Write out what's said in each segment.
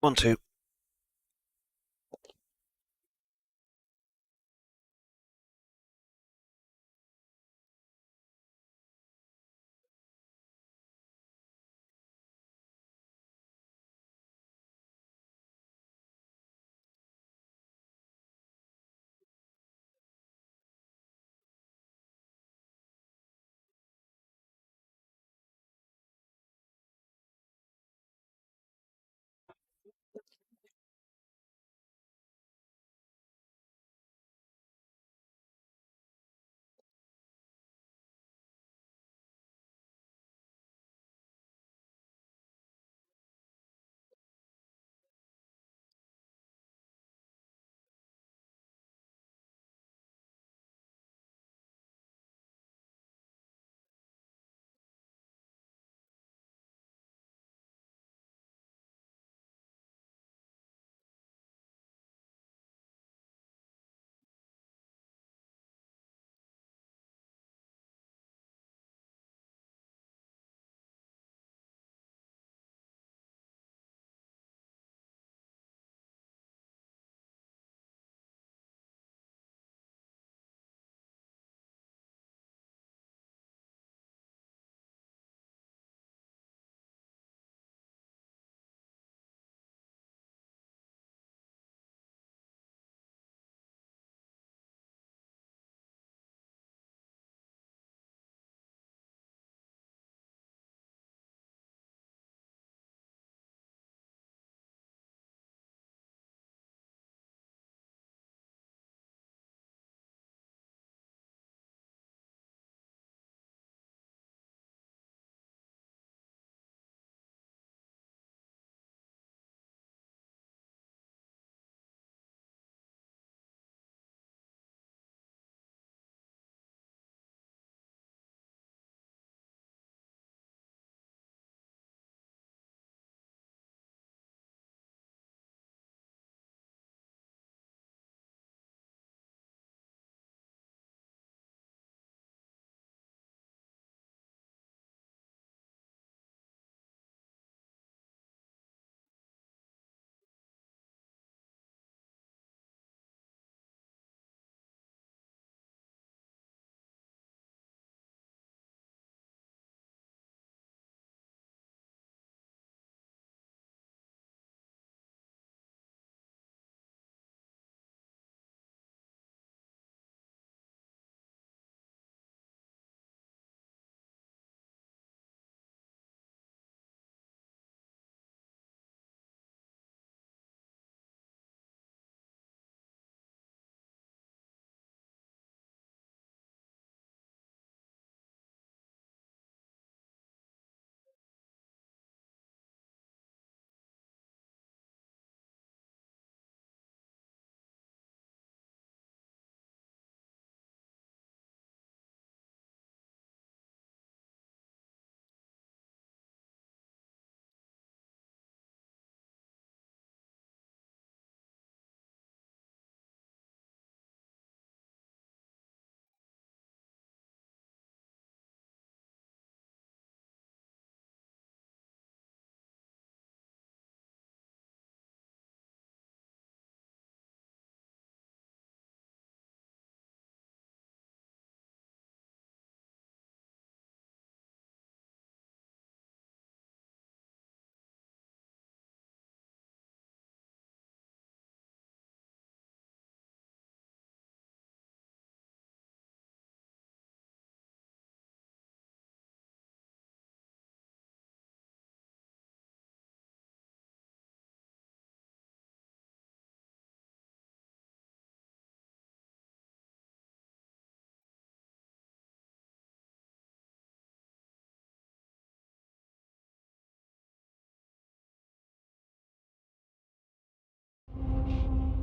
1, 2.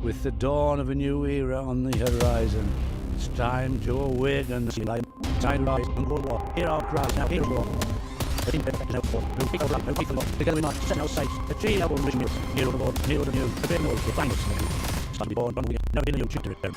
With the dawn of a new era on the horizon, it's time to awaken the light. Time to rise and go to war. Hear our cries now, hear us roar. The team is now for. We'll pick our right, we'll pick the law. Together we march, set our sights. Achieve our own vision. Hero of the Lord, hero of the new. The great knows, the finest. It's time to be born, born again. Never been a new chapter return.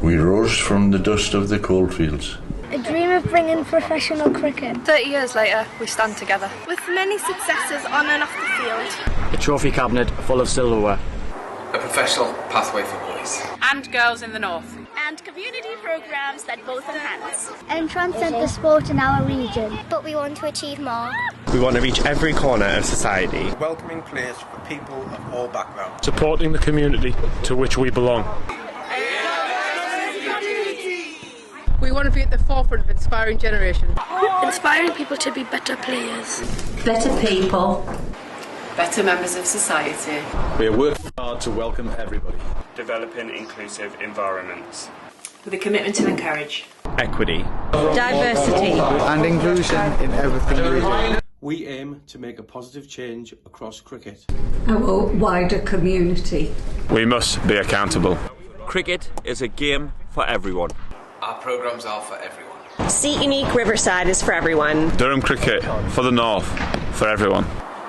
We rose from the dust of the coalfields. A dream of bringing professional cricket. 30 years later, we stand together. With many successes on and off the field. A trophy cabinet full of silverware. A professional pathway for boys. And girls in the north. And community programmes that both enhance and transcend the sport in our region. But we want to achieve more. We want to reach every corner of society. A welcoming place for people of all backgrounds. Supporting the community to which we belong. We want to be at the forefront of inspiring generation. Inspiring people to be better players. Better people. Better members of society. We are working hard to welcome everybody. Developing inclusive environments. With a commitment to encourage Equity. diversity And inclusion in everything we do. We aim to make a positive change across cricket. our wider community. We must be accountable. Cricket is a game for everyone. Our programmes are for everyone. Seat Unique Riverside is for everyone. Durham Cricket for the north, for everyone.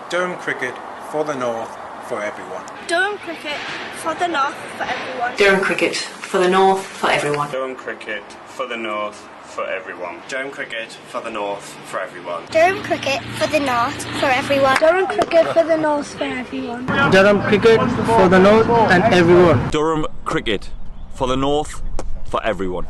Durham Cricket for the North, for everyone. Durham Cricket for the North for everyone. Durham Cricket for the North for everyone. Durham Cricket for the north, for everyone. Durham Cricket for the North, for everyone. Durham Cricket for the North for everyone. Durham Cricket for the North for everyone. Durham Cricket for the north and everyone. Durham Cricket for the north, for everyone.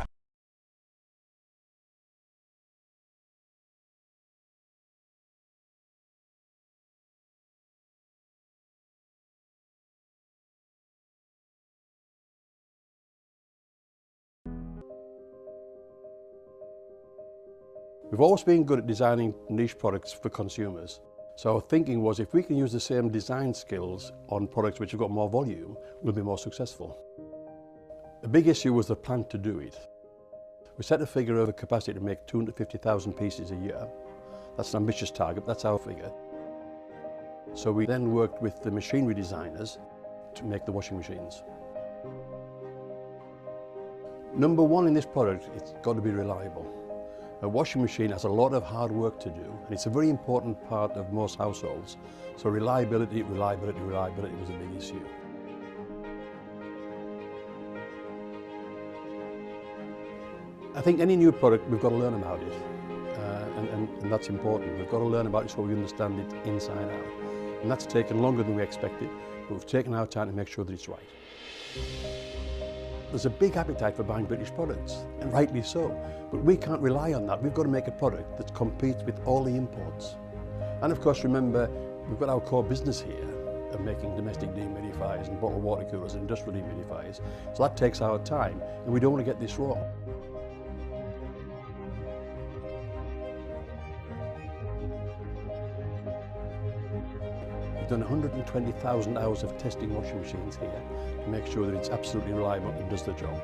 We've always been good at designing niche products for consumers. So our thinking was if we can use the same design skills on products which have got more volume, we'll be more successful. The big issue was the plan to do it. We set a figure of a capacity to make 250,000 pieces a year. That's an ambitious target, that's our figure. So we then worked with the machinery designers to make the washing machines. Number one in this product, it's got to be reliable. A washing machine has a lot of hard work to do, and it's a very important part of most households. So reliability was a big issue. I think any new product, we've got to learn about it, and that's important. We've got to learn about it so we understand it inside out. And that's taken longer than we expected, but we've taken our time to make sure that it's right. There's a big appetite for buying British products, and rightly so. But we can't rely on that. We've got to make a product that competes with all the imports. And of course, remember, we've got our core business here of making domestic dehumidifiers and bottled water coolers and industrial dehumidifiers. So that takes our time, and we don't want to get this wrong. We've done 120,000 hours of testing washing machines here to make sure that it's absolutely reliable and does the job.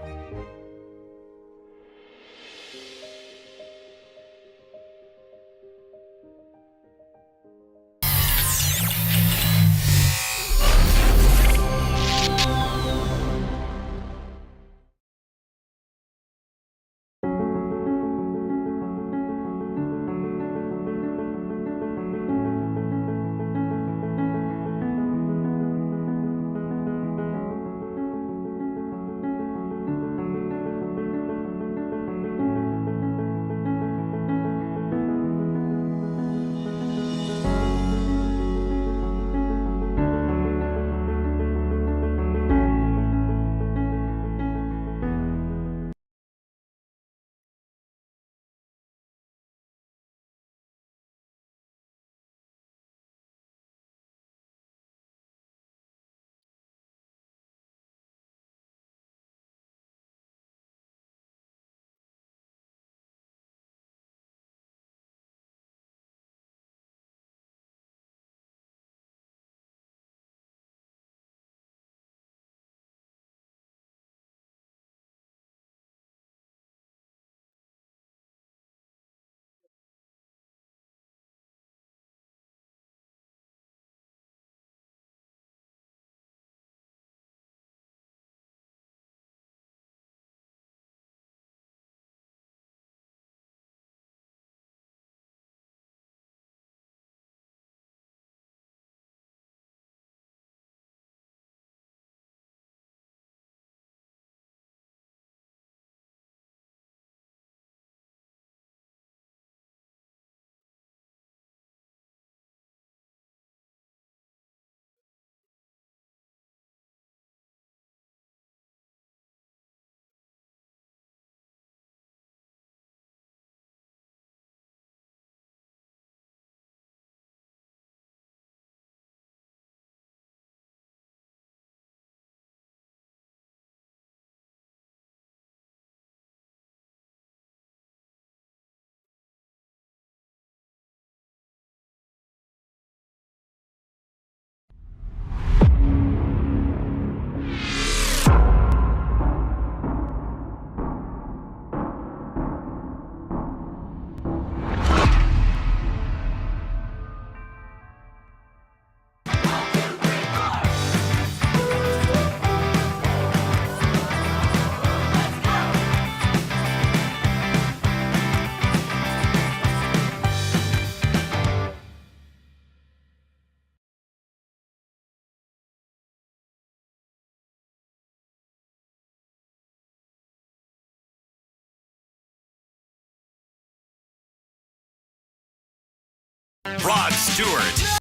Rod Stewart.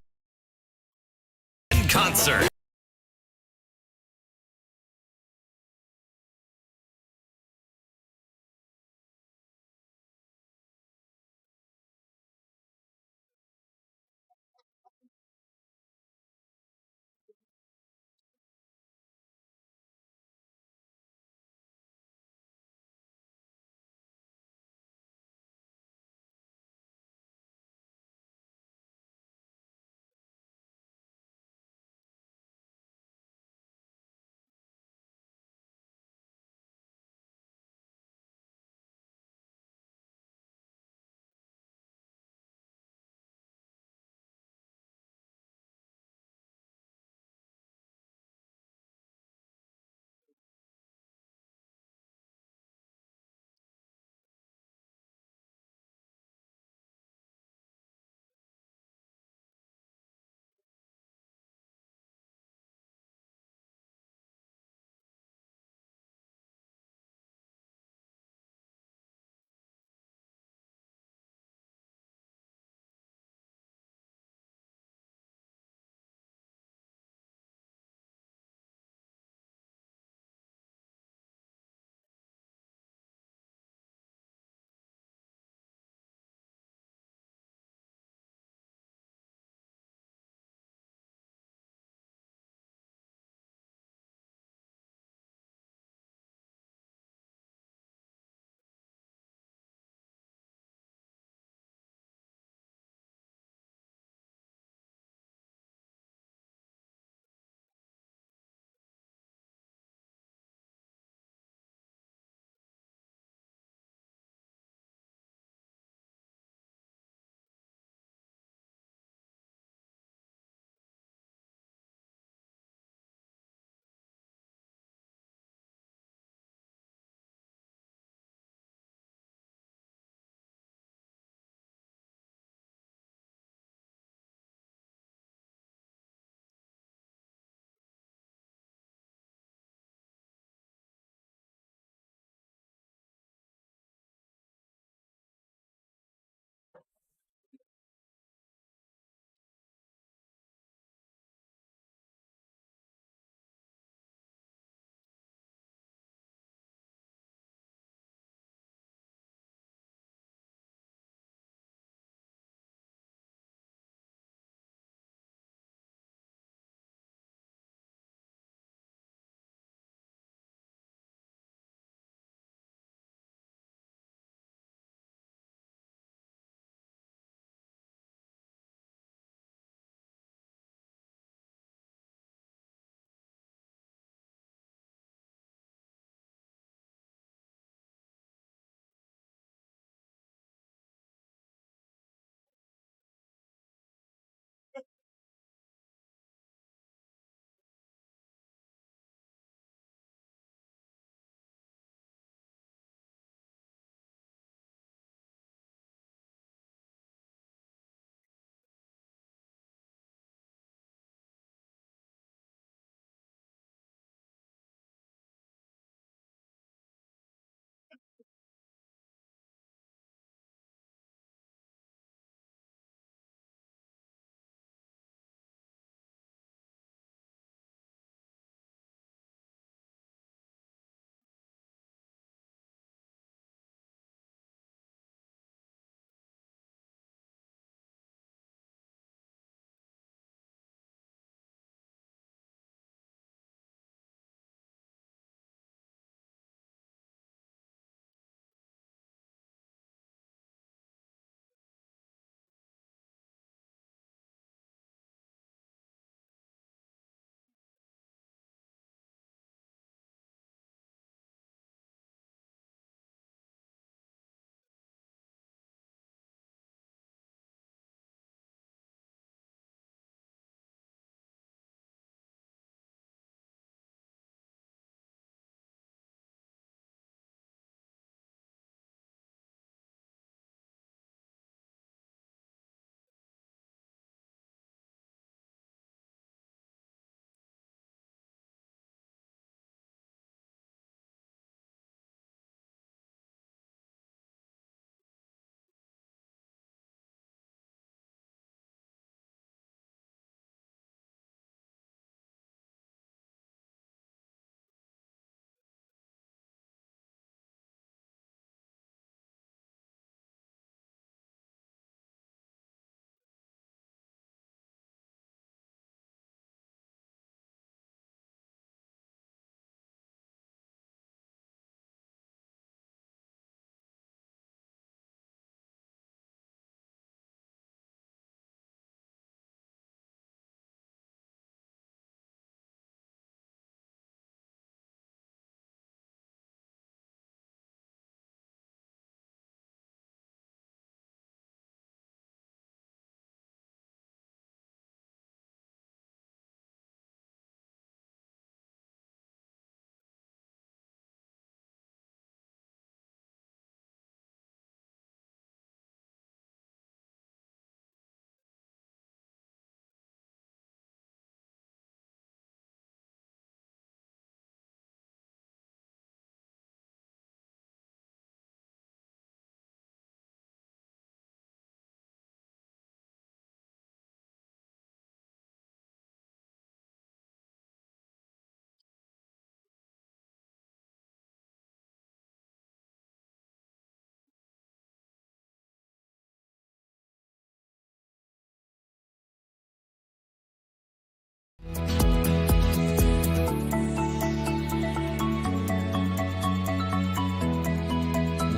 In concert.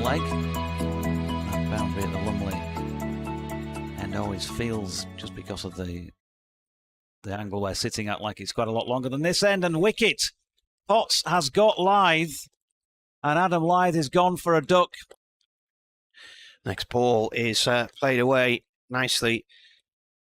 leg. That boundary at the Lumley end always feels, just because of the angle we're sitting at, like it's quite a lot longer than this end. And wicket. Potts has got Lythe, and Adam Lythe is gone for a duck. Next ball is played away nicely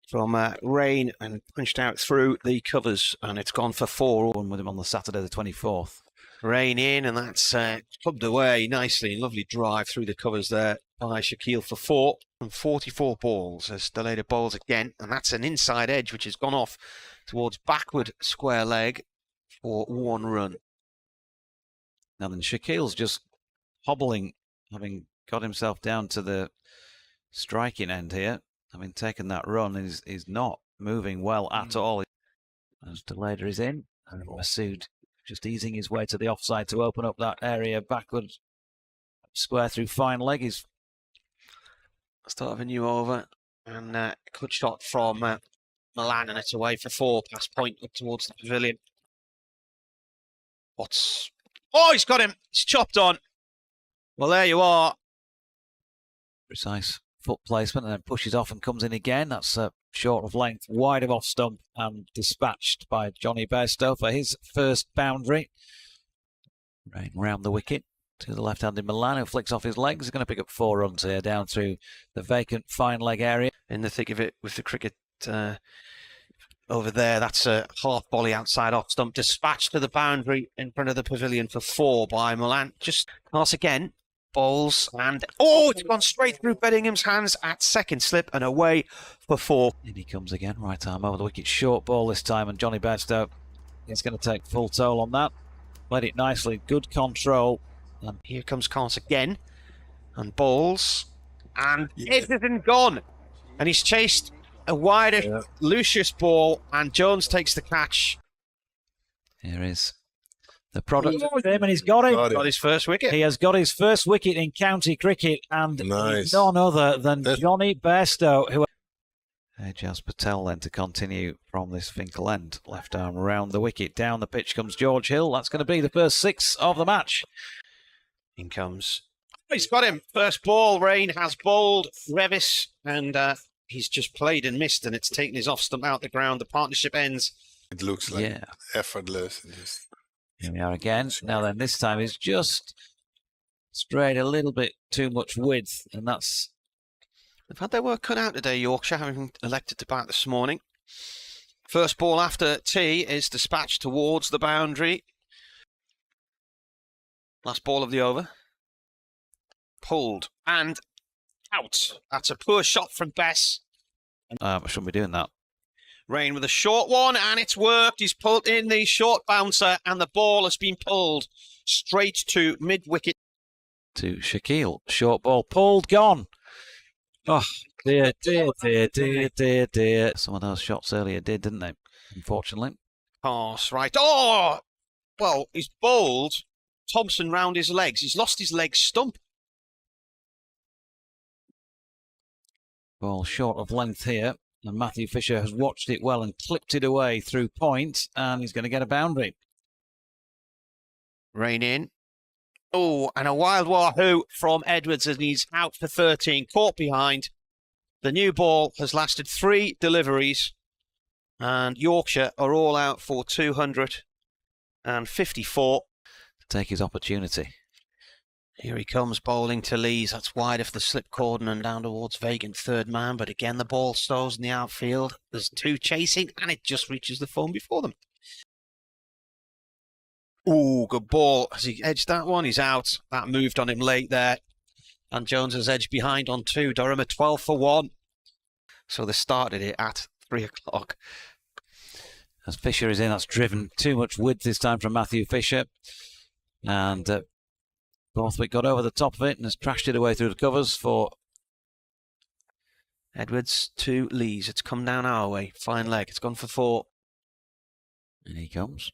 from Rain and punched out through the covers, and it's gone for 4. One with him on the Saturday the 24th. Rain in, and that's clubbed away nicely. Lovely drive through the covers there by Shaquille for 4. And 44 balls as Delayed bowls again, and that's an inside edge which has gone off towards backward square leg for 1 run. Now then, Shaquille's just hobbling, having got himself down to the striking end here, having taken that run. Is not moving well at all. As Delayed is in, and Masood just easing his way to the offside to open up that area backward square through fine leg. He's start of a new over, and good shot from Milan, and it's away for 4 past point up towards the pavilion. What's... Oh, he's got him. He's chopped on. Well, there you are. Precise foot placement, and then pushes off and comes in again. That's short of length, wide of off stump, and dispatched by Johnny Bairstow for his first boundary. Rain round the wicket to the left-handed Milan, who flicks off his legs. He's going to pick up 4 runs here down through the vacant fine leg area. In the thick of it with the cricket over there. That's a half volley outside off stump, dispatched to the boundary in front of the pavilion for 4 by Milan. Just pass again. Bowls, and oh, it's gone straight through Beddingham's hands at second slip and away for 4. In he comes again, right arm over the wicket, short ball this time, and Johnny Bairstow is going to take full toll on that. Played it nicely, good control. And here comes Cons again, and bowls, and it isn't gone. And he's chased a wider Lucius ball, and Jones takes the catch. Here is the product of him, and he's got it. Got his first wicket. He has got his first wicket in county cricket, and none other than Johnny Bairstow, who... Ejaz Patel then to continue from this Finkel end. Left arm around the wicket. Down the pitch comes George Hill. That's going to be the first 6 of the match. In comes... He's got him. First ball. Rain has bowled Revis, and he's just played and missed, and it's taken his off stump out the ground. The partnership ends. It looks like effortless. Here we are again. Now then, this time he's just strayed a little bit too much width, and that's... They've had their work cut out today, Yorkshire, having elected to bat this morning. First ball after tea is dispatched towards the boundary. Last ball of the over. Pulled and out. That's a poor shot from Bess. I shouldn't be doing that. Rain with a short one, and it's worked. He's pulled in the short bouncer, and the ball has been pulled straight to mid-wicket. To Shaquille. Short ball pulled, gone. Oh, dear, dear, dear, dear, dear, dear. Some of those shots earlier did, didn't they? Unfortunately. Pass right. Oh! Well, he's bowled Thompson round his legs. He's lost his leg stump. Ball short of length here. And Matthew Fisher has watched it well and clipped it away through point, and he's going to get a boundary. Rain in. Oh, and a wild wahoo from Edwards, and he's out for 13, caught behind. The new ball has lasted 3 deliveries, and Yorkshire are all out for 254. To take his opportunity. Here he comes, bowling to Lees. That's wide of the slip cordon and down towards vacant third man. But again, the ball stows in the outfield. There's 2 chasing, and it just reaches the foam before them. Oh, good ball. Has he edged that one? He's out. That moved on him late there. And Jones has edged behind on 2. Durham at 12 for 1. So they started it at 3 o'clock. As Fisher is in, that's driven too much width this time from Matthew Fisher. And... Borthwick got over the top of it and has crashed it away through the covers for Edwards to Lees. It's come down our way. Fine leg. It's gone for 4. And he comes.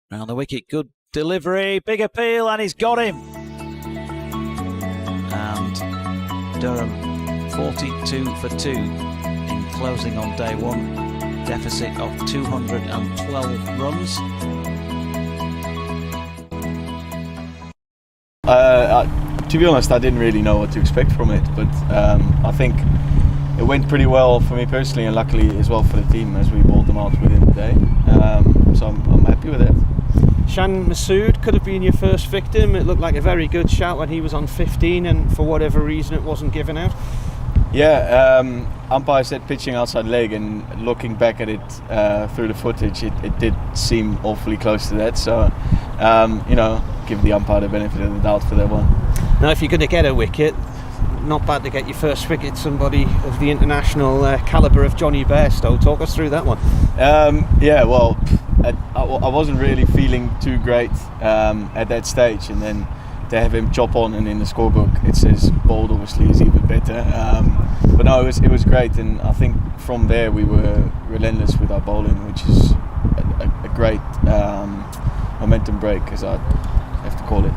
Round the wicket. Good delivery. Big appeal, and he's got him. And Durham 42 for 2 in closing on day 1. Deficit of 212 runs. To be honest, I didn't really know what to expect from it, but I think it went pretty well for me personally, and luckily as well for the team, as we bowled them out within the day. So I'm happy with it. Shan Masood could have been your first victim. It looked like a very good shot when he was on 15, and for whatever reason it wasn't given out. Yeah, umpire said pitching outside leg, and looking back at it through the footage, it did seem awfully close to that. So, you know, give the umpire the benefit of the doubt for that one. Now, if you're going to get a wicket, not bad to get your first wicket. Somebody of the international calibre of Johnny Bairstow. Talk us through that one. Yeah, well, I wasn't really feeling too great at that stage, and then to have him chop on, and in the scorebook it says bowled obviously is even better. But no, it was great, and I think from there we were relentless with our bowling, which is a great momentum break, as I have to call it.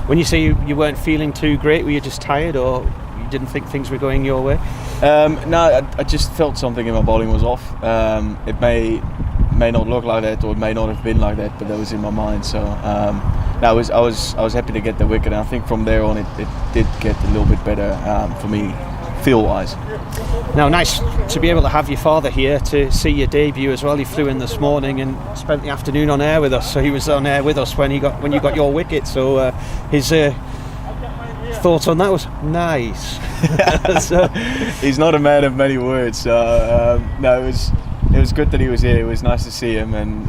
When you say you weren't feeling too great, were you just tired, or you didn't think things were going your way? No, I just felt something in my bowling was off. It may not look like that, or it may not have been like that, but that was in my mind. So no, I was happy to get the wicket, and I think from there on it did get a little bit better for me, feel-wise. Now, nice to be able to have your father here to see your debut as well. He flew in this morning and spent the afternoon on air with us, so he was on air with us when you got your wicket. So his thoughts on that was nice. So, he's not a man of many words, so no, it was good that he was here. It was nice to see him, and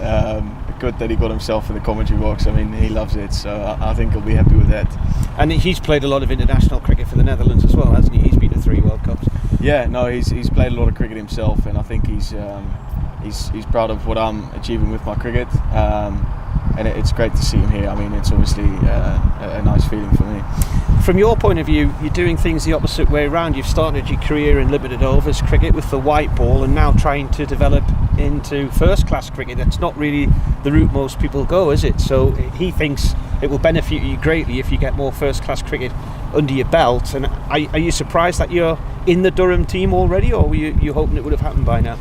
good that he got himself in the commentary box. I mean, he loves it, so I think he'll be happy with that. And he's played a lot of international cricket for the Netherlands as well, hasn't he? He's been to 3 World Cups. Yeah, no, he's played a lot of cricket himself, and I think he's proud of what I'm achieving with my cricket. And it's great to see him here. I mean, it's obviously a nice feeling for me. From your point of view, you're doing things the opposite way around. You've started your career in limited overs cricket with the white ball, and now trying to develop into first class cricket. That's not really the route most people go, is it? So he thinks it will benefit you greatly if you get more first class cricket under your belt. And are you surprised that you're in the Durham team already, or were you hoping it would have happened by now?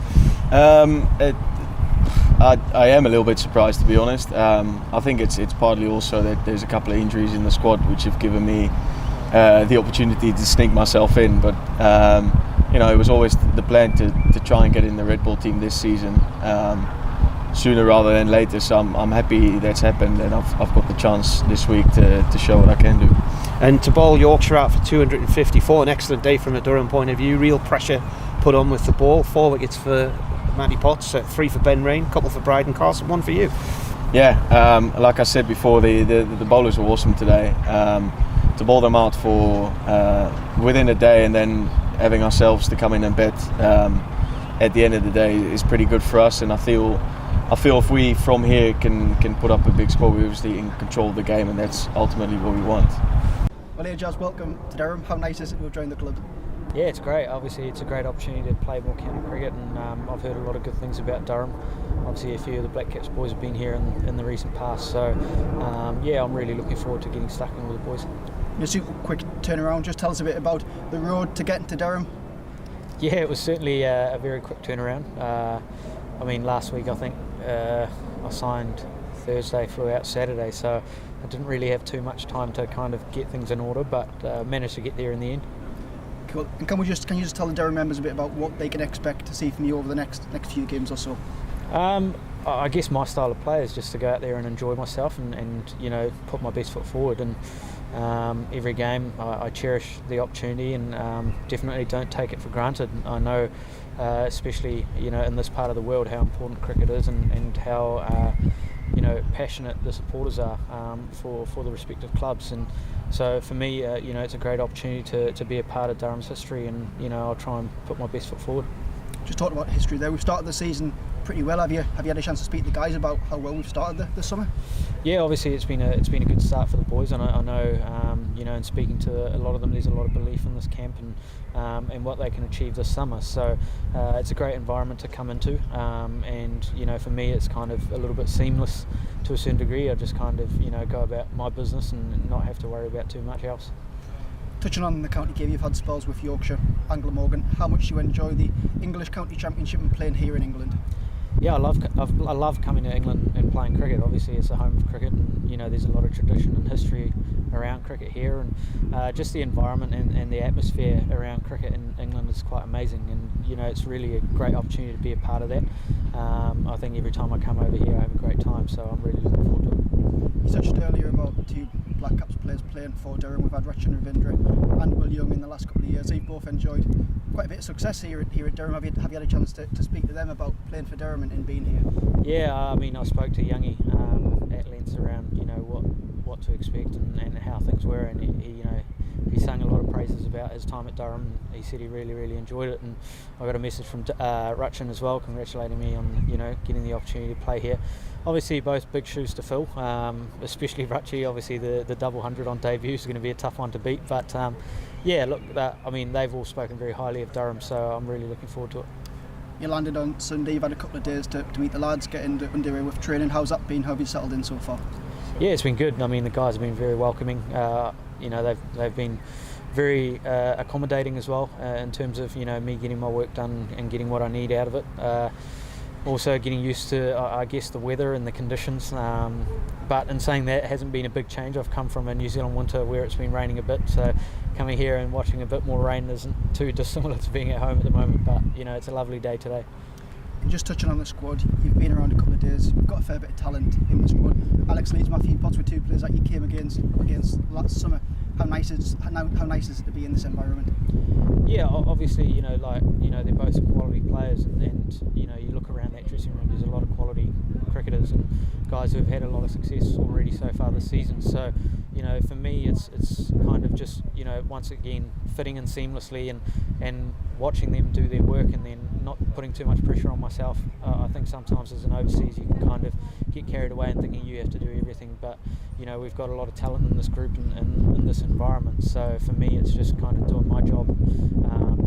I am a little bit surprised, to be honest. I think it's partly also that there's a couple of injuries in the squad which have given me the opportunity to sneak myself in. But you know, it was always the plan to try and get in the Red Ball team this season, sooner rather than later. So I'm happy that's happened, and I've got the chance this week to show what I can do. And to bowl Yorkshire out for 254, an excellent day from a Durham point of view. Real pressure put on with the ball. 4 wickets for Matty Potts, 3 for Ben Rain, couple for Bryden Carson, 1 for you. Yeah, like I said before, the bowlers were awesome today. To bowl them out for within a day, and then having ourselves to come in and bet at the end of the day is pretty good for us. And I feel if we from here can put up a big score, we're obviously in control of the game, and that's ultimately what we want. Well, here, Jazz, welcome to Durham. How nice is it to have joined the club? Yeah, it's great. Obviously, it's a great opportunity to play more county cricket, and I've heard a lot of good things about Durham. Obviously, a few of the Black Caps boys have been here in the recent past, so yeah, I'm really looking forward to getting stuck in with the boys. Just a quick turnaround, just tell us a bit about the road to getting to Durham. Yeah, it was certainly a very quick turnaround. I mean, last week I think I signed Thursday, flew out Saturday, so I didn't really have too much time to kind of get things in order, but managed to get there in the end. Cool. And can you just tell the Durham members a bit about what they can expect to see from you over the next few games or so? I guess my style of play is just to go out there and enjoy myself, and you know, put my best foot forward. And every game I cherish the opportunity, and definitely don't take it for granted. I know, especially you know, in this part of the world, how important cricket is, and how you know, passionate the supporters are for the respective clubs. And so for me, you know, it's a great opportunity to be a part of Durham's history, and you know, I'll try and put my best foot forward. Just talking about history there, we've started the season pretty well. Have you had a chance to speak to the guys about how well we've started this summer? Yeah, obviously it's been a good start for the boys. I know you know, in speaking to a lot of them, there's a lot of belief in this camp and what they can achieve this summer. So it's a great environment to come into, and you know, for me it's kind of a little bit seamless to a certain degree. I just kind of, you know, go about my business and not have to worry about too much else. Touching on the county game, you've had spells with Yorkshire, Anglo Morgan. How much do you enjoy the English County Championship and playing here in England? Yeah, I love coming to England and playing cricket. Obviously, it's the home of cricket, and you know there's a lot of tradition and history around cricket here, and just the environment and the atmosphere around cricket in England is quite amazing. And you know it's really a great opportunity to be a part of that. I think every time I come over here, I have a great time. So I'm really looking forward to it. You touched earlier about two Black Caps players playing for Durham. We've had Rachin Ravindra and Will Young in the last couple of years. They've both enjoyed quite a bit of success here at Durham. Have you had a chance to speak to them about playing for Durham and being here? Yeah, I mean, I spoke to Youngie at length around what to expect and how things were, and he sang a lot of praises about his time at Durham. He said he really enjoyed it, and I got a message from Rachin as well, congratulating me on getting the opportunity to play here. Obviously, both big shoes to fill, especially Rachi. Obviously, the double 100 on debut is going to be a tough one to beat. But yeah, look, I mean, they've all spoken very highly of Durham, so I'm really looking forward to it. You landed on Sunday. You've had a couple of days to meet the lads, get underway with training. How's that been? How have you settled in so far? Yeah, it's been good. I mean, the guys have been very welcoming. They've been very accommodating as well in terms of me getting my work done and getting what I need out of it. Also getting used to, I guess, the weather and the conditions. But in saying that, it hasn't been a big change. I've come from a New Zealand winter where it's been raining a bit, so coming here and watching a bit more rain isn't too dissimilar to being at home at the moment. But it's a lovely day today. And just touching on the squad, you've been around a couple of days. You've got a fair bit of talent in the squad. Alex Leeds, Matthew Potts were two players that you came against last summer. How nice is it to be in this environment? Yeah, obviously, they're both quality players, and you look around that dressing room, there's a lot of quality cricketers and guys who have had a lot of success already so far this season. So, for me, it's kind of just, once again, fitting in seamlessly and watching them do their work, and then not putting too much pressure on myself. I think sometimes as an overseas you can kind of get carried away and thinking you have to do everything, but we've got a lot of talent in this group and in this environment. So for me, it's just kind of doing my job,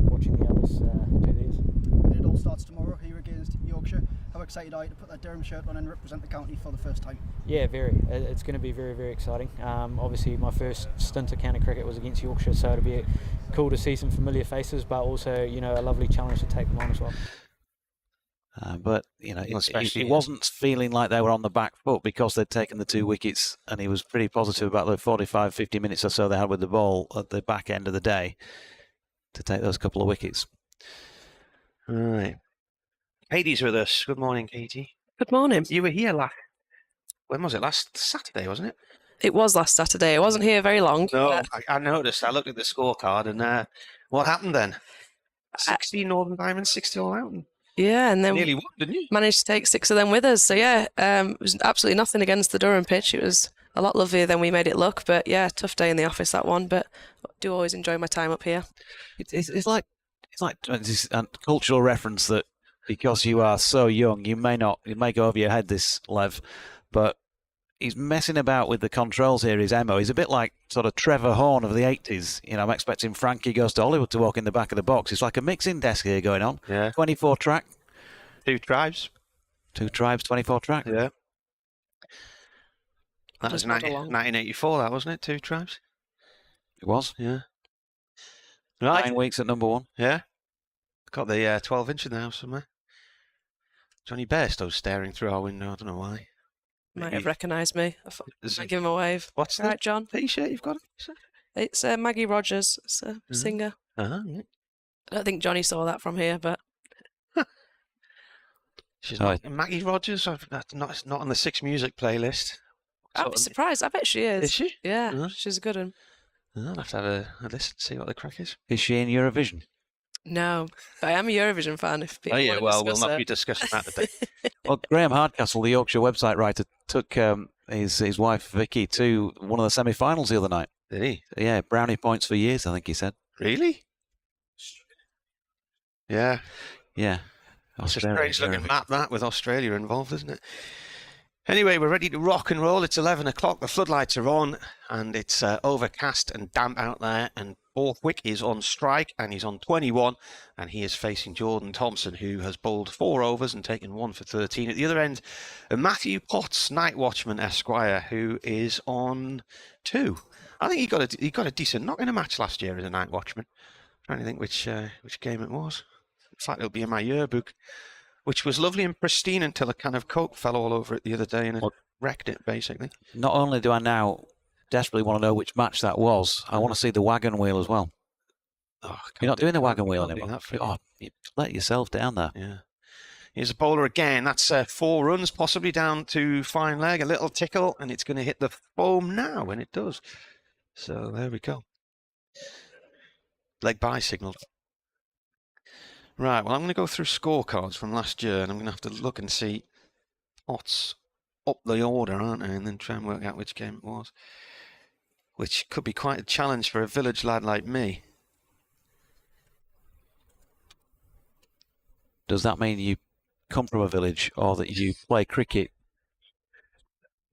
watching the others do theirs. It all starts tomorrow here against Yorkshire. How excited are you to put that Durham shirt on and represent the county for the first time? Yeah, very. It's going to be very exciting. Obviously, my first stint of county cricket was against Yorkshire, so it'll be cool to see some familiar faces, but also a lovely challenge to take them on as well. But he wasn't feeling like they were on the back foot because they'd taken the 2 wickets, and he was pretty positive about the 45-50 minutes or so they had with the ball at the back end of the day to take those couple of wickets. All right. Katie's with us. Good morning, Katie. Good morning. You were here when was it? Last Saturday, wasn't it? It was last Saturday. I wasn't here very long. No, I noticed. I looked at the scorecard, and what happened then? 60 Northern Diamonds, 60 all out. Yeah, and then nearly won, didn't you? Managed to take 6 of them with us. So yeah, it was absolutely nothing against the Durham pitch. It was a lot lovelier than we made it look. But yeah, tough day in the office, that one. But I do always enjoy my time up here. It's like this cultural reference that because you are so young, you may go over your head, this Lev, but he's messing about with the controls here. His Emo. He's a bit like sort of Trevor Horn of the 80s. I'm expecting Frankie Goes to Hollywood to walk in the back of the box. It's like a mixing desk here going on. Yeah. 24 track. 2 tribes. 2 tribes, 24 track. Yeah. That was 1984, that wasn't it? 2 tribes. It was. Yeah. Right. 9 weeks at number 1. Yeah. Got the 12-inch in the house somewhere. Johnny Bairstow's staring through our window. I don't know why. Might have recognised me. I thought I might give him a wave. What's right, that John? T-shirt you've got? It's Maggie Rogers. It's a singer. Uh-huh, yeah. I don't think Johnny saw that from here, but she's not Maggie Rogers. That's not on the 6 Music playlist. I'd be surprised. I bet she is. Is she? Yeah, she's a good one. I'll have to have a listen, see what the crack is. Is she in Eurovision? No, but I am a Eurovision fan. If people yeah, well, we'll not it. be discussing that today. Well, Graham Hardcastle, the Yorkshire website writer, took his wife Vicky to one of the semi-finals the other night. Did he? Yeah, brownie points for years, I think he said. Really? Yeah. Yeah. It's a strange looking map, that, with Australia involved, isn't it? Anyway, we're ready to rock and roll. It's 11 o'clock, the floodlights are on, and it's overcast and damp out there, and Borthwick is on strike, and he's on 21, and he is facing Jordan Thompson, who has bowled 4 overs and taken 1 for 13. At the other end, Matthew Potts, night watchman Esquire, who is on 2. I think he got a decent knock in a match last year as a night watchman. I'm trying to think which game it was. In fact, it'll be in my yearbook. which was lovely and pristine until a can of Coke fell all over it the other day and it wrecked it, basically. Not only do I now desperately want to know which match that was, I want to see the wagon wheel as well. Oh, You're not doing the wagon wheel do anymore. that for you. Oh, you let yourself down there. Yeah. Here's a bowler again. That's 4 runs, possibly down to fine leg. A little tickle, and it's going to hit the foam now, and it does. So there we go. Leg bye signalled. Right, well, I'm going to go through scorecards from last year, and I'm going to have to look and see what's up the order, aren't I? And then try and work out which game it was. Which could be quite a challenge for a village lad like me. Does that mean you come from a village or that you play cricket?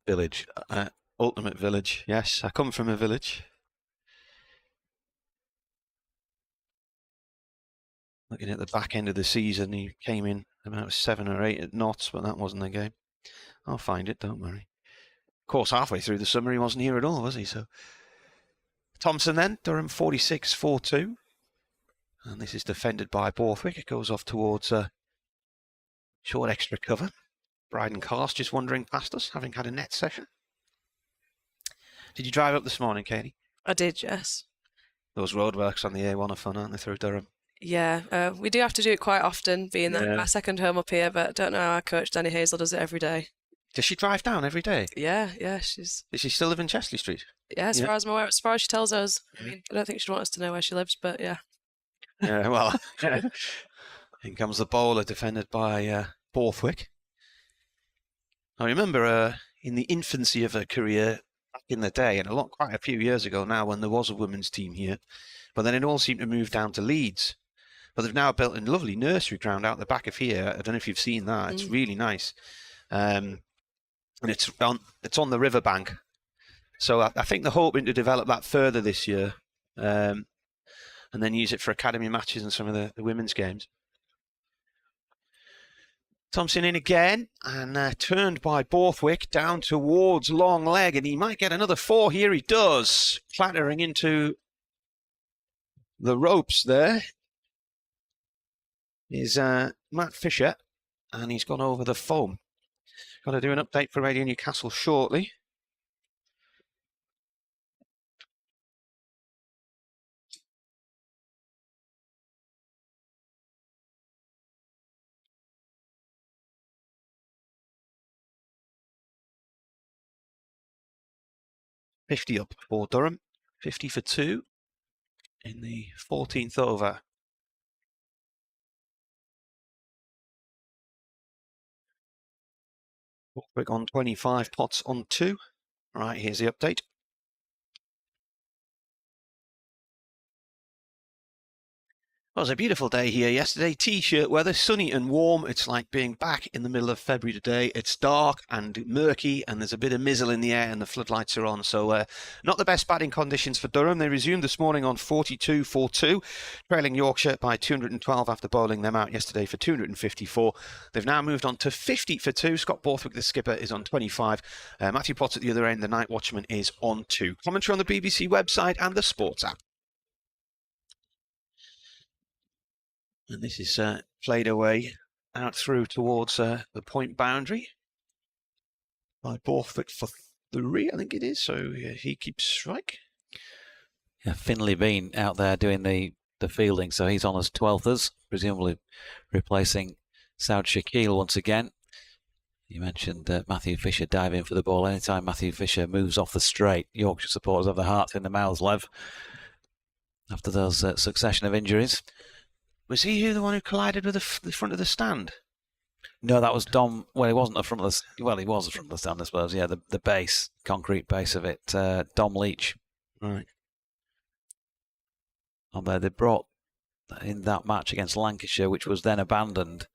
Village. Ultimate village, yes. I come from a village. Looking at the back end of the season, he came in about 7 or 8 at knots, but that wasn't the game. I'll find it, don't worry. Of course, halfway through the summer, he wasn't here at all, was he? So, Thompson then, Durham 46-4-2. And this is defended by Borthwick. It goes off towards short extra cover. Bryden Cast just wandering past us, having had a net session. Did you drive up this morning, Katie? I did, yes. Those roadworks on the A1 are fun, aren't they, through Durham? Yeah, we do have to do it quite often, being that Yeah. our second home up here, but I don't know how our coach Danny Hazel does it every day. Does she drive down every day? Yeah, she's... Does she still live in Chesley Street? Yeah, as far as I'm aware, as far as she tells us. I mean, I don't think she'd want us to know where she lives, but yeah. Yeah, well, in comes the bowler, defended by Borthwick. I remember in the infancy of her career, back in the day, and quite a few years ago now, when there was a women's team here, but then it all seemed to move down to Leeds. But they've now built a lovely nursery ground out the back of here. I don't know if you've seen that. It's really nice. And it's on the riverbank. So I think they're hoping to develop that further this year. And then use it for academy matches and some of the women's games. Thompson in again, and turned by Borthwick down towards long leg, and he might get another 4 here. He does, clattering into the ropes there. Is Matt Fisher, and he's gone over the foam. Got to do an update for Radio Newcastle shortly. $50 up for Durham, 50 for 2 in the 14th over. Borthwick on 25, Potts on 2. Right, here's the update. Well, it was a beautiful day here yesterday. T-shirt weather, sunny and warm. It's like being back in the middle of February today. It's dark and murky, and there's a bit of mizzle in the air, and the floodlights are on. So not the best batting conditions for Durham. They resumed this morning on 42-4-2, trailing Yorkshire by 212 after bowling them out yesterday for 254. They've now moved on to 50 for 2. Scott Borthwick, the skipper, is on 25. Matthew Potts at the other end, the night watchman, is on 2. Commentary on the BBC website and the sports app. And this is played away out through towards the point boundary by Borthwick for 3, I think it is. So he keeps strike. Yeah, Finlay Bean out there doing the fielding, so he's on as 12thers, presumably replacing Saud Shakil once again. You mentioned Matthew Fisher diving for the ball. Anytime Matthew Fisher moves off the straight, Yorkshire supporters have their hearts in their mouths, Lev, after those succession of injuries. Was he the one who collided with the front of the stand? No, that was Dom. Well, he wasn't the front of the. Well, he was the front of the stand, I suppose. Yeah, the base, concrete base of it. Dom Leach. Right. Although they brought in that match against Lancashire, which was then abandoned.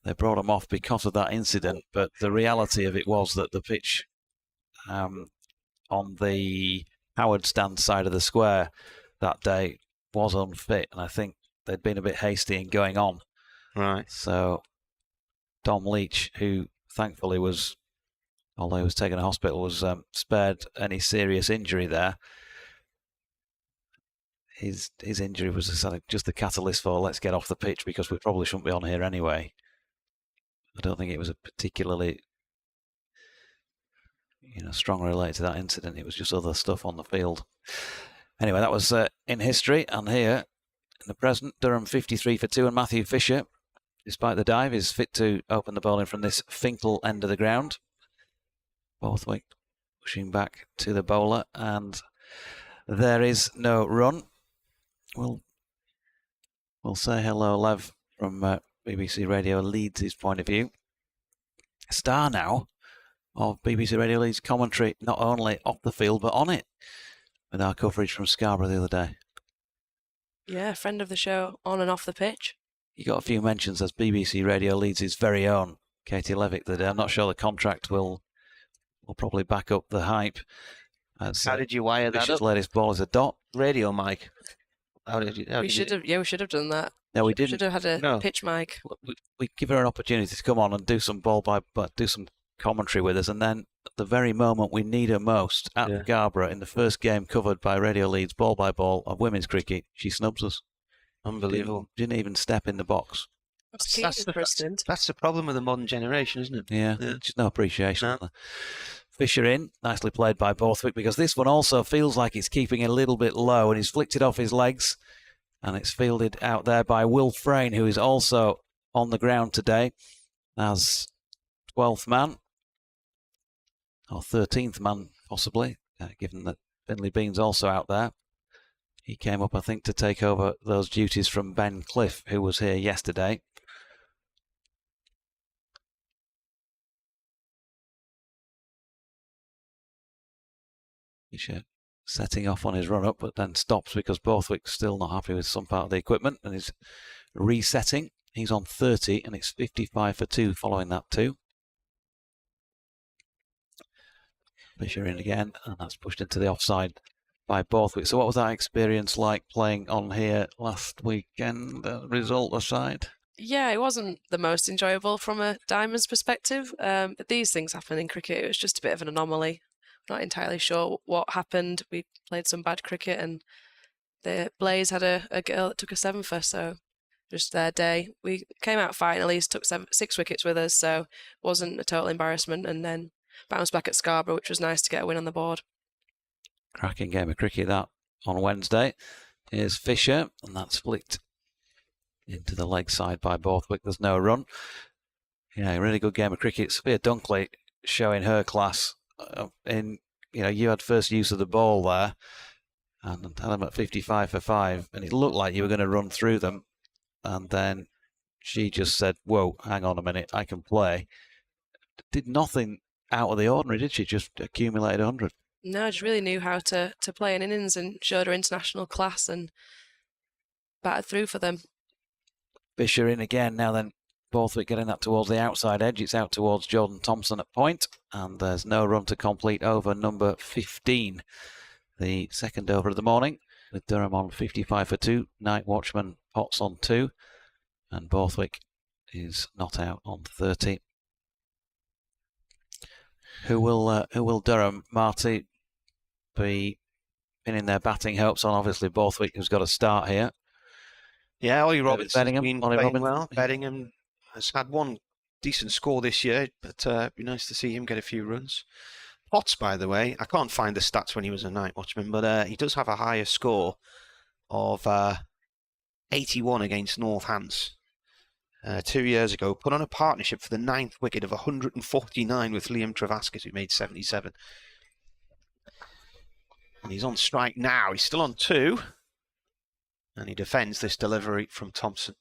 They brought him off because of that incident. But the reality of it was that the pitch on the Howard stand side of the square that day was unfit, and I think they'd been a bit hasty in going on. Right. So Dom Leach, who thankfully was, although he was taken to hospital, was spared any serious injury there. His injury was just the catalyst for let's get off the pitch because we probably shouldn't be on here anyway. I don't think it was a particularly, strong related to that incident. It was just other stuff on the field. Anyway, that was in history, and here in the present, Durham 53 for 2, and Matthew Fisher, despite the dive, is fit to open the bowling from this Finkel end of the ground. Borthwick pushing back to the bowler, and there is no run. We'll say hello, Lev, from BBC Radio Leeds' point of view. Star now of BBC Radio Leeds commentary, not only off the field, but on it, with our coverage from Scarborough the other day. Yeah, friend of the show, on and off the pitch. You got a few mentions as BBC Radio Leeds' very own Katie Levick the day. I'm not sure the contract will probably back up the hype. How did you wire that Bishop's up? latest ball is a dot. Radio mic. We should have done that. No, we didn't. Should have had a pitch mic. We give her an opportunity to come on and do some do some commentary with us, and then at the very moment we need her most at Scarborough in the first game covered by Radio Leeds ball by ball of women's cricket, she snubs us. Unbelievable. Didn't even step in the box. That's the problem with the modern generation, isn't it? Yeah. Just no appreciation. No. Fisher in, nicely played by Borthwick, because this one also feels like it's keeping it a little bit low, and he's flicked it off his legs, and it's fielded out there by Will Frayne, who is also on the ground today as 12th man, or 13th man possibly, given that Finley Bean's also out there. He came up, I think, to take over those duties from Ben Cliff, who was here yesterday. Fisher setting off on his run-up, but then stops because Borthwick's still not happy with some part of the equipment and is resetting. He's on 30, and it's 55 for 2 following that 2. Fisher in again, and that's pushed into the offside by Borthwick. So what was that experience like playing on here last weekend, result aside? Yeah, it wasn't the most enjoyable from a Diamonds perspective, but these things happen in cricket. It was just a bit of an anomaly. Not entirely sure what happened. We played some bad cricket, and the Blaze had a girl that took a 7-fer, so just their day. We came out fine, at least took 6 wickets with us, so it wasn't a total embarrassment, and then bounced back at Scarborough, which was nice to get a win on the board. Cracking game of cricket that on Wednesday. Here's Fisher, and that's flicked into the leg side by Borthwick. There's no run. Yeah, a really good game of cricket. Sophia Dunkley showing her class. You had first use of the ball there, and had them at 55 for 5, and it looked like you were going to run through them, and then she just said, "Whoa, hang on a minute, I can play." Did nothing out of the ordinary, did she? Just accumulated 100. No, just really knew how to play an innings and showed her international class and battered through for them. Fisher in again now then. Borthwick getting that towards the outside edge. It's out towards Jordan Thompson at point, and there's no run to complete over number 15. The second over of the morning, with Durham on 55 for 2. Night Watchman Potts on 2, and Borthwick is not out on 30. Who will Durham, Marty, be pinning their batting hopes on? Obviously Borthwick, who's got a start here. Yeah, Ollie Roberts has been playing well. Yeah. Bedingham has had one decent score this year, but it'd be nice to see him get a few runs. Potts, by the way, I can't find the stats when he was a night watchman, but he does have a higher score of 81 against Northants 2 years ago. Put on a partnership for the 9th wicket of 149 with Liam Travaskis, who made 77. And he's on strike now. He's still on 2. And he defends this delivery from Thompson.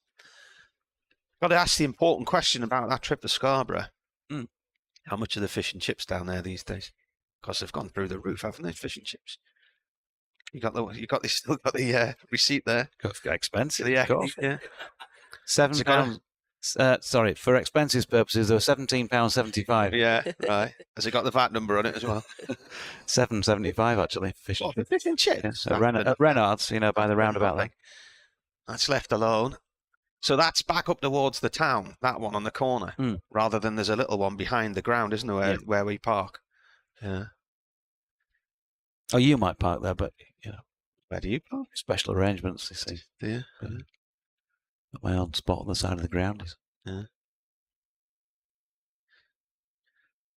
Got to ask the important question about that trip to Scarborough. How much are the fish and chips down there these days? Because they've gone through the roof, haven't they? Fish and chips. Still got the receipt there. Expensive. Yeah, of course. yeah. £7. Sorry, for expenses purposes, they were £17.75. Yeah, right. Has it got the VAT number on it as well? £7.75 actually. Fish and chips. Yeah, at Reynard's, by the roundabout there. That's left alone. So that's back up towards the town, that one on the corner, rather than there's a little one behind the ground, isn't there, where we park? Yeah. Oh, you might park there, but, Where do you park? Special arrangements, you see. Yeah. My own spot on the side of the ground is. Yeah.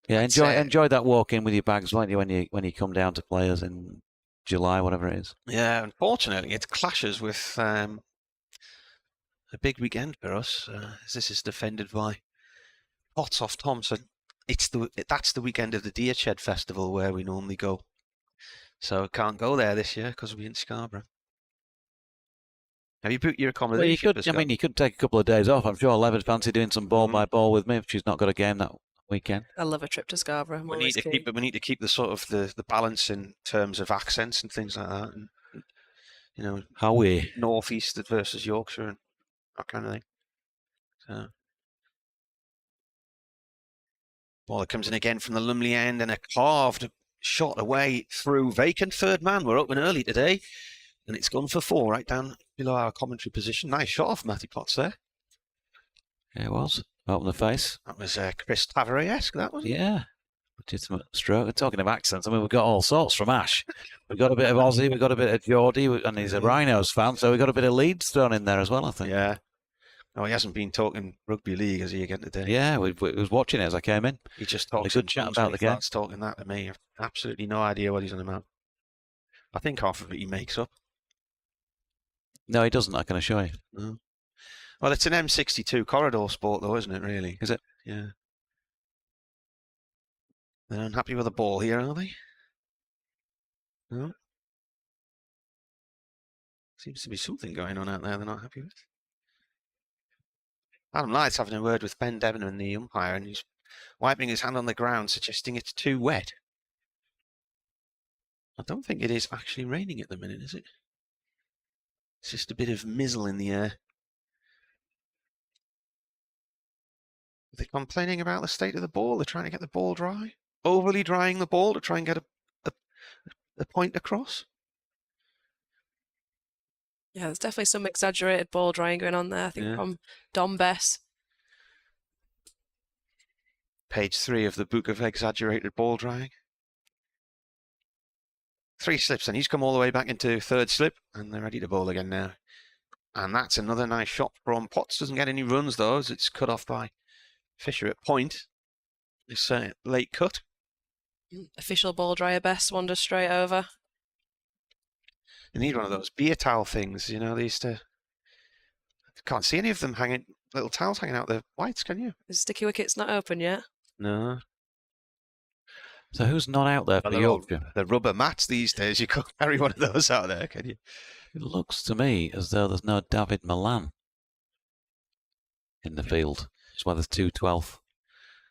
Yeah, enjoy that walk in with your bags, won't you, when you come down to players in July, whatever it is. Yeah, unfortunately, it clashes with a big weekend for us. As this is defended by Potts off Thompson. That's the weekend of the Deer Shed Festival where we normally go. So can't go there this year because we're in Scarborough. Have you booked your accommodation? Well, you could take a couple of days off. I'm sure Lev would fancy doing some ball by ball with me if she's not got a game that weekend. I love a trip to Scarborough. We need to keep the sort of the balance in terms of accents and things like that. And, you know, how we northeast versus Yorkshire and that kind of thing. So, ball that comes in again from the Lumley end and a carved shot away through vacant third man. We're open early today, and it's gone for 4 right down below our commentary position. Nice shot off Matty Potts there. Yeah, it was. Open the face. That was Chris Tavare-esque, that was. Yeah. Legitimate stroke. Talking of accents, I mean, we've got all sorts from Ash. We've got a bit of Aussie, we've got a bit of Geordie, and he's a Rhinos fan, so we've got a bit of Leeds thrown in there as well, I think. Yeah. No, he hasn't been talking rugby league, has he, again today? Yeah, we was watching it as I came in. He just talks a good chat about the game. Talking that to me. I've absolutely no idea what he's on about. I think half of it he makes up. No, he doesn't, I can assure you. No. Well, it's an M62 corridor sport, though, isn't it, really? Is it? Yeah. They're unhappy with the ball here, are they? No? Seems to be something going on out there they're not happy with. Adam Light's having a word with Ben Debenham, the umpire, and he's wiping his hand on the ground, suggesting it's too wet. I don't think it is actually raining at the minute, is it? It's just a bit of mizzle in the air. Are they complaining about the state of the ball? They're trying to get the ball dry? Overly drying the ball to try and get a point across? Yeah, there's definitely some exaggerated ball drying going on there, I think, from Dom Bess. Page 3 of the book of exaggerated ball drying. 3 slips, and he's come all the way back into third slip, and they're ready to bowl again now. And that's another nice shot from Potts. Doesn't get any runs, though, as it's cut off by Fisher at point. This late cut. Official ball dryer Bess wanders straight over. You need one of those beer towel things, you know, they used to... Can't see any of them hanging, little towels hanging out the whites, can you? Is Sticky Wicket's not open yet? No. So who's not out there for Yorkshire? The rubber mats these days, you can't carry one of those out there, can you? It looks to me as though there's no David Milan in the field. That's why there's 2-12.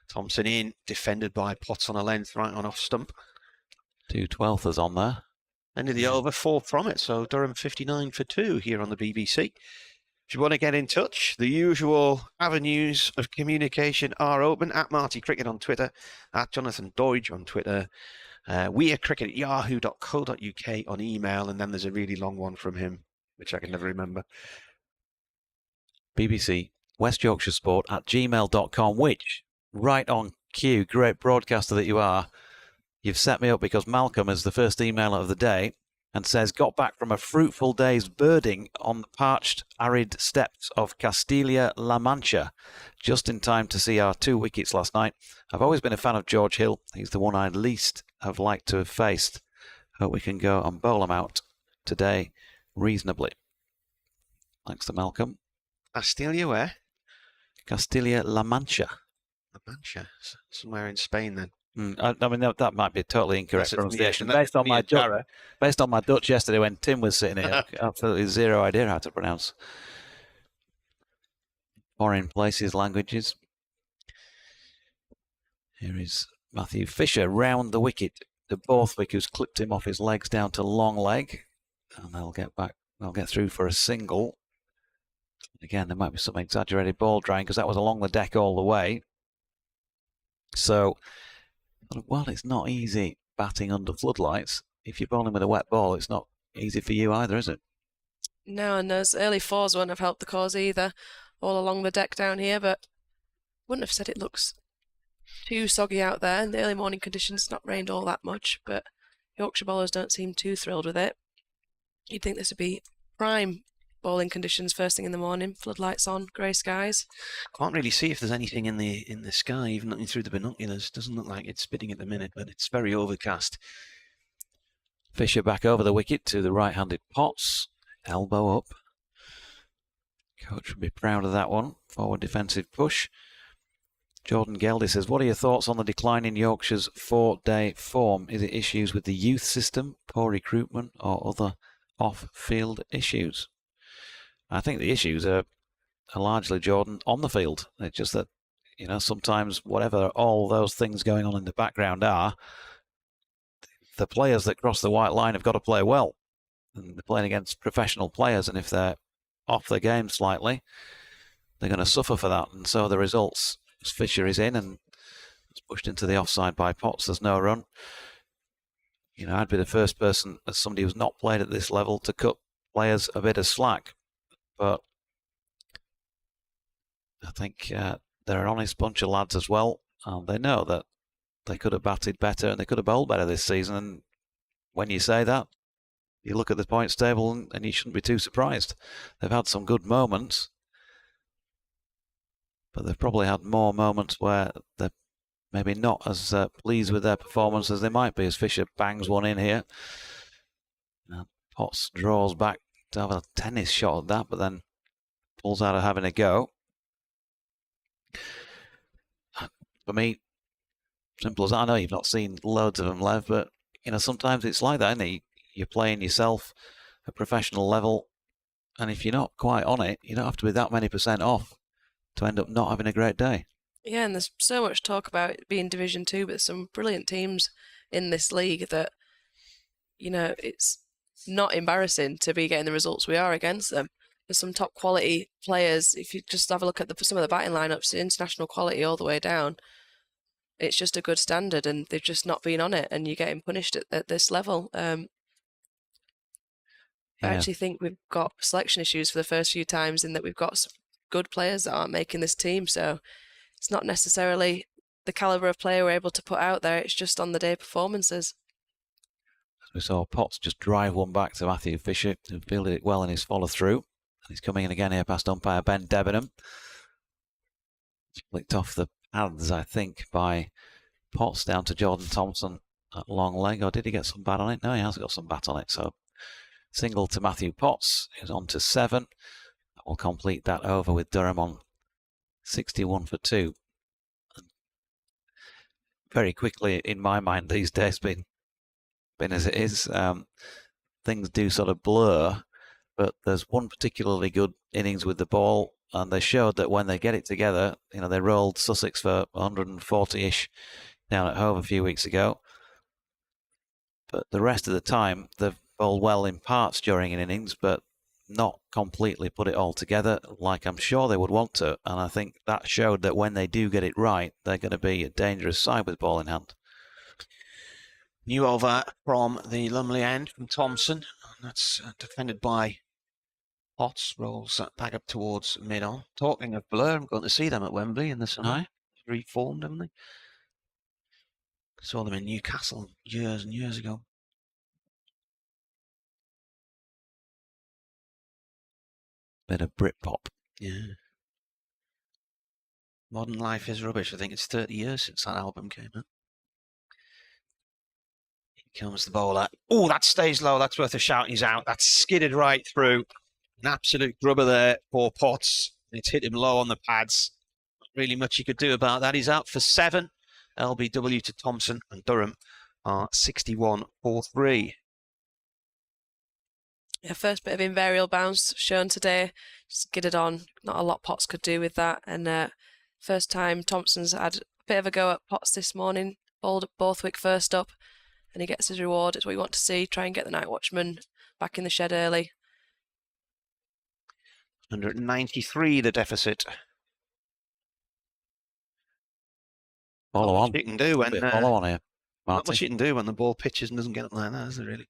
Thompson in, defended by Potts on a length, right on off stump. 2-12 is on there. End of the over, 4 from it, so Durham 59 for 2 here on the BBC. If you want to get in touch, the usual avenues of communication are open. At Marty Cricket on Twitter, at Jonathan Doidge on Twitter, wearecricket@yahoo.co.uk on email, and then there's a really long one from him, which I can never remember. BBC West Yorkshire Sport at gmail.com, which, right on cue, great broadcaster that you are, you've set me up because Malcolm is the first emailer of the day and says, got back from a fruitful day's birding on the parched, arid steppes of Castilla-La Mancha, just in time to see our 2 wickets last night. I've always been a fan of George Hill. He's the one I'd least have liked to have faced. Hope we can go and bowl him out today reasonably. Thanks to Malcolm. Castilla where? Castilla-La Mancha. La Mancha, somewhere in Spain then. I mean, that might be a totally incorrect pronunciation. Based on my Dutch yesterday when Tim was sitting here, absolutely zero idea how to pronounce foreign places, languages. Here is Matthew Fisher round the wicket to Borthwick, who's clipped him off his legs down to long leg. And they'll get back, they'll get through for a single. Again, there might be some exaggerated ball drying because that was along the deck all the way. So, well, it's not easy batting under floodlights. If you're bowling with a wet ball, it's not easy for you either, is it? No, and those early 4s wouldn't have helped the cause either, all along the deck down here, but wouldn't have said it looks too soggy out there. In the early morning conditions, it's not rained all that much, but Yorkshire bowlers don't seem too thrilled with it. You'd think this would be prime bowling conditions first thing in the morning. Floodlights on, grey skies. Can't really see if there's anything in the sky, even looking through the binoculars. Doesn't look like it's spitting at the minute, but it's very overcast. Fisher back over the wicket to the right-handed Potts. Elbow up. Coach would be proud of that one. Forward defensive push. Jordan Geldy says, what are your thoughts on the decline in Yorkshire's 4-day form? Is it issues with the youth system, poor recruitment, or other off-field issues? I think the issues are largely, Jordan, on the field. It's just that, you know, sometimes whatever all those things going on in the background are, the players that cross the white line have got to play well. And they're playing against professional players, and if they're off their game slightly, they're going to suffer for that. And so the results, as Fisher is in and it's pushed into the offside by Potts, there's no run. You know, I'd be the first person, as somebody who's not played at this level, to cut players a bit of slack. But I think they're an honest bunch of lads as well. And they know that they could have batted better and they could have bowled better this season. And when you say that, you look at the points table and you shouldn't be too surprised. They've had some good moments, but they've probably had more moments where they're maybe not as pleased with their performance as they might be, as Fisher bangs one in here. Potts draws back to have a tennis shot at that, but then pulls out of having a go. For me, simple as that. I know you've not seen loads of them, Lev, but you know, sometimes it's like that, isn't it? You're playing yourself at professional level, and if you're not quite on it, you don't have to be that many % off to end up not having a great day. Yeah, and there's so much talk about it being Division 2, but there's some brilliant teams in this league that, you know, it's not embarrassing to be getting the results we are against them. There's some top quality players. If you just have a look at some of the batting lineups, international quality all the way down, it's just a good standard, and they've just not been on it, and you're getting punished at this level. I actually think we've got selection issues for the first few times in that we've got some good players that aren't making this team. So it's not necessarily the calibre of player we're able to put out there. It's just on the day performances. We saw Potts just drive one back to Matthew Fisher, who fielded it well in his follow-through. And he's coming in again here past umpire Ben Debenham. Flicked off the pads, I think, by Potts down to Jordan Thompson at long leg. Or did he get some bat on it? No, he has got some bat on it. So single to Matthew Potts, who's on to 7. That will complete that over with Durham on 61 for 2. And very quickly, in my mind, these days, been as it is, things do sort of blur. But there's one particularly good innings with the ball, and they showed that when they get it together, you know, they rolled Sussex for 140-ish down at Hove a few weeks ago. But the rest of the time, they've bowled well in parts during an innings, but not completely put it all together like I'm sure they would want to. And I think that showed that when they do get it right, they're going to be a dangerous side with ball in hand. New over from the Lumley end from Thompson. That's defended by Potts. Rolls back up towards mid-on. Talking of blur, I'm going to see them at Wembley in the summer. Reformed, haven't they? Saw them in Newcastle years and years ago. Bit of Britpop. Yeah. Modern Life is Rubbish. I think it's 30 years since that album came out. Here comes the bowler. Oh, that stays low. That's worth a shout. He's out. That's skidded right through. An absolute grubber there for Potts. It's hit him low on the pads. Not really much he could do about that. He's out for 7. LBW to Thompson, and Durham are 61 for 3. Yeah, first bit of invariable bounce shown today. Just get it on. Not a lot Potts could do with that. And first time Thompson's had a bit of a go at Potts this morning. Bowled Borthwick first up, and he gets his reward. It's what you want to see. Try and get the night watchman back in the shed early. 193 the deficit. Follow on. You can do when follow on here. Not much you can do when the ball pitches and doesn't get up like that, is there really?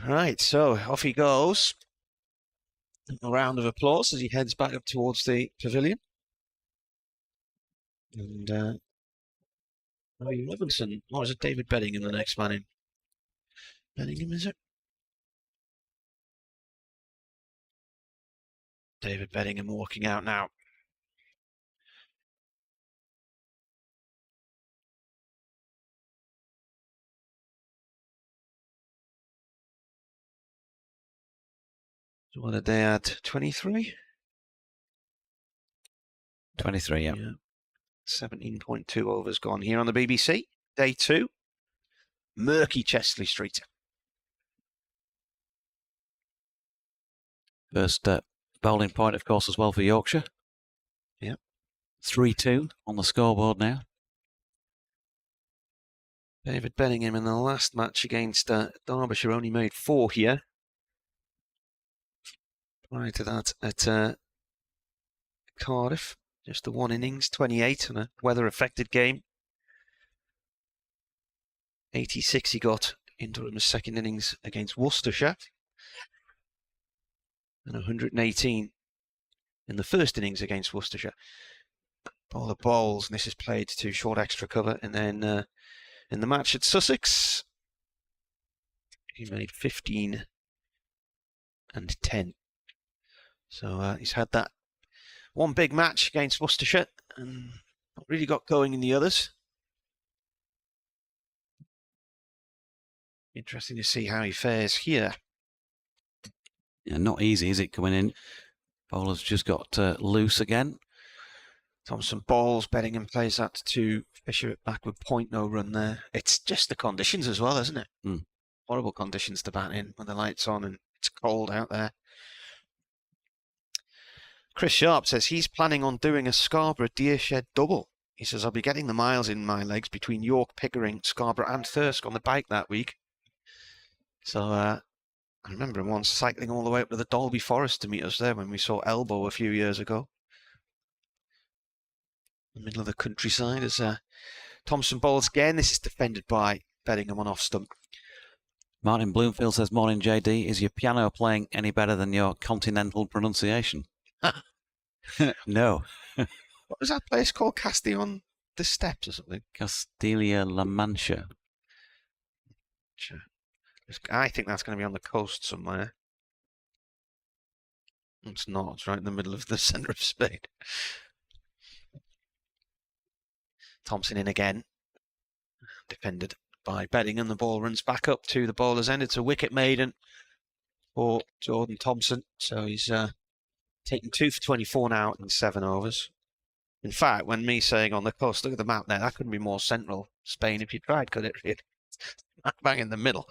Right, so off he goes. A round of applause as he heads back up towards the pavilion. And Robbie Robinson, or is it David Bedingham, the next man in? Bedingham, is it? David Bedingham walking out now. So what did they add? 23? 23, yeah. 17.2 overs gone here on the BBC. Day 2. Murky Chesley Street. First bowling point, of course, as well for Yorkshire. Yep. 3-2 on the scoreboard now. David Bedingham in the last match against Derbyshire only made 4 here. Prior to that at Cardiff, just the 1 innings, 28 in a weather-affected game. 86 he got in Durham's second innings against Worcestershire. And 118 in the first innings against Worcestershire. Bowler bowls, and this is played to short extra cover. And then in the match at Sussex, he made 15 and 10. So he's had that one big match against Worcestershire and not really got going in the others. Interesting to see how he fares here. Yeah, not easy, is it, coming in? Bowler's just got loose again. Thompson bowls, Bedingham plays that to Fisher at backward point, no run there. It's just the conditions as well, isn't it? Mm. Horrible conditions to bat in when the light's on and it's cold out there. Chris Sharp says he's planning on doing a Scarborough Deershed double. He says, I'll be getting the miles in my legs between York, Pickering, Scarborough and Thirsk on the bike that week. So I remember him once cycling all the way up to the Dalby Forest to meet us there when we saw Elbow a few years ago. In the middle of the countryside as Thompson bowls again. This is defended by Bedingham on off stump. Martin Bloomfield says, morning JD, is your piano playing any better than your continental pronunciation? No. What was that place called? Castillon the Steps or something? Castilla-La Mancha. Sure. I think that's going to be on the coast somewhere. It's not. It's right in the middle of the centre of Spain. Thompson in again. Defended by Bedingham. The ball runs back up to the bowler's end. It's a wicket maiden for Jordan Thompson. So he's taken 2 for 24 now in 7 overs. In fact, when me saying on the coast, look at the map there, that couldn't be more central Spain if you tried, could it really? Bang in the middle.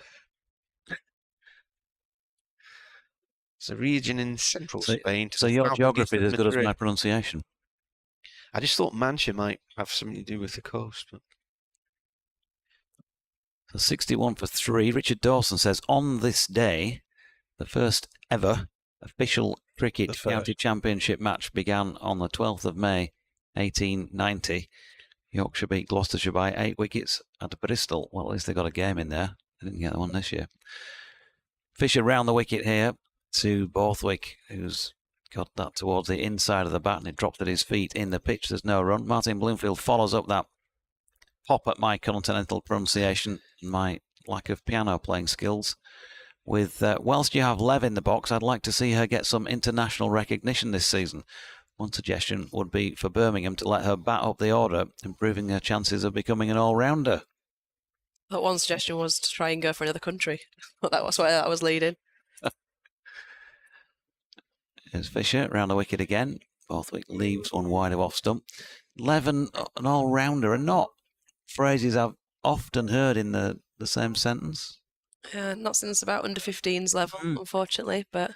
It's a region in central Spain. So your geography is as good as my pronunciation. I just thought Manchester might have something to do with the coast. But... So 61 for 3. Richard Dawson says, on this day, the first ever official cricket county championship match began on the 12th of May, 1890. Yorkshire beat Gloucestershire by 8 wickets at Bristol. Well, at least they got a game in there. They didn't get one this year. Fisher round the wicket here to Borthwick, who's got that towards the inside of the bat, and it dropped at his feet in the pitch. There's no run. Martin Bloomfield follows up that pop at my continental pronunciation and my lack of piano playing skills with, whilst you have Lev in the box, I'd like to see her get some international recognition this season. One suggestion would be for Birmingham to let her bat up the order, improving her chances of becoming an all-rounder. That one suggestion was to try and go for another country. That was where that was leading. Here's Fisher round the wicket again. Borthwick leaves one wide of off stump. Lev and an all-rounder are not phrases I've often heard in the same sentence. Not since about under 15s level, unfortunately, but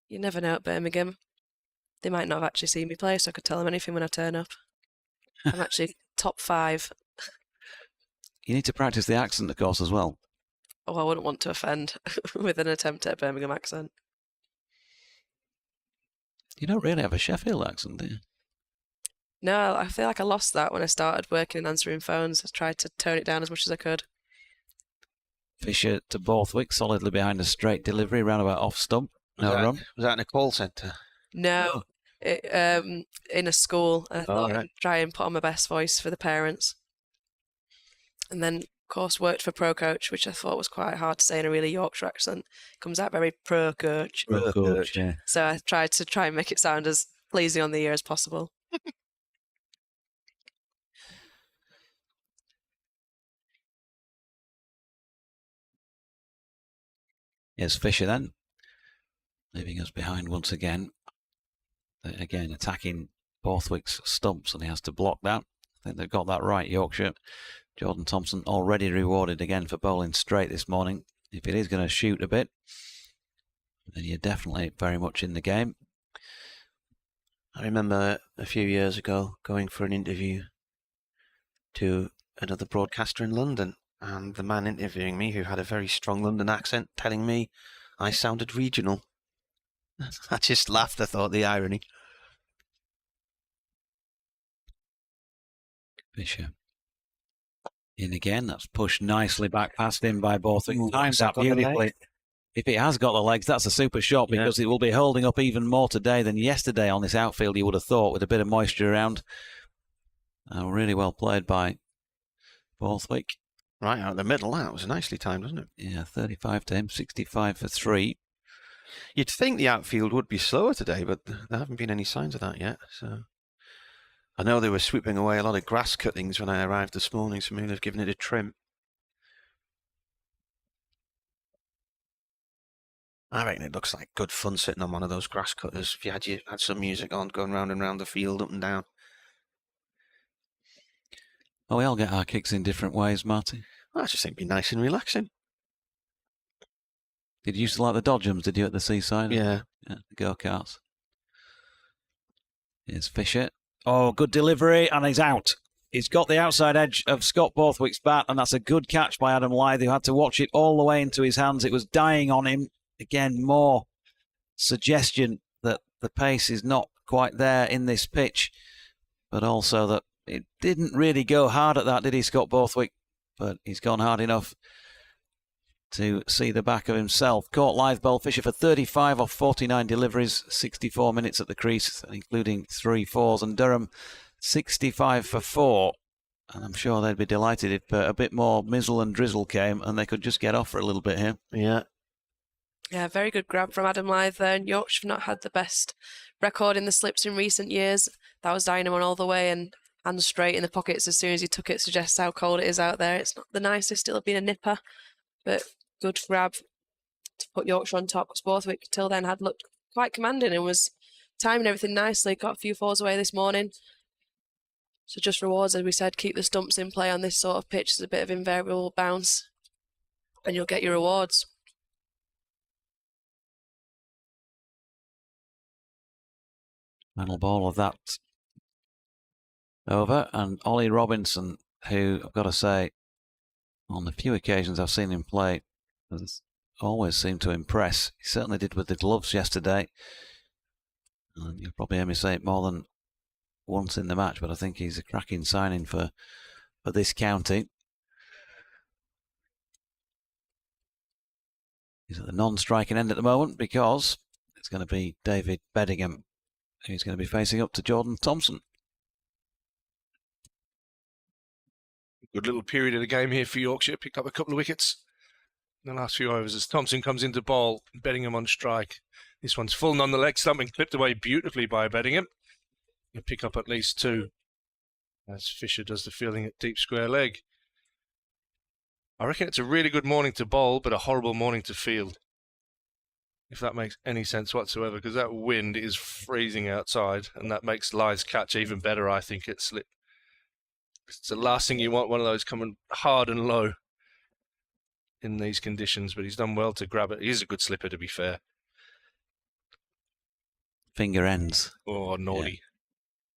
you never know at Birmingham. They might not have actually seen me play, so I could tell them anything when I turn up. I'm actually top 5. You need to practice the accent, of course, as well. Oh, I wouldn't want to offend with an attempt at a Birmingham accent. You don't really have a Sheffield accent, do you? No, I feel like I lost that when I started working and answering phones. I tried to tone it down as much as I could. Fisher to Borthwick, solidly behind a straight delivery, roundabout off stump. No run. Was that in a call centre? No, in a school. I thought I'd try and put on my best voice for the parents. And then course, worked for Pro Coach, which I thought was quite hard to say in a really Yorkshire accent. It comes out very Pro Coach. Pro Coach, yeah. So I tried to and make it sound as pleasing on the ear as possible. Here's Fisher then, leaving us behind once again. Again, attacking Borthwick's stumps, and he has to block that. I think they've got that right, Yorkshire. Jordan Thompson already rewarded again for bowling straight this morning. If it is going to shoot a bit, then you're definitely very much in the game. I remember a few years ago going for an interview to another broadcaster in London, and the man interviewing me, who had a very strong London accent, telling me I sounded regional. I just laughed. I thought the irony. Fisher in again. That's pushed nicely back past him by Borthwick. Times that beautifully. If it has got the legs, that's a super shot, because it will be holding up even more today than yesterday on this outfield, you would have thought, with a bit of moisture around. Really well played by Borthwick. Right out the middle. That was nicely timed, wasn't it? Yeah, 35 to him, 65 for 3. You'd think the outfield would be slower today, but there haven't been any signs of that yet. So I know they were sweeping away a lot of grass cuttings when I arrived this morning, so maybe they've given it a trim. I reckon it looks like good fun sitting on one of those grass cutters. If you had some music on, going round and round the field, up and down. Well, we all get our kicks in different ways, Marty. I just think it'd be nice and relaxing. Did you used to like the dodgems, did you, at the seaside? Yeah. The go-karts. Here's Fisher. Oh, good delivery, and he's out. He's got the outside edge of Scott Borthwick's bat, and that's a good catch by Adam Lythe, who had to watch it all the way into his hands. It was dying on him. Again, more suggestion that the pace is not quite there in this pitch, but also that it didn't really go hard at that, did he, Scott Borthwick? But he's gone hard enough to see the back of himself. Caught Lythe bowled Fisher for 35 off 49 deliveries, 64 minutes at the crease, including 3 fours, and Durham 65 for 4. And I'm sure they'd be delighted if a bit more mizzle and drizzle came and they could just get off for a little bit here. Yeah. Yeah, very good grab from Adam Lythe there. And Yorkshire have not had the best record in the slips in recent years. That was dynamo all the way, and straight in the pockets as soon as he took it suggests how cold it is out there. It's not the nicest, it'll have been a nipper, but good grab to put Yorkshire on top, because Borthwick till then had looked quite commanding and was timing everything nicely. Got a few fours away this morning. So just rewards, as we said, keep the stumps in play on this sort of pitch. There's a bit of invariable bounce and you'll get your rewards. Final ball of that over, and Ollie Robinson, who I've got to say, on the few occasions I've seen him play, has always seemed to impress. He certainly did with the gloves yesterday. And you'll probably hear me say it more than once in the match, but I think he's a cracking signing for this county. He's at the non-striking end at the moment because it's going to be David Bedingham who's going to be facing up to Jordan Thompson. Good little period of the game here for Yorkshire. Picked up a couple of wickets in the last few overs as Thompson comes into bowl, Bedingham on strike. This one's full on the leg stump and clipped away beautifully by Bedingham. He'll pick up at least 2 as Fisher does the fielding at deep square leg. I reckon it's a really good morning to bowl, but a horrible morning to field, if that makes any sense whatsoever, because that wind is freezing outside, and that makes Lythe's catch even better, I think, at slip. It's the last thing you want, one of those coming hard and low in these conditions, but he's done well to grab it. He's a good slipper, to be fair. Finger ends. Oh, naughty.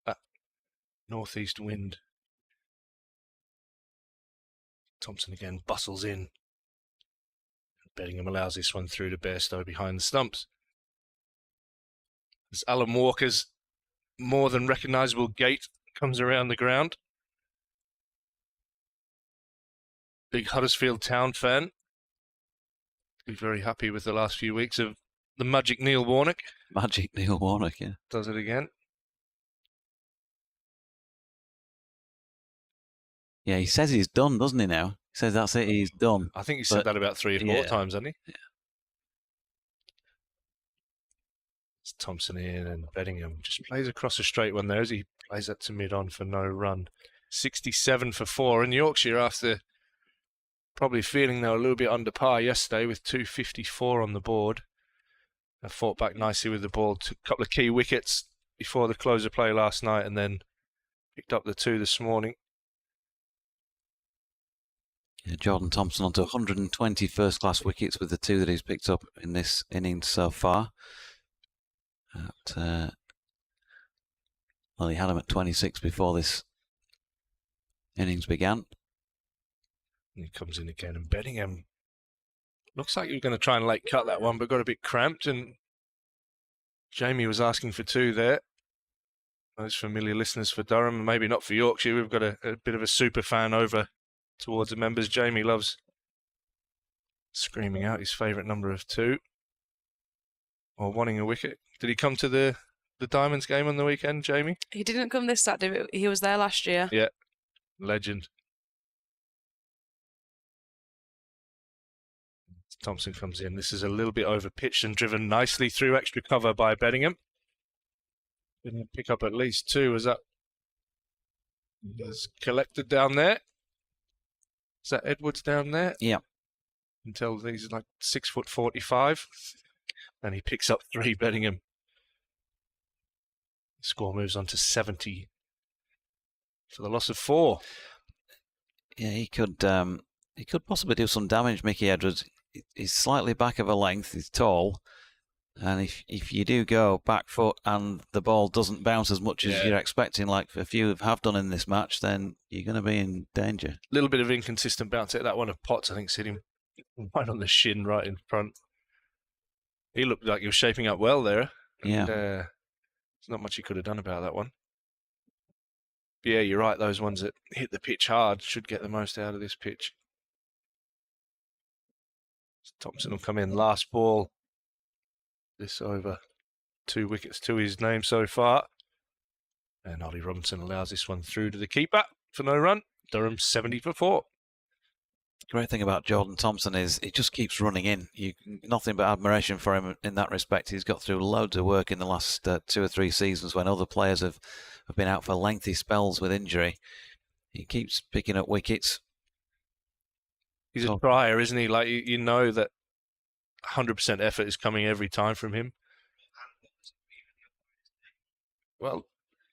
That northeast wind. Thompson again bustles in. Bedingham allows this one through to Bairstow behind the stumps. As Alan Walker's more than recognisable gait comes around the ground. Big Huddersfield Town fan. Be very happy with the last few weeks of the Magic Neil Warnock. Magic Neil Warnock, yeah. Does it again. Yeah, he says he's done, doesn't he now? says that's it, he's done. I think he said that about 3 or 4 times, hasn't he? Yeah. It's Thompson in, and Beddingham just plays across the straight one there as he plays that to mid-on for no run. 67 for 4, and Yorkshire, after probably feeling they were a little bit under par yesterday with 254 on the board, have fought back nicely with the ball. Took a couple of key wickets before the close of play last night, and then picked up the 2 this morning. Yeah, Jordan Thompson onto 120 first-class wickets with the 2 that he's picked up in this innings so far. Well, he had him at 26 before this innings began. And he comes in again, and Beddingham looks like he was going to try and late cut that one, but got a bit cramped, and Jamie was asking for 2 there. Those familiar listeners for Durham, maybe not for Yorkshire. We've got a bit of a super fan over towards the members. Jamie loves screaming out his favourite number of 2 or wanting a wicket. Did he come to the Diamonds game on the weekend, Jamie? He didn't come this Saturday, but he was there last year. Yeah, legend. Thompson comes in. This is a little bit over pitched and driven nicely through extra cover by Beddingham. Didn't pick up at least 2 as that is collected down there. Is that Edwards down there? Yeah. Until he's like 6'45", and he picks up 3. Beddingham. The score moves on to 70 for the loss of 4. Yeah, he could possibly do some damage, Mickey Edwards. He's slightly back of a length, he's tall, and if you do go back foot and the ball doesn't bounce as much as you're expecting, like a few have done in this match, then you're going to be in danger. A little bit of inconsistent bounce at that one of Potts, I think, hit him right on the shin, right in front. He looked like he was shaping up well there. Yeah. There's not much he could have done about that one. But yeah, you're right. Those ones that hit the pitch hard should get the most out of this pitch. Thompson will come in. Last ball. This over. 2 wickets to his name so far. And Ollie Robinson allows this one through to the keeper for no run. Durham 70 for 4. The great thing about Jordan Thompson is he just keeps running in. Nothing but admiration for him in that respect. He's got through loads of work in the last 2 or 3 seasons when other players have been out for lengthy spells with injury. He keeps picking up wickets. He's a trier, isn't he? Like, you know that 100% effort is coming every time from him. Well,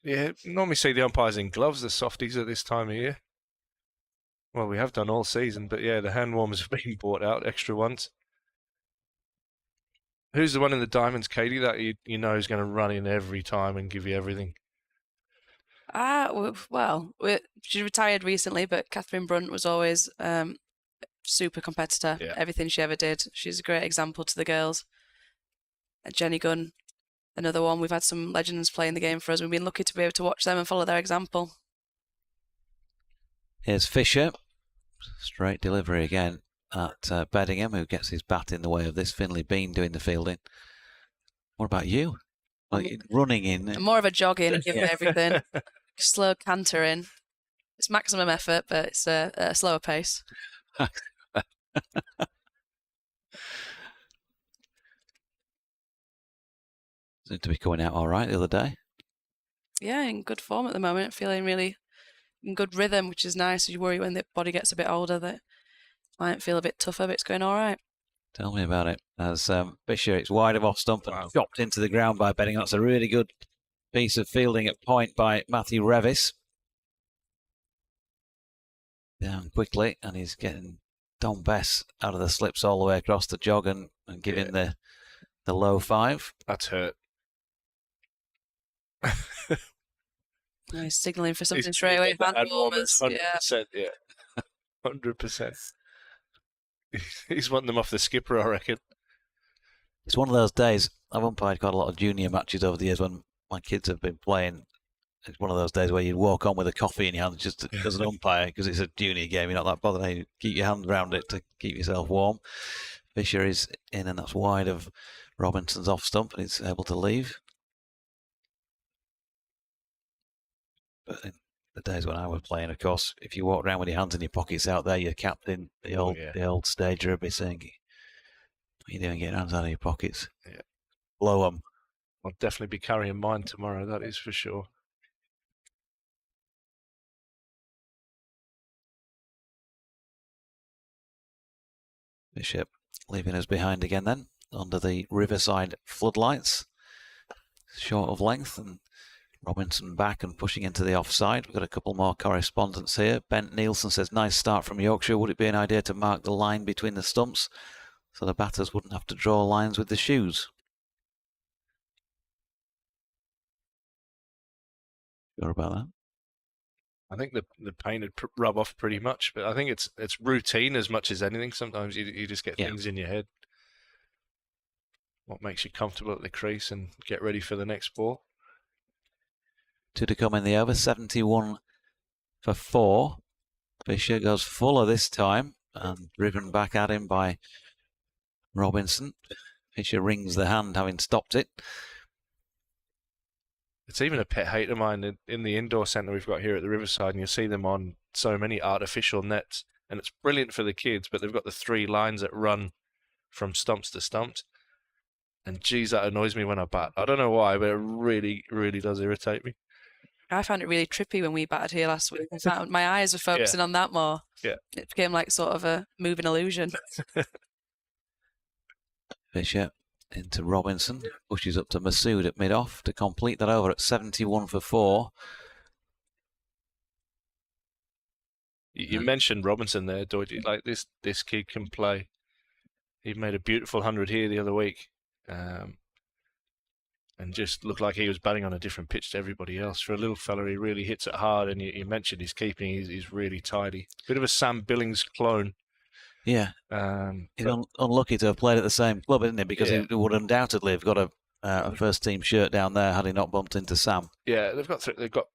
yeah, normally see the umpires in gloves, the softies at this time of year. Well, we have done all season, but yeah, the hand warmers have been bought out, extra ones. Who's the one in the Diamonds, Katie, that you know is going to run in every time and give you everything? Well, she retired recently, but Catherine Brunt was always super competitor. Yeah. Everything she ever did. She's a great example to the girls. Jenny Gunn, another one. We've had some legends playing the game for us. We've been lucky to be able to watch them and follow their example. Here's Fisher. Straight delivery again at Beddingham, who gets his bat in the way of this. Finlay Bean doing the fielding. What about you? Like, running in. I'm more of a jogging, giving everything. Slow canter in. It's maximum effort, but it's a slower pace. Seemed to be coming out all right the other day. Yeah, in good form at the moment. Feeling really in good rhythm, which is nice. You worry when the body gets a bit older that it might feel a bit tougher, but it's going all right. Tell me about it. As Fisher, it's wide of off stump and chopped into the ground by Beddingham. That's a really good piece of fielding at point by Matthew Revis. Down quickly, and he's getting Don Bess out of the slips all the way across the jog and giving the low 5. That's hurt. He's signalling for something straight away. Hand warmers. 100%, yeah. 100%. He's wanting them off the skipper, I reckon. It's one of those days. I've umpired quite a lot of junior matches over the years when my kids have been playing. It's one of those days where you walk on with a coffee in your hand just as an umpire because it's a junior game. You're not that bothered. You keep your hand around it to keep yourself warm. Fisher is in, and that's wide of Robinson's off stump, and he's able to leave. But the days when I was playing, of course, if you walk around with your hands in your pockets out there, your captain, the old stager would be saying, "What are you doing? Get your hands out of your pockets. Yeah. Blow them." I'll definitely be carrying mine tomorrow, that is for sure. Bishop leaving us behind again then, under the Riverside floodlights. Short of length, and Robinson back and pushing into the offside. We've got a couple more correspondents here. Bent Nielsen says, nice start from Yorkshire. Would it be an idea to mark the line between the stumps so the batters wouldn't have to draw lines with the shoes? Sure about that? I think the paint would rub off pretty much, but I think it's routine as much as anything. Sometimes you just get things in your head. What makes you comfortable at the crease and get ready for the next ball. 2 to come in the over, 71 for 4. Fisher goes fuller this time and driven back at him by Robinson. Fisher rings the hand, having stopped it. It's even a pet hate of mine in the indoor centre we've got here at the Riverside, and you see them on so many artificial nets, and it's brilliant for the kids, but they've got the 3 lines that run from stumps to stumps. And geez, that annoys me when I bat. I don't know why, but it really, really does irritate me. I found it really trippy when we batted here last week. I found my eyes were focusing on that more. Yeah. It became like sort of a moving illusion. Fisher into Robinson, pushes up to Masood at mid-off to complete that over at 71 for 4. You mentioned Robinson there, Doyd. Like this kid can play. He made a beautiful 100 here the other week. And just looked like he was batting on a different pitch to everybody else. For a little fella, he really hits it hard, and you mentioned his keeping, he's really tidy. Bit of a Sam Billings clone. Yeah. He's unlucky to have played at the same club, isn't he? Because he would undoubtedly have got a first-team shirt down there had he not bumped into Sam. Yeah, they've got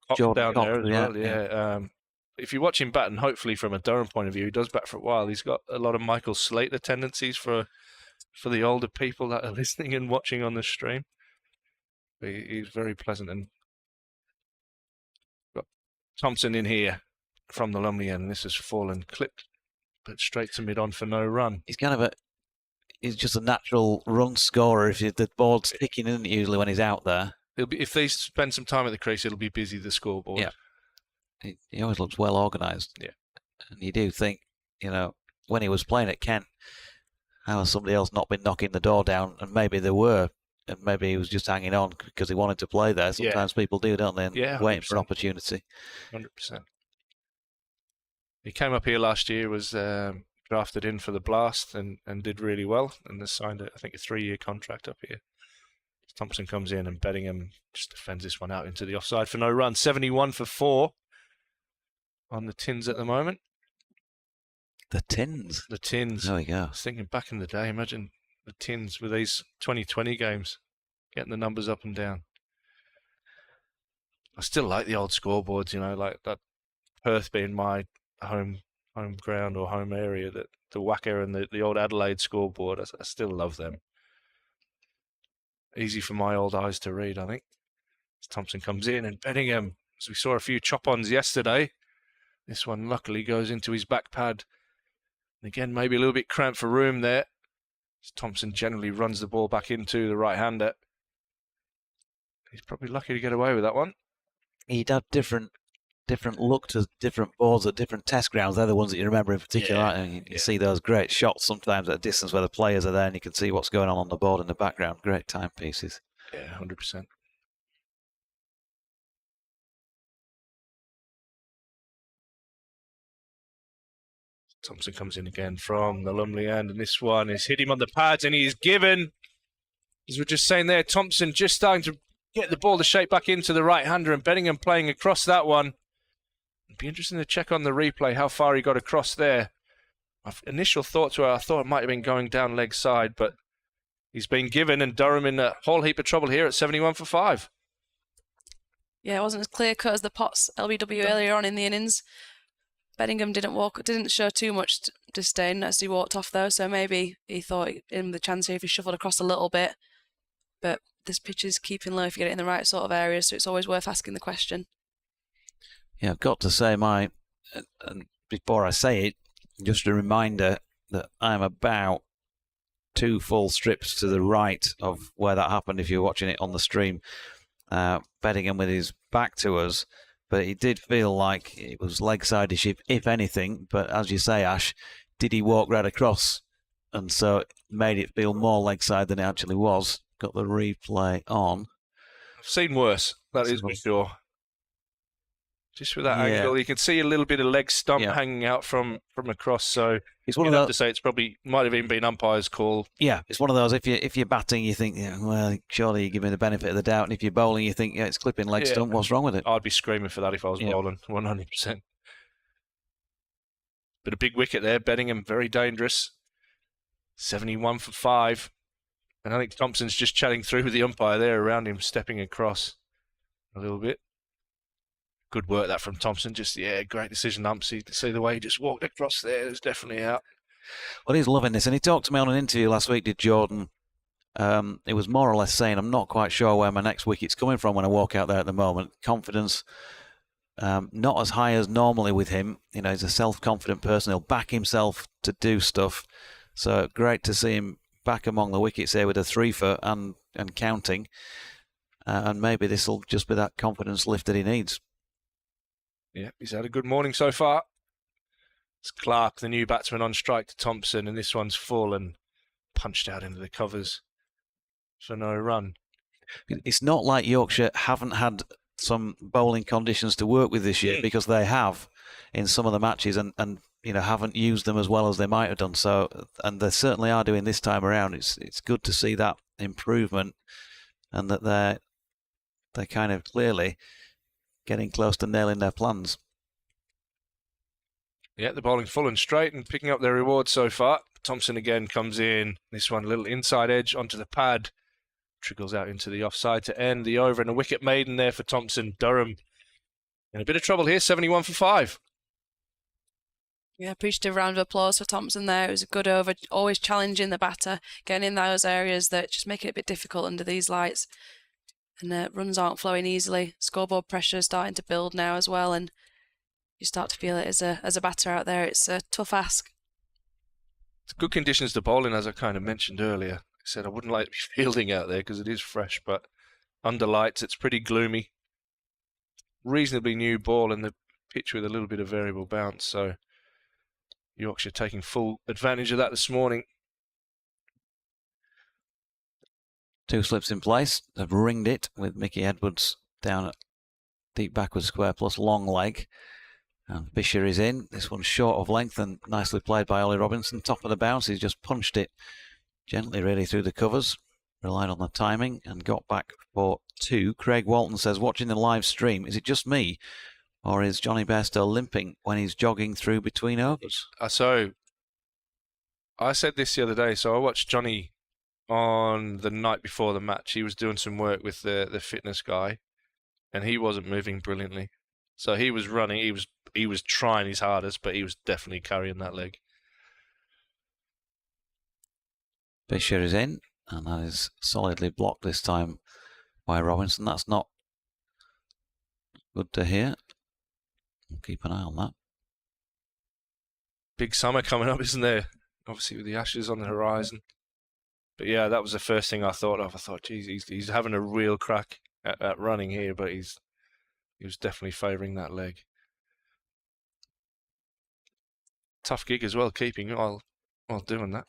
Cox down there as well. Yeah. If you watch him bat, and hopefully from a Durham point of view, he does bat for a while, he's got a lot of Michael Slater tendencies for the older people that are listening and watching on the stream. He's very pleasant. And got Thompson in here from the Lumley end, and this has fallen clipped, but straight to mid-on for no run. He's just a natural run scorer. If the ball's ticking, isn't it, usually when he's out there? If they spend some time at the crease, it'll be busy, the scoreboard. Yeah. He always looks well organised. Yeah. And you do think, when he was playing at Kent, how has somebody else not been knocking the door down? And maybe they were. And maybe he was just hanging on because he wanted to play there. Sometimes people do, don't they? And waiting for an opportunity. 100%. He came up here last year, was drafted in for the Blast and did really well. And has signed, I think, a 3-year contract up here. Thompson comes in and Bettingham just defends this one out into the offside for no run. 71 for 4 on the tins at the moment. The tins? The tins. There we go. I was thinking back in the day, imagine the tins with these 2020 games, getting the numbers up and down. I still like the old scoreboards, like that Perth being my home ground or home area, that the Wacker and the old Adelaide scoreboard. I still love them. Easy for my old eyes to read, I think. As Thompson comes in and Bettingham, as we saw a few chop-ons yesterday, this one luckily goes into his back pad. And again, maybe a little bit cramped for room there. Thompson generally runs the ball back into the right-hander. He's probably lucky to get away with that one. He'd have different look to different balls at different test grounds. They're the ones that you remember in particular. Yeah. Right? You see those great shots sometimes at a distance where the players are there and you can see what's going on the board in the background. Great timepieces. Yeah, 100%. Thompson comes in again from the Lumley end, and this one is hit him on the pads, and he's given. As we're just saying there, Thompson just starting to get the ball to shape back into the right-hander, and Bettingham playing across that one. It'd be interesting to check on the replay how far he got across there. My initial thoughts were I thought it might have been going down leg side, but he's been given, and Durham in a whole heap of trouble here at 71 for 5. Yeah, it wasn't as clear-cut as the Potts LBW earlier on in the innings. Bettingham didn't show too much disdain as he walked off though, so maybe he thought in the chance here if he shuffled across a little bit. But this pitch is keeping low if you get it in the right sort of area, so it's always worth asking the question. Yeah, I've got to say and before I say it, just a reminder that I'm about 2 full strips to the right of where that happened if you're watching it on the stream. Beddingham with his back to us, but it did feel like it was leg side if anything. But as you say, Ash, did he walk right across? And so it made it feel more leg side than it actually was. Got the replay on. I've seen worse, that is for sure. Just with that angle, you can see a little bit of leg stump hanging out from across. So it's one you'd of have those, to say it's probably might have even been umpire's call. Yeah, it's one of those. If you're batting, you think, well, surely you give me the benefit of the doubt. And if you're bowling, you think, it's clipping leg stump. What's wrong with it? I'd be screaming for that if I was bowling, 100%. But a big wicket there, Beddingham, very dangerous. 71 for 5. And I think Thompson's just chatting through with the umpire there around him, stepping across a little bit. Good work that from Thompson. Just, great decision, ump. See the way he just walked across there. It was definitely out. Well, he's loving this. And he talked to me on an interview last week, did Jordan. It was more or less saying, I'm not quite sure where my next wicket's coming from when I walk out there at the moment. Confidence, not as high as normally with him. He's a self-confident person. He'll back himself to do stuff. So great to see him back among the wickets here with a 3-foot and counting. And maybe this will just be that confidence lift that he needs. Yeah, he's had a good morning so far. It's Clark, the new batsman, on strike to Thompson, and this one's full and punched out into the covers for no run. It's not like Yorkshire haven't had some bowling conditions to work with this year, because they have in some of the matches and haven't used them as well as they might have done. So, and they certainly are doing this time around. It's good to see that improvement, and that they're kind of clearly getting close to nailing their plans. Yeah, the bowling full and straight and picking up their reward so far. Thompson again comes in. This one, a little inside edge onto the pad. Trickles out into the offside to end the over, and a wicket maiden there for Thompson. Durham in a bit of trouble here, 71 for 5. Yeah, appreciative round of applause for Thompson there. It was a good over, always challenging the batter, getting in those areas that just make it a bit difficult under these lights. And runs aren't flowing easily. Scoreboard pressure is starting to build now as well, and you start to feel it as a batter out there. It's a tough ask. It's good conditions to bowl in, as I kind of mentioned earlier. I said I wouldn't like to be fielding out there because it is fresh, but under lights it's pretty gloomy. Reasonably new ball, and the pitch with a little bit of variable bounce, so Yorkshire taking full advantage of that this morning. 2 slips in place. They've ringed it with Mickey Edwards down at deep backward square plus long leg. And Fisher is in. This one's short of length and nicely played by Ollie Robinson. Top of the bounce. He's just punched it gently really through the covers. Relied on the timing and got back for 2. Craig Walton says, watching the live stream, is it just me or is Johnny Bairstow limping when he's jogging through between overs? So I said this the other day. So I watched Johnny on the night before the match. He was doing some work with the fitness guy, and he wasn't moving brilliantly. So he was running, he was trying his hardest, but he was definitely carrying that leg. Fisher is in, and that is solidly blocked this time by Robinson. That's not good to hear. We'll keep an eye on that. Big summer coming up, isn't there? Obviously with the Ashes on the horizon. But yeah, that was the first thing I thought of. I thought, geez, he's having a real crack at running here, but he was definitely favouring that leg. Tough gig as well, keeping while doing that.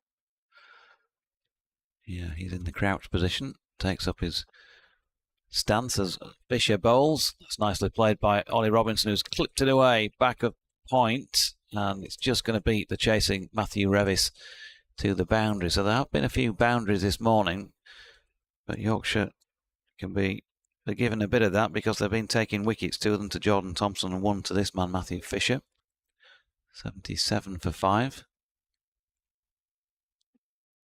Yeah, he's in the crouch position. Takes up his stance as Fisher bowls. That's nicely played by Ollie Robinson, who's clipped it away back of point. And it's just going to beat the chasing Matthew Revis to the boundary. So there have been a few boundaries this morning, but Yorkshire can be forgiven a bit of that because they've been taking wickets, 2 of them to Jordan Thompson and 1 to this man, Matthew Fisher. 77 for 5.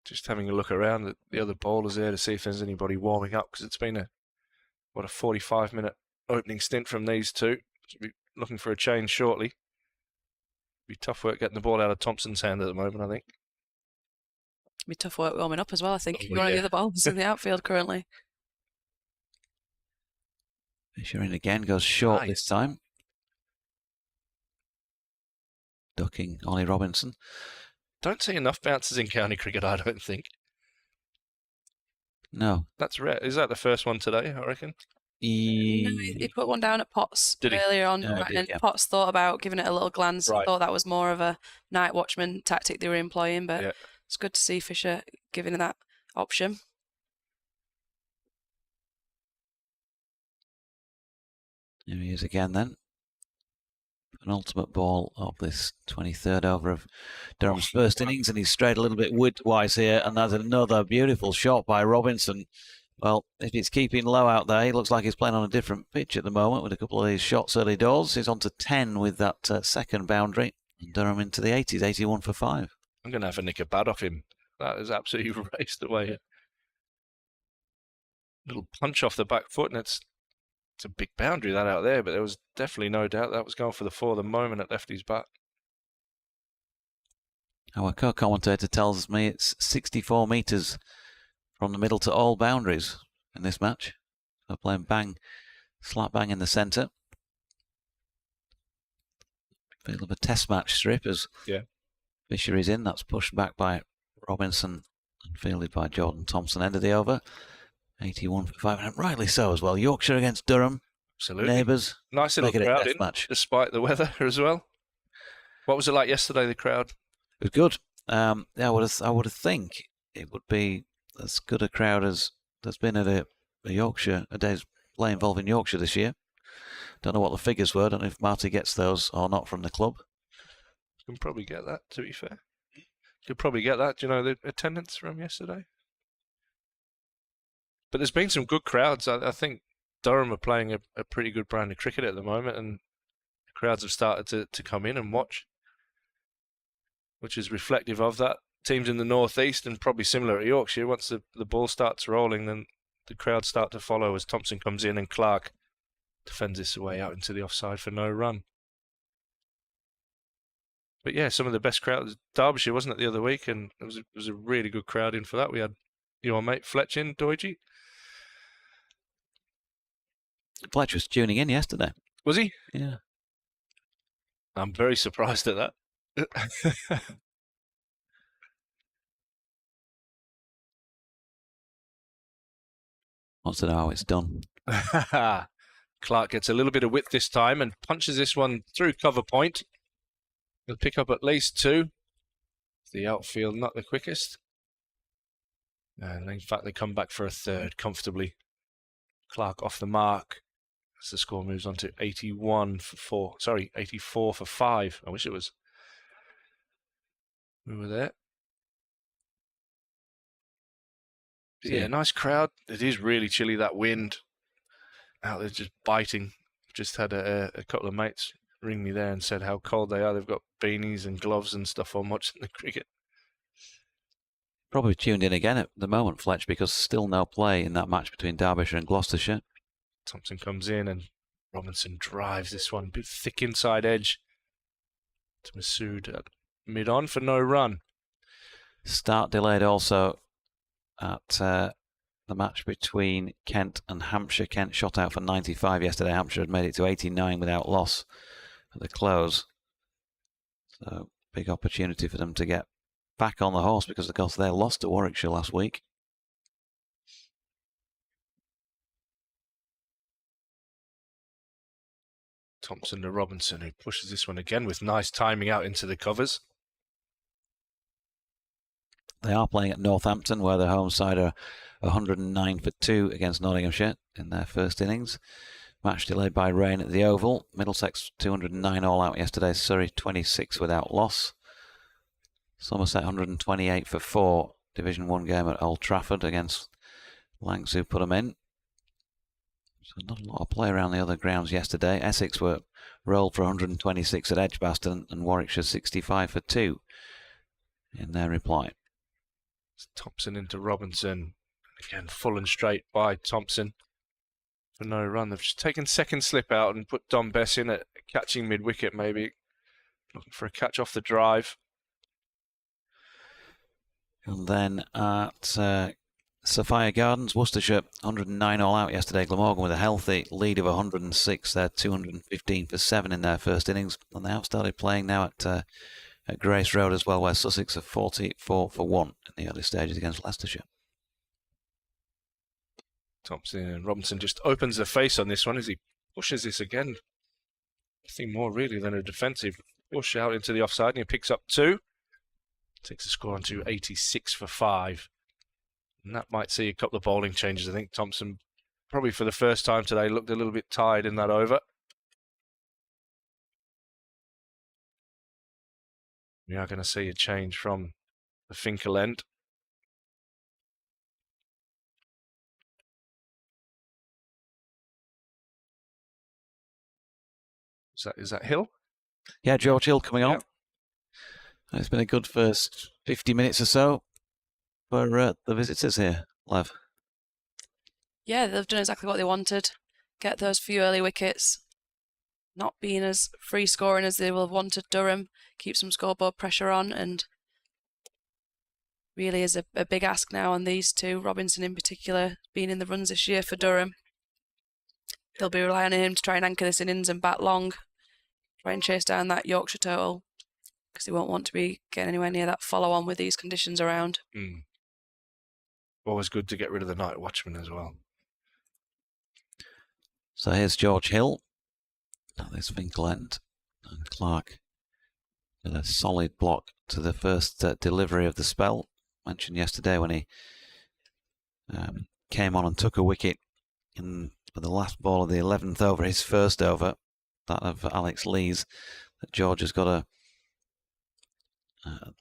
Just having a look around at the other bowlers there to see if there's anybody warming up, because it's been a 45-minute opening stint from these two. Should be looking for a change shortly. Be tough work getting the ball out of Thompson's hand at the moment, I think. Be tough work warming up as well, I think. You're one of the other bowlers in the outfield currently. Fisher in again, goes short this time. ducking Ollie Robinson. Don't see enough bounces in county cricket, I don't think. No. That's rare. Is that the first one today, I reckon? No, he put one down at Potts earlier on, and Potts thought about giving it a little glance. Right. Thought that was more of a night watchman tactic they were employing, but it's good to see Fisher giving that option. Here he is again then. An ultimate ball of this 23rd over of Durham's first innings, and he's strayed a little bit widthwise here, and that's another beautiful shot by Robinson. Well, if it's keeping low out there, he looks like he's playing on a different pitch at the moment with a couple of these shots early doors. He's on to 10 with that second boundary, and Durham into the 80s, 81 for 5. I'm going to have a nick of bad off him. That is absolutely raced away. Little punch off the back foot, and it's a big boundary that out there, but there was definitely no doubt that was going for the 4 the moment it left his bat. Our co-commentator tells me it's 64 metres from the middle to all boundaries in this match. They're playing bang, slap bang in the centre. Feel of a test match strip as Fisher is in. That's pushed back by Robinson and fielded by Jordan Thompson. End of the over. 81 for 5, and rightly so as well. Yorkshire against Durham. Absolutely. Neighbours. Nice little crowd in, despite the weather as well. What was it like yesterday, the crowd? It was good. I would think it would be as good a crowd as there's been at a day's play involving Yorkshire this year. Don't know what the figures were. Don't know if Marty gets those or not from the club. You can probably get that, to be fair. You could probably get that. Do you know the attendance from yesterday? But there's been some good crowds. I think Durham are playing a pretty good brand of cricket at the moment, and the crowds have started to come in and watch, which is reflective of that. Teams in the northeast and probably similar at Yorkshire, once the ball starts rolling, then the crowds start to follow as Thompson comes in and Clark defends this away out into the offside for no run. But yeah, some of the best crowds. Derbyshire, wasn't it, the other week? And it was a really good crowd in for that. We had your mate Fletch in, Doige. Fletch was tuning in yesterday. Was he? Yeah. I'm very surprised at that. Wants to know how it's done. Clark gets a little bit of width this time and punches this one through cover point. He'll pick up at least 2. The outfield not the quickest. And in fact, they come back for a 3rd comfortably. Clark off the mark as the score moves on to 84 for 5. I wish it was. We were there. Yeah, nice crowd. It is really chilly, that wind out there just biting. Just had a couple of mates ring me there and said how cold they are. They've got beanies and gloves and stuff on watching the cricket. Probably tuned in again at the moment, Fletch, because still no play in that match between Derbyshire and Gloucestershire. Thompson comes in and Robinson drives this one. Bit thick inside edge to Masood at mid-on for no run. Start delayed also at the match between Kent and Hampshire. Kent shot out for 95 yesterday. Hampshire had made it to 89 without loss at the close. So big opportunity for them to get back on the horse because, of course, they lost to Warwickshire last week. Thompson to Robinson, who pushes this one again with nice timing out into the covers. They are playing at Northampton, where the home side are 109 for 2 against Nottinghamshire in their first innings. Match delayed by rain at the Oval. Middlesex 209 all out yesterday. Surrey 26 without loss. Somerset 128 for 4. Division 1 game at Old Trafford against Lancs, who put them in. So not a lot of play around the other grounds yesterday. Essex were rolled for 126 at Edgbaston and Warwickshire 65 for 2 in their reply. Thompson into Robinson. Again, full and straight by Thompson for no run. They've just taken second slip out and put Dom Bess in at catching mid-wicket maybe. Looking for a catch off the drive. And then at Sophia Gardens, Worcestershire, 109 all out yesterday. Glamorgan with a healthy lead of 106. They're 215 for 7 in their first innings. And they have started playing now at Grace Road as well, where Sussex are 44 for 1 in the early stages against Leicestershire. Thompson and Robinson just opens the face on this one as he pushes this again. Nothing more really than a defensive push out into the offside, and he picks up 2. Takes the score on to 86 for 5. And that might see a couple of bowling changes. I think Thompson, probably for the first time today, looked a little bit tired in that over. We are going to see a change from the Finkel end. Is that Hill? Yeah, George Hill coming on. Yep. It's been a good first 50 minutes or so for the visitors here, Lev. Yeah, they've done exactly what they wanted. Get those few early wickets. Not being as free scoring as they will have wanted Durham. Keep some scoreboard pressure on, and really is a big ask now on these two. Robinson in particular, being in the runs this year for Durham. They'll be relying on him to try and anchor this innings and bat long. Try and chase down that Yorkshire total, because they won't want to be getting anywhere near that follow-on with these conditions around. Always good to get rid of the night watchman as well. So here's George Hill. Now this Finkel end. And Clark with a solid block to the first delivery of the spell. Mentioned yesterday when he came on and took a wicket in the last ball of the 11th over, his first over, that of Alex Lees, that George has got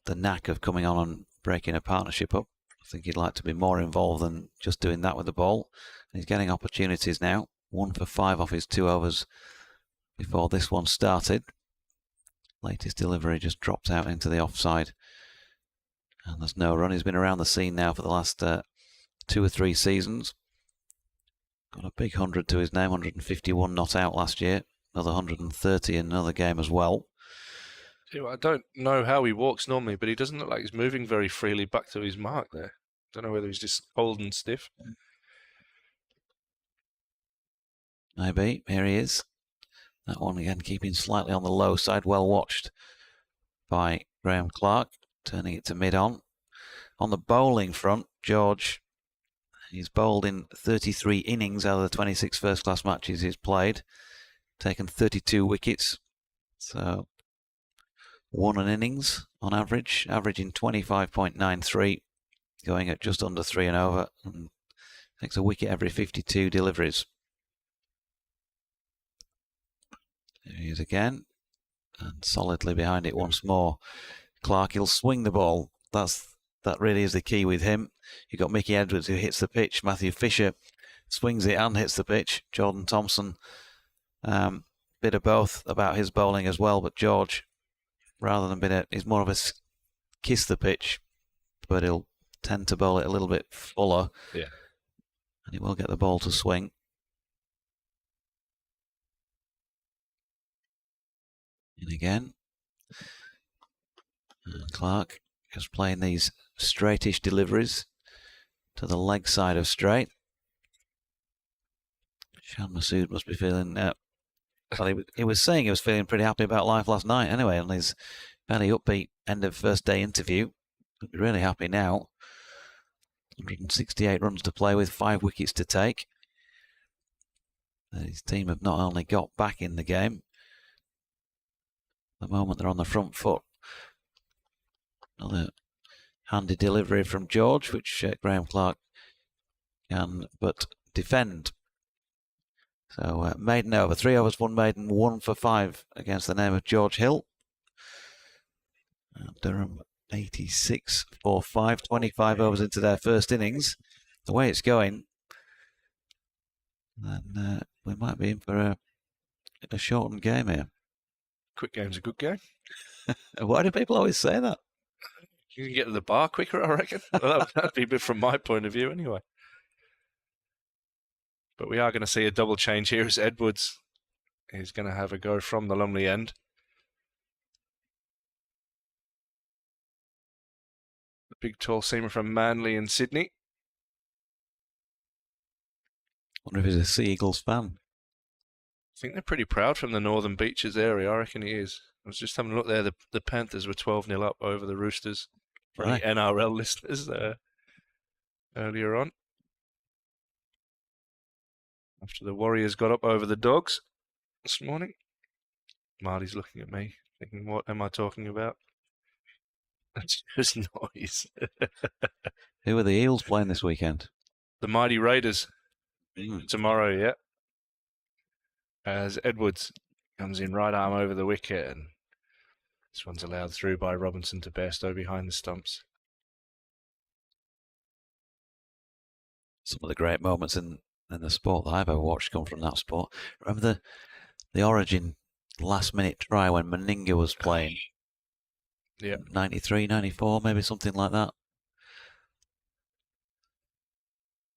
the knack of coming on and breaking a partnership up. I think he'd like to be more involved than just doing that with the ball. And he's getting opportunities now. 1 for 5 off his 2 overs before this one started. Latest delivery just dropped out into the offside. And there's no run. He's been around the scene now for the last 2 or 3 seasons. Got a big 100 to his name, 151 not out last year. Another 130 in another game as well. I don't know how he walks normally, but he doesn't look like he's moving very freely back to his mark there. Don't know whether he's just cold and stiff. Maybe. Here he is. That one again keeping slightly on the low side. Well watched by Graham Clark. Turning it to mid-on. On the bowling front, George, he's bowled in 33 innings out of the 26 first-class matches he's played. Taken 32 wickets. So 1 an innings on average. Averaging 25.93. Going at just under 3 and over. And takes a wicket every 52 deliveries. There he is again. And solidly behind it once more. Clark, he'll swing the ball. That really is the key with him. You've got Mickey Edwards who hits the pitch. Matthew Fisher swings it and hits the pitch. Jordan Thompson, bit of both about his bowling as well. But George, rather than he's more of a kiss the pitch, but he'll tend to bowl it a little bit fuller. Yeah. And he will get the ball to swing. In again. And Clark just playing these straightish deliveries to the leg side of straight. Shan Masood must be feeling... well, he was saying he was feeling pretty happy about life last night anyway on his fairly upbeat end of first day interview. He'll be really happy now. 168 runs to play with, 5 wickets to take. His team have not only got back in the game, at the moment they're on the front foot. Another handy delivery from George, which Graham Clark can but defend. So maiden over, 3 overs, 1 maiden, 1 for 5 against the name of George Hill. Durham 86 for 5, 25 overs into their first innings. The way it's going, then we might be in for a shortened game here. Quick game's a good game. Why do people always say that? You can get to the bar quicker, I reckon. Well, that'd be a bit from my point of view anyway. But we are going to see a double change here as Edwards is going to have a go from the Lumley end. The big tall seamer from Manly in Sydney. Wonder if he's a Sea Eagles fan. I think they're pretty proud from the Northern Beaches area. I reckon he is. I was just having a look there. The Panthers were 12-0 up over the Roosters. For Right. any NRL listeners earlier on. After the Warriors got up over the Dogs this morning. Marty's looking at me, thinking, what am I talking about? That's just noise. Who are the Eels playing this weekend? The Mighty Raiders. Tomorrow, yeah. As Edwards comes in right arm over the wicket, and this one's allowed through by Robinson to Bairstow behind the stumps. Some of the great moments in the sport that I've ever watched come from that sport. Remember the Origin last-minute try when Meninga was playing? Yeah. 93, 94, maybe something like that.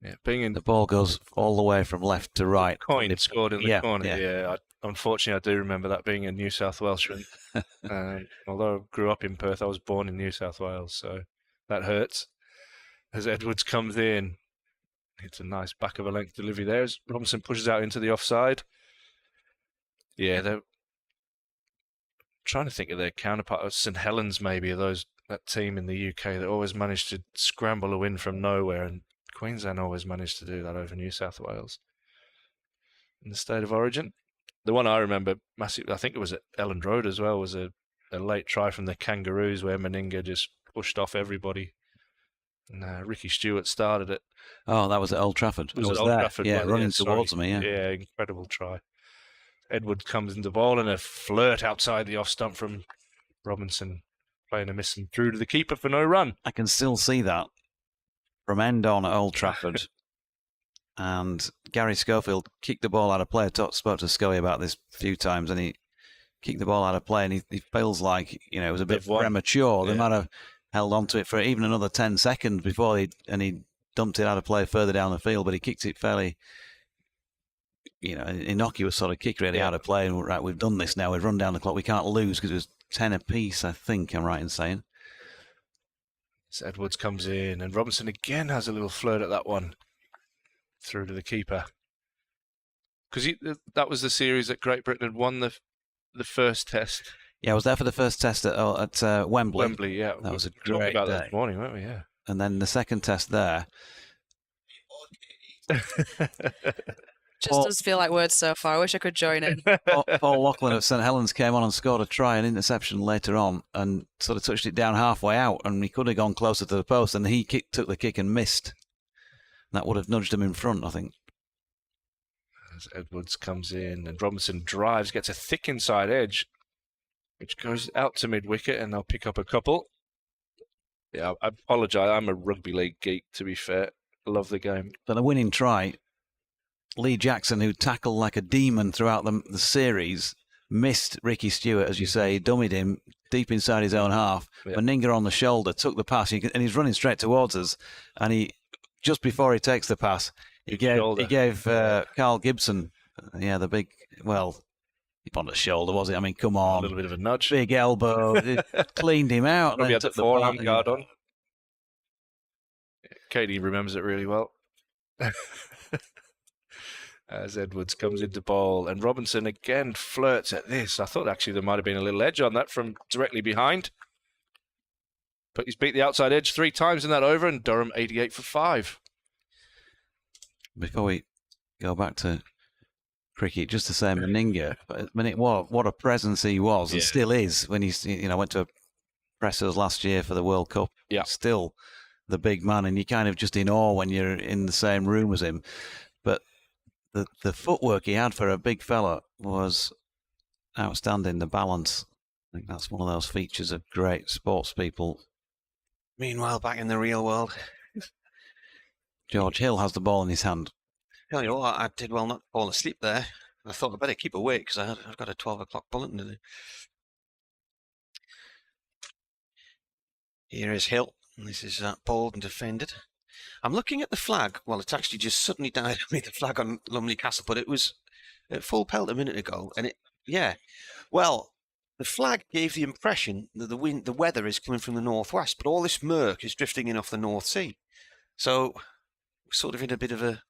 Yeah, being in the ball goes all the way from left to right. Coin scored in the corner. Yeah. Yeah, unfortunately, I do remember that being a New South Welshman. Although I grew up in Perth, I was born in New South Wales, so that hurts. As Edwards comes in, it's a nice back of a length delivery there. As Robinson pushes out into the offside. Yeah, they're trying to think of their counterpart. St Helens, maybe, that team in the UK that always managed to scramble a win from nowhere, and Queensland always managed to do that over New South Wales. In the State of Origin, the one I remember massive, I think it was at Elland Road as well, was a late try from the Kangaroos where Meninga just pushed off everybody. And Ricky Stewart started it. Oh, that was at Old Trafford. It was there. Old Trafford. Yeah, running towards me, yeah. Yeah, incredible try. Edwards comes into ball and a flirt outside the off stump from Robinson, playing a miss and through to the keeper for no run. I can still see that from end on at Old Trafford. And Gary Schofield kicked the ball out of play. I spoke to Scully about this a few times, and he kicked the ball out of play, and he feels like, it was a bit premature. They might have held on to it for even another 10 seconds before he dumped it out of play further down the field, but he kicked it fairly, innocuous sort of kick really out of play. And right, we've done this now. We've run down the clock. We can't lose because it was 10 apiece, I think I'm right in saying. So Edwards comes in, and Robinson again has a little flirt at that one through to the keeper. Because that was the series that Great Britain had won the first test. Yeah, I was there for the first test at Wembley. Wembley, yeah. That was a Talking great about day. that this morning, weren't we? Yeah. And then the second test there. Just does feel like words so far. I wish I could join in. Paul Loughlin of St Helens came on and scored a try, an interception later on, and sort of touched it down halfway out, and he could have gone closer to the post, and he took the kick and missed. That would have nudged him in front, I think. As Edwards comes in, and Robinson drives, gets a thick inside edge, which goes out to mid-wicket, and they'll pick up a couple. Yeah, I apologise. I'm a rugby league geek, to be fair. I love the game. But the winning try, Lee Jackson, who tackled like a demon throughout the series, missed Ricky Stewart, as you say. He dummied him deep inside his own half. Yeah. Meninga on the shoulder, took the pass, and he's running straight towards us. And just before he takes the pass, he gave Carl Gibson, the big, on the shoulder, was it? I mean, come on. A little bit of a nudge. Big elbow. Cleaned him out. Probably had the forearm guard on. Yeah, Katie remembers it really well. As Edwards comes into ball, and Robinson again flirts at this. I thought actually there might have been a little edge on that from directly behind. But he's beat the outside edge 3 times in that over, and Durham 88 for 5. Before we go back to cricket, just to say Meninga, what a presence he was and still is when he went to pressers last year for the World Cup. Yeah. Still the big man, and you're kind of just in awe when you're in the same room as him. But the footwork he had for a big fella was outstanding, the balance. I think that's one of those features of great sports people. Meanwhile, back in the real world, George Hill has the ball in his hand. Tell you what, I did well not to fall asleep there. I thought I'd better keep awake because I've got a 12 o'clock bulletin to do. Here is Hill, and this is bowled and defended. I'm looking at the flag. Well, it's actually just suddenly died on me, the flag on Lumley Castle, but it was at full pelt a minute ago. And the flag gave the impression that the weather is coming from the northwest, but all this murk is drifting in off the North Sea. So we're sort of in a bit of a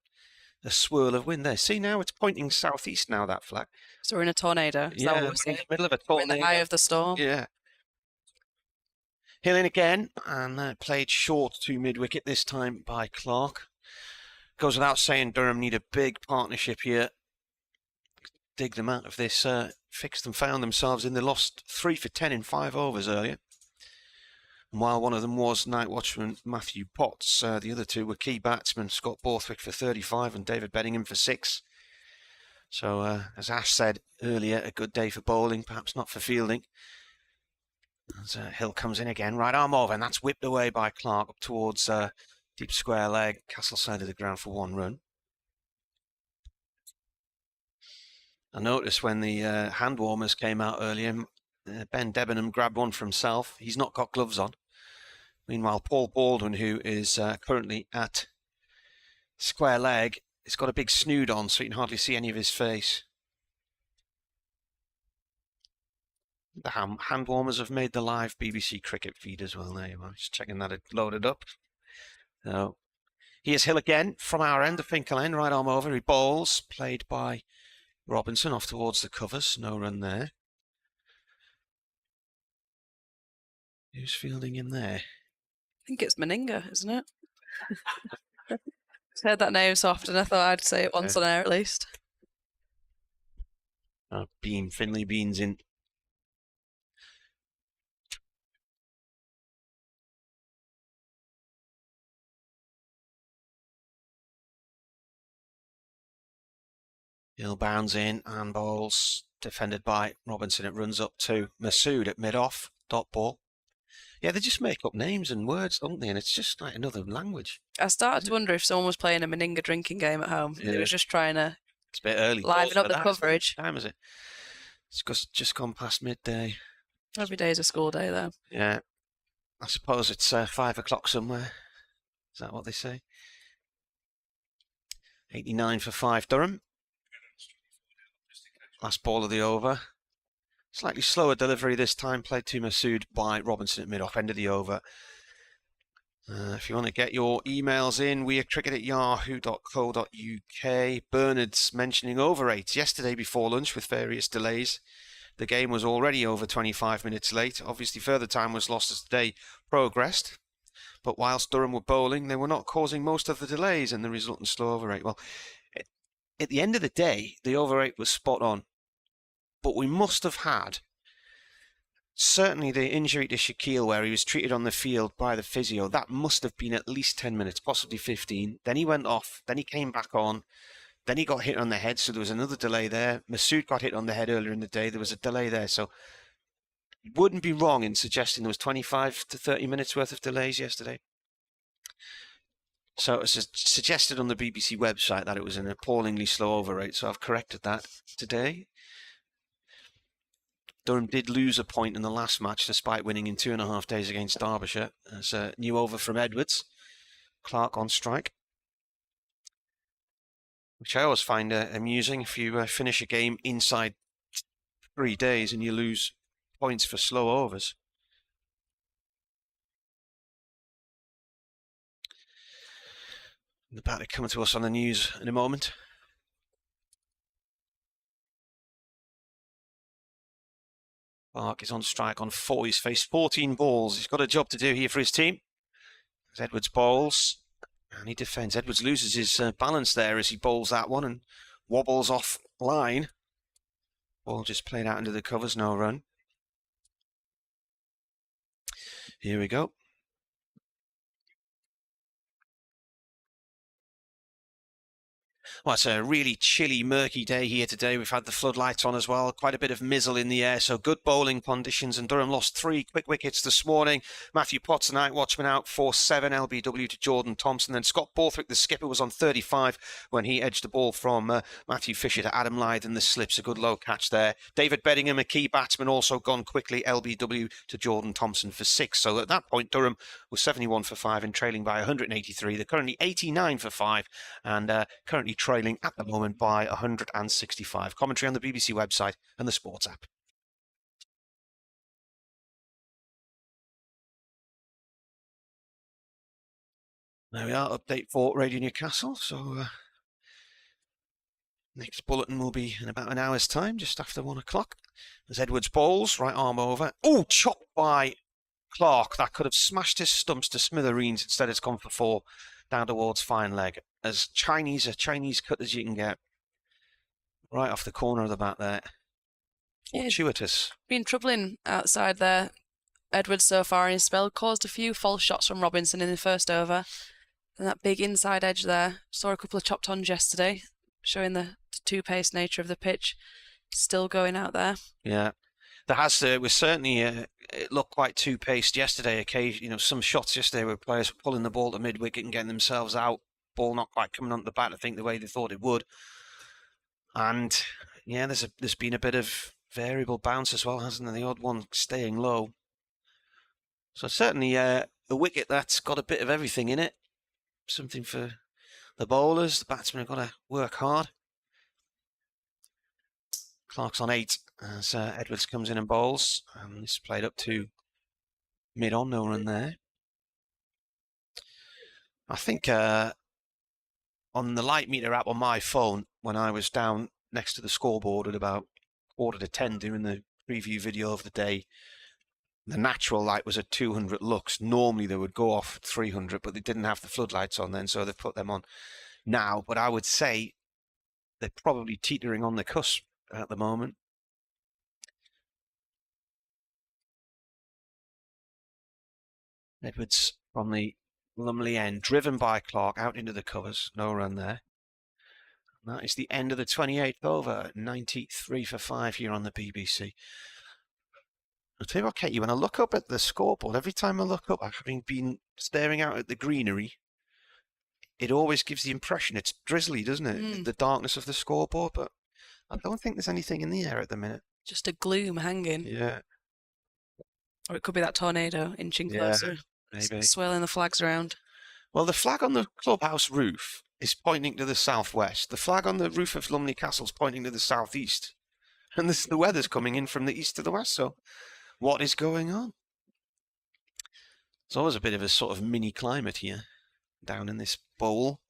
a swirl of wind there. See, now it's pointing southeast now, that flag. So we're in a tornado. Is that Yeah, what we're we're in saying? the middle of a We're in tornado. the eye of the storm. Yeah. Hilling again, and played short to mid-wicket, this time by Clark. Goes without saying, Durham need a big partnership here. Dig them out of this fixed and found themselves in. They lost 3 for 10 in 5 overs earlier. And while one of them was night watchman Matthew Potts, the other two were key batsmen, Scott Borthwick for 35 and David Bedingham for 6. So, as Ash said earlier, a good day for bowling, perhaps not for fielding. As Hill comes in again, right arm over, and that's whipped away by Clark up towards deep square leg, Castle side of the ground for 1 run. I noticed when the hand warmers came out earlier, Ben Debenham grabbed one for himself. He's not got gloves on. Meanwhile, Paul Baldwin, who is currently at square leg, has got a big snood on, so you can hardly see any of his face. The hand warmers have made the live BBC cricket feed as well. There you are. Just checking that it loaded up. So here's Hill again from our end, the Finkel end, right arm over. He bowls, played by Robinson off towards the covers. No run there. Who's fielding in there? I think it's Meninga, isn't it? I've heard that name so often, I thought I'd say it once on air at least. Finley Bean's in. Hill bounds in and bowls, defended by Robinson. It runs up to Masood at mid-off, dot ball. Yeah, they just make up names and words, don't they? And it's just like another language. I started to wonder if someone was playing a Meninga drinking game at home. Yeah. It was just trying to It's a bit early. liven up the coverage. What time is it? It's just gone past midday. Every day is a school day, though. Yeah. I suppose it's 5 o'clock somewhere. Is that what they say? 89 for 5, Durham. Last ball of the over. Slightly slower delivery this time, played to Masood by Robinson at mid-off, end of the over. If you want to get your emails in, wearecricket@yahoo.co.uk. Bernard's mentioning over 8 yesterday before lunch with various delays. The game was already over 25 minutes late. Obviously, further time was lost as the day progressed. But whilst Durham were bowling, they were not causing most of the delays and the resultant slow over 8. Well, at the end of the day, the over 8 was spot on. But we must have had, certainly the injury to Shaquille where he was treated on the field by the physio, that must have been at least 10 minutes, possibly 15. Then he went off, then he came back on, then he got hit on the head, so there was another delay there. Masood got hit on the head earlier in the day, there was a delay there. So wouldn't be wrong in suggesting there was 25 to 30 minutes worth of delays yesterday. So it was suggested on the BBC website that it was an appallingly slow over rate, so I've corrected that today. Durham did lose a point in the last match despite winning in 2.5 days against Derbyshire. As a new over from Edwards. Clark on strike. Which I always find amusing. If you finish a game inside 3 days and you lose points for slow overs. The batter coming to us on the news in a moment. Clark is on strike on 4. He's faced 14 balls. He's got a job to do here for his team. As Edwards bowls, and he defends. Edwards loses his balance there as he bowls that one and wobbles off line. Ball just played out into the covers, no run. Here we go. Well, it's a really chilly, murky day here today. We've had the floodlights on as well. Quite a bit of mizzle in the air, so good bowling conditions. And Durham lost 3 quick wickets this morning. Matthew Potts, the night watchman, out for 7 LBW to Jordan Thompson. Then Scott Borthwick, the skipper, was on 35 when he edged the ball from Matthew Fisher to Adam Lyth in the slips. A good low catch there. David Bedingham, a key batsman, also gone quickly. LBW to Jordan Thompson for 6. So at that point, Durham was 71 for 5 and trailing by 183. They're currently 89 for 5 and currently trailing at the moment by 165. Commentary on the BBC website and the sports app. There we are, update for Radio Newcastle. So Next bulletin will be in about an hour's time, just after 1 o'clock. As Edwards bowls, right arm over. Oh, chopped by Clark. That could have smashed his stumps to smithereens. Instead, it's gone for 4 down towards fine leg. As Chinese cut as you can get. Right off the corner of the bat there. Fortuitous. Been troubling outside there. Edwards so far in his spell caused a few false shots from Robinson in the first over. And that big inside edge there. Saw a couple of chopped ons yesterday, showing the two-pace nature of the pitch. Still going out there. Yeah. There was certainly, it looked quite two-paced yesterday. Occasionally, some shots yesterday where players were pulling the ball to mid-wicket and getting themselves out. Ball not quite coming onto the bat, I think, the way they thought it would. And, yeah, there's been a bit of variable bounce as well, hasn't there? The odd one staying low. So certainly a wicket that's got a bit of everything in it. Something for the bowlers. The batsmen have got to work hard. Clark's on 8 as Edwards comes in and bowls. And this played up to mid-on, no run there. I think on the light meter app on my phone, when I was down next to the scoreboard at about 9:45 doing the preview video of the day, the natural light was at 200 lux. Normally they would go off at 300, but they didn't have the floodlights on then, so they've put them on now. But I would say they're probably teetering on the cusp at the moment. Edwards from the Lumley end, driven by Clark, out into the covers. No run there. And that is the end of the 28th over. 93 for 5 here on the BBC. I'll tell you what, Katie, when I look up at the scoreboard, every time I look up, having been staring out at the greenery, it always gives the impression it's drizzly, doesn't it? The darkness of the scoreboard, but I don't think there's anything in the air at the minute. Just a gloom hanging. Yeah. Or it could be that tornado inching closer. Maybe. Swirling the flags around. Well, the flag on the clubhouse roof is pointing to the southwest. The flag on the roof of Lumley Castle is pointing to the southeast. And the weather's coming in from the east to the west, so what is going on? There's always a bit of a sort of mini climate here, down in this bowl.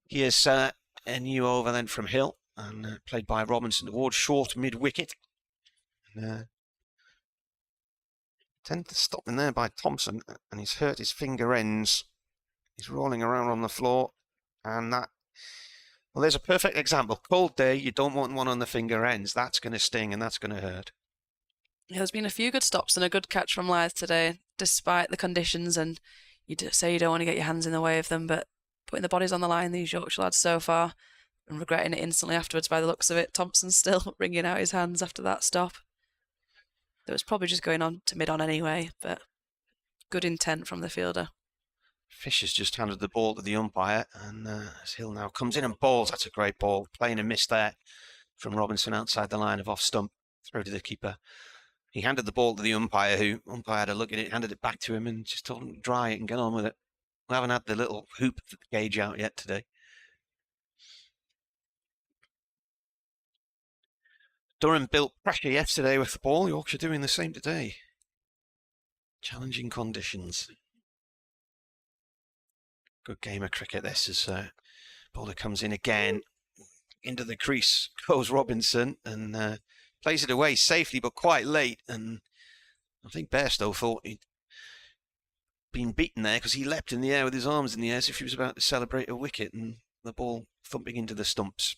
Here's a new over then from Hill, and played by Robinson towards short mid-wicket. Tend to stop in there by Thompson, and he's hurt his finger ends. He's rolling around on the floor, and that... Well, there's a perfect example. Cold day, you don't want one on the finger ends. That's going to sting, and that's going to hurt. Yeah, there's been a few good stops and a good catch from Lyth today, despite the conditions, and you say you don't want to get your hands in the way of them, but putting the bodies on the line, these Yorkshire lads so far, and regretting it instantly afterwards by the looks of it. Thompson's still wringing out his hands after that stop. That was probably just going on to mid-on anyway, but good intent from the fielder. Fisher's just handed the ball to the umpire, and as Hill now comes in and bowls. That's a great ball. Playing a miss there from Robinson outside the line of off stump. Throw to the keeper. He handed the ball to the umpire, who umpire had a look at it, handed it back to him, and just told him to dry it and get on with it. We haven't had the little hoop gauge out yet today. Durham built pressure yesterday with the ball. Yorkshire doing the same today. Challenging conditions. Good game of cricket this, as bowler comes in again. Into the crease goes Robinson, and plays it away safely, but quite late. And I think Bairstow thought he'd been beaten there, because he leapt in the air with his arms in the air as if he was about to celebrate a wicket, and the ball thumping into the stumps.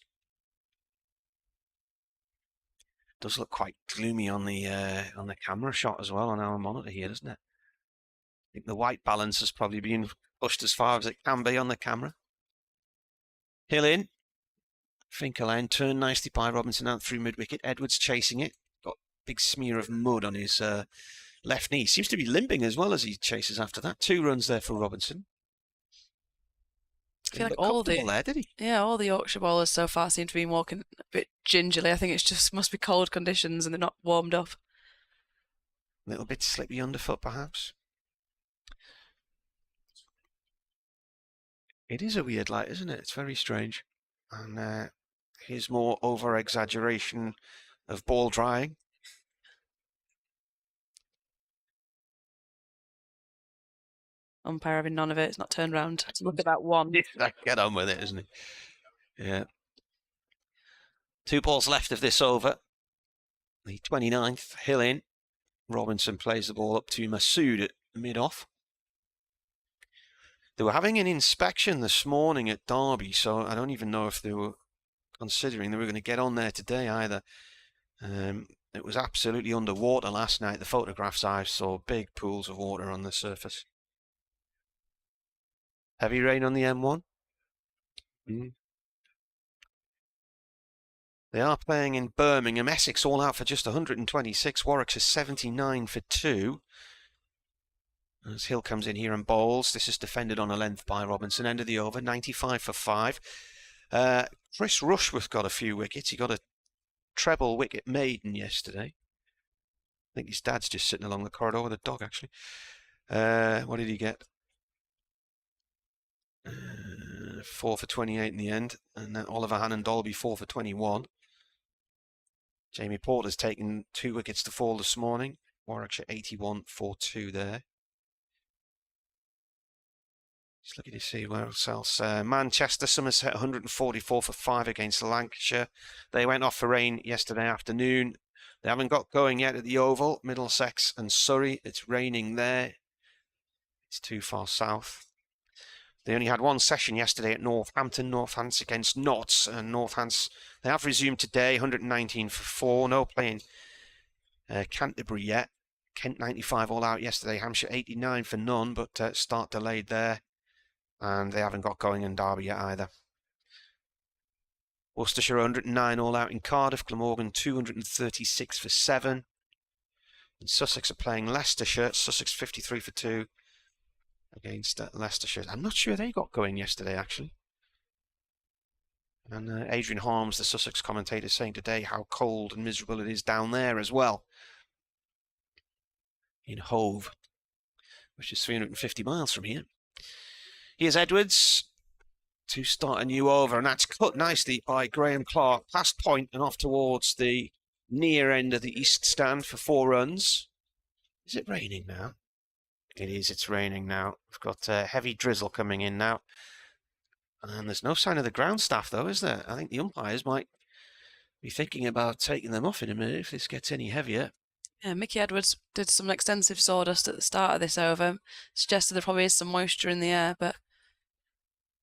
Does look quite gloomy on the camera shot as well on our monitor here, doesn't it? I think the white balance has probably been pushed as far as it can be on the camera. Hill in. Finkerland turned nicely by Robinson out through mid-wicket. Edwards chasing it. Got a big smear of mud on his left knee. Seems to be limping as well as he chases after that. 2 runs there for Robinson. I feel like all the Yorkshire bowlers so far seem to be walking a bit gingerly. I think it's just must be cold conditions and they're not warmed up. A little bit slippy underfoot, perhaps. It is a weird light, isn't it? It's very strange. And here's more over-exaggeration of ball drying. Umpire having none of it. It's not turned round to look at that one. Get on with it, isn't it? Yeah. 2 balls left of this over. The 29th, Hill in. Robinson plays the ball up to Masood at mid-off. They were having an inspection this morning at Derby, so I don't even know if they were considering they were going to get on there today either. It was absolutely underwater last night. The photographs I saw, big pools of water on the surface. Heavy rain on the M1. They are playing in Birmingham. Essex all out for just 126. Warwickshire 79 for 2. As Hill comes in here and bowls. This is defended on a length by Robinson. End of the over, 95 for 5. Chris Rushworth got a few wickets. He got a treble wicket maiden yesterday. I think his dad's just sitting along the corridor with a dog, actually. What did he get? 4 for 28 in the end. And then Oliver Hannon Dolby 4 for 21. Jamie Porter's taken 2 wickets to fall this morning. Warwickshire 81 for 2 there. Just looking to see where else. Manchester, Somerset 144 for 5 against Lancashire. They went off for rain yesterday afternoon. They haven't got going yet at the Oval. Middlesex and Surrey, it's raining there. It's too far south. They only had one session yesterday at Northampton. Northants against Notts. And Northants, they have resumed today, 119 for 4. No playing Canterbury yet. Kent 95 all out yesterday. Hampshire 89 for none, but start delayed there. And they haven't got going in Derby yet either. Worcestershire 109 all out in Cardiff. Glamorgan 236 for 7. And Sussex are playing Leicestershire. Sussex 53 for 2 against Leicestershire. I'm not sure they got going yesterday, actually. And Adrian Harms, the Sussex commentator, saying today how cold and miserable it is down there as well. In Hove, which is 350 miles from here. Here's Edwards to start a new over, and that's cut nicely by Graham Clark. Past point and off towards the near end of the east stand for 4 runs. Is it raining now? It is, it's raining now. We've got heavy drizzle coming in now. And there's no sign of the ground staff, though, is there? I think the umpires might be thinking about taking them off in a minute if this gets any heavier. Yeah, Mickey Edwards did some extensive sawdust at the start of this over. Suggested there probably is some moisture in the air, but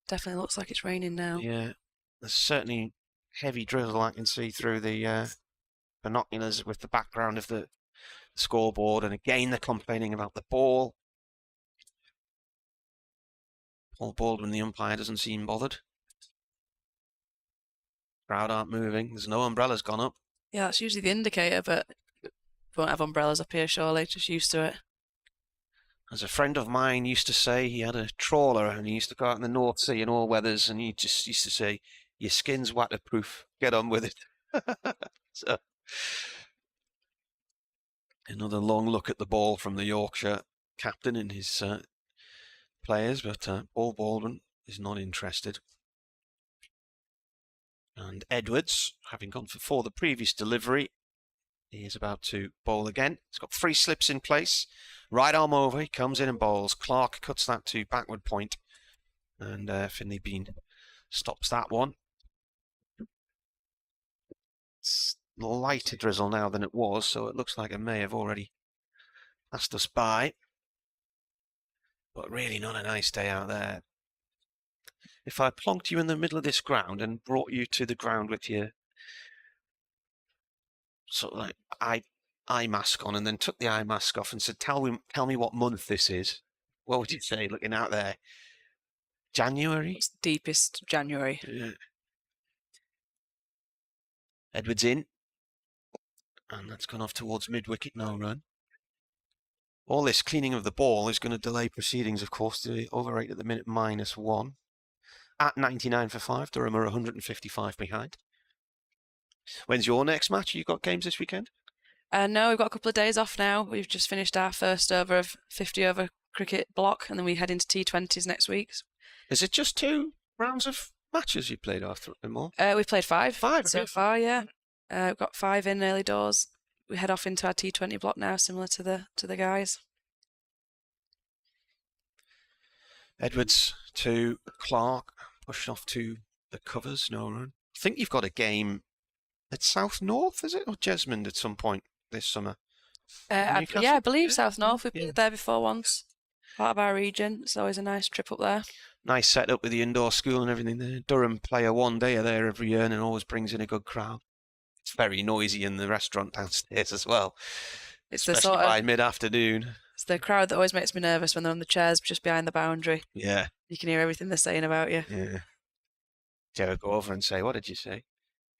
definitely looks like it's raining now. Yeah, there's certainly heavy drizzle I can see through the binoculars with the background of the scoreboard. And again, they're complaining about the ball. Paul Baldwin, the umpire, doesn't seem bothered. Crowd aren't moving. There's no umbrellas gone up. Yeah, that's usually the indicator, but we won't have umbrellas up here, surely. Just used to it. As a friend of mine used to say, he had a trawler and he used to go out in the North Sea in all weathers, and he just used to say, your skin's waterproof, get on with it. So, another long look at the ball from the Yorkshire captain and his players, but Paul Baldwin is not interested. And Edwards, having gone for 4 the previous delivery, he is about to bowl again. He's got 3 slips in place. Right arm over, he comes in and bowls. Clark cuts that to backward point. And Finlay Bean stops that one. It's lighter drizzle now than it was, so it looks like it may have already passed us by. But really not a nice day out there. If I plonked you in the middle of this ground and brought you to the ground with your sort of like eye mask on, and then took the eye mask off and said, tell me what month this is, what would you say looking out there? January? It's the deepest January. Yeah. Edwards in. And that's gone off towards mid-wicket, no run. All this cleaning of the ball is going to delay proceedings, of course. The over rate at the minute -1. At 99 for 5, Durham are 155 behind. When's your next match? You got games this weekend? No, we've got a couple of days off now. We've just finished our first over of 50 over cricket block, and then we head into T20s next week. Is it just 2 rounds of matches you played after and more? We've played 5. 5 so far, yeah. We've got 5 in early doors. We head off into our T20 block now, similar to the guys. Edwards to Clark, pushed off to the covers, no run. I think you've got a game at South North, is it, or Jesmond at some point this summer? Yeah, I believe South North. We've been there before once. Part of our region. It's always a nice trip up there. Nice setup with the indoor school and everything there. Durham play a one-day there every year and it always brings in a good crowd. It's very noisy in the restaurant downstairs as well. It's the especially sort of by mid-afternoon. It's the crowd that always makes me nervous when they're on the chairs just behind the boundary. Yeah. You can hear everything they're saying about you. Yeah. Do you ever go over and say, what did you say?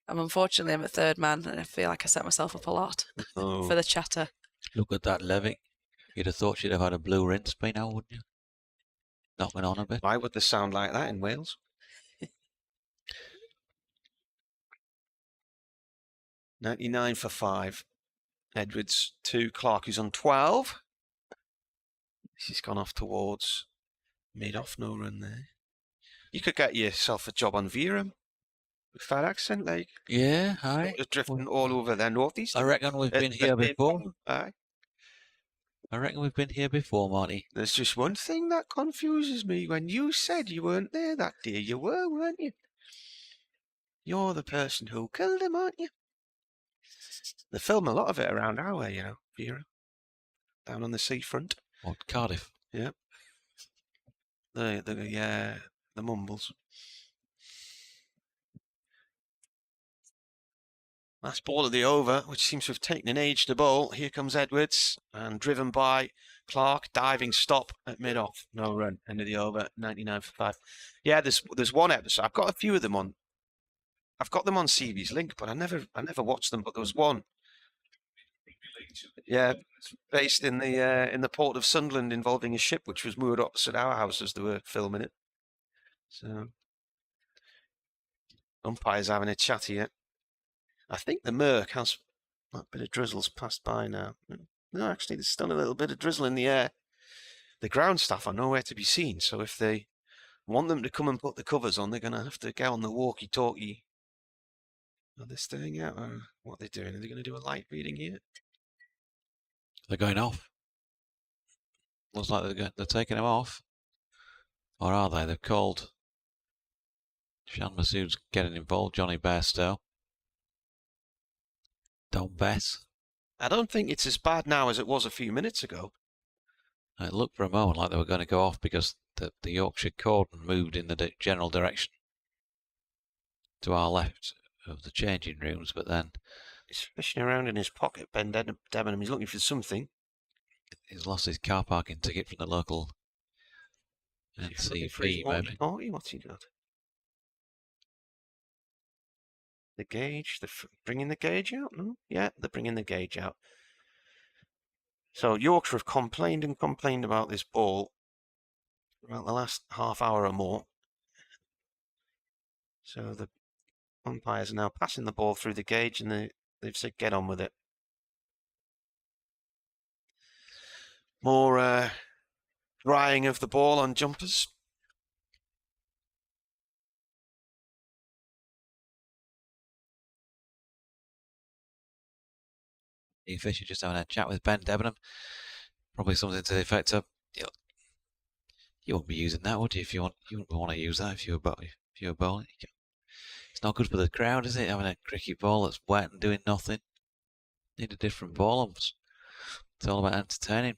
Unfortunately, I'm a third man and I feel like I set myself up a lot for the chatter. Look at that Levick. You'd have thought she'd have had a blue rinse by now, wouldn't you? Knocking on a bit. Why would they sound like that in Wales? 99 for 5. Edwards 2. Clark, who's on 12. She's gone off towards mid-off, no run there. You could get yourself a job on Durham with that accent, like. Yeah, aye. Just drifting all over their northeast. I reckon we've been here before. Aye. I reckon we've been here before, Marty. There's just one thing that confuses me. When you said you weren't there that day, you were, weren't you? You're the person who killed him, aren't you? They film a lot of it around our way, you know, Vera. Down on the seafront. What, Cardiff? Yep. The mumbles. Last ball of the over, which seems to have taken an age to bowl. Here comes Edwards, and driven by Clark. Diving stop at mid-off. No run. End of the over. 99 for 5. Yeah, there's one episode. I've got a few of them on. I've got them on CV's link, but I never watched them. But there was one. Yeah, based in the port of Sunderland, involving a ship which was moored opposite our house as they were filming it. So, umpires having a chat here. I think the murk has that bit of drizzle's passed by now. No, actually, there's still a little bit of drizzle in the air. The ground staff are nowhere to be seen, so if they want them to come and put the covers on, they're going to have to get on the walkie-talkie. Are they staying out, or what are they doing? Are they going to do a light reading here? They're going off. Looks like they're taking him off. Or are they? They've called Shan Masood's getting involved, Johnny Bairstow. Don't Bess. I don't think it's as bad now as it was a few minutes ago. It looked for a moment like they were going to go off because the Yorkshire cordon moved in the general direction to our left of the changing rooms, but then he's fishing around in his pocket, Ben Debenham. He's looking for something. He's lost his car parking ticket from the local NCP, maybe. Oh, what's he got? The gauge. They're bringing the gauge out? No? Yeah, they're bringing the gauge out. So Yorkshire have complained and complained about this ball throughout the last half hour or more. So the umpires are now passing the ball through the gauge, and they've said get on with it. More drying of the ball on jumpers. Fisher just having a chat with Ben Debenham. Probably something to the effect of, you wouldn't be using that, would you? You wouldn't want to use that if you were bowling. It's not good for the crowd, is it? Having a cricket ball that's wet and doing nothing. Need a different ball. It's all about entertaining.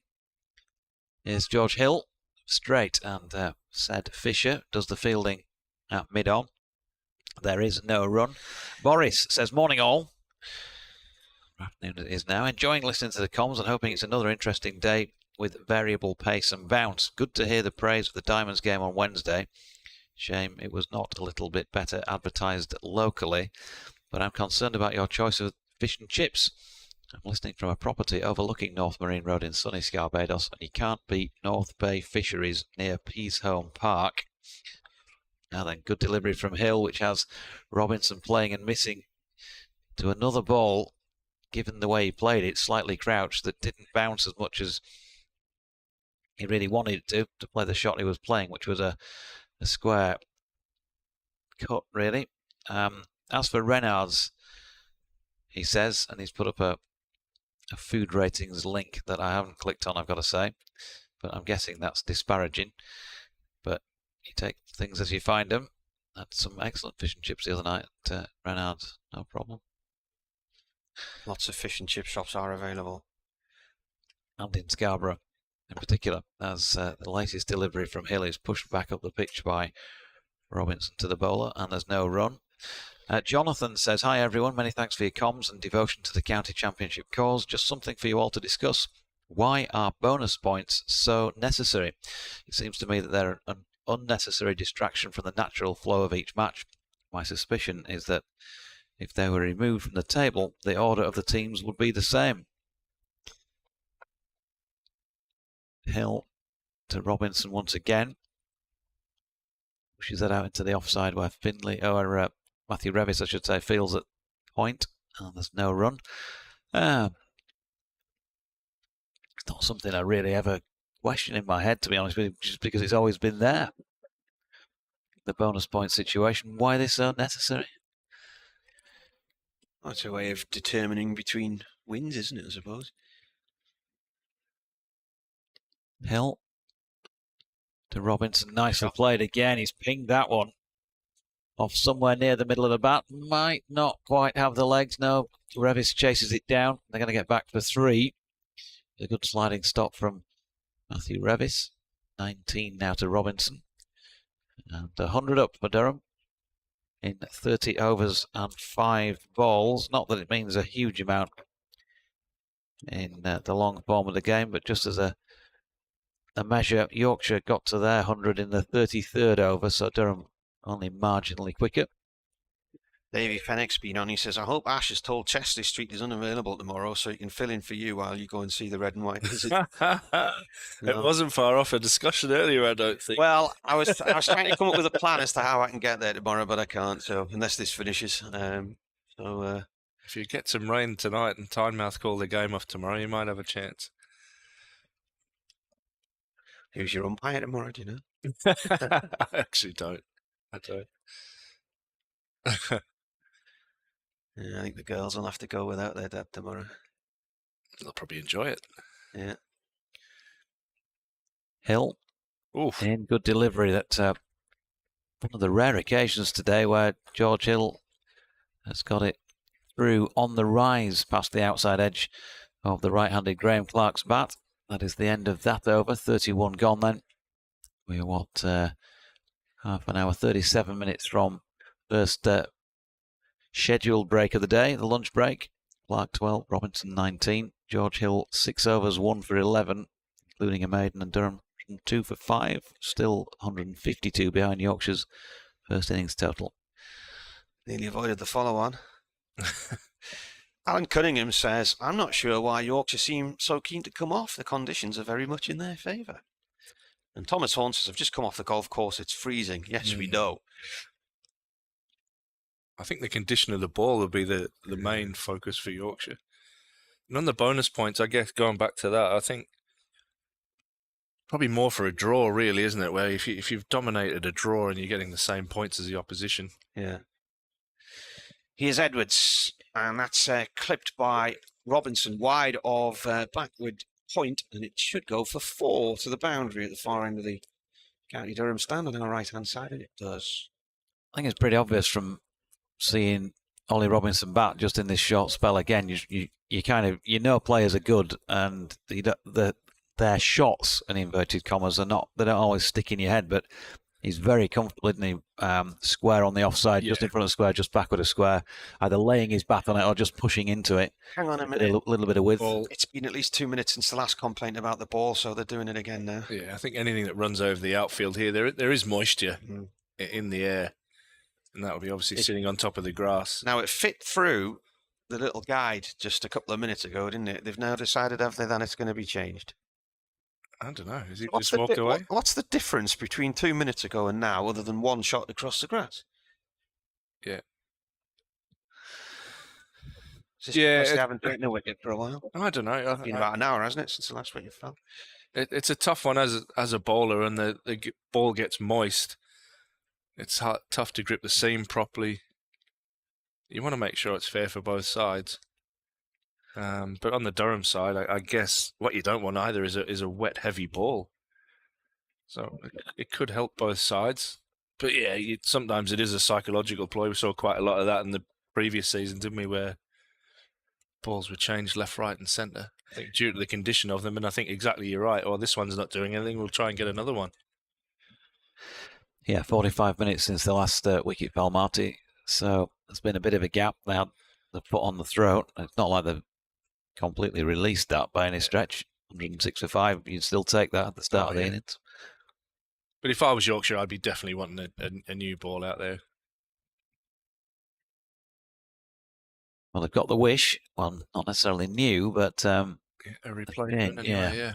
Here's George Hill, straight, and said Fisher does the fielding at mid-on. There is no run. Boris says, morning all. Afternoon it is now. Enjoying listening to the comms and hoping it's another interesting day with variable pace and bounce. Good to hear the praise of the Diamonds game on Wednesday. Shame it was not a little bit better advertised locally, but I'm concerned about your choice of fish and chips. I'm listening from a property overlooking North Marine Road in sunny Barbados, and you can't beat North Bay Fisheries near Peasholm Park. Now then, good delivery from Hill, which has Robinson playing and missing to another ball. Given the way he played it, slightly crouched, that didn't bounce as much as he really wanted it to play the shot he was playing, which was a square cut, really. As for Reynards, he says, and he's put up a food ratings link that I haven't clicked on, I've got to say, but I'm guessing that's disparaging. But you take things as you find them. Had some excellent fish and chips the other night at Reynards, no problem. Lots of fish and chip shops are available. And in Scarborough in particular, as the latest delivery from Hill is pushed back up the pitch by Robinson to the bowler, and there's no run. Jonathan says, hi everyone, many thanks for your comms and devotion to the county championship cause. Just something for you all to discuss. Why are bonus points so necessary? It seems to me that they're an unnecessary distraction from the natural flow of each match. My suspicion is that if they were removed from the table, the order of the teams would be the same. Hill to Robinson once again. Pushes that out into the offside where Matthew Revis, I should say, fields at point. And there's no run. It's not something I really ever question in my head, to be honest with you, just because it's always been there. The bonus point situation, why are they so necessary? That's a way of determining between wins, isn't it, I suppose? Hill to Robinson, nicely played again. He's pinged that one off somewhere near the middle of the bat. Might not quite have the legs. No, Revis chases it down. They're going to get back for 3. A good sliding stop from Matthew Revis. 19 now to Robinson. And 100 up for Durham in 30 overs and 5 balls. Not that it means a huge amount in the long form of the game, but just as a measure, Yorkshire got to their 100 in the 33rd over, so Durham only marginally quicker. Davey Fennick's been on. He says, I hope Ash has told Chesley Street is unavailable tomorrow so he can fill in for you while you go and see the red and white. It wasn't far off a discussion earlier, I don't think. Well, I was trying to come up with a plan as to how I can get there tomorrow, but I can't, so unless this finishes. If you get some rain tonight and Tynemouth call the game off tomorrow, you might have a chance. Who's your umpire tomorrow, do you know? I actually don't. I don't. Yeah, I think the girls will have to go without their dad tomorrow. They'll probably enjoy it. Yeah. Hill. Oof. In good delivery. That one of the rare occasions today where George Hill has got it through on the rise past the outside edge of the right-handed Graham Clark's bat. That is the end of that over. 31 gone then. We're half an hour, 37 minutes from first scheduled break of the day, the lunch break. Clark 12, Robinson 19. George Hill 6 overs, 1 for 11, including a maiden, and Durham 2 for 5. Still 152 behind Yorkshire's first innings total. Nearly avoided the follow-on. Alan Cunningham says, I'm not sure why Yorkshire seem so keen to come off. The conditions are very much in their favour. And Thomas Horn says, I've just come off the golf course. It's freezing. Yes, we know. I think the condition of the ball will be the main focus for Yorkshire. And on the bonus points, I guess, going back to that, I think probably more for a draw, really, isn't it? Where if you've dominated a draw and you're getting the same points as the opposition. Yeah. Here's Edwards, and that's clipped by Robinson wide of backward point, and it should go for 4 to the boundary at the far end of the County Durham stand on our right-hand side, and it does. I think it's pretty obvious from seeing Ollie Robinson bat just in this short spell again. You kind of players are good, and their shots, in inverted commas, they don't always stick in your head, but he's very comfortable, isn't he? Square on the offside, just in front of the square, just backward of square, either laying his bat on it or just pushing into it. Hang on a minute. A little bit of width. It's been at least 2 minutes since the last complaint about the ball, so they're doing it again now. Yeah, I think anything that runs over the outfield here, there is moisture in the air, and that will be obviously sitting on top of the grass. Now, it fit through the little guide just a couple of minutes ago, didn't it? They've now decided, have they, that it's going to be changed. I don't know. Has he just walked away? What's the difference between 2 minutes ago and now, other than one shot across the grass? Yeah. They haven't taken a wicket for a while. I don't know. It's been about an hour, hasn't it, since the last wicket fell? It's a tough one as a bowler, and the ball gets moist. It's tough to grip the seam properly. You want to make sure it's fair for both sides. But on the Durham side, I guess what you don't want either is a wet, heavy ball. So it could help both sides. But yeah, sometimes it is a psychological ploy. We saw quite a lot of that in the previous season, didn't we? Where balls were changed left, right, and centre. I think due to the condition of them, and I think exactly you're right. Or this one's not doing anything. We'll try and get another one. Yeah, 45 minutes since the last wicket fell, Marty. So there's been a bit of a gap now. The foot on the throat. It's not like they've completely released that by any stretch. 106 for 5. You'd still take that at the start of the innings. But if I was Yorkshire, I'd be definitely wanting a new ball out there. Well, they've got the wish. Well, not necessarily new, but a replacement. Anyway, yeah.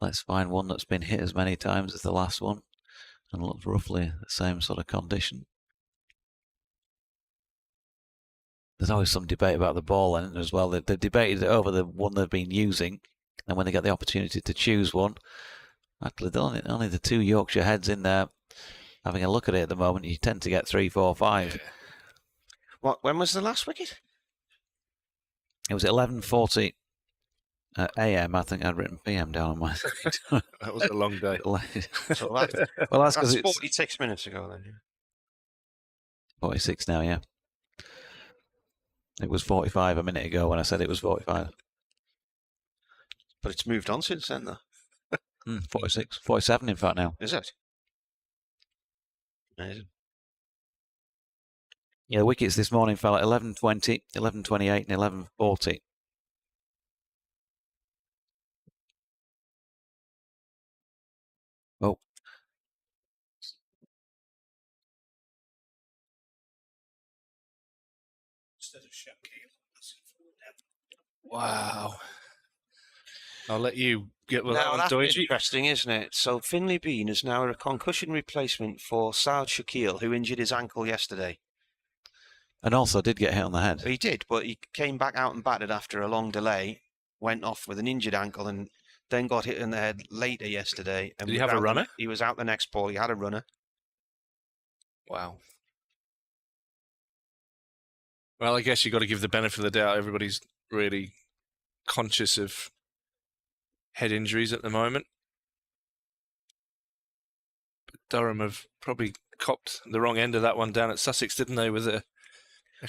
Let's find one that's been hit as many times as the last one and looks roughly the same sort of condition. There's always some debate about the ball then as well. They've debated it over the one they've been using, and when they get the opportunity to choose one, actually only the 2 Yorkshire heads in there having a look at it at the moment. You tend to get 3, 4, 5. Yeah. What? When was the last wicket? It was 11:40 a.m. I think I'd written p.m. down on my screen. That was a long day. So well, that's because it's 46 minutes ago then. 46 now, yeah. It was 45 a minute ago when I said it was 45. But it's moved on since then, though. 46, 47 in fact now. Is it? Amazing. Yeah, the wickets this morning fell at 11:20, 11:28 and 11:40. Oh. Wow. I'll let you get with Now, that one, that's Doige. interesting, isn't it? So Finlay Bean is now a concussion replacement for Saad Shakil, who injured his ankle yesterday. And also did get hit on the head. He did, but he came back out and batted after a long delay, went off with an injured ankle, and then got hit in the head later yesterday. And Did he have a runner? He was out the next ball. He had a runner. Wow. Well, I guess you've got to give the benefit of the doubt. Everybody's really conscious of head injuries at the moment. But Durham have probably copped the wrong end of that one down at Sussex, didn't they, with a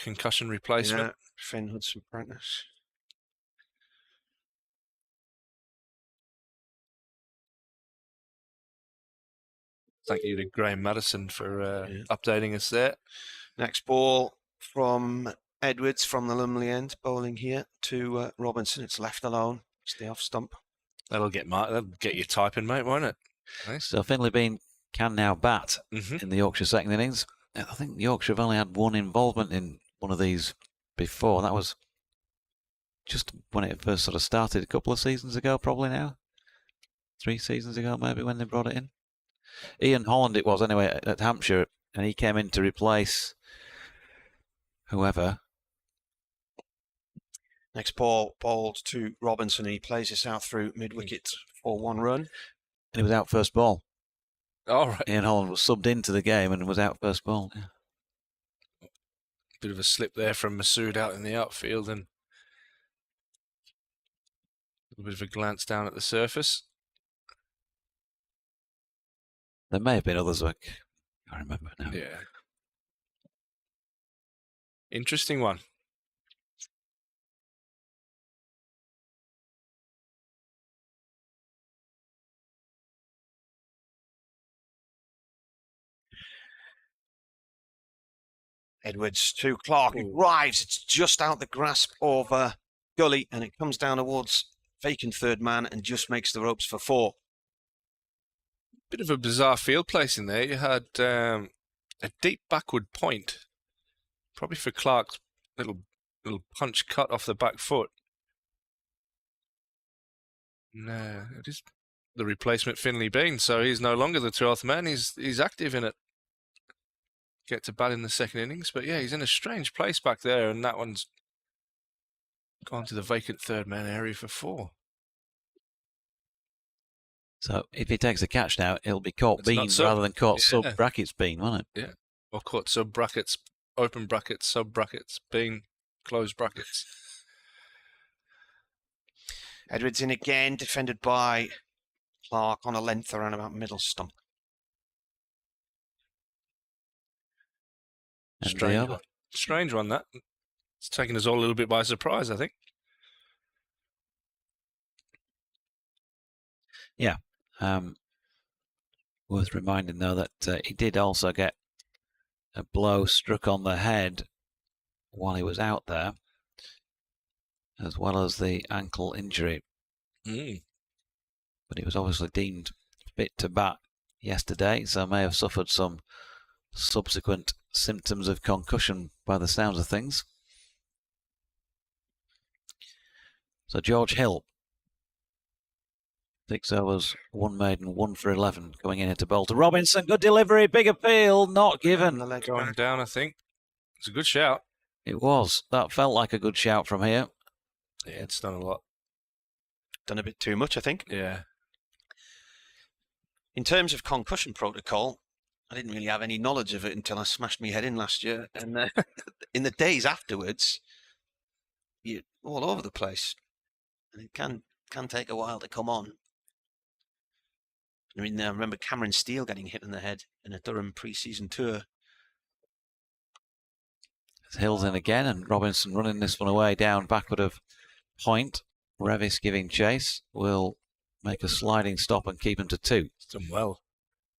concussion replacement? Yeah, Finn Hudson Prentice. Thank you to Graham Madison for updating us there. Next ball from Edwards from the Lumley end, bowling here to Robinson. It's left alone. It's the off stump. That'll get you typing, mate, won't it? Nice. So Finlay Bean can now bat in the Yorkshire second innings. I think Yorkshire have only had one involvement in one of these before. That was just when it first sort of started a couple of seasons ago, probably now. 3 seasons ago, maybe, when they brought it in. Ian Holland it was, anyway, at Hampshire, and he came in to replace whoever. Next ball bowled to Robinson. He plays this out through mid-wicket for 1 run. And he was out first ball. All right. Ian Holland was subbed into the game and was out first ball. Yeah. Bit of a slip there from Masood out in the outfield, and a bit of a glance down at the surface. There may have been others, I can't remember now. Yeah. Interesting one. Edwards to Clark, who drives. It's just out the grasp of Gully, and it comes down towards vacant third man and just makes the ropes for 4. Bit of a bizarre field placing there. You had a deep backward point, probably for Clark's little punch cut off the back foot. No, it is the replacement Finlay Bean, so he's no longer the 12th man. He's active in it. Get to bat in the second innings, but yeah, he's in a strange place back there, and that one's gone to the vacant third man area for 4. So if he takes a catch now, it'll be caught Bean rather than caught sub brackets Bean, won't it? Yeah, or caught sub brackets, open brackets, sub brackets, Bean, close brackets. Edwards in again, defended by Clark on a length around about middle stump. Strange one, that. It's taken us all a little bit by surprise, I think. Yeah. Worth reminding, though, that he did also get a blow struck on the head while he was out there, as well as the ankle injury. But he was obviously deemed fit to bat yesterday, so may have suffered some subsequent symptoms of concussion by the sounds of things. So George Hill, 6 overs, 1 maiden, 1 for 11, going in here to bowl to Robinson. Good delivery, big appeal, not given. Going down, I think. It's a good shout. It was. That felt like a good shout from here. Yeah, it's done a lot. Done a bit too much, I think. Yeah. In terms of concussion protocol, I didn't really have any knowledge of it until I smashed my head in last year. And in the days afterwards, you're all over the place. And it can take a while to come on. I mean, I remember Cameron Steele getting hit in the head in a Durham pre-season tour. Hill's in again, and Robinson running this one away down backward of point. Revis giving chase. Will make a sliding stop and keep him to 2. He's done well.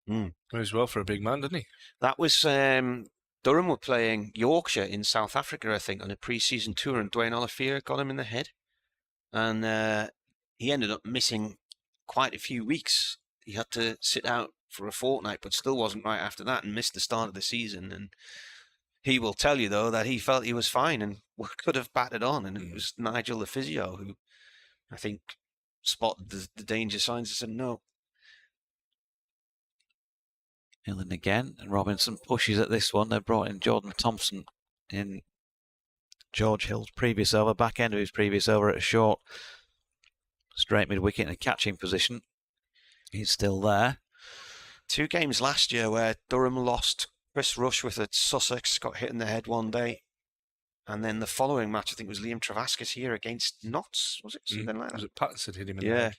Moves well for a big man, didn't he? That was Durham were playing Yorkshire in South Africa, I think, on a pre-season tour, and Dwayne Olivier got him in the head. And he ended up missing quite a few weeks. He had to sit out for a fortnight, but still wasn't right after that and missed the start of the season. And he will tell you, though, that he felt he was fine and could have batted on. And it was Nigel, the physio, who I think spotted the danger signs and said no. Hill in again, and Robinson pushes at this one. They brought in Jordan Thompson in George Hill's previous over, back end of his previous over at a short straight mid-wicket in a catching position. He's still there. 2 games last year where Durham lost. Chris Rushworth at Sussex got hit in the head one day. And then the following match, I think, was Liam Travascus here against Notts, was it? Something like that. Was it Patterson hit him in the head?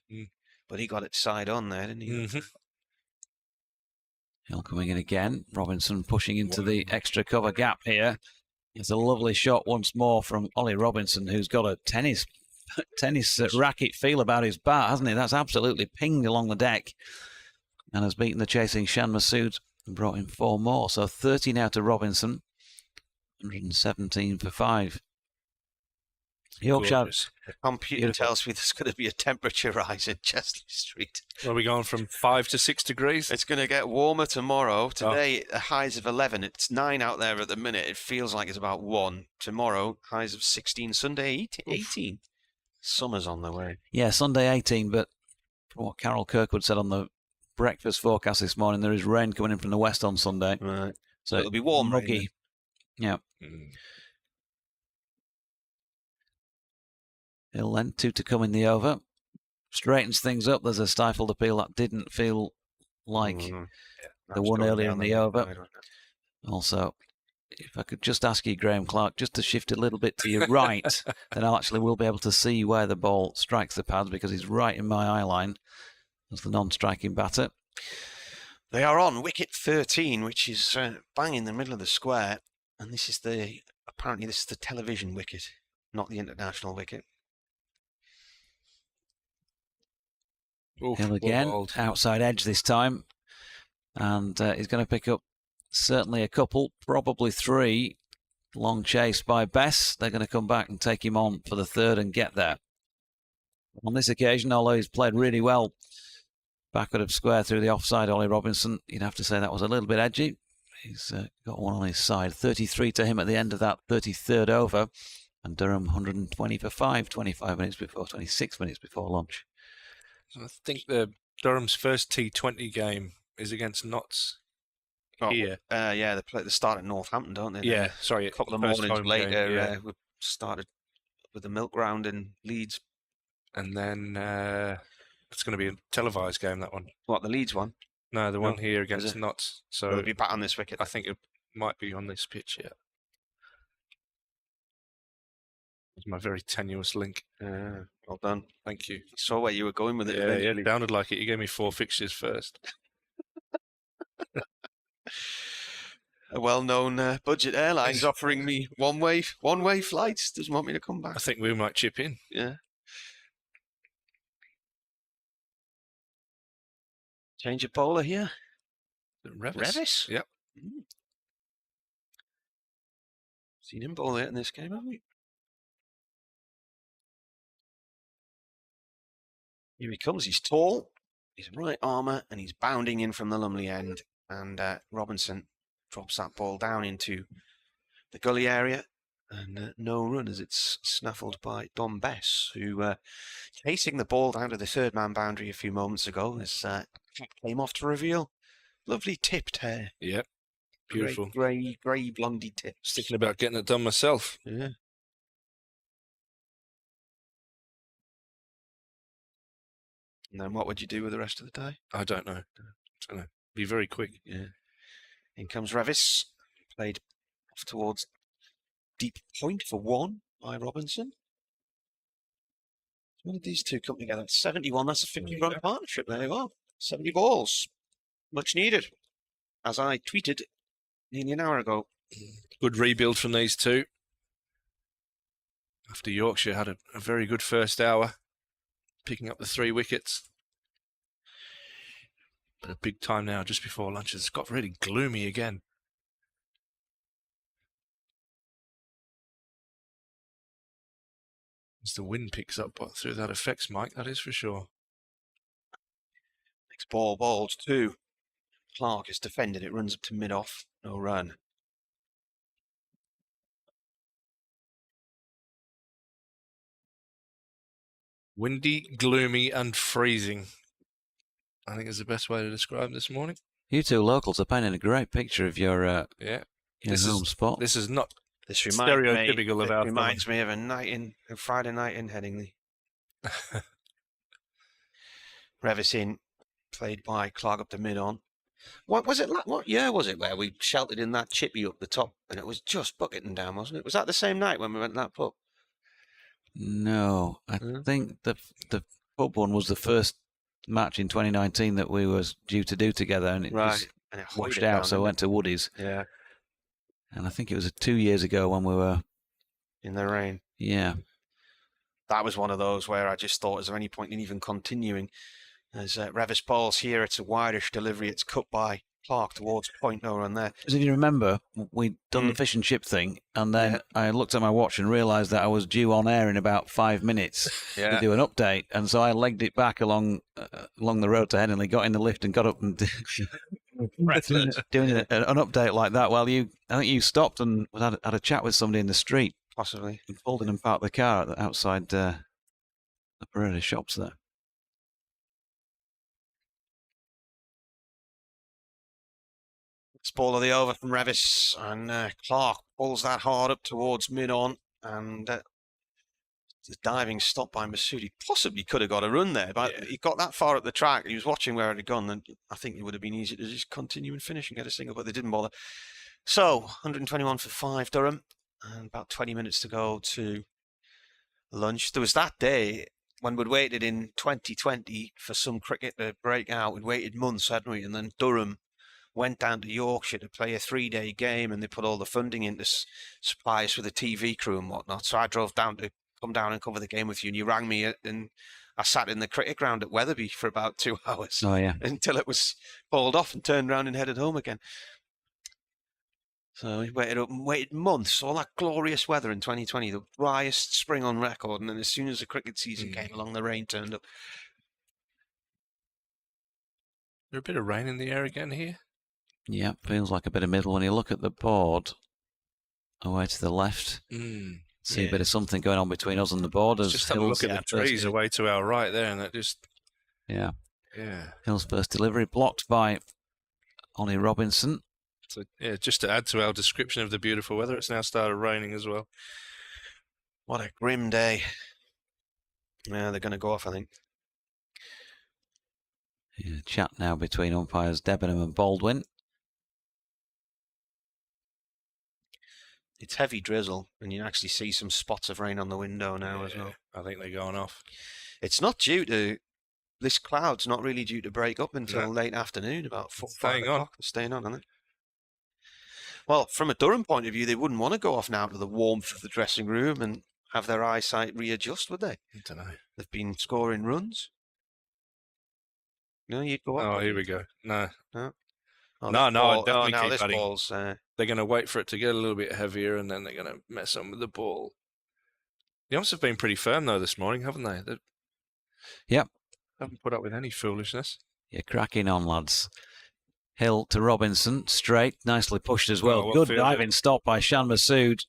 But he got it side on there, didn't he? Hill coming in again. Robinson pushing into the extra cover gap here. It's a lovely shot once more from Ollie Robinson, who's got a tennis racket feel about his bat, hasn't he? That's absolutely pinged along the deck and has beaten the chasing Shan Masood and brought in 4 more. So 30 now to Robinson, 117 for 5. Yorkshire. The computer tells me there's going to be a temperature rise in Chesley Street. Are we going from 5 to 6 degrees? It's going to get warmer tomorrow. Today, highs of 11. It's 9 out there at the minute. It feels like it's about 1. Tomorrow, highs of 16. Sunday, 18. Summer's on the way. Yeah, Sunday 18, but from what Carol Kirkwood said on the breakfast forecast this morning, there is rain coming in from the west on Sunday. Right. So it'll be warm, muggy. Yeah. Hill then 2 to come in the over. Straightens things up. There's a stifled appeal that didn't feel like the one earlier in the over. Also, if I could just ask you, Graham Clark, just to shift a little bit to your right, then I actually will be able to see where the ball strikes the pads, because he's right in my eye line as the non-striking batter. They are on wicket 13, which is bang in the middle of the square. And this is apparently this is the television wicket, not the international wicket. Hill again, outside edge this time. And he's going to pick up certainly a couple, probably 3. Long chase by Bess. They're going to come back and take him on for the 3rd and get there. On this occasion, although he's played really well backward of square through the offside, Ollie Robinson, you'd have to say that was a little bit edgy. He's got one on his side. 33 to him at the end of that 33rd over. And Durham 120 for 5, 26 minutes before lunch. I think Durham's first T20 game is against Notts here. Yeah, they start at Northampton, don't they? Yeah, sorry. A couple of mornings later, we started with the milk round in Leeds. And then it's going to be a televised game, that one. What, the Leeds one? No, the one here against Notts. So it'll be back on this wicket. I think it might be on this pitch, yeah. It's my very tenuous link. Well done. Thank you. I saw where you were going with it. Yeah, it sounded like it. You gave me 4 fixtures first. A well-known budget airline's offering me one-way flights. Doesn't want me to come back. I think we might chip in. Yeah. Change of bowler here. Revis. Yep. Seen him bowl late in this game, haven't we? Here he comes. He's tall. He's right armour, and he's bounding in from the Lumley end. And Robinson drops that ball down into the gully area, and no run as it's snaffled by Dom Bess, who chasing the ball down to the third man boundary a few moments ago. As came off to reveal lovely tipped hair. Yep. Beautiful. Grey blondie tips. Thinking about getting it done myself. Yeah. And then what would you do with the rest of the day? I don't know. Be very quick. Yeah. In comes Revis. Played off towards deep point for 1 by Robinson. When did these two come together? 71, that's a 50-run partnership. There you are. 70 balls. Much needed. As I tweeted nearly an hour ago. Good rebuild from these two. After Yorkshire had a very good first hour, picking up the 3 wickets. But a big time now, just before lunch. It's got really gloomy again. As the wind picks up through that affects Mike, that is for sure. Next ball bowled 2. Clark is defended. It runs up to mid-off. No run. Windy, gloomy and freezing. I think is the best way to describe this morning. You two locals are painting a great picture of your your home spot. This is not stereotypical of our. Reminds me of a Friday night in Headingley. Revis in, played by Clark up to mid-on. What was it? What year was it where we sheltered in that chippy up the top and it was just bucketing down, wasn't it? Was that the same night when we went to that pub? No, I think the pub one was the first match in 2019 that we was due to do together, and it was and it washed out, so I went to Woody's. Yeah. And I think it was 2 years ago when we were in the rain. Yeah. That was one of those where I just thought, is there any point in even continuing? As Revis bowls here, it's a wideish delivery. It's cut by Clark towards point, no run there. Because if you remember, we'd done the fish and chip thing, and then I looked at my watch and realised that I was due on air in about 5 minutes to do an update, and so I legged it back along the road to Headingley, got in the lift and got up and doing an update like that. Well, I think you stopped and had a chat with somebody in the street, possibly, and pulled in and parked the car outside the Pereira shops there. It's ball of the over from Revis, and Clark pulls that hard up towards mid-on, and the diving stop by Masudi. Possibly could have got a run there, but he got that far up the track. He was watching where it had gone, and I think it would have been easy to just continue and finish and get a single, but they didn't bother. So, 121 for 5, Durham, and about 20 minutes to go to lunch. There was that day when we'd waited in 2020 for some cricket to break out. We'd waited months, hadn't we? And then Durham went down to Yorkshire to play a 3-day game, and they put all the funding in to supply us with a TV crew and whatnot. So I drove down to come down and cover the game with you, and you rang me, and I sat in the cricket ground at Wetherby for about 2 hours. Oh, yeah. Until it was pulled off and turned around and headed home again. So we waited months, all that glorious weather in 2020, the driest spring on record, and then as soon as the cricket season came along, the rain turned up. There a bit of rain in the air again here? Yeah, feels like a bit of middle. When you look at the board away to the left, see a bit of something going on between us and the board. Just have a look at the trees away to our right there, and that just... Yeah. Yeah. Hill's first delivery blocked by Ollie Robinson. So, yeah, just to add to our description of the beautiful weather, it's now started raining as well. What a grim day. Yeah, they're going to go off, I think. Yeah, chat now between umpires Debenham and Baldwin. It's heavy drizzle, and you actually see some spots of rain on the window now as well. I think they're going off. It's not due to... This cloud's not really due to break up until late afternoon, about 4 o'clock. Staying on, aren't they? Well, from a Durham point of view, they wouldn't want to go off now to the warmth of the dressing room and have their eyesight readjust, would they? I don't know. They've been scoring runs. No, you'd go up. Oh, here we go. No. No. Oh, No, this no, ball- I'd definitely now keep this batting. ball's. They're going to wait for it to get a little bit heavier, and then they're going to mess on with the ball. The umps have been pretty firm, though, this morning, haven't they? They Yep. haven't put up with any foolishness. You're cracking on, lads. Hill to Robinson, straight, nicely pushed as well. well Good fielded. diving stop by Shan Masood.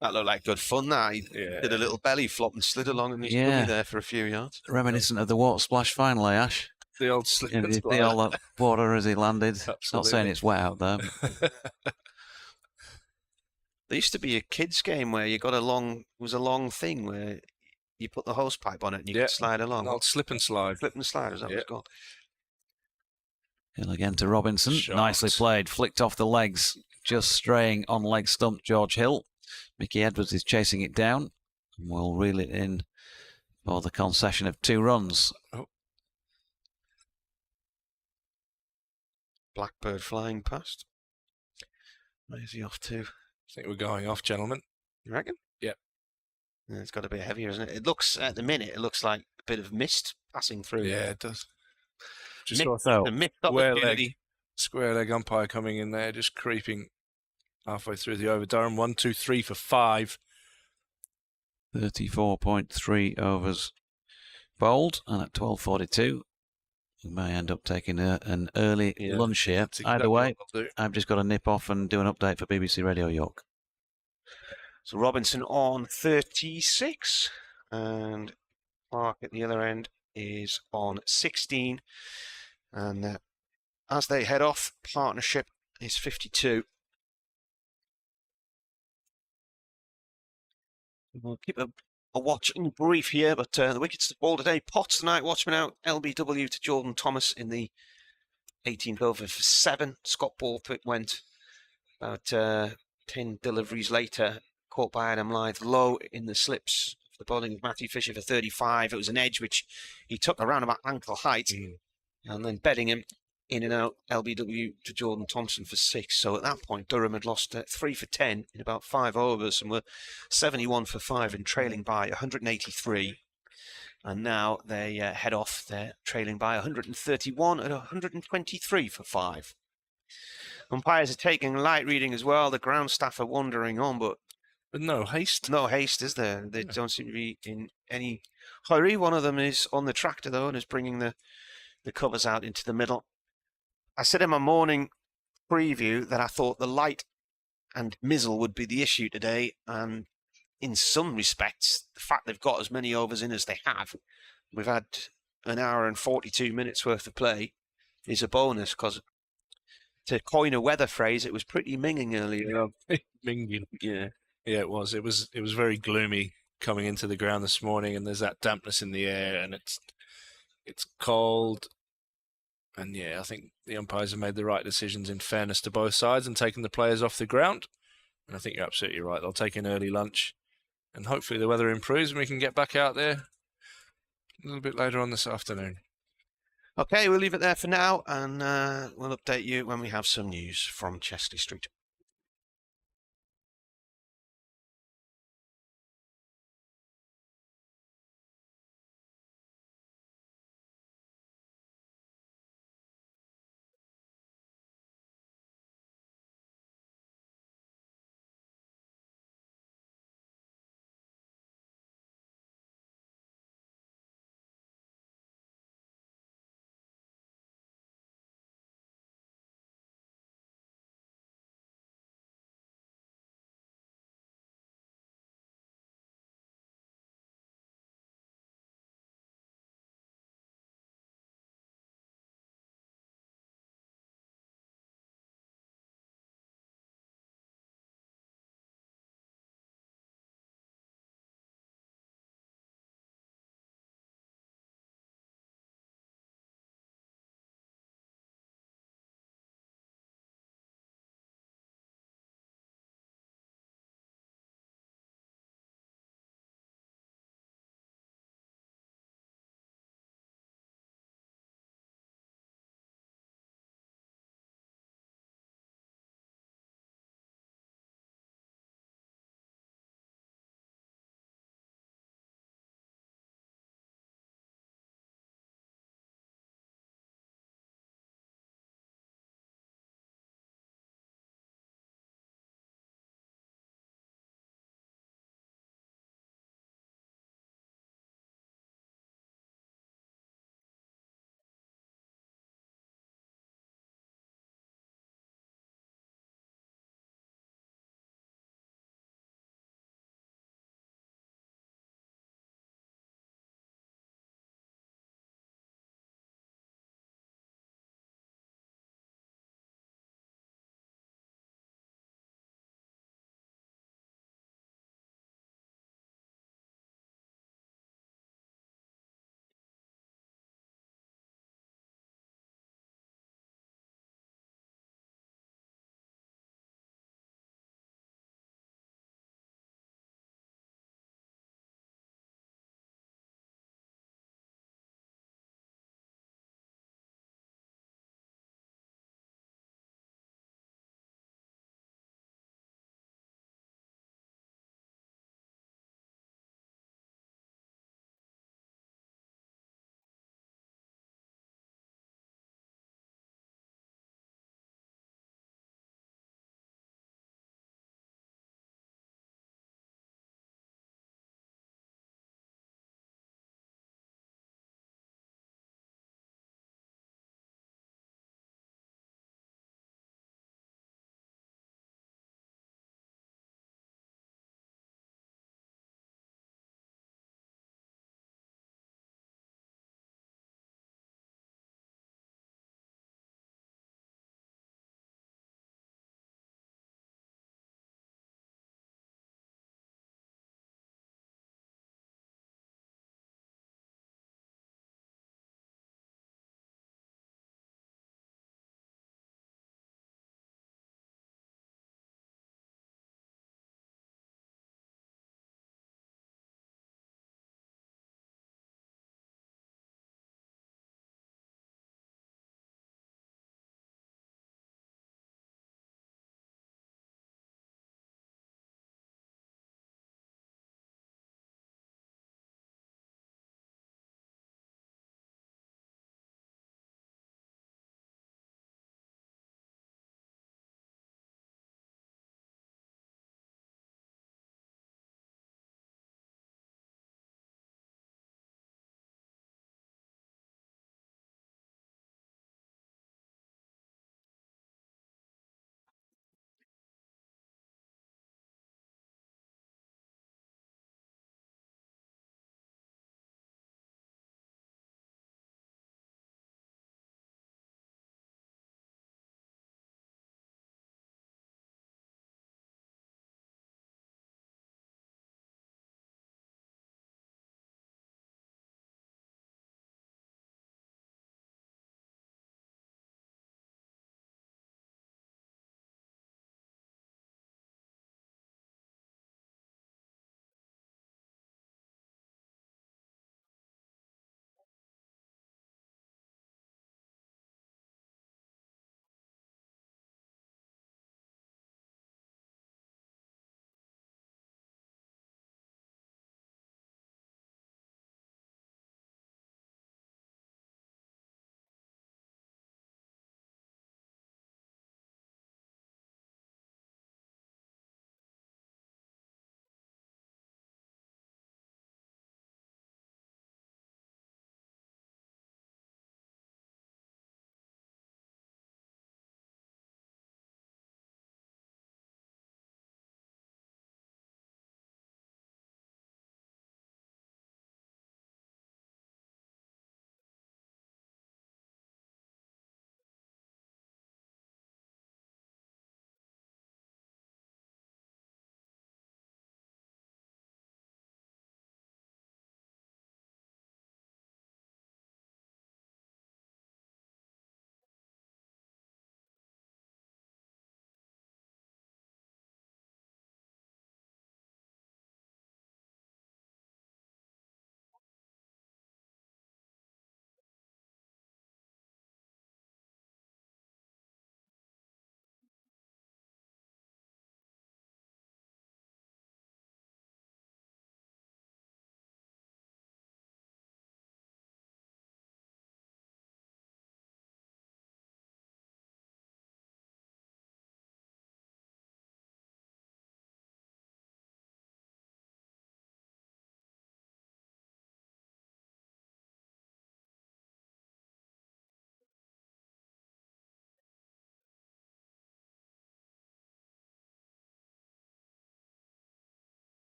That looked like good fun. That he did a little belly flop and slid along in his dummy there for a few yards. Reminiscent of the water splash final, Ash. The old slip You and see slide. all that water as he landed. Not saying it's wet out there. There used to be a kids' game where you got a long thing where you put the hose pipe on it and you could slide along. An old slip and slide. Slip and slide, is that what it's called? Hill again to Robinson. Shot. Nicely played. Flicked off the legs. Just straying on leg stump George Hill. Mickey Edwards is chasing it down. And we'll reel it in for the concession of 2 runs. Oh. Blackbird flying past. Where's he off to? I think we're going off, gentlemen. You reckon? Yep. Yeah, it's got to be heavier, isn't it? It looks, at the minute, it looks like a bit of mist passing through. Yeah, it does. Just The mist opportunity. square leg umpire coming in there, just creeping halfway through the over. Durham 1, 2, 3 for 5. 34.3 overs bowled, and at 12:42, we may end up taking an early lunch here. That's exactly Either way, what I'll do. I've just got to nip off and do an update for BBC Radio York. So Robinson on 36, and Clark at the other end is on 16. And as they head off, partnership is 52. We'll keep a watching brief here, but the wickets to ball today. Potts tonight, watchman out. LBW to Jordan Thomas in the 18th over for 7. Scott Borthwick went about 10 deliveries later, caught by Adam Lyth low in the slips. The bowling of Matthew Fisher for 35. It was an edge which he took around about ankle height, and then Beddingham in and out. LBW to Jordan Thompson for 6. So at that point, Durham had lost 3 for 10 in about 5 overs and were 71 for 5 and trailing by 183. And now they head off. They're trailing by 131 at 123 for 5. Umpires are taking light reading as well. The ground staff are wandering on, but no haste. No haste, is there? They don't seem to be in any hurry. One of them is on the tractor, though, and is bringing the covers out into the middle. I said in my morning preview that I thought the light and mizzle would be the issue today, and in some respects, the fact they've got as many overs in as they have, we've had an hour and 42 minutes worth of play, is a bonus, because to coin a weather phrase, it was pretty minging earlier. Minging. Yeah. Yeah, it was. It was very gloomy coming into the ground this morning, and there's that dampness in the air, and it's cold. And yeah, I think the umpires have made the right decisions in fairness to both sides and taken the players off the ground. And I think you're absolutely right. They'll take an early lunch, and hopefully the weather improves and we can get back out there a little bit later on this afternoon. Okay, we'll leave it there for now, and we'll update you when we have some news from Chesley Street.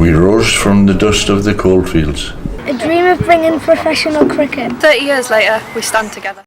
We rose from the dust of the coalfields. A dream of bringing professional cricket. 30 years later, we stand together.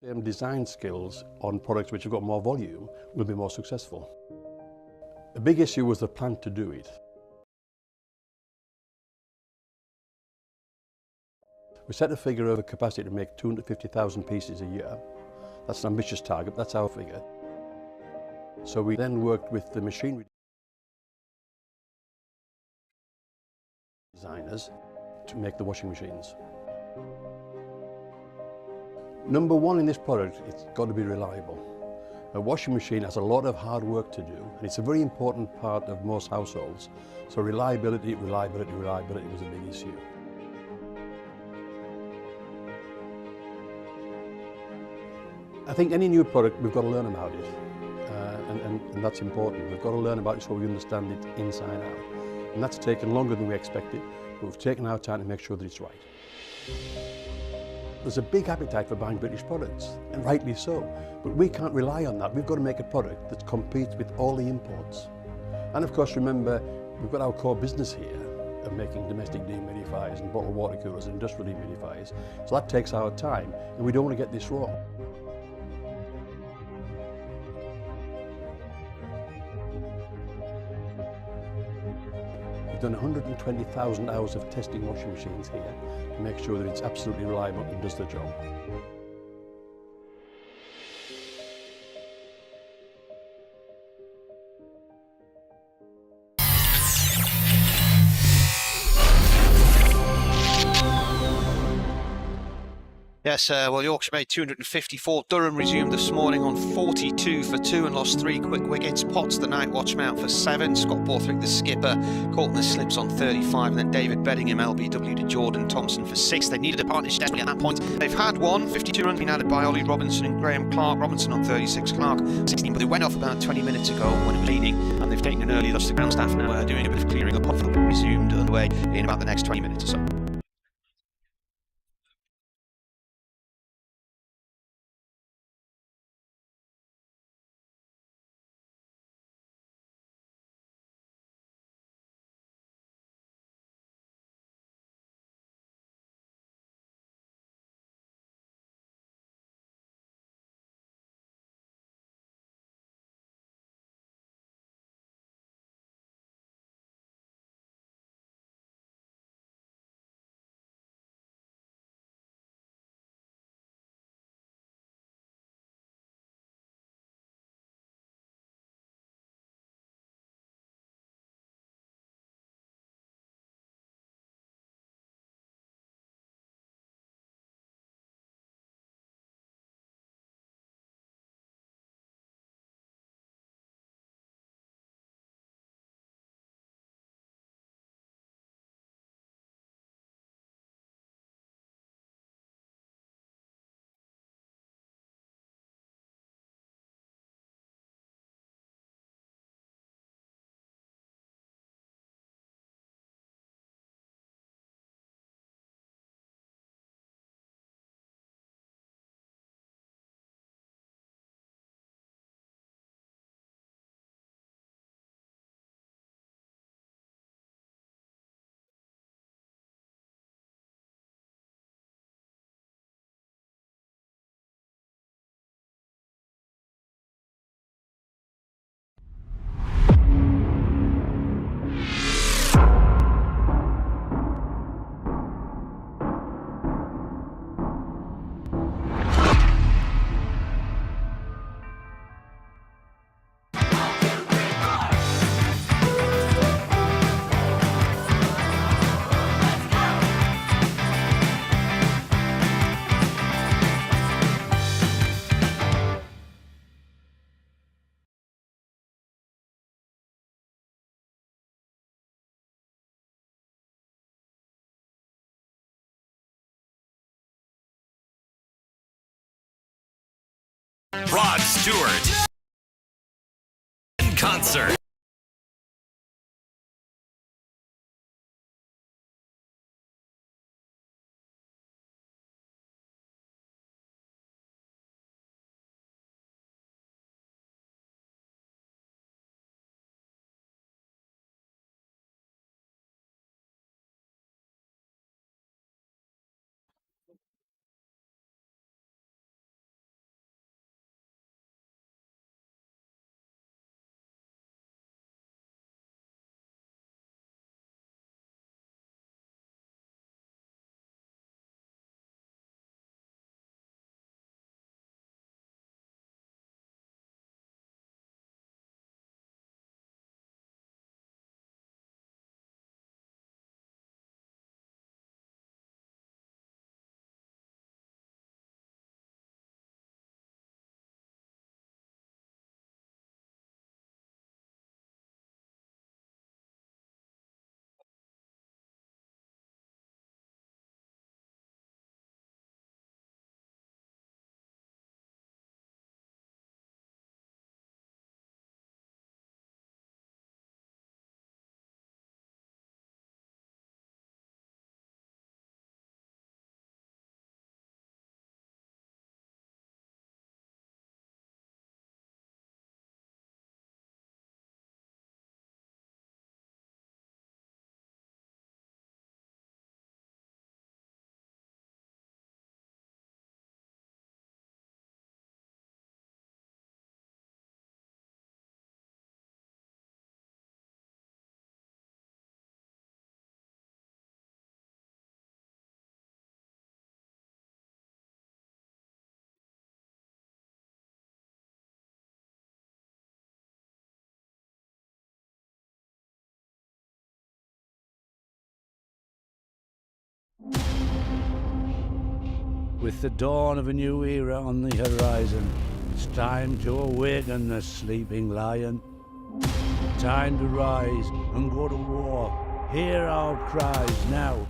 Same design skills on products which have got more volume will be more successful. The big issue was the plan to do it. We set a figure of a capacity to make 250,000 pieces a year. That's an ambitious target, that's our figure. So we then worked with the machinery designers to make the washing machines. Number one in this product, it's got to be reliable. A washing machine has a lot of hard work to do, and it's a very important part of most households. So reliability was a big issue. I think any new product, we've got to learn about it, and that's important. We've got to learn about it so we understand it inside out. And that's taken longer than we expected, but we've taken our time to make sure that it's right. There's a big appetite for buying British products, and rightly so, but we can't rely on that. We've got to make a product that competes with all the imports. And of course, remember, we've got our core business here of making domestic dehumidifiers and bottled water coolers and industrial dehumidifiers, so that takes our time, and we don't want to get this wrong. We've done 120,000 hours of testing washing machines here to make sure that it's absolutely reliable and does the job. Yes, well, Yorkshire made 254. Durham resumed this morning on 42 for 2 and lost 3 quick wickets. Potts, the night watchman, out for 7. Scott Borthwick, the skipper, caught in the slips on 35. And then David Beddingham, LBW, to Jordan Thompson for 6. They needed a partnership desperately at that point. They've had one. 52 runs been added by Ollie Robinson and Graham Clark. Robinson on 36, Clark 16. But they went off about 20 minutes ago when it was raining. And they've taken an early loss. The ground staff now are doing a bit of clearing up. Hopefully resumed underway in about the next 20 minutes or so. Rod Stewart in concert. With the dawn of a new era on the horizon, it's time to awaken the sleeping lion. Time to rise and go to war. Hear our cries now.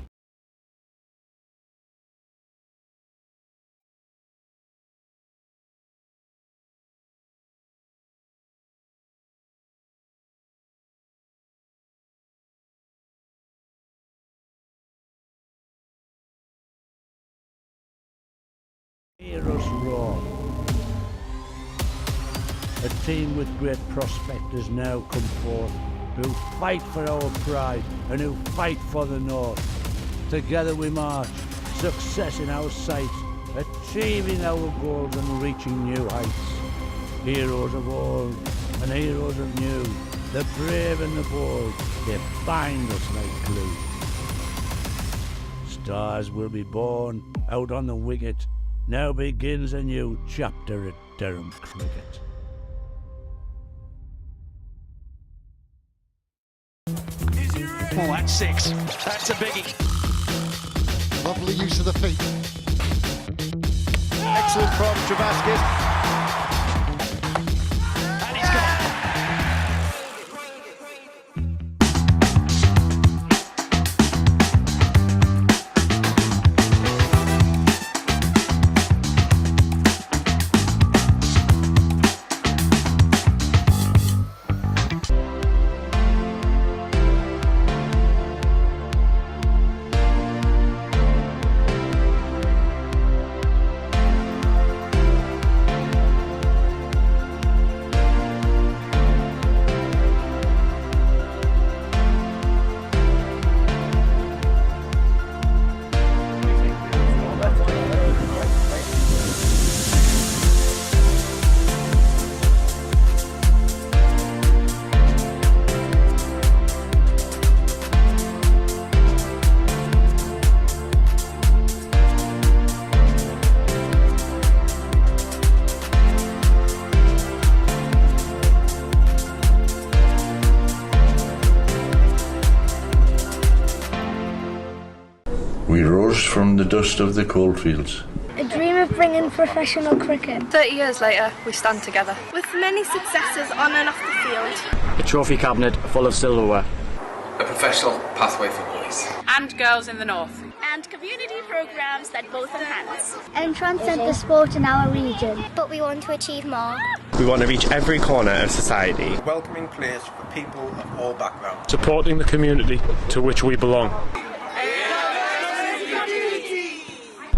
Hear us roar. A team with great prospectors now come forth, who fight for our pride and who fight for the North. Together we march, success in our sight, achieving our goals and reaching new heights. Heroes of old and heroes of new, the brave and the bold, they bind us like glue. Stars will be born out on the wicket. Now begins a new chapter at Durham Cricket. Oh, that's six. That's a biggie. Lovely use of the feet. Excellent from Travaskis. And he's gone. We rose from the dust of the coalfields. A dream of bringing professional cricket. 30 years later, we stand together. With many successes on and off the field. A trophy cabinet full of silverware. A professional pathway for boys. And girls in the north. And community programmes that both enhance and transcend the sport in our region. But we want to achieve more. We want to reach every corner of society. Welcoming place for people of all backgrounds. Supporting the community to which we belong.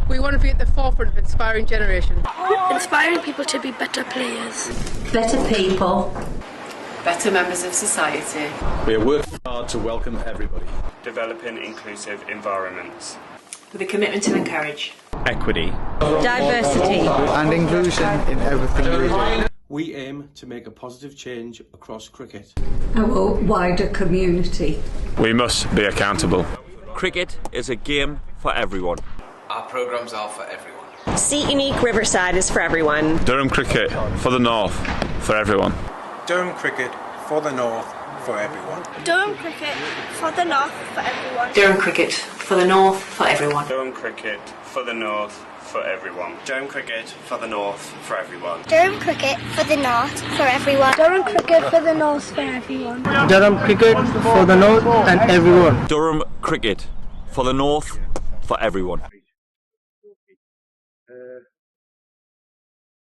We want to be at the forefront of inspiring generation. Inspiring people to be better players. Better people. Better members of society. We are working hard to welcome everybody. Developing inclusive environments. With a commitment to encourage Equity. diversity And inclusion in everything we do. We aim to make a positive change across cricket. our wider community. We must be accountable. Cricket is a game for everyone. Our programmes are for everyone. Seat Unique Riverside is for everyone. Durham Cricket for the North, for everyone. Durham Cricket for the North, for everyone. Durham Cricket for the North for everyone. Durham Cricket for the North for everyone. Durham Cricket for the North for everyone. Durham Cricket for the North for everyone. Durham Cricket for the North for everyone. Durham Cricket for the North for everyone. Durham Cricket for the North and everyone. Durham Cricket for the North for everyone.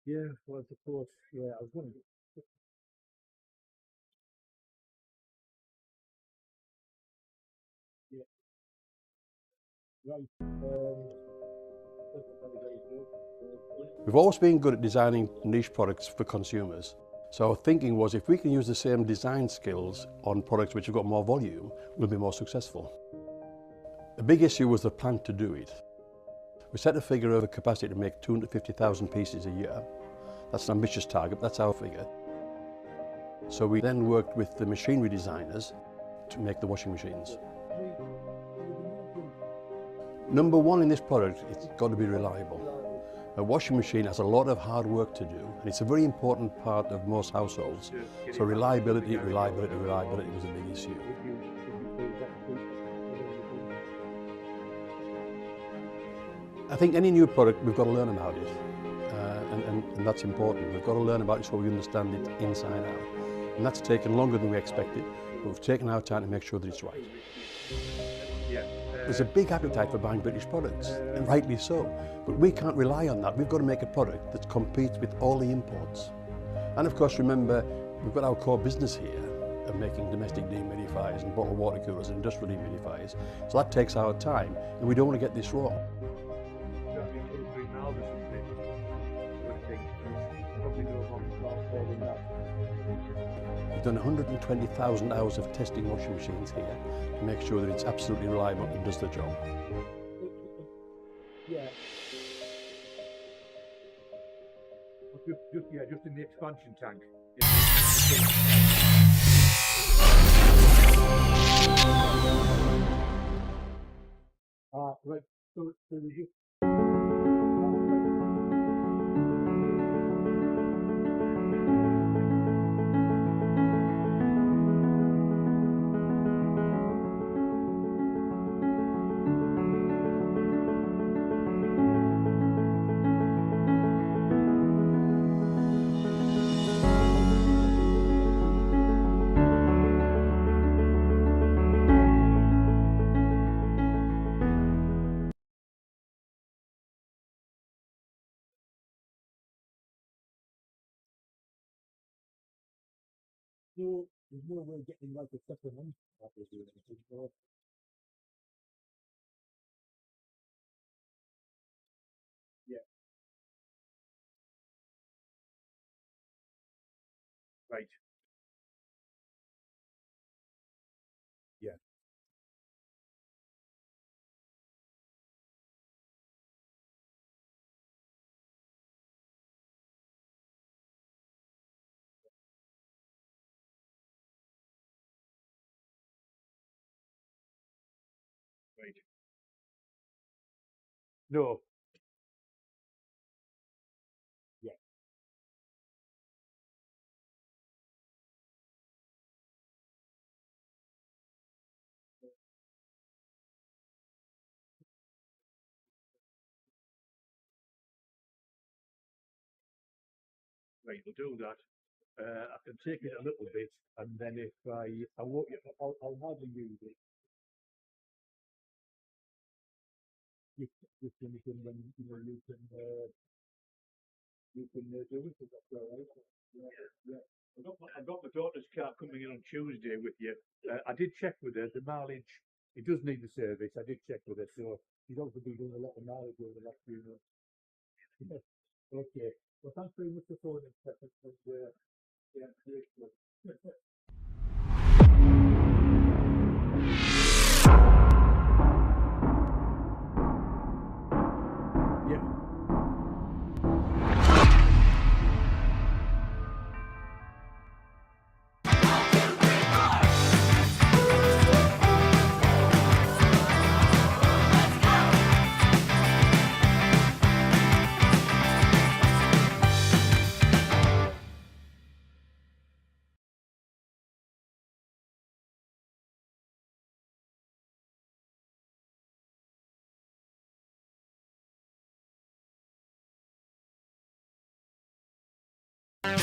Yeah, well, of course, yeah, I was wondering. Yeah. We've always been good at designing niche products for consumers. So our thinking was if we can use the same design skills on products which have got more volume, we'll be more successful. The big issue was the plan to do it. We set a figure of a capacity to make 250,000 pieces a year. That's an ambitious target, that's our figure. So we then worked with the machinery designers to make the washing machines. Number one in this product, it's got to be reliable. A washing machine has a lot of hard work to do, and it's a very important part of most households. So reliability was a big issue. I think any new product, we've got to learn about it. And that's important. We've got to learn about it so we understand it inside out. And that's taken longer than we expected, but we've taken our time to make sure that it's right. There's a big appetite for buying British products, and rightly so. But we can't rely on that. We've got to make a product that competes with all the imports. And of course, remember, we've got our core business here of making domestic dehumidifiers and bottled water coolers and industrial dehumidifiers. So that takes our time, and we don't want to get this wrong. We've done 120,000 hours of testing washing machines here to make sure that it's absolutely reliable and does the job. Yeah. Just in the expansion tank. Right. So we just. There's no way getting like a supplement after doing anything. So yeah. Right. Yeah. Right. No. Yeah. Right, we'll do that. I can take it a little bit, and then if I won't, I'll hardly use it. Just when you can, you can do it. If that's all right. Yeah, yeah. I've got my daughter's car coming in on Tuesday with you. I did check with her. The mileage, it does need the service. I did check with her, so she's obviously been doing a lot of mileage over the last few months. Okay. Well, thanks very much for phoning. Yeah, great.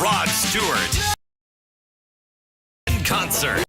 Rod Stewart. In concert.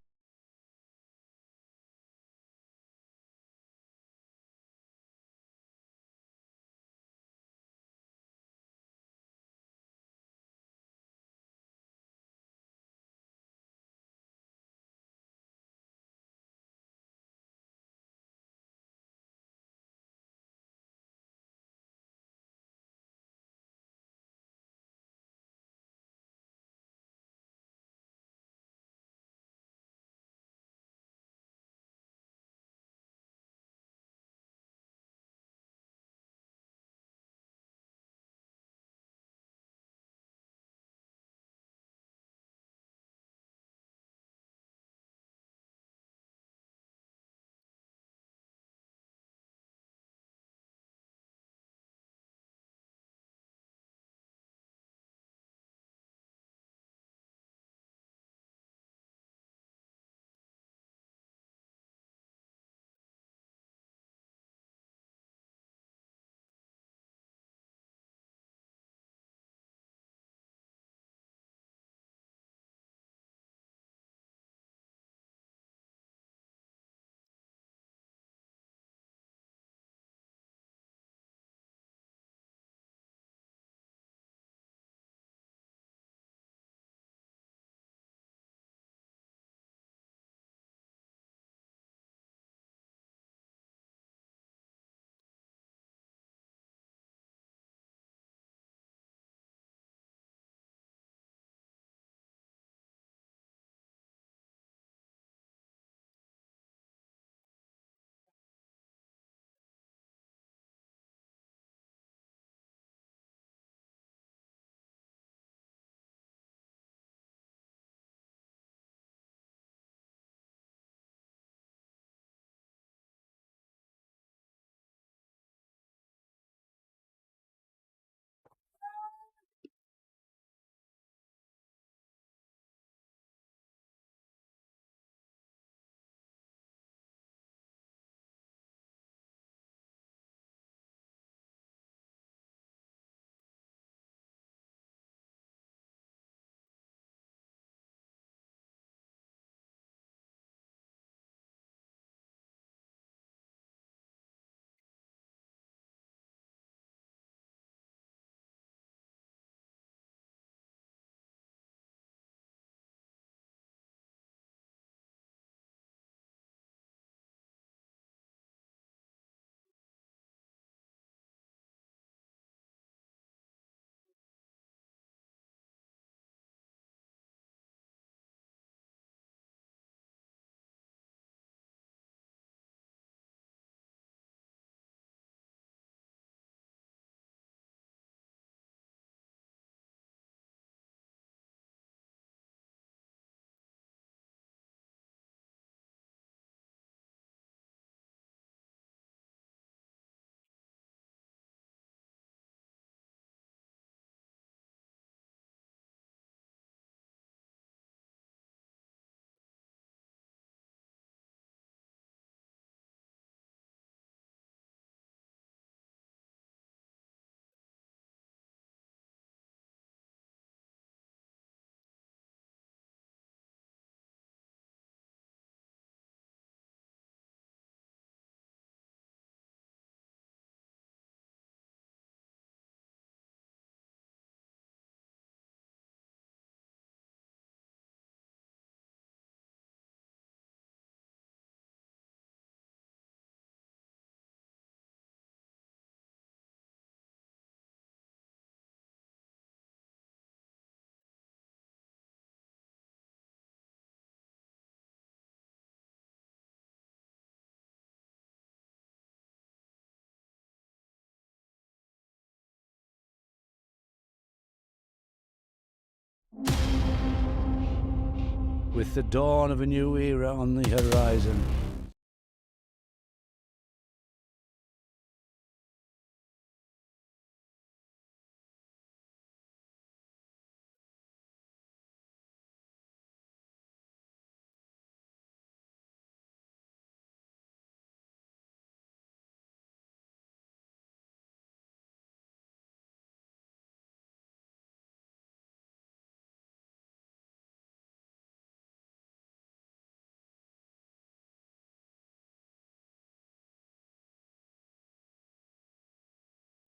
With the dawn of a new era on the horizon.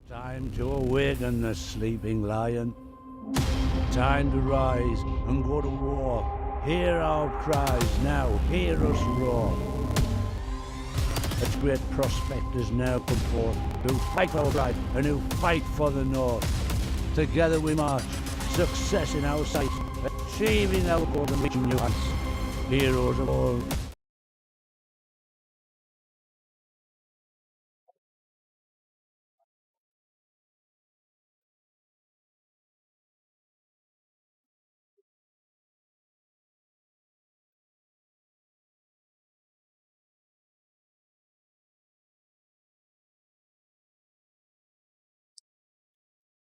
Time to awaken the sleeping lion. Time to rise and go to war. Hear our cries now, hear us roar. A great prospect has now come forth, who fight for our right and who fight for the north. Together we march, success in our sight, achieving our goal and reaching new heights. Heroes of all.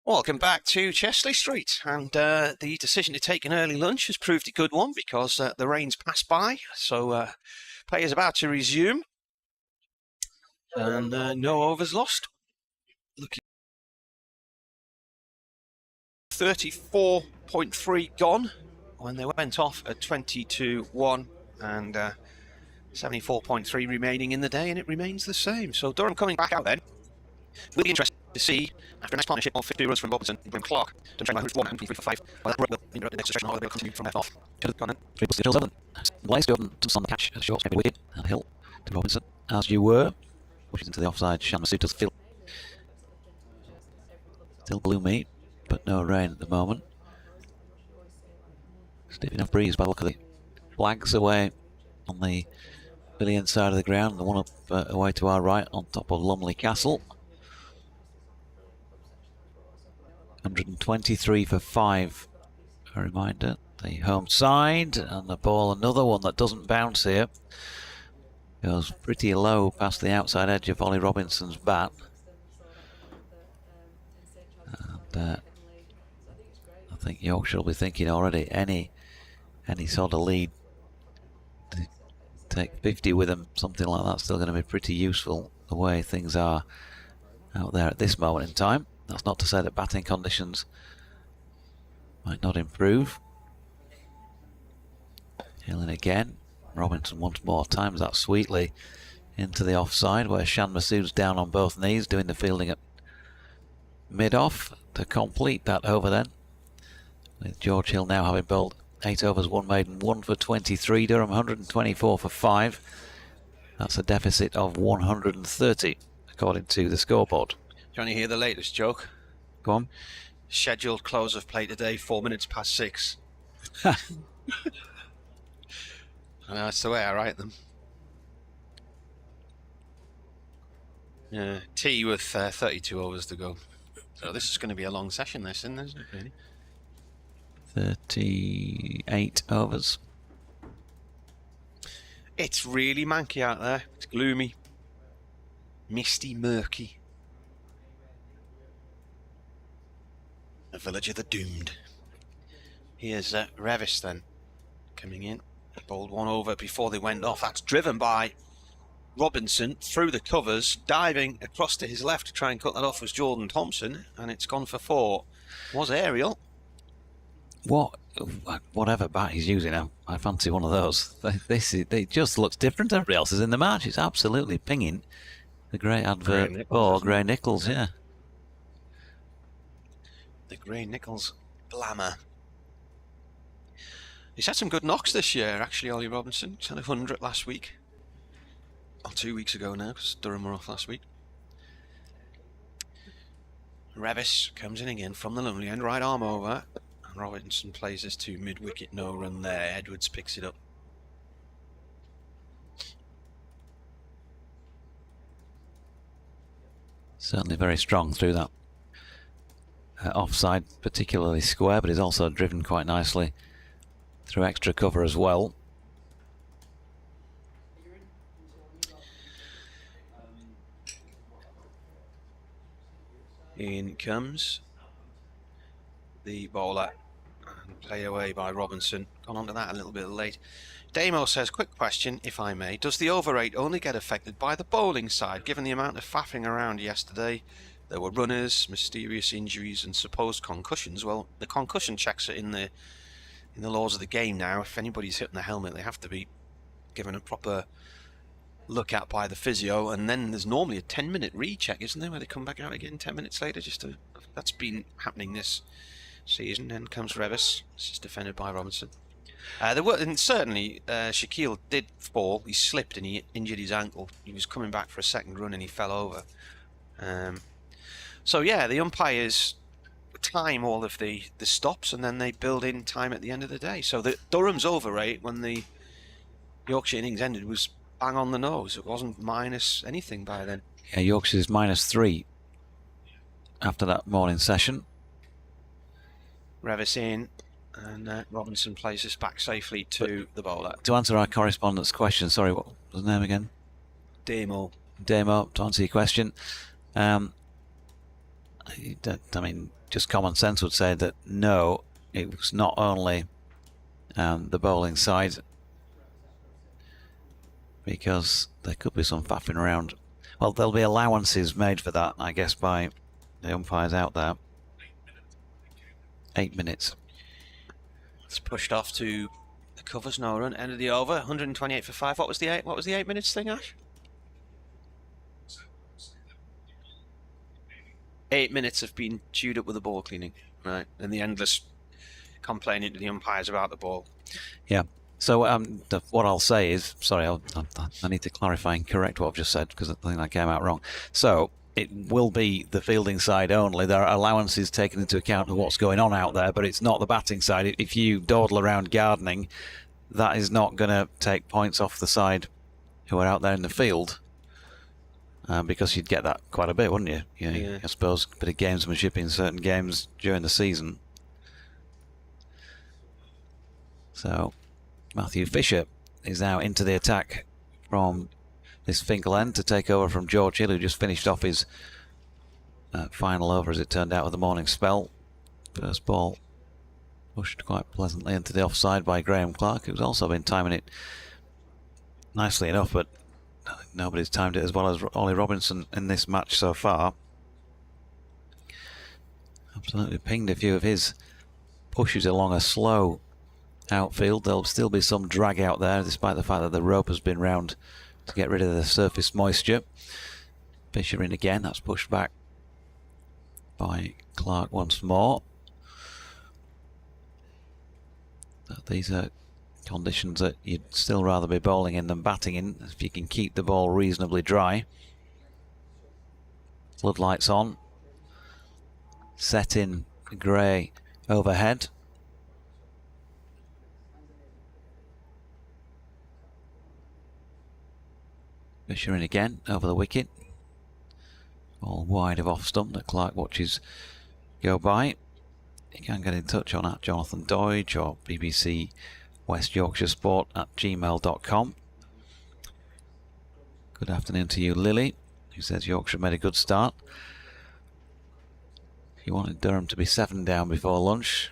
Welcome back to Chesley Street, and the decision to take an early lunch has proved a good one because the rain's passed by, so play is about to resume, and no overs lost. Looking 34.3 gone when they went off at 22-1, and 74.3 remaining in the day, and it remains the same. So Durham coming back out then. Will be interesting to see, after a nice partnership of 52 runs from Robinson and Clark, to train who's 1 and 3 for 5. Well, that will interrupt the next stretch, and Holly will continue from left off. Could have gone in. 3 plus the Hill 7. Blaze to open to on the catch. Short, maybe wicked. And Hill to Robinson. As you were. Pushes into the offside. Shan Masood does field. Still gloomy, but no rain at the moment. Stiff enough breeze by the look of the flags away on the Billion side of the ground. The one up away to our right on top of Lumley Castle. 123 for 5. A reminder, the home side, and the ball, another one that doesn't bounce here. Goes pretty low past the outside edge of Ollie Robinson's bat. And I think Yorkshire will be thinking already any sort of lead. To take 50 with them, something like that's still going to be pretty useful the way things are out there at this moment in time. That's not to say that batting conditions might not improve. Hilling again. Robinson once more times that sweetly into the offside, where Shan Masood's down on both knees doing the fielding at mid-off to complete that over then. With George Hill now having bowled 8 overs, 1 maiden, 1 for 23. Durham 124 for 5. That's a deficit of 130 according to the scoreboard. Do you want to hear the latest joke? Go on. Scheduled close of play today, 4 minutes past 6. I know, that's the way I write them. Yeah, T with 32 overs to go. So this is going to be a long session, this, isn't it? Really? 38 overs. It's really manky out there. It's gloomy, misty, murky. The village of the doomed. Here's Revis then, coming in. Bowled one over before they went off. That's driven by Robinson through the covers, diving across to his left to try and cut that off was Jordan Thompson, and it's gone for 4. Was aerial. Whatever bat he's using, I fancy one of those. It just looks different to everybody else's in the match. It's absolutely pinging. The great advert for Gray Nichols, yeah. The Gray Nichols glamour. He's had some good knocks this year, actually, Ollie Robinson. He's had 100 last week. Or 2 weeks ago now, because Durham were off last week. Revis comes in again from the lonely end, right arm over. And Robinson plays this to mid-wicket, no run there. Edwards picks it up. Certainly very strong through that offside particularly square, but he's also driven quite nicely through extra cover as well. In comes the bowler, and played away by Robinson. Gone on to that a little bit late. Damo says, quick question, if I may. Does the over 8 only get affected by the bowling side? Given the amount of faffing around yesterday, there were runners, mysterious injuries and supposed concussions. Well, the concussion checks are in the laws of the game now. If anybody's hitting the helmet, they have to be given a proper look at by the physio, and then there's normally a 10-minute recheck, isn't there, where they come back out again 10 minutes later. That's been happening this season. Then comes Revis. This is defended by Robinson. And certainly Shaquille did fall. He slipped and he injured his ankle. He was coming back for a second run and he fell over. So yeah, the umpires time all of the stops, and then they build in time at the end of the day. So the Durham's over rate when the Yorkshire innings ended was bang on the nose. It wasn't minus anything by then. Yeah, Yorkshire's -3 after that morning session. Revis in, and Robinson plays this back safely to the bowler. To answer our correspondent's question, sorry, what was the name again? Damo. Damo, to answer your question, I mean, just common sense would say that no, it was not only the bowling side, because there could be some faffing around. Well, there'll be allowances made for that, I guess, by the umpires out there. 8 minutes. It's pushed off to the covers, no run, end of the over, 128 for 5. What was the 8 minutes thing, Ash? 8 minutes have been chewed up with the ball cleaning, right? And the endless complaining to the umpires about the ball. Yeah. So what I'll say is, sorry, I need to clarify and correct what I've just said, because I think that came out wrong. So it will be the fielding side only. There are allowances taken into account of what's going on out there, but it's not the batting side. If you dawdle around gardening, that is not going to take points off the side who are out there in the field, because you'd get that quite a bit, wouldn't you? Yeah. I suppose a bit of gamesmanship in certain games during the season. So Matthew Fisher is now into the attack from this Finkel end to take over from George Hill, who just finished off his final over, as it turned out, with the morning spell. First ball pushed quite pleasantly into the offside by Graham Clark, who's also been timing it nicely enough, but nobody's timed it as well as Ollie Robinson in this match so far. Absolutely pinged a few of his pushes along a slow outfield. There'll still be some drag out there, despite the fact that the rope has been round to get rid of the surface moisture. Fisher in again. That's pushed back by Clark once more. These are conditions that you'd still rather be bowling in than batting in, if you can keep the ball reasonably dry. Floodlights on. Set in grey overhead. Fisher in again, over the wicket. All wide of off stump that Clark watches go by. You can get in touch on @JonathanDoidge or BBC West Yorkshire Sport @gmail.com. Good afternoon to you, Lily, who says Yorkshire made a good start. You wanted Durham to be 7 down before lunch.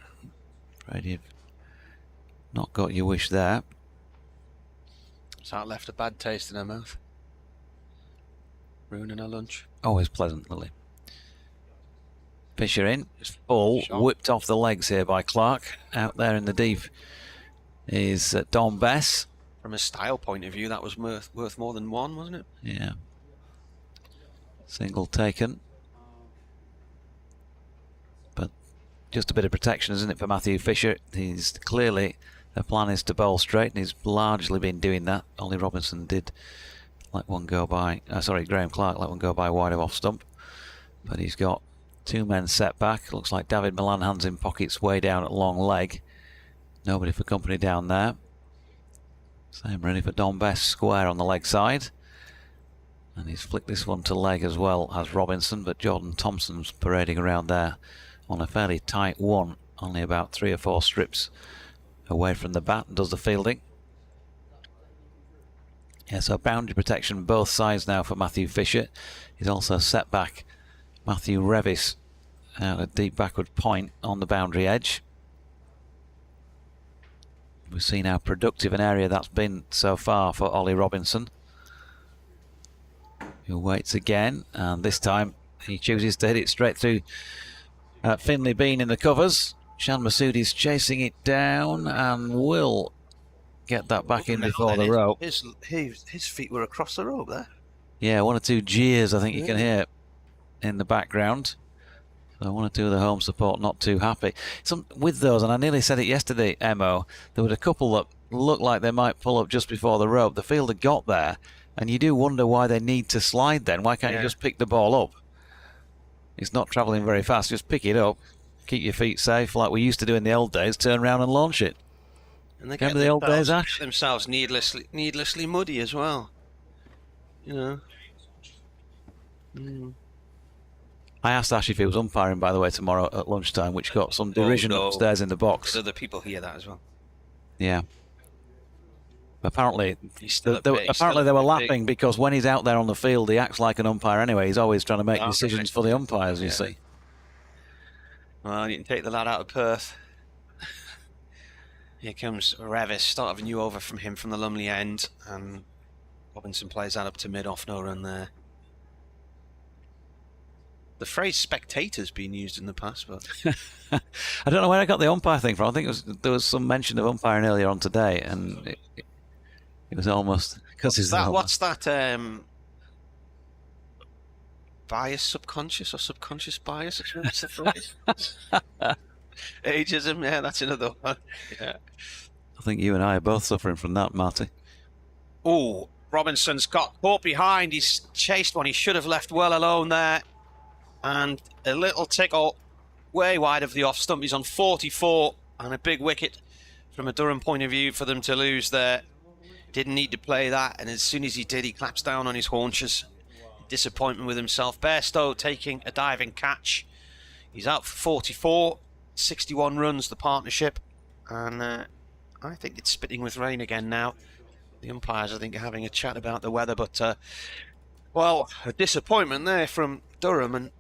Afraid you've not got your wish there. So that left a bad taste in her mouth. Ruining her lunch. Always pleasant, Lily. Fisher in, full, whipped off the legs here by Clark. Out there in the deep is Don Bess. From a style point of view, that was worth more than one, wasn't it? Yeah. Single taken. But just a bit of protection, isn't it, for Matthew Fisher? He's clearly, the plan is to bowl straight, and he's largely been doing that. Ollie Robinson did let one go by, Graham Clark let one go by wide of off stump, but he's got 2 men set back. Looks like David Milan, hands in pockets, way down at long leg. Nobody for company down there. Same ready for Don Best, square on the leg side, and he's flicked this one to leg as well as Robinson, but Jordan Thompson's parading around there on a fairly tight one, only about 3 or 4 strips away from the bat, and does the fielding. Yeah, so boundary protection both sides now for Matthew Fisher. He's also set back Matthew Revis at a deep backward point on the boundary edge. We've seen how productive an area that's been so far for Ollie Robinson, who waits again, and this time he chooses to hit it straight through Finley Bean in the covers. Shan Masoudi's chasing it down and will get that back in before the rope. His feet were across the rope there. Yeah, 1 or 2 jeers I think you can hear in the background. So 1 or 2 of the home support not too happy. With those, and I nearly said it yesterday, Emo, there were a couple that looked like they might pull up just before the rope. The fielder got there, and you do wonder why they need to slide then. Why can't you just pick the ball up? It's not travelling very fast. Just pick it up, keep your feet safe like we used to do in the old days, turn around and launch it. And they Remember the old days, Ash? Themselves needlessly muddy as well. You know. I asked Ash if he was umpiring, by the way, tomorrow at lunchtime, which got some derision upstairs in the box. So the people hear that as well. Yeah. Apparently they were laughing because when he's out there on the field, he acts like an umpire anyway. He's always trying to make decisions for the umpires, you see. Well, you can take the lad out of Perth. Here comes Revis, start of a new over from him from the Lumley end, and Robinson plays that up to mid-off, no run there. The phrase spectator's been used in the past, but I don't know where I got the umpire thing from. I think there was some mention of umpiring earlier on today, and it was almost because what's that bias, subconscious or subconscious bias? What's the phrase? Ageism, yeah, that's another one. Yeah. I think you and I are both suffering from that, Marty. Oh, Robinson's got caught behind. He's chased one. He should have left well alone there. And a little tickle way wide of the off stump. He's on 44 and a big wicket from a Durham point of view for them to lose there. Didn't need to play that, and as soon as he did, he claps down on his haunches. Disappointment with himself. Bairstow taking a diving catch. He's out for 44, 61 runs, the partnership, and I think it's spitting with rain again now. The umpires, I think, are having a chat about the weather, but well, a disappointment there from Durham, and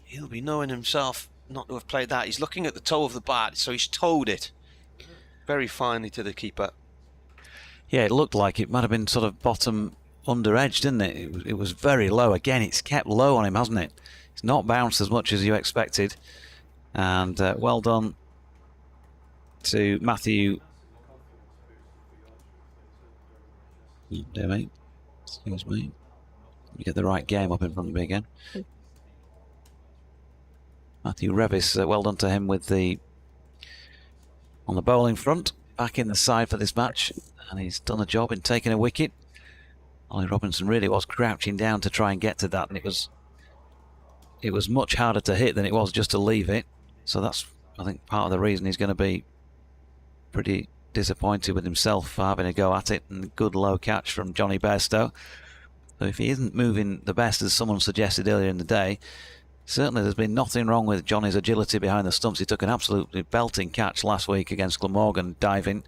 he'll be knowing himself not to have played that. He's looking at the toe of the bat, so he's towed it very finely to the keeper. Yeah, it looked like it might have been sort of bottom under edge, didn't it? It was very low. Again, it's kept low on him, hasn't it? It's not bounced as much as you expected. And well done to Matthew. There, mate. Excuse me. You get the right game up in front of me again. Matthew Revis, well done to him with the on the bowling front, back in the side for this match, and he's done a job in taking a wicket. Ollie Robinson really was crouching down to try and get to that, and it was much harder to hit than it was just to leave it. So that's, I think, part of the reason he's going to be pretty disappointed with himself for having a go at it, and good low catch from Johnny Bairstow. So if he isn't moving the best, as someone suggested earlier in the day, certainly there's been nothing wrong with Johnny's agility behind the stumps. He took an absolutely belting catch last week against Glamorgan, diving.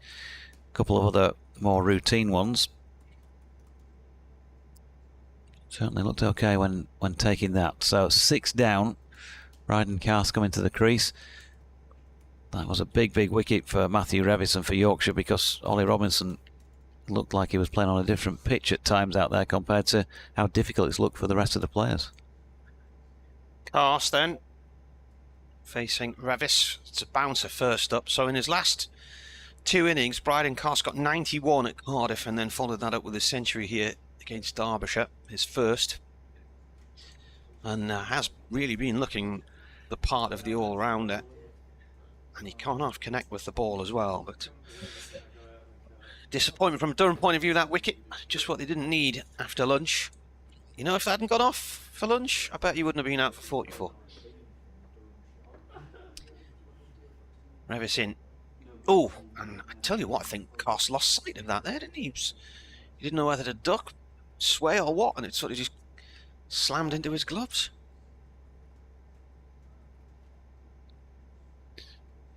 A couple of other more routine ones. Certainly looked okay when taking that. So 6 down. Ryden Cast coming to the crease. That was a big wicket for Matthew Revis and for Yorkshire, because Ollie Robinson looked like he was playing on a different pitch at times out there compared to how difficult it's looked for the rest of the players. Cast then facing Revis. It's a bouncer first up. So in his last 2 innings, Bryden Cast got 91 at Cardiff and then followed that up with a century here against Derbyshire, his first, and has really been looking the part of the all-rounder, and he can't half connect with the ball as well. But disappointment from a Durham point of view, that wicket, just what they didn't need after lunch. You know, if that hadn't gone off for lunch, I bet he wouldn't have been out for 44. Revis in. Oh, and I tell you what, I think Cast lost sight of that there, didn't he? He didn't know whether to duck, sway or what, and it sort of just slammed into his gloves.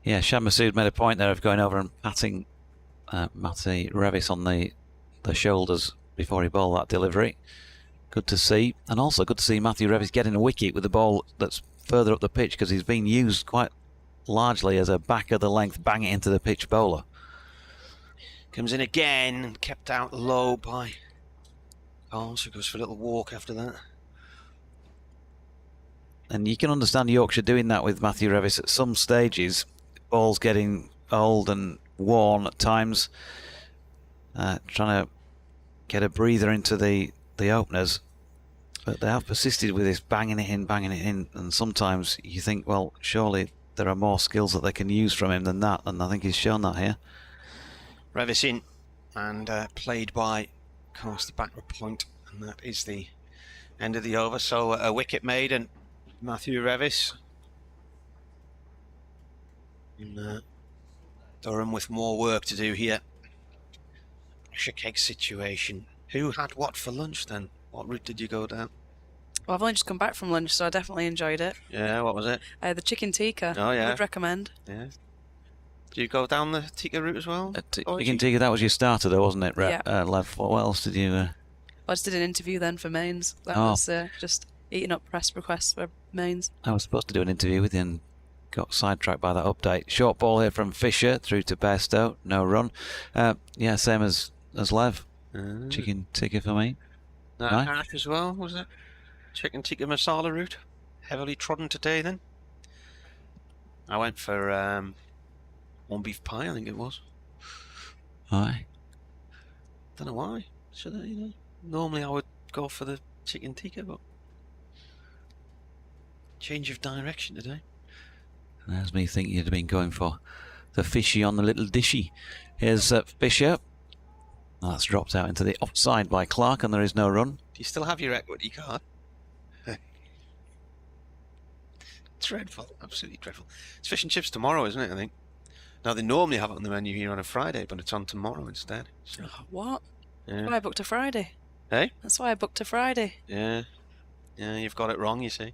Yeah, Shad Massoud made a point there of going over and patting Matty Revis on the shoulders before he bowled that delivery. Good to see. And also good to see Matthew Revis getting a wicket with the ball that's further up the pitch, because he's been used quite largely as a back of the length, bang it into the pitch bowler. Comes in again and kept out low by Carls, who goes for a little walk after that. And you can understand Yorkshire doing that with Matthew Revis at some stages. Ball's getting old and worn at times. Trying to get a breather into the openers. But they have persisted with this banging it in. And sometimes you think, well, surely there are more skills that they can use from him than that. And I think he's shown that here. Revis in and played by, of course, the backward point. And that is the end of the over. So a wicket made and Matthew Revis. And Durham with more work to do here. Pressure cake situation. Who had what for lunch then? What route did you go down? Well, I've only just come back from lunch, so I definitely enjoyed it. Yeah, what was it? The chicken tikka. Oh, yeah. I would recommend. Yeah. Did you go down the tikka route as well? Chicken tikka, that was your starter though, wasn't it, Yeah. Lev? What else did you... I just did an interview then for Mains. That was just eating up press requests for Mains. I was supposed to do an interview with you and got sidetracked by that update. Short ball here from Fisher through to Bairstow. No run. Yeah, same as Lev. Chicken tikka for me. Nice as well, was it? Chicken tikka masala route. Heavily trodden today then. I went for one beef pie, I think it was. Aye. Don't know why. Should I, normally I would go for the chicken tikka, but change of direction today. And there's me thinking you'd have been going for the fishy on the little dishy. Here's Fisher. That's dropped out into the offside by Clark, and there is no run. Do you still have your equity card? Dreadful, absolutely dreadful. It's fish and chips tomorrow, isn't it, I think? Now, they normally have it on the menu here on a Friday, but it's on tomorrow instead. So. What? Yeah. That's why I booked a Friday. Hey? That's why I booked a Friday. Yeah. Yeah, you've got it wrong, you see.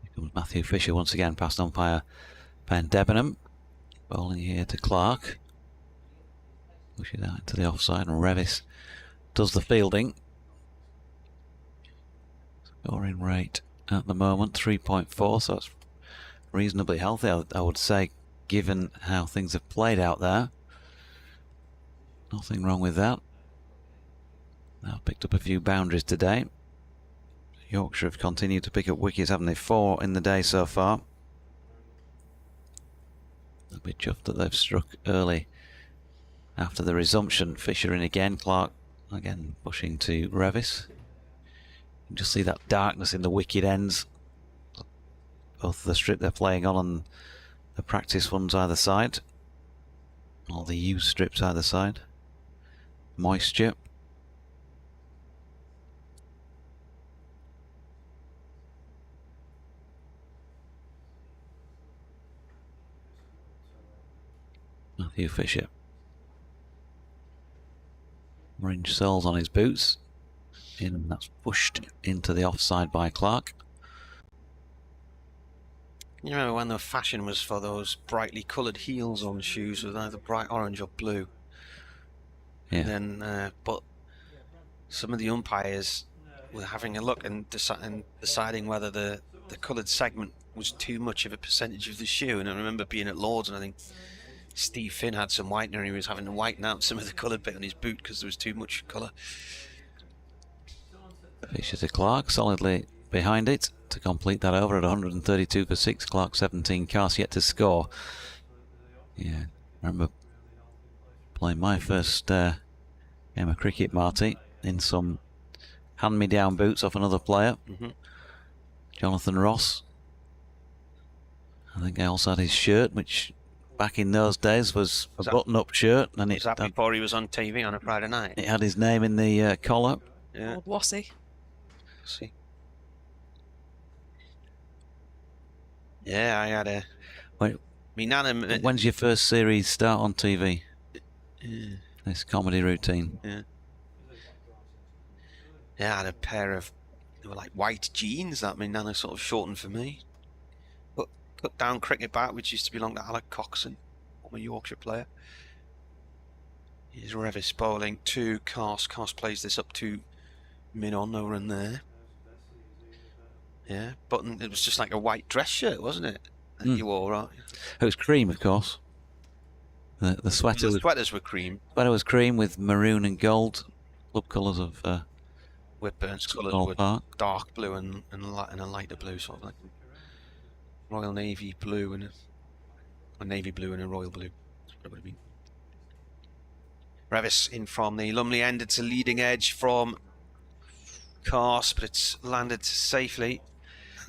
Here comes Matthew Fisher once again, past umpire Ben Debenham. Bowling here to Clark. Push it out into the offside, and Revis does the fielding. Scoring rate at the moment 3.4, so it's reasonably healthy, I would say, given how things have played out there. Nothing wrong with that. Now picked up a few boundaries today. Yorkshire have continued to pick up wickets, haven't they? 4 in the day so far. A bit chuffed that they've struck early after the resumption. Fisher in again, Clark again pushing to Revis. You can just see that darkness in the wicket ends. Both the strip they're playing on and the practice ones either side. Or the used strips either side. Moisture. Matthew Fisher. Orange soles on his boots. That's pushed into the offside by Clark. You remember when the fashion was for those brightly coloured heels on shoes with either bright orange or blue? Yeah. And then, but some of the umpires were having a look and deciding whether the coloured segment was too much of a percentage of the shoe. And I remember being at Lord's, and I think Steve Finn had some whitener, and he was having to whiten out some of the coloured bit on his boot because there was too much colour. Fisher to Clark, solidly behind it to complete that over at 132 for 6. Clark 17, Cast yet to score. Yeah, I remember playing my first game of cricket, Marty, in some hand-me-down boots off another player, Jonathan Ross. I think I also had his shirt, which back in those days was a button-up shirt, and was that before he was on TV on a Friday night? It had his name in the collar. Yeah. Old Wassy. See. Yeah, I had a. Wait, me nana. When's your first series start on TV? Yeah. This comedy routine. Yeah. Yeah, I had a pair of they were like white jeans. That now they're sort of shortened for me. But cut down cricket bat, which used to belong to Alec Coxon, former Yorkshire player. Here's Revis bowling to Cast. Cast plays this up to mid-on, no run there. Yeah, Button, it was just like a white dress shirt, wasn't it? That you wore, right? It was cream, of course. The sweater. The sweaters were cream. Sweater was cream with maroon and gold, club colours of Whitburn's colours were dark blue and a lighter blue, sort of like Royal Navy blue and a navy blue and a royal blue. That's what it would have been. Revis in from the Lumley end. It's a leading edge from Cast, but it's landed safely.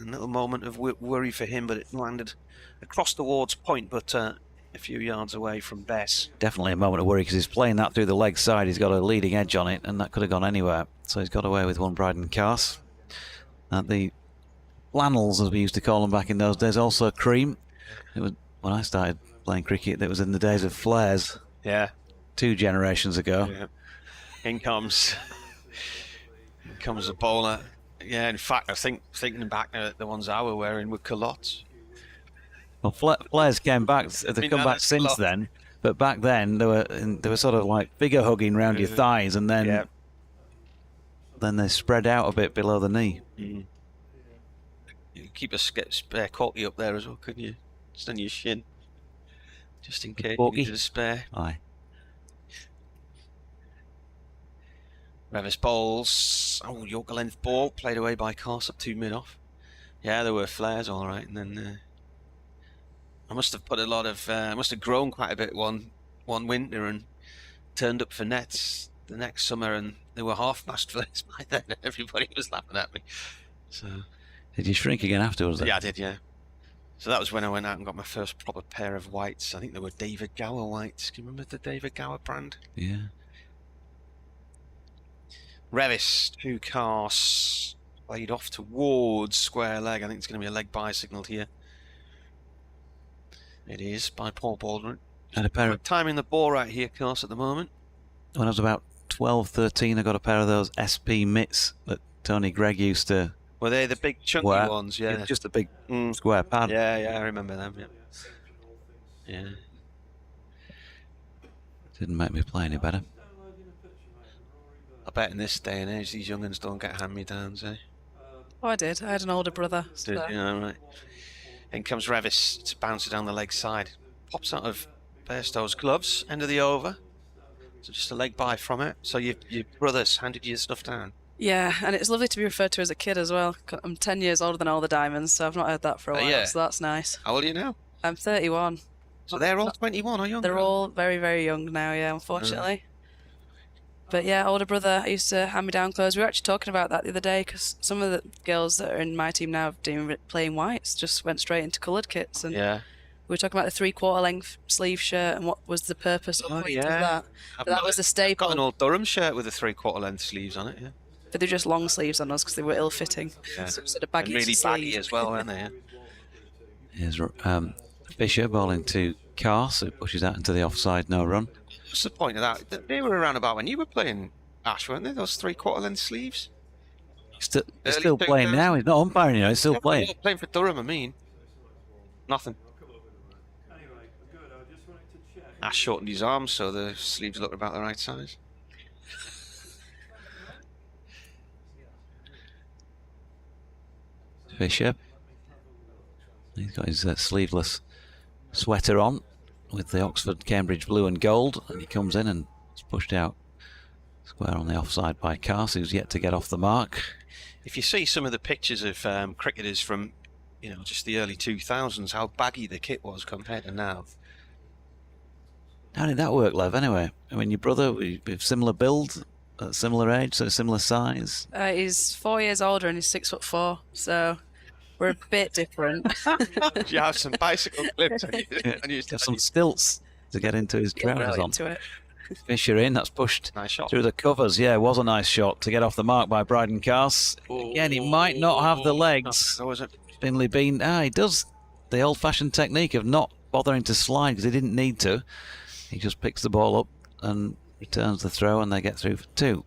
A little moment of worry for him, but it landed across towards point, but a few yards away from Bess. Definitely a moment of worry because he's playing that through the leg side. He's got a leading edge on it, and that could have gone anywhere. So he's got away with one Bryden Cast. The flannels, as we used to call them back in those days, also cream. It was when I started playing cricket. That was in the days of flares. Yeah. 2 generations ago. Yeah. In comes a bowler. Yeah, in fact, I think thinking back at the ones I were wearing were culottes. Well, flares came back. They've come back since then, but back then they were sort of like figure hugging around your thighs, and then they spread out a bit below the knee. You could keep a spare corky up there as well, couldn't you? Just on your shin, just in case you needed a spare. Aye. Revis bowls. Oh, Yorker length ball played away by Cast up to mid-off. Yeah, there were flares, all right, and then I must have put a lot of. I must have grown quite a bit one winter and turned up for nets the next summer, and there were half-mast flares by then. Everybody was laughing at me. So. Did you shrink again afterwards? Yeah, I did. Yeah. So that was when I went out and got my first proper pair of whites. I think they were David Gower whites. Can you remember the David Gower brand? Yeah. Revis, 2 Casts, played off towards square leg. I think it's going to be a leg bye signalled here. It is by Paul Baldwin. Had a pair of timing the ball right here, Cast, at the moment. When I was about 12, 13, I got a pair of those SP mitts that Tony Gregg used to. Were they the big chunky ones? Yeah, just a big square pad. Yeah, I remember them. Yeah. Didn't make me play any better. I bet in this day and age, these young'uns don't get hand-me-downs, eh? Oh, I did. I had an older brother. So. Did you? Right. In comes Revis to bounce it down the leg side. Pops out of Bairstow's gloves, end of the over. So just a leg bye from it. So your brothers handed you stuff down? Yeah, and it's lovely to be referred to as a kid as well. I'm 10 years older than all the Diamonds, so I've not heard that for a while, so that's nice. How old are you now? I'm 31. So they're all 21 or younger? They're all very, very young now, yeah, unfortunately. But yeah, older brother, I used to hand me down clothes. We were actually talking about that the other day because some of the girls that are in my team now playing whites just went straight into coloured kits. And we were talking about the 3/4 length sleeve shirt and what was the purpose of that. But that was the staple. I've got an old Durham shirt with the 3/4 length sleeves on it, yeah. But they're just long sleeves on us because they were ill-fitting. Yeah. So sort of baggy and really baggy as well, weren't they? Here's Fisher bowling to Cast, who pushes out into the offside, no run. What's the point of that? They were around about when you were playing, Ash, weren't they? Those 3/4 length sleeves? He's still playing now. He's not umpiring, you know. He's still playing. Playing for Durham, I mean. Nothing. Ash shortened his arms so the sleeves looked about the right size. Fisher. He's got his sleeveless sweater on with the Oxford Cambridge blue and gold, and he comes in and is pushed out square on the offside by Cast, who's yet to get off the mark. If you see some of the pictures of cricketers from, just the early 2000s, how baggy the kit was compared to now. How did that work, Lev, anyway? I mean, your brother, with similar build, similar age, so similar size? He's 4 years older and he's 6'4", so we're a bit different. You have some bicycle clips and you have some stilts to get into his trousers on. Fisher in, that's pushed nice shot through the covers. Yeah, it was a nice shot to get off the mark by Bryden Cast. Again, he might not have the legs. Finley Bean, he does the old-fashioned technique of not bothering to slide because he didn't need to. He just picks the ball up and returns the throw, and they get through for 2.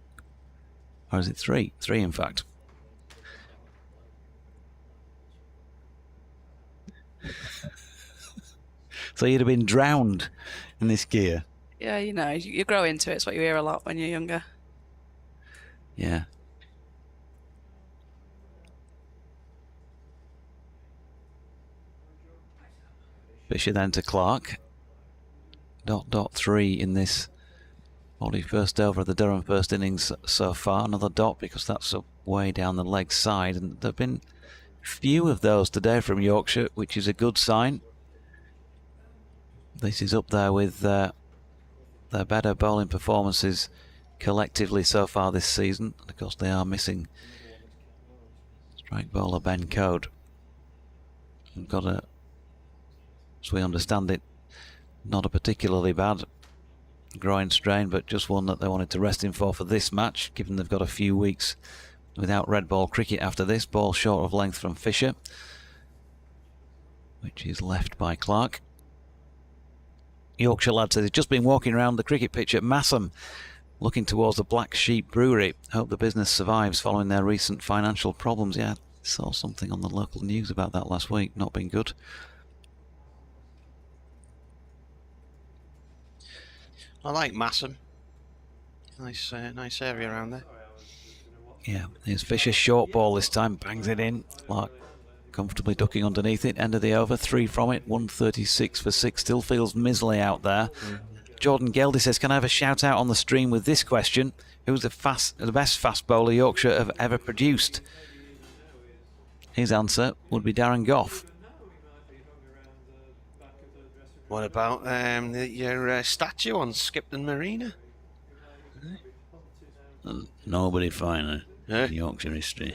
Or is it 3? 3, in fact. So you'd have been drowned in this gear. Yeah, you know, you grow into it. It's what you hear a lot when you're younger. Yeah. Fisher then to Clark. .3 in this only first over of the Durham first innings so far. Another dot because that's way down the leg side, and there have been few of those today from Yorkshire, which is a good sign. This is up there with their better bowling performances collectively so far this season. And of course they are missing strike bowler Ben Code. We've got a, as we understand it, not a particularly bad groin strain, but just one that they wanted to rest him for this match, given they've got a few weeks without red ball cricket after this. Ball short of length from Fisher, which is left by Clark. Yorkshire lad says he's just been walking around the cricket pitch at Massam, looking towards the Black Sheep Brewery. Hope the business survives following their recent financial problems. Yeah, I saw something on the local news about that last week. Not been good. I like Massam. Nice area around there. Yeah, here's Fisher, short ball this time, bangs it in. Clark comfortably ducking underneath it. End of the over, 3 from it, 136 for 6. Still feels miserly out there. Jordan Geldy says, can I have a shout out on the stream with this question? Who's the best fast bowler Yorkshire have ever produced? His answer would be Darren Gough. What about your statue on Skipton Marina? Nobody finer in Yorkshire history.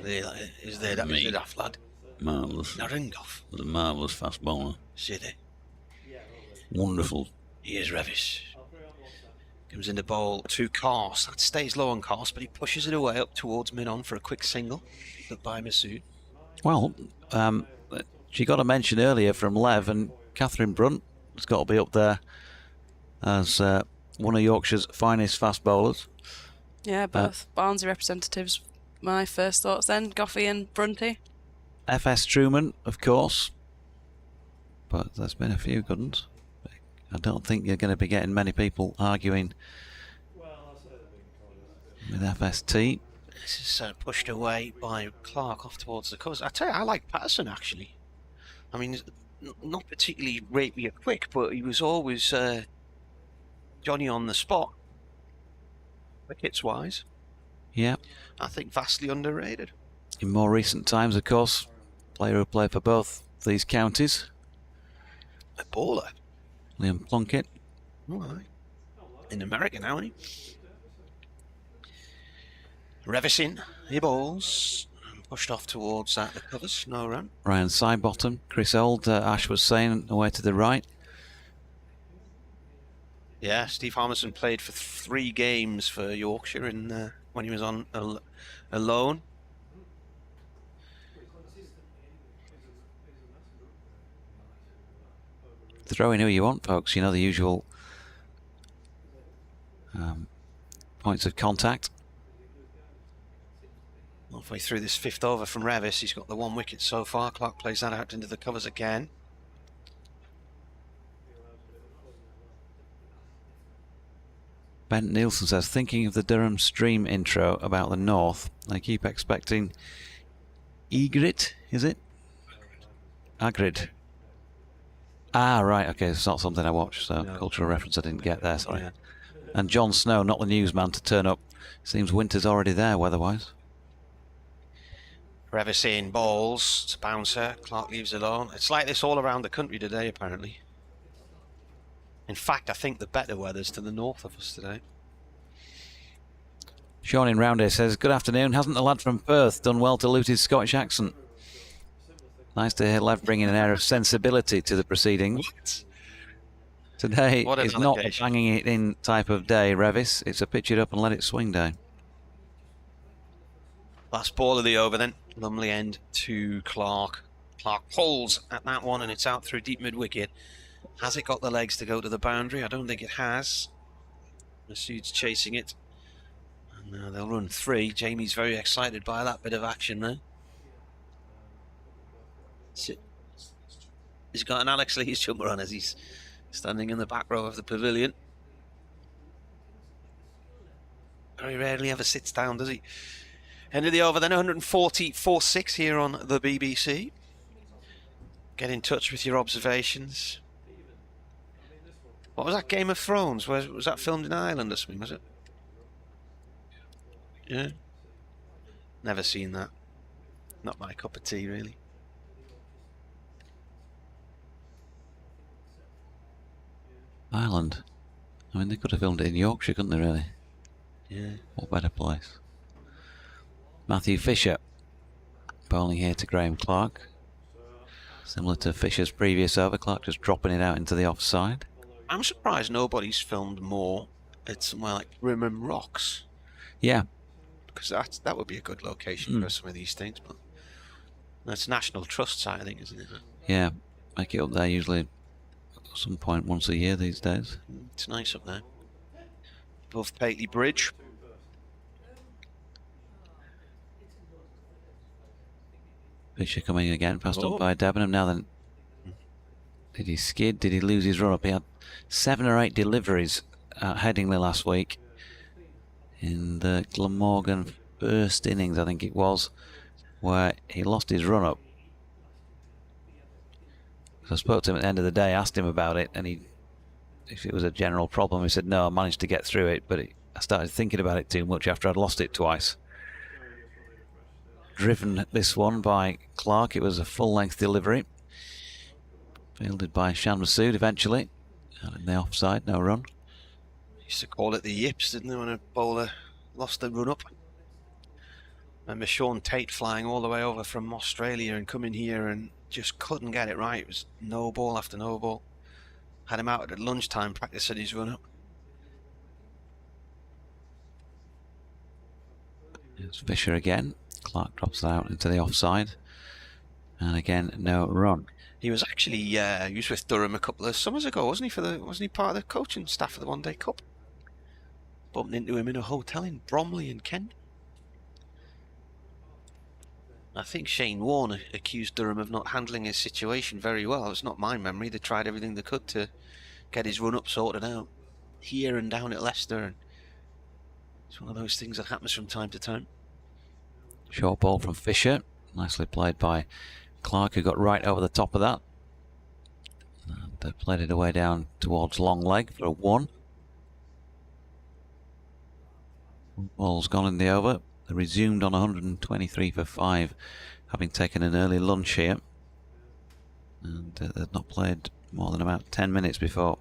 Is there that Me. daft lad? Marvellous. Darren Gough. Was a marvellous fast bowler. City. Wonderful. Here's Revis. Comes in the bowl to Carse. That stays low on Carse, but he pushes it away up towards mid-on for a quick single. But by Masood. Well, she got a mention earlier from Lev, and Catherine Brunt has got to be up there as one of Yorkshire's finest fast bowlers. Yeah, both Barnsley representatives. My first thoughts then, Goffey and Brunty. FS Truman, of course, but there's been a few good ones. I don't think you're going to be getting many people arguing with FST. This is pushed away by Clark off towards the covers. I tell you, I like Patterson actually. I mean, not particularly rapier quick, but he was always Johnny on the spot, wickets wise. Yeah. I think vastly underrated. In more recent times, of course, player who played for both these counties. A bowler. Liam Plunkett. Oh, aye. In America now, isn't he? Revisin, he bowls. Pushed off towards the covers, no run. Ryan Sidebottom. Chris Old, Ash was saying, away to the right. Yeah, Steve Harmison played for 3 games for Yorkshire when he was on a loan. Throw in who you want, folks. You know the usual points of contact. Halfway through this 5th over from Revis, he's got the 1 wicket so far. Clark plays that out into the covers again. Bent Nielsen says, thinking of the Durham Stream intro about the north, I keep expecting Egret, is it? Agrid. Ah, right, okay, it's not something I watched, so no. Cultural reference I didn't get there, sorry. Yeah. And Jon Snow, not the newsman, to turn up. Seems winter's already there, weather-wise. Revisin balls, it's a bouncer, Clark leaves alone. It's like this all around the country today, apparently. In fact, I think the better weather's to the north of us today. Sean in Round here says, good afternoon. Hasn't the lad from Perth done well to lose his Scottish accent? Nice to hear Lev bringing an air of sensibility to the proceedings. What? Today is not a banging it in type of day, Revis. It's a pitch it up and let it swing day. Last ball of the over then. Lumley end to Clark. Clark pulls at that one and it's out through deep mid-wicket. Has it got the legs to go to the boundary? I don't think it has. Masood's chasing it. And they'll run 3. Jamie's very excited by that bit of action there. He's got an Alex Lees jumper on as he's standing in the back row of the pavilion. Very rarely ever sits down, does he? End of the over then, 144.6 here on the BBC. Get in touch with your observations. What was that, Game of Thrones? Was that filmed in Ireland or something, was it? Yeah. Never seen that. Not my cup of tea, really. Ireland. I mean, they could have filmed it in Yorkshire, couldn't they, really? Yeah. What better place? Matthew Fisher bowling here to Graham Clark. Similar to Fisher's previous over, Clark just dropping it out into the offside. I'm surprised nobody's filmed more at somewhere like Durham Rocks. Yeah. Because that would be a good location for some of these things. But that's National Trust side, I think, isn't it? Yeah, make it up there usually at some point once a year these days. It's nice up there. Above Pateley Bridge. Fisher coming again, passed up by Debenham. Now then, did he skid? Did he lose his run up? He had 7 or 8 deliveries at Headingley last week in the Glamorgan first innings, I think it was, where he lost his run up. So I spoke to him at the end of the day, asked him about it, and if it was a general problem, he said no, I managed to get through it, but I started thinking about it too much after I'd lost it twice. Driven this one by Clark, it was a full-length delivery. Fielded by Shan Masood eventually. Out in the offside, no run. Used to call it the yips, didn't they, when a bowler lost the run up? Remember Sean Tate flying all the way over from Australia and coming here and just couldn't get it right. It was no ball after no ball. Had him out at lunchtime practicing his run up. It's Fisher again. Clark drops that out into the offside. And again, no run. He was actually he was with Durham a couple of summers ago, wasn't he? Wasn't he part of the coaching staff for the One Day Cup? Bumped into him in a hotel in Bromley in Kent. I think Shane Warne accused Durham of not handling his situation very well. It's not my memory. They tried everything they could to get his run-up sorted out here and down at Leicester. And it's one of those things that happens from time to time. Short ball from Fisher. Nicely played by Clark, who got right over the top of that. And they played it away down towards long leg for a 1. Ball's gone in the over. They resumed on 123 for 5, having taken an early lunch here. And they'd not played more than about 10 minutes before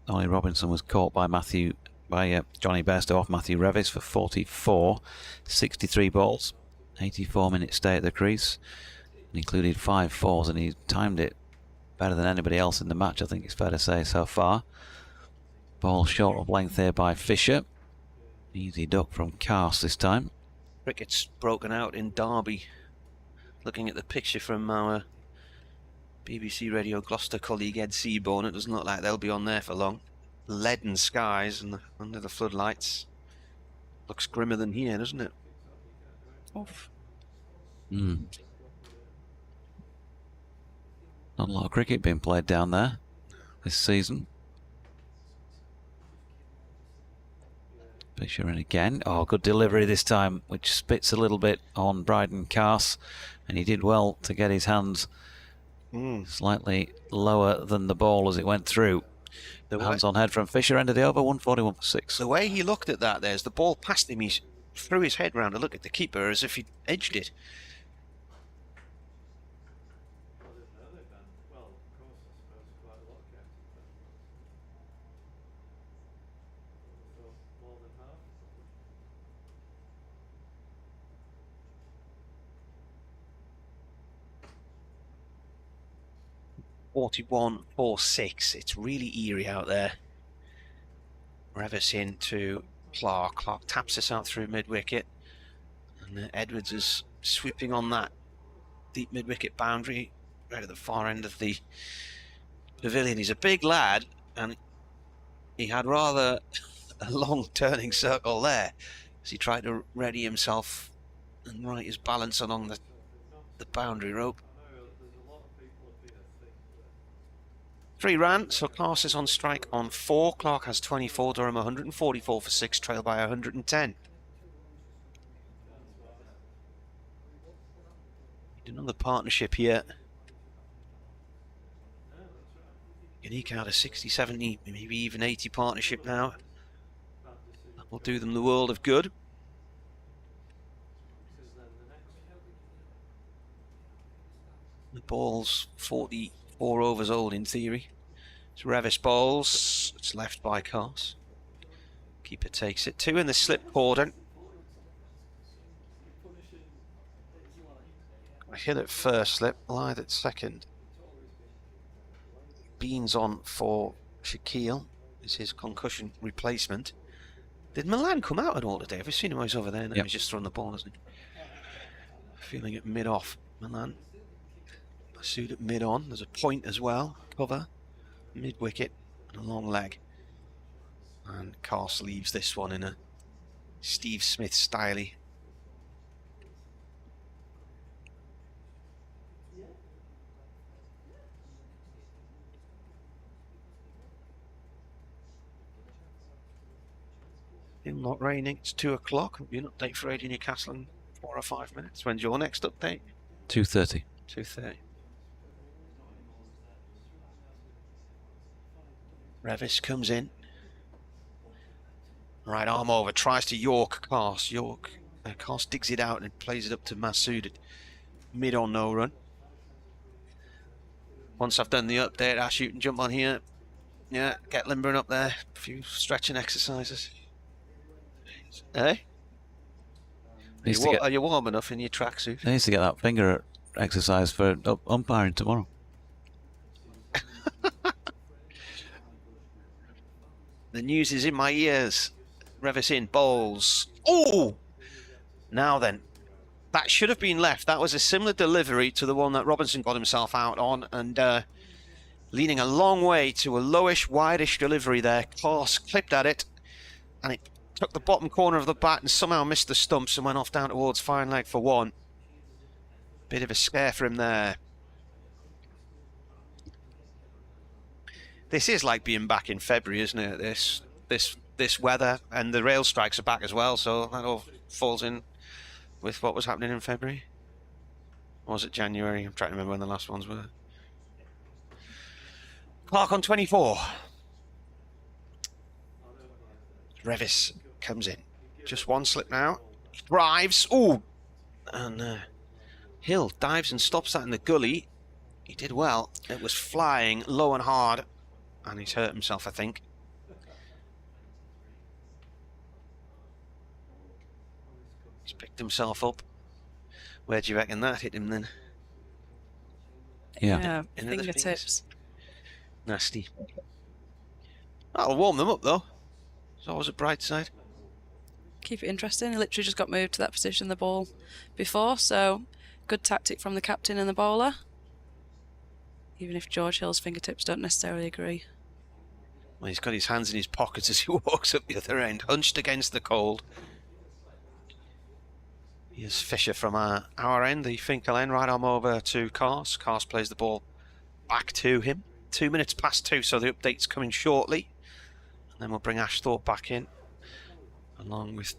Ollie Robinson was caught by Johnny Bairstow off Matthew Revis for 44, 63 balls, 84-minute stay at the crease, and included 5 fours, and he timed it better than anybody else in the match, I think it's fair to say so far. Ball short of length here by Fisher. Easy duck from Cast this time. Cricket's broken out in Derby. Looking at the picture from our BBC Radio Gloucester colleague Ed Seaborn, it doesn't look like they'll be on there for long. Leaden skies and under the floodlights. Looks grimmer than here, doesn't it? Oof. Not a lot of cricket being played down there this season. Fisher in again. Oh, good delivery this time, which spits a little bit on Bryden Carse, and he did well to get his hands slightly lower than the ball as it went through. Hands on head from Fisher, end of the over, 141 for 6. The way he looked at that, there's the ball past him, he threw his head round to look at the keeper as if he'd edged it. (41.46). It's really eerie out there. Revis in to Clark. Clark taps this out through mid-wicket. And Edwards is sweeping on that deep mid-wicket boundary right at the far end of the pavilion. He's a big lad, and he had rather a long turning circle there as he tried to ready himself and right his balance along the boundary rope. 3 ran, so Clark is on strike on 4. Clark has 24, Durham 144 for 6, trailed by 110. Another partnership here. Unique out a 60, 70, maybe even 80 partnership now. That will do them the world of good. The ball's 44 overs old in theory. It's Revis bowls. It's left by Cars. Keeper takes it. 2 in the slip cordon. A hit at first slip, Lyth at second. Beans on for Shaquille is his concussion replacement. Did Milan come out at all today? Have you seen him? He's over there. He's just throwing the ball, isn't he? Feeling it mid-off. Milan. Masood at mid-on. There's a point as well. Cover. Mid-wicket. And a long leg. And Cars leaves this one in a Steve Smith style. Still not raining. It's 2 o'clock. You're not update for Radio Newcastle in 4 or 5 minutes. When's your next update? 2:30. 2:30. Revis comes in. Right arm over. Tries to York Cars. Cars digs it out and plays it up to Masood at mid on no run. Once I've done the update, I shoot and jump on here. Yeah, get limbering up there. A few stretching exercises. Eh? Are you warm enough in your tracksuit? He needs to get that finger exercise for umpiring tomorrow. The news is in my ears. Revis in, bowls. Oh! Now then, that should have been left. That was a similar delivery to the one that Robinson got himself out on, and leaning a long way to a lowish, wideish delivery there. Clark clipped at it, and it took the bottom corner of the bat and somehow missed the stumps and went off down towards fine leg for 1. Bit of a scare for him there. This is like being back in February, isn't it? This weather, and the rail strikes are back as well, so that all falls in with what was happening in February. Or was it January? I'm trying to remember when the last ones were. Clark on 24. Revis comes in. Just 1 slip now. He drives. Ooh! And Hill dives and stops that in the gully. He did well. It was flying low and hard. And he's hurt himself, I think. He's picked himself up. Where do you reckon that hit him then? Yeah. Fingertips. Nasty. That'll warm them up though. It's always a bright side. Keep it interesting. He literally just got moved to that position the ball before, so good tactic from the captain and the bowler. Even if George Hill's fingertips don't necessarily agree. Well, he's got his hands in his pockets as he walks up the other end, hunched against the cold. Here's Fisher from our end, the Finkel end, right arm over to Cars. Cars plays the ball back to him. 2 minutes past 2, so the update's coming shortly. And then we'll bring Ashthorpe back in, along with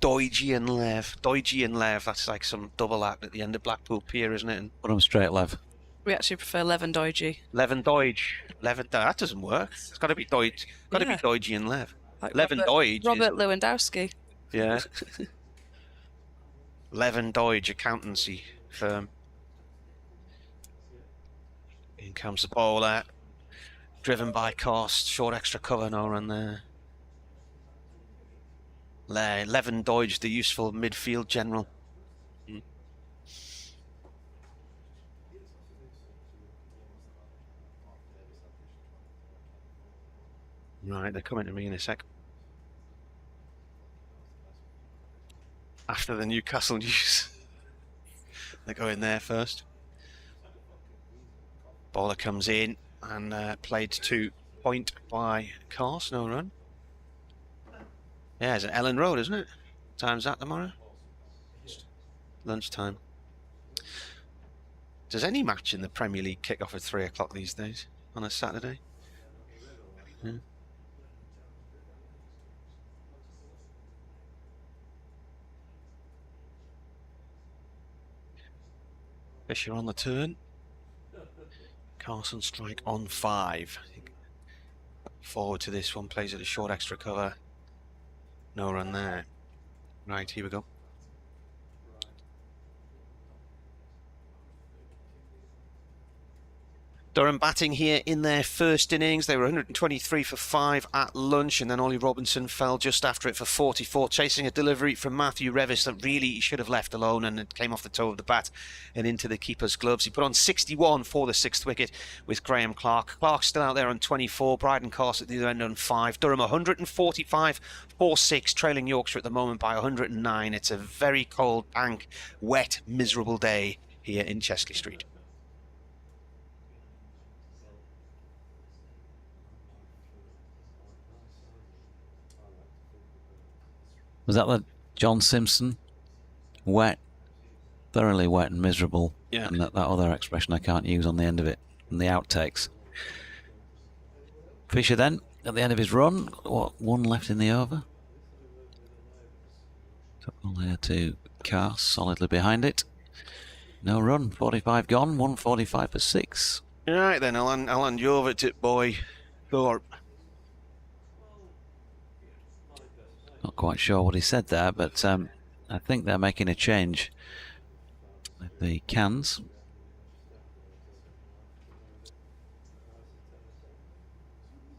Doige and Lev. Doige and Lev, that's like some double act at the end of Blackpool Pier, isn't it? And put them straight, Lev. We actually prefer Lev and Doige. Lev and Doige. That doesn't work. It's got to be Doige. Got to be Doige and Lev. Like Lev and Doige. Robert Lewandowski. Yeah. Lev and Doige accountancy firm. In comes the bowler. Driven by Cost. Short extra cover, no run there. Lev and Doige, the useful midfield general. Right, they're coming to me in a sec. After the Newcastle news. They go in there first. Bowler comes in and played to point by Cars, no run. Yeah, it's at Ellen Road, isn't it? Time's that tomorrow? Lunchtime. Does any match in the Premier League kick off at 3 o'clock these days? on a Saturday. Yeah. Fisher on the turn. Carson strike on 5. Forward to this one, plays at a short extra cover. No run there. Right, here we go. Durham batting here in their first innings. They were 123 for 5 at lunch, and then Ollie Robinson fell just after it for 44, chasing a delivery from Matthew Revis that really he should have left alone, and it came off the toe of the bat and into the keeper's gloves. He put on 61 for the 6th wicket with Graham Clark. Clark's still out there on 24, Bryden Carse at the other end on 5. Durham 145 for 6, trailing Yorkshire at the moment by 109. It's a very cold, dank, wet, miserable day here in Chesley Street. Was that the John Simpson? Wet, thoroughly wet and miserable. Yeah. And that other expression I can't use on the end of it, and the outtakes. Fisher then, at the end of his run, what, 1 left in the over? Top ball there to Carse, solidly behind it. No run, 45 gone, 145 for 6. Right then, I'll hand you over to boy Thorpe. Not quite sure what he said there, but I think they're making a change with the cans.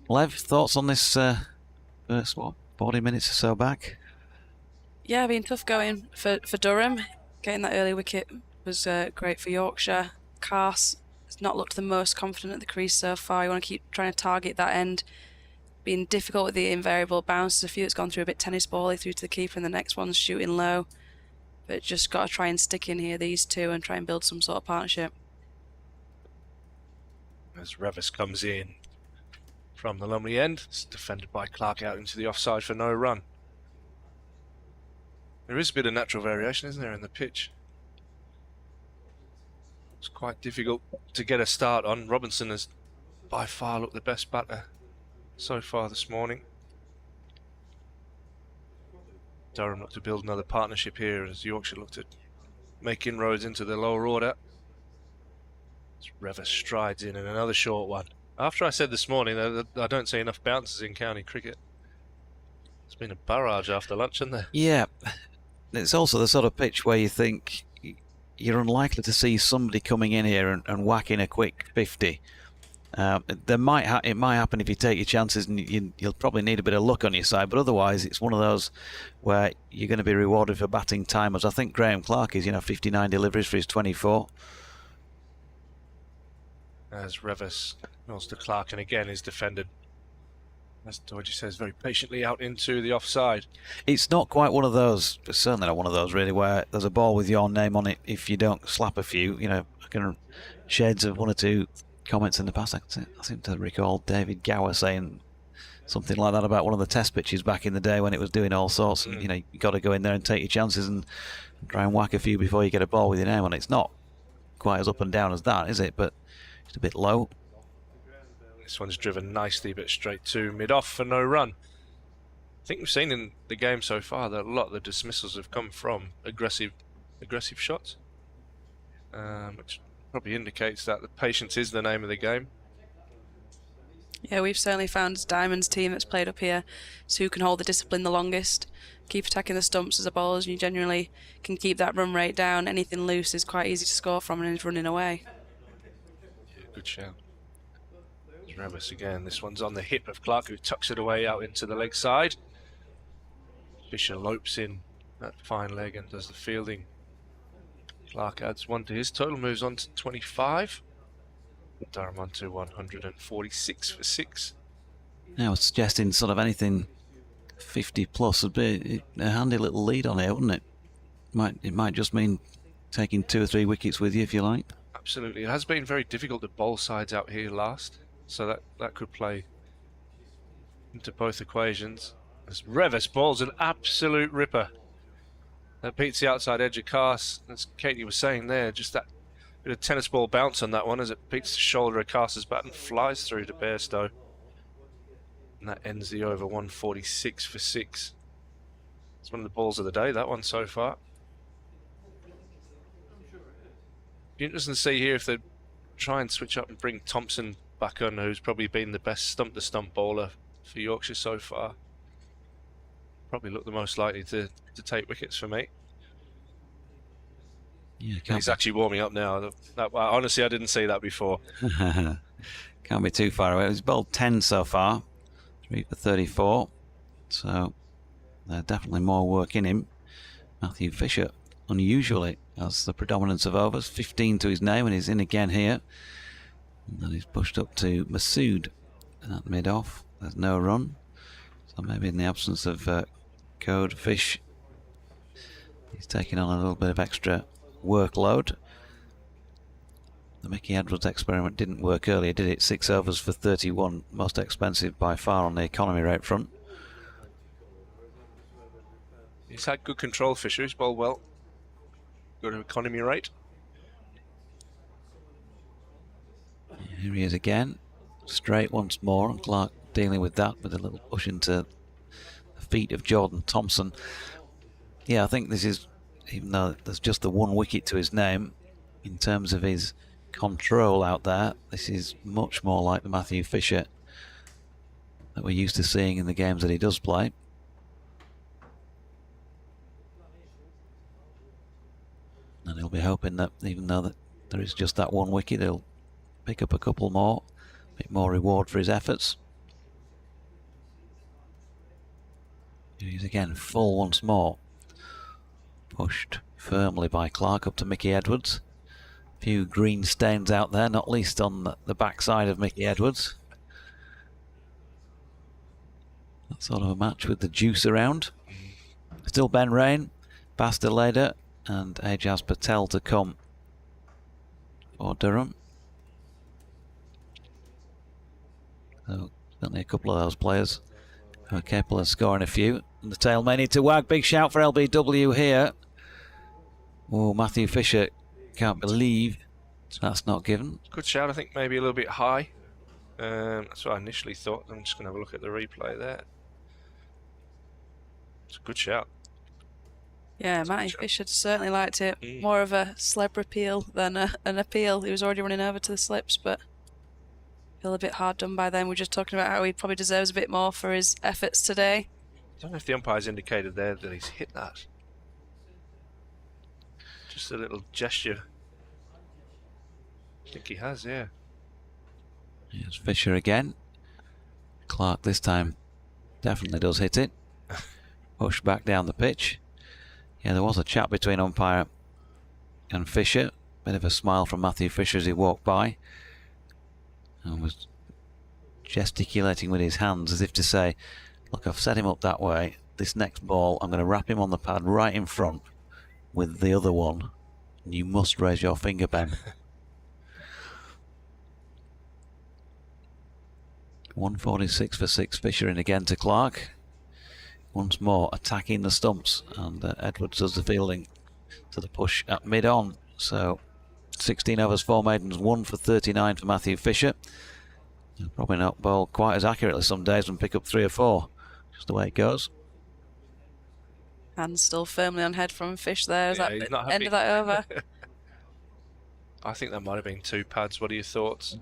Lev, thoughts on this first, what, 40 minutes or so back? Yeah, been tough going for Durham. Getting that early wicket was great for Yorkshire. Carse has not looked the most confident at the crease so far. You want to keep trying to target that end. Been difficult with the invariable bounces. A few that's gone through a bit tennis bally through to the keeper, and the next one's shooting low. But just got to try and stick in here, these two, and try and build some sort of partnership. As Revis comes in from the Lumley end, it's defended by Clark out into the offside for no run. There is a bit of natural variation, isn't there, in the pitch? It's quite difficult to get a start on. Robinson has by far looked the best batter so far this morning. Durham looked to build another partnership here as Yorkshire looked to make inroads into the lower order. As Revis strides in and another short one. After I said this morning that I don't see enough bounces in county cricket. It's been a barrage after lunch, isn't there? Yeah. It's also the sort of pitch where you think you're unlikely to see somebody coming in here and whacking a quick 50. It might happen if you take your chances, and you'll probably need a bit of luck on your side, but otherwise it's one of those where you're going to be rewarded for batting timers. I think Graham Clark is, 59 deliveries for his 24. As Revis goes to Clark and again is defended, as Dodgy says, very patiently out into the offside. It's not quite one of those, certainly not one of those really, where there's a ball with your name on it if you don't slap a few. I can shades of one or two comments in the past. I seem to recall David Gower saying something like that about one of the test pitches back in the day when it was doing all sorts. And, you got to go in there and take your chances and try and whack a few before you get a ball with your name on it. It's not quite as up and down as that, is it? But it's a bit low. This one's driven nicely, but straight to mid-off for no run. I think we've seen in the game so far that a lot of the dismissals have come from aggressive shots, which probably indicates that the patience is the name of the game. Yeah, we've certainly found Diamond's team that's played up here, so who can hold the discipline the longest, keep attacking the stumps as a bowlers, and you generally can keep that run rate down. Anything loose is quite easy to score from, and is running away. Yeah, good shout. Revis again. This one's on the hip of Clark, who tucks it away out into the leg side. Fisher lopes in that fine leg and does the fielding. Clark adds 1 to his total, moves on to 25. Durham on to 146 for 6. Now, I was suggesting sort of anything 50 plus would be a handy little lead on here, wouldn't it? It might just mean taking 2 or 3 wickets with you if you like. Absolutely. It has been very difficult to bowl sides out here last, so that could play into both equations. As Revis bowls an absolute ripper. That beats the outside edge of Carse. As Katie was saying there, just that Bit of tennis ball bounce on that one as it beats the shoulder of Carter's bat and flies through to Bairstow. And that ends the over, 146 for 6. It's one of the balls of the day, that one so far. Be interesting to see here if they try and switch up and bring Thompson back on, who's probably been the best stump-to-stump bowler for Yorkshire so far. Probably look the most likely to take wickets for me. Yeah, he's actually warming up now. Honestly, I didn't see that before. Can't be too far away. He's bowled 10 so far, 3 for 34. So there's definitely more work in him. Matthew Fisher, unusually, has the predominance of overs. 15 to his name, and he's in again here. And then he's pushed up to Masood at mid-off. There's no run. So maybe in the absence of Code Fish, he's taking on a little bit of extra workload. The Mickey Edwards experiment didn't work earlier, did it? 6 overs for 31, most expensive by far on the economy rate front. He's had good control, Fisher. He's bowled well. Good economy rate. Here he is again. Straight once more, and Clark dealing with that with a little push into the feet of Jordan Thompson. Yeah, I think this is, even though there's just the 1 wicket to his name, in terms of his control out there, this is much more like the Matthew Fisher that we're used to seeing in the games that he does play. And he'll be hoping that even though that there is just that 1 wicket, he'll pick up a couple more, a bit more reward for his efforts. He's again full once more. Pushed firmly by Clark up to Mickey Edwards. A few green stains out there, not least on the backside of Mickey Edwards. That sort of a match with the juice around. Still Ben Rain, Basta Leda, and Ajaz Patel to come for Durham. So certainly a couple of those players who are capable of scoring a few. And the tail may need to wag. Big shout for LBW here. Oh, Matthew Fisher, can't believe that's not given. Good shout, I think maybe a little bit high. That's what I initially thought. I'm just going to have a look at the replay there. It's a good shout. Yeah, Matty Fisher certainly liked it. More of a slip repeal than an appeal. He was already running over to the slips, but feel a bit hard done by them. We're just talking about how he probably deserves a bit more for his efforts today. I don't know if the umpire's indicated there that he's hit that. Just a little gesture. I think he has, yeah. Here's Fisher again. Clark this time definitely does hit it. Push back down the pitch. Yeah, there was a chat between umpire and Fisher. Bit of a smile from Matthew Fisher as he walked by. And was gesticulating with his hands as if to say, look, I've set him up that way. This next ball, I'm going to wrap him on the pad right in front with the other one. And you must raise your finger, Ben. 146 for 6. Fisher in again to Clark. Once more attacking the stumps, and Edwards does the fielding to the push at mid-on. So 16 overs, 4 maidens, 1 for 39 for Matthew Fisher. He'll probably not bowl quite as accurately some days and pick up 3 or 4. Just the way it goes. Hands still firmly on head from Fish there. Is Yeah, that he's not the end happy. of that over? I think that might have been 2 pads. What are your thoughts?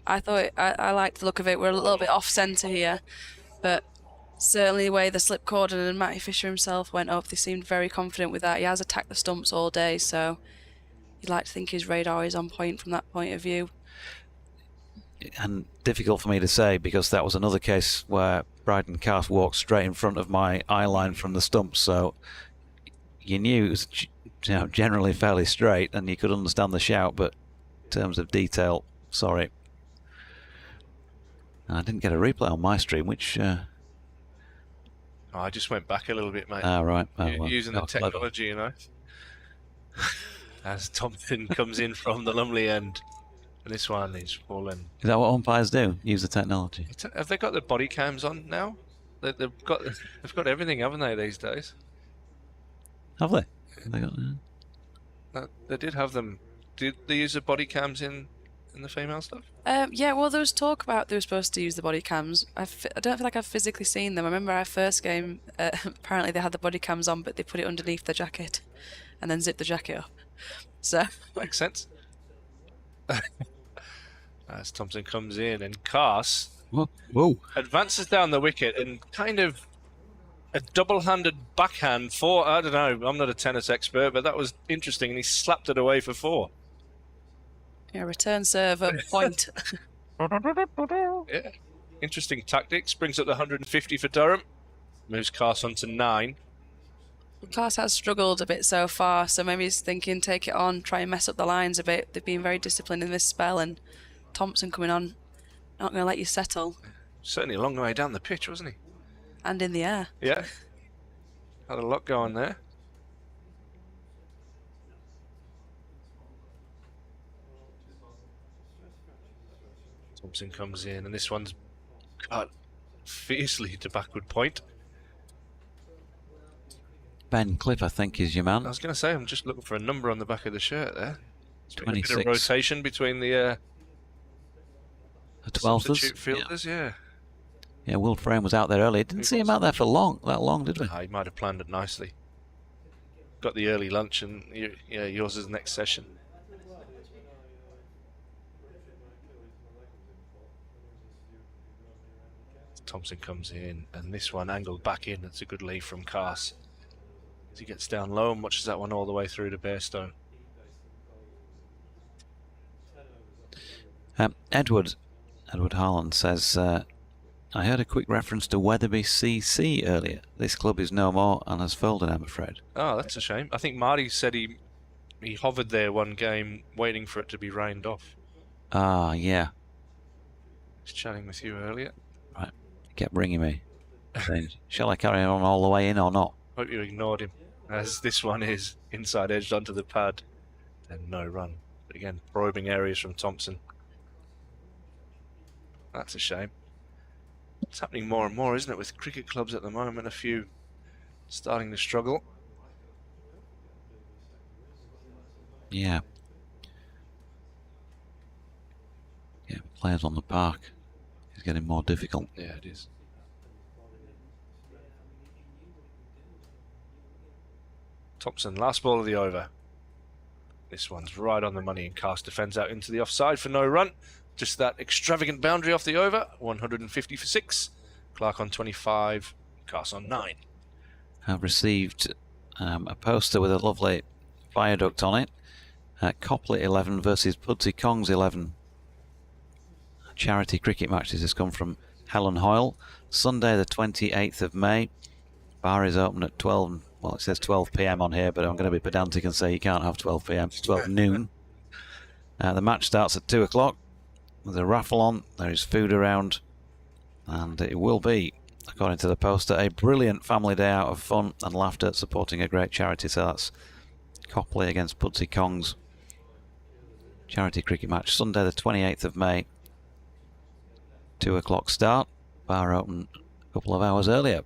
I thought I liked the look of it. We're a little bit off centre here, but certainly the way the slip cordon and Matty Fisher himself went up, they seemed very confident with that. He has attacked the stumps all day, so you'd like to think his radar is on point from that point of view. And difficult for me to say, because that was another case where Bryden Cast walked straight in front of my eye line from the stumps, so you knew it was generally fairly straight and you could understand the shout, but in terms of detail, sorry. I didn't get a replay on my stream, which I just went back a little bit, mate. Ah, right. Oh, well, using the technology, you know. As Thompson comes in from the Lumley end. And this one is falling. Is that what umpires do? Use the technology? Have they got the body cams on now? They've got everything, haven't they, these days? Have they? They got, They did have them Did they use the body cams in the female stuff? Yeah, well, there was talk about they were supposed to use the body cams. I don't feel like I've physically seen them. I remember our first game, apparently they had the body cams on, but they put it underneath the jacket and then zipped the jacket up. So makes sense. As Thompson comes in and Cass advances down the wicket and kind of a double-handed backhand for, I don't know, I'm not a tennis expert, but that was interesting, and he slapped it away for 4. Yeah, return serve at point. Yeah, interesting tactics. Brings up the 150 for Durham. Moves Cass on to 9. Cass has struggled a bit so far, so maybe he's thinking take it on, try and mess up the lines a bit. They've been very disciplined in this spell, and Thompson coming on, not going to let you settle. Certainly a long way down the pitch, wasn't he? And in the air. Yeah. Had a lot going there. Thompson comes in, and this one's cut fiercely to backward point. Ben Cliff, I think, is your man. I was going to say, I'm just looking for a number on the back of the shirt there. 26. A bit of rotation between the 12ers. Substitute fielders, yeah. Yeah, Will Frame was out there earlier. Didn't see him out there for that long, did we? He might have planned it nicely. Got the early lunch, and yours is the next session. Thompson comes in, and this one angled back in. That's a good lead from Cass. As he gets down low and watches that one all the way through to Bairstow. Edward Harland says, I heard a quick reference to Wetherby CC earlier. This club is no more and has folded, I'm afraid. Oh, that's a shame. I think Marty said he hovered there one game waiting for it to be rained off. Ah, yeah. He's chatting with you earlier. Right. He kept ringing me, saying, shall I carry on all the way in or not? Hope you ignored him, as this one is inside edged onto the pad and no run. But again, probing areas from Thompson. That's a shame. It's happening more and more, isn't it, with cricket clubs at the moment? A few starting to struggle. Yeah. Yeah, players on the park is getting more difficult. Yeah, it is. Thompson, last ball of the over. This one's right on the money, and Cass defends out into the offside for no run. Just that extravagant boundary off the over. 150 for 6. Clark on 25. Cass on 9. I've received a poster with a lovely viaduct on it. Copley 11 versus Pudsey Kongs 11. Charity cricket match. This has come from Helen Hoyle. Sunday the 28th of May. Bar is open at 12. Well, it says 12 PM on here, but I'm going to be pedantic and say you can't have 12 PM. It's 12 noon. The match starts at 2 o'clock. There's a raffle on, there is food around, and it will be, according to the poster, a brilliant family day out of fun and laughter supporting a great charity. So that's Copley against Pudsey Kongs. Charity cricket match, Sunday the 28th of May. 2 o'clock start, bar open a couple of hours earlier.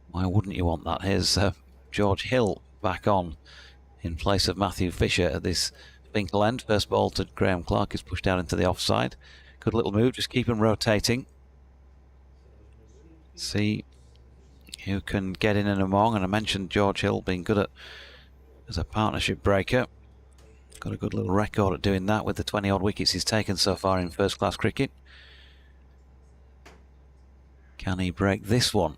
Why wouldn't you want that? Here's George Hill back on in place of Matthew Fisher at this Finkel end. First ball to Graham Clark is pushed out into the offside. Good little move, just keep him rotating. See who can get in and among. And I mentioned George Hill being good as a partnership breaker. Got a good little record at doing that with the 20 odd wickets he's taken so far in first class cricket. Can he break this one?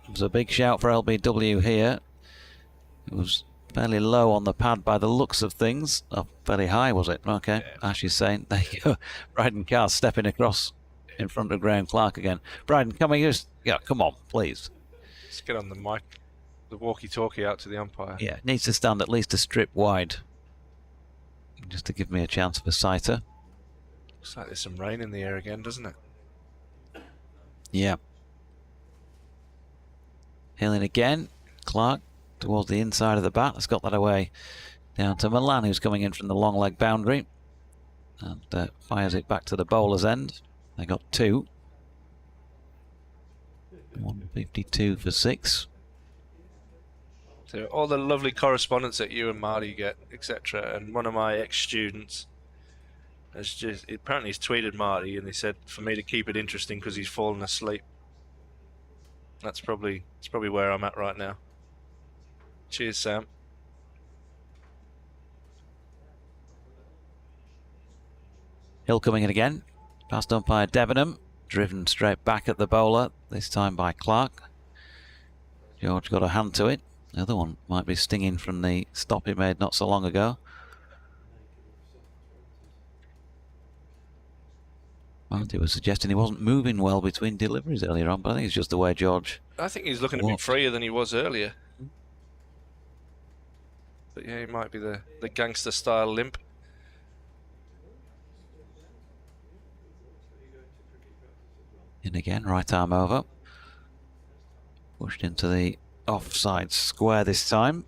It was a big shout for LBW here. It was fairly low on the pad by the looks of things. Oh, fairly high, was it? Okay, yeah. Ash is saying, there you go. Bryden Carr stepping across in front of Graham Clark again. Bryden, come here. Yeah, come on, please. Let's get on the mic, the walkie-talkie out to the umpire. Yeah, needs to stand at least a strip wide, just to give me a chance for sighter. Looks like there's some rain in the air again, doesn't it? Yeah. Hilling again. Clark towards the inside of the bat. Has got that away down to Milan, who's coming in from the long leg boundary. And fires it back to the bowler's end. They got 2. 152 for 6. to all the lovely correspondence that you and Marty get, etc. And one of my ex-students has apparently he's tweeted Marty and he said for me to keep it interesting because he's fallen asleep. That's probably where I'm at right now. Cheers, Sam. Hill coming in again. Past umpire Debenham. Driven straight back at the bowler, this time by Clark. George got a hand to it. The other one might be stinging from the stop he made not so long ago. Marty was suggesting he wasn't moving well between deliveries earlier on, but I think it's just the way George... I think he's looking a bit freer than he was earlier. But yeah, he might be the gangster style limp. In again, right arm over. Pushed into the offside square this time.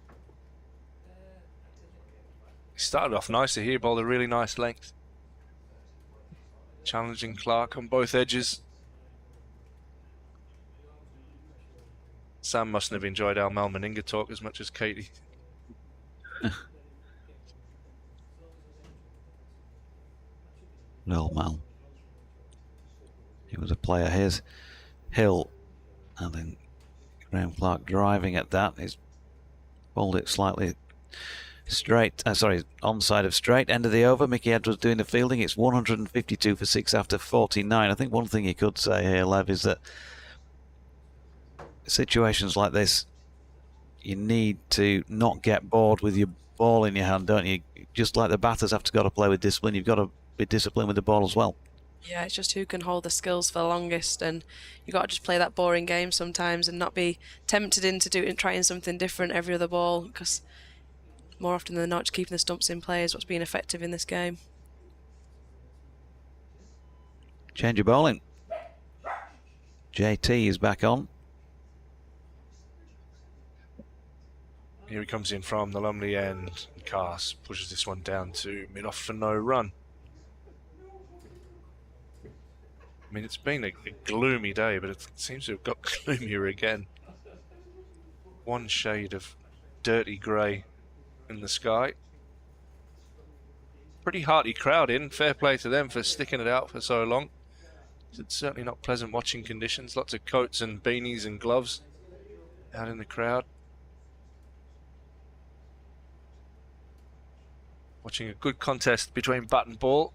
He started off nicely here, bowled a really nice length. Challenging Clark on both edges. Sam mustn't have enjoyed our Mal Meninga talk as much as Katie. Well, Mal. He was a player his. Hill, and then Graham Clark driving at that. He's bowled it slightly straight, sorry, onside of straight. End of the over. Mickey Edwards doing the fielding. It's 152 for 6 after 49. I think one thing you could say here, Lev, is that situations like this, you need to not get bored with your ball in your hand, don't you? Just like the batters have to play with discipline, you've got to be disciplined with the ball as well. Yeah, it's just who can hold the skills for the longest, and you got to just play that boring game sometimes and not be tempted into trying something different every other ball, because more often than not, just keeping the stumps in play is what's been effective in this game. Change of bowling. JT is back on. Here he comes in from the Lumley end. Cars pushes this one down to mid-off for no run. I mean, it's been a gloomy day, but it seems to have got gloomier again. One shade of dirty grey in the sky. Pretty hearty crowd in. Fair play to them for sticking it out for so long. It's certainly not pleasant watching conditions. Lots of coats and beanies and gloves out in the crowd. Watching a good contest between bat and ball.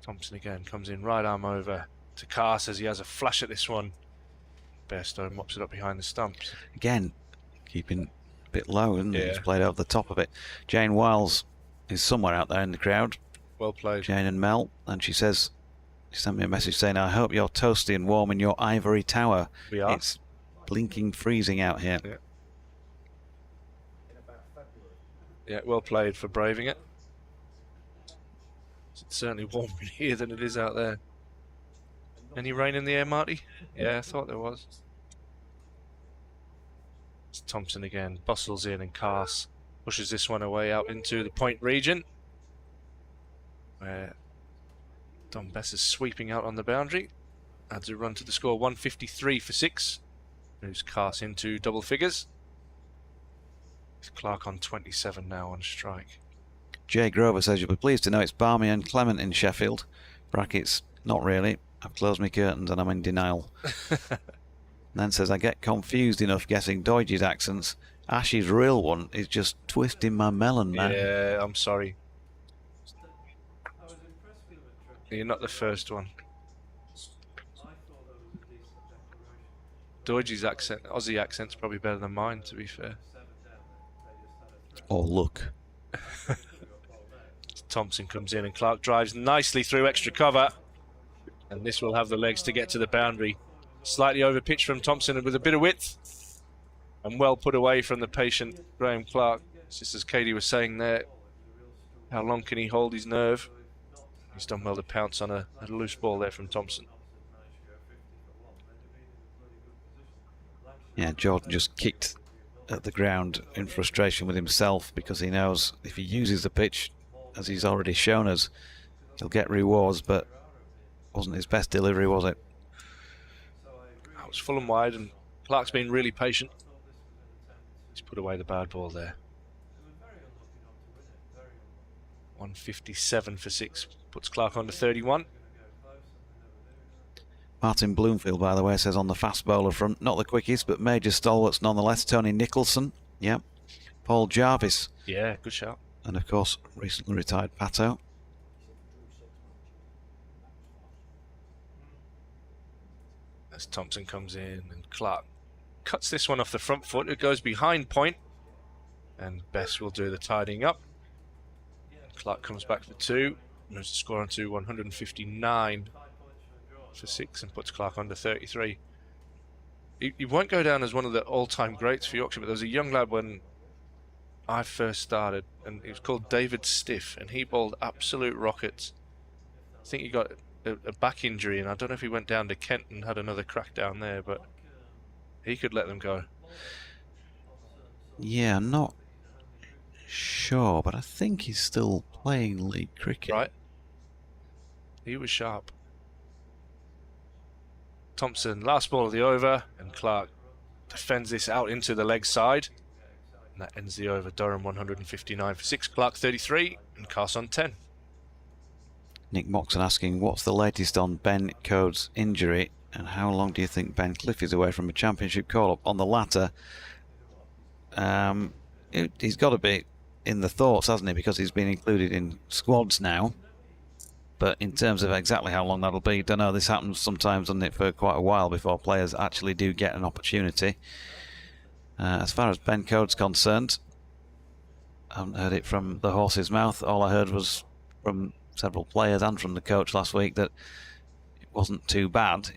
Thompson again comes in, right arm over to Carr, says he has a flash at this one. Bairstow mops it up behind the stumps. Again, keeping a bit low, isn't Yeah. He's played over the top of it. Jane Wiles is somewhere out there in the crowd. Well played. Jane and Mel, and she says, she sent me a message saying, I hope you're toasty and warm in your ivory tower. We are. It's blinking freezing out here. Yeah. Yeah, well played for braving it. It's certainly warmer in here than it is out there. Any rain in the air, Marty? Yeah, I thought there was. It's Thompson again, bustles in, and Cars pushes this one away out into the point region, where Don Bess is sweeping out on the boundary. Adds a run to the score, 153 for 6. Moves Cars into double figures. With Clark on 27 now on strike. Jay Grover says, you'll be pleased to know it's balmy and clement in Sheffield. Brackets, not really. I've closed my curtains and I'm in denial. Then says, I get confused enough guessing Doidge's accents. Ash's real one is just twisting my melon, man. Yeah, I'm sorry. You're not the first one. Doidge's accent, Aussie accent's probably better than mine, to be fair. Oh, look. Thompson comes in and Clark drives nicely through extra cover, and this will have the legs to get to the boundary. Slightly over pitch from Thompson and with a bit of width, and well put away from the patient Graham Clark. Just as Katie was saying there, how long can he hold his nerve? He's done well to pounce on a loose ball there from Thompson. Yeah, Jordan just kicked at the ground in frustration with himself, because he knows if he uses the pitch, as he's already shown us, he'll get rewards, but wasn't his best delivery, was it? was full and wide, and Clark's been really patient. He's put away the bad ball there. 157 for 6 puts Clark on to 31. Martin Bloomfield, by the way, says on the fast bowler front, not the quickest, but major stalwarts nonetheless. Tony Nicholson, yep. Paul Jarvis. Yeah, good shout. And of course, recently retired Pato. As Thompson comes in, and Clark cuts this one off the front foot. It goes behind point, and Bess will do the tidying up. Clark comes back for 2, moves the score on to 159 for 6, and puts Clark on to 33. He won't go down as one of the all-time greats for Yorkshire, but there was a young lad when I first started, and he was called David Stiff, and he bowled absolute rockets. I think he got a back injury, and I don't know if he went down to Kent and had another crack down there, but he could let them go. Yeah, not sure, but I think he's still playing league cricket. Right. He was sharp. Thompson, last ball of the over, and Clark defends this out into the leg side. And that ends the over. Durham 159 for 6, Clark 33, and Carson 10. Nick Moxon asking, what's the latest on Ben Coates' injury, and how long do you think Ben Cliff is away from a championship call-up? On the latter, he's got to be in the thoughts, hasn't he, because he's been included in squads now. But in terms of exactly how long that'll be, don't know. This happens sometimes, doesn't it, for quite a while before players actually do get an opportunity. As far as Ben Coates concerned, I haven't heard it from the horse's mouth. All I heard was from several players and from the coach last week that it wasn't too bad.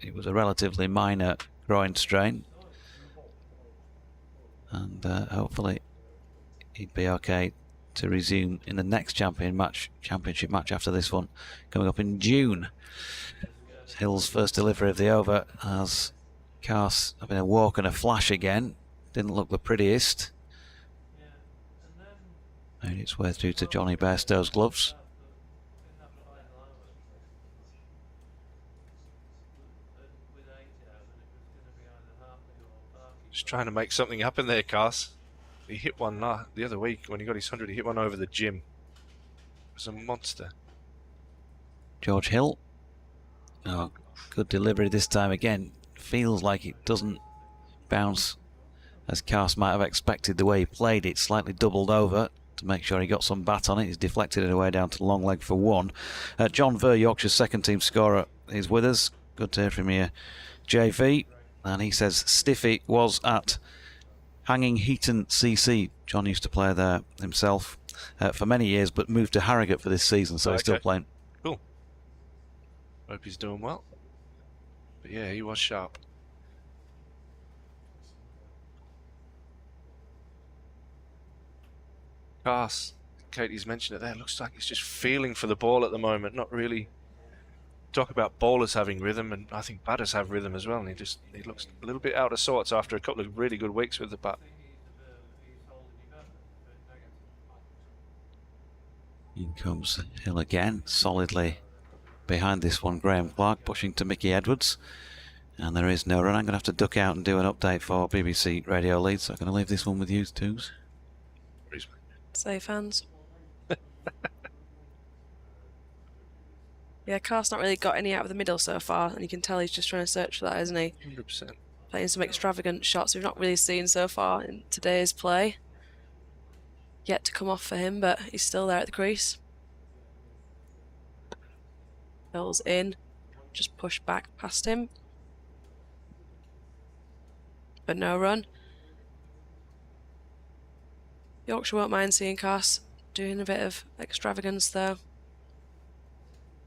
It was a relatively minor groin strain, and hopefully he'd be okay to resume in the next championship match after this one, coming up in June. Hill's first delivery of the over as Cars having a walk and a flash again. Didn't look the prettiest. Made its way through to Johnny Bairstow's gloves. Just trying to make something happen there, Cars. He hit one the other week when he got his 100. He hit one over the gym. It was a monster. George Hill. Oh, good delivery this time again. Feels like it doesn't bounce as Cars might have expected the way he played it. Slightly doubled over to make sure he got some bat on it. He's deflected it away down to long leg for 1. John Ver, Yorkshire's second team scorer, is with us. Good to hear from you, JV. And he says Stiffy was at Hanging Heaton CC. John used to play there himself for many years, but moved to Harrogate for this season, so he's still playing. Cool. Hope he's doing well. But yeah, he was sharp. Cars, Katie's mentioned it there. Looks like he's just feeling for the ball at the moment, not really. Talk about bowlers having rhythm, and I think batters have rhythm as well, and he looks a little bit out of sorts after a couple of really good weeks with the bat. In comes Hill again, solidly behind this one. Graham Clark pushing to Mickey Edwards, and there is no run. I'm going to have to duck out and do an update for BBC Radio Leeds, so I'm going to leave this one with you twos. Safe hands. Yeah, Car's not really got any out of the middle so far, and you can tell he's just trying to search for that, isn't he? 100%. Playing some extravagant shots we've not really seen so far in today's play. Yet to come off for him, but he's still there at the crease. Bill's in, just pushed back past him. But no run. Yorkshire won't mind seeing Cass doing a bit of extravagance though.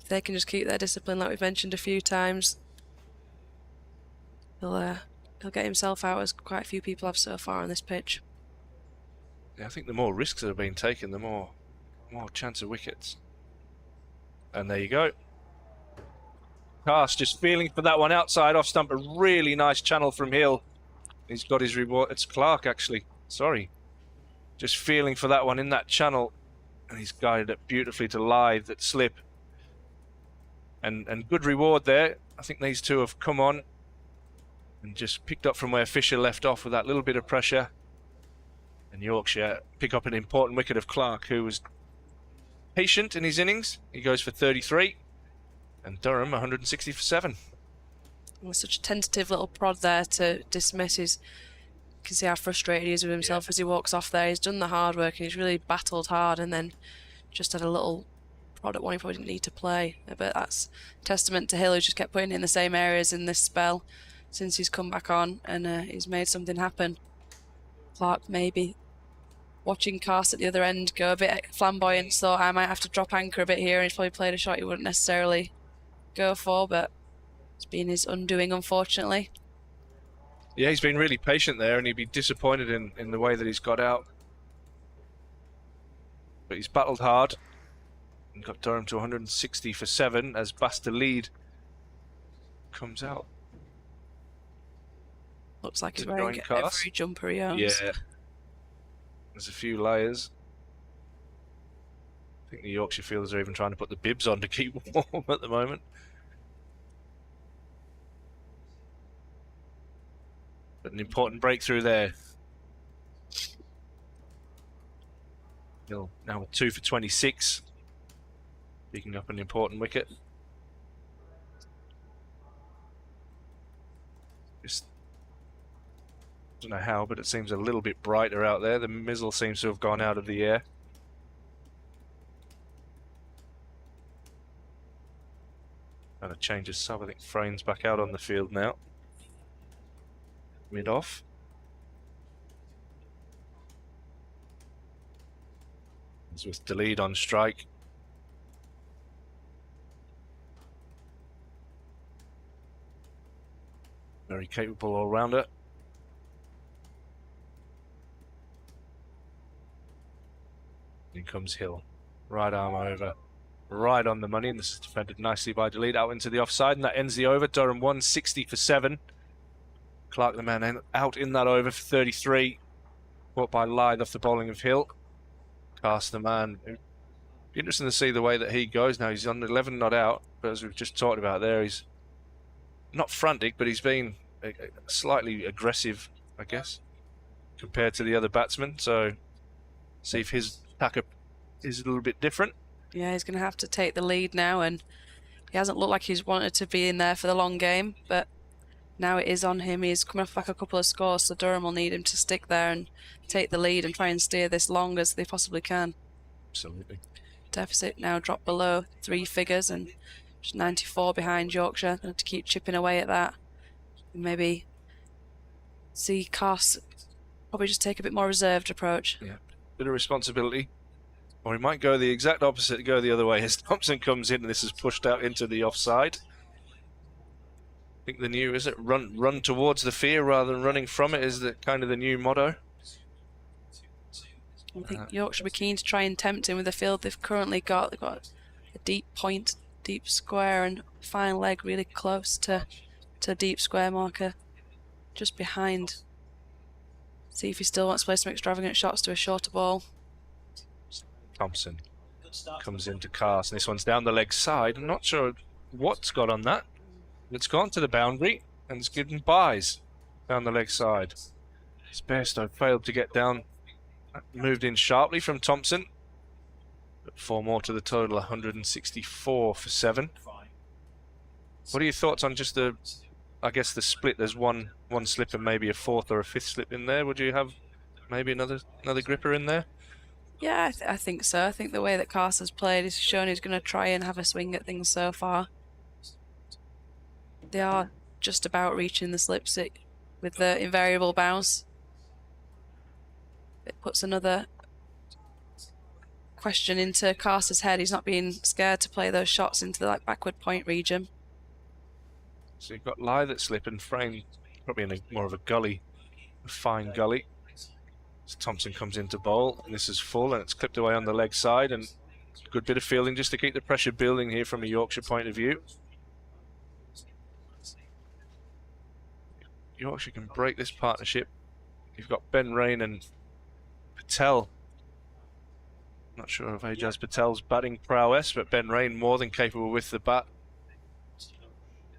If they can just keep their discipline like we've mentioned a few times, he'll get himself out as quite a few people have so far on this pitch. Yeah, I think the more risks that are being taken, the more chance of wickets. And there you go. Cass just feeling for that one outside off stump. A really nice channel from Hill. He's got his reward. It's Clark actually. Sorry. Just feeling for that one in that channel. And he's guided it beautifully to Lithe at slip. And good reward there. I think these two have come on. And just picked up from where Fisher left off with that little bit of pressure. And Yorkshire pick up an important wicket of Clark, who was patient in his innings. He goes for 33. And Durham 160 for 7. Well, such a tentative little prod there to dismiss his. You can see how frustrated he is with himself as he walks off there. He's done the hard work and he's really battled hard, and then just had a little prod at one he probably didn't need to play. But that's testament to Hill, who just kept putting it in the same areas in this spell since he's come back on, and he's made something happen. Clark maybe watching Cast at the other end go a bit flamboyant, thought I might have to drop anchor a bit here, and he's probably played a shot he wouldn't necessarily go for, but it's been his undoing, unfortunately. Yeah, he's been really patient there, and he'd be disappointed in the way that he's got out. But he's battled hard and got Durham to 160 for 7 as Basta lead comes out. Looks like he's wearing every jumper he owns. Yeah. There's a few layers. I think the Yorkshire fielders are even trying to put the bibs on to keep warm at the moment. But an important breakthrough there. Hill now with 2 for 26. Picking up an important wicket. Just don't know how, but it seems a little bit brighter out there. The mizzle seems to have gone out of the air. And a change of sub. I think Frane's back out on the field now. Mid off. It's with the lead on strike. Very capable all-rounder. In comes Hill. Right arm over. Right on the money, and this is defended nicely by Delete out into the offside, and that ends the over. Durham 160 for 7. Clark the man out in that over for 33. Caught by Lythe off the bowling of Hill. Cast the man. Interesting to see the way that he goes now. He's on 11 not out, but as we've just talked about there, he's not frantic, but he's been slightly aggressive, I guess, compared to the other batsmen. So see if his attack is a little bit different. Yeah, he's going to have to take the lead now, and he hasn't looked like he's wanted to be in there for the long game, but now it is on him. He's coming off like a couple of scores, so Durham will need him to stick there and take the lead and try and steer this long as they possibly can. Absolutely. Deficit now dropped below 3 figures and just 94 behind Yorkshire. They have to keep chipping away at that. And maybe see Cast probably just take a bit more reserved approach. Yeah, bit of responsibility. Or he might go the exact opposite, go the other way as Thompson comes in and this is pushed out into the offside. I think the new, is it run towards the fear rather than running from it, is the kind of the new motto. I think Yorkshire be keen to try and tempt him with the field they've currently got. They've got a deep point, deep square, and fine leg really close to deep square marker, just behind. See if he still wants to play some extravagant shots to a shorter ball. Thompson comes into Cast, and this one's down the leg side. I'm not sure what's got on that. It's gone to the boundary and it's given byes down the leg side. Bairstow failed to get down. Moved in sharply from Thompson. But 4 more to the total, 164 for 7. What are your thoughts on just the, I guess the split? There's one slip and maybe a 4th or a 5th slip in there. Would you have maybe another gripper in there? Yeah, I think so. I think the way that Cast has played has shown he's going to try and have a swing at things so far. They are just about reaching the slips with the invariable bounce. It puts another question into Cast's head. He's not being scared to play those shots into the backward point region. So you've got Lythe at slip and Frame probably in more of a gully, a fine gully. As Thompson comes into bowl, and this is full, and it's clipped away on the leg side, and a good bit of fielding just to keep the pressure building here from a Yorkshire point of view. Yorkshire can break this partnership. You've got Ben Rain and Patel. Not sure of Ajaz Patel's batting prowess, but Ben Rain more than capable with the bat.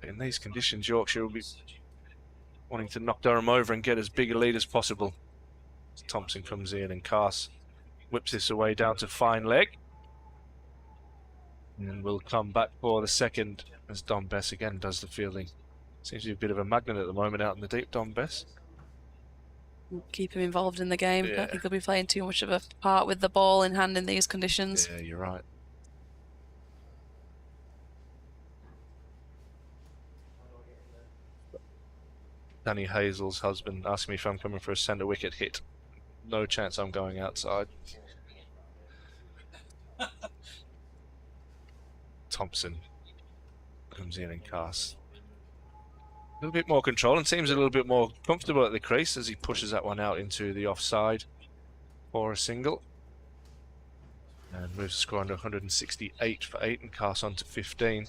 In these conditions, Yorkshire will be wanting to knock Durham over and get as big a lead as possible. Thompson comes in and Cass whips this away down to fine leg. And we'll come back for the second as Dom Bess again does the fielding. Seems to be a bit of a magnet at the moment out in the deep, Dom Bess. Keep him involved in the game. Yeah. I don't think he'll be playing too much of a part with the ball in hand in these conditions. Yeah, you're right. Danny Hazel's husband asking me if I'm coming for a centre wicket hit. No chance I'm going outside. Thompson comes in and casts. A little bit more control and seems a little bit more comfortable at the crease as he pushes that one out into the offside for a single. And moves the score under 168 for 8 and casts on to 15.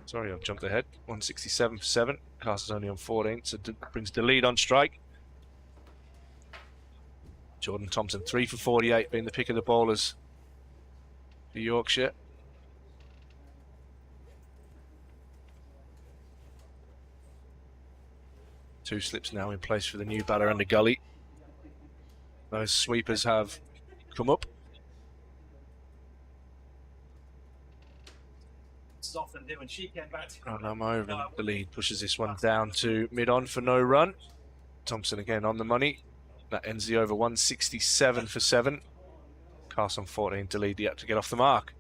Sorry, I've jumped ahead. 167 for 7. Cass is only on 14, so brings the lead on strike. Jordan Thompson 3 for 48, being the pick of the bowlers for Yorkshire. Two slips now in place for the new batter under Gully. Those sweepers have come up. When she came back to I'm over and the lead pushes this one down to mid-on for no run. Thompson again on the money. That ends the over 167 for 7. Cass on 14 to lead yet to get off the mark.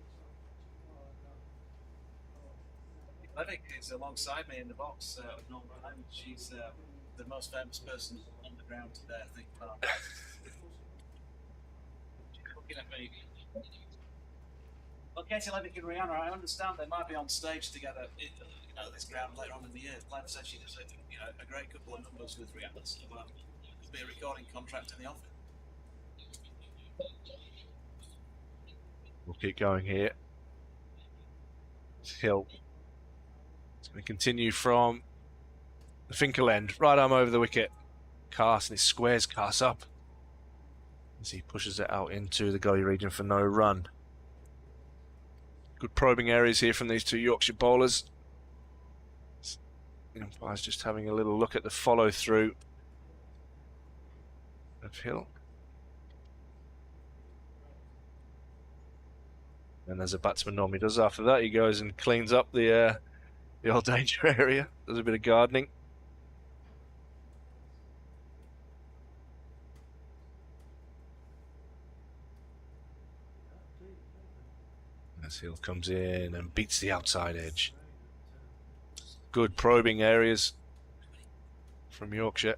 Levick is alongside me in the box at Northern Ireland. She's the most famous person on the ground today, I think. She's looking at me. Well, Katie Levick and Rihanna, I understand they might be on stage together at this ground later on in the year. Glenn said she does a great couple of numbers with Rihanna, so there'll be a recording contract in the offing. We'll keep going here. Hill. It's going to continue from the Finkel end. Right arm over the wicket. Cass, and he squares Cass up as he pushes it out into the gully region for no run. Good probing areas here from these two Yorkshire bowlers. The umpire's just having a little look at the follow through of Hill. And as a batsman normally does after that, he goes and cleans up the old danger area. Does a bit of gardening. As Hill comes in and beats the outside edge. Good probing areas from Yorkshire.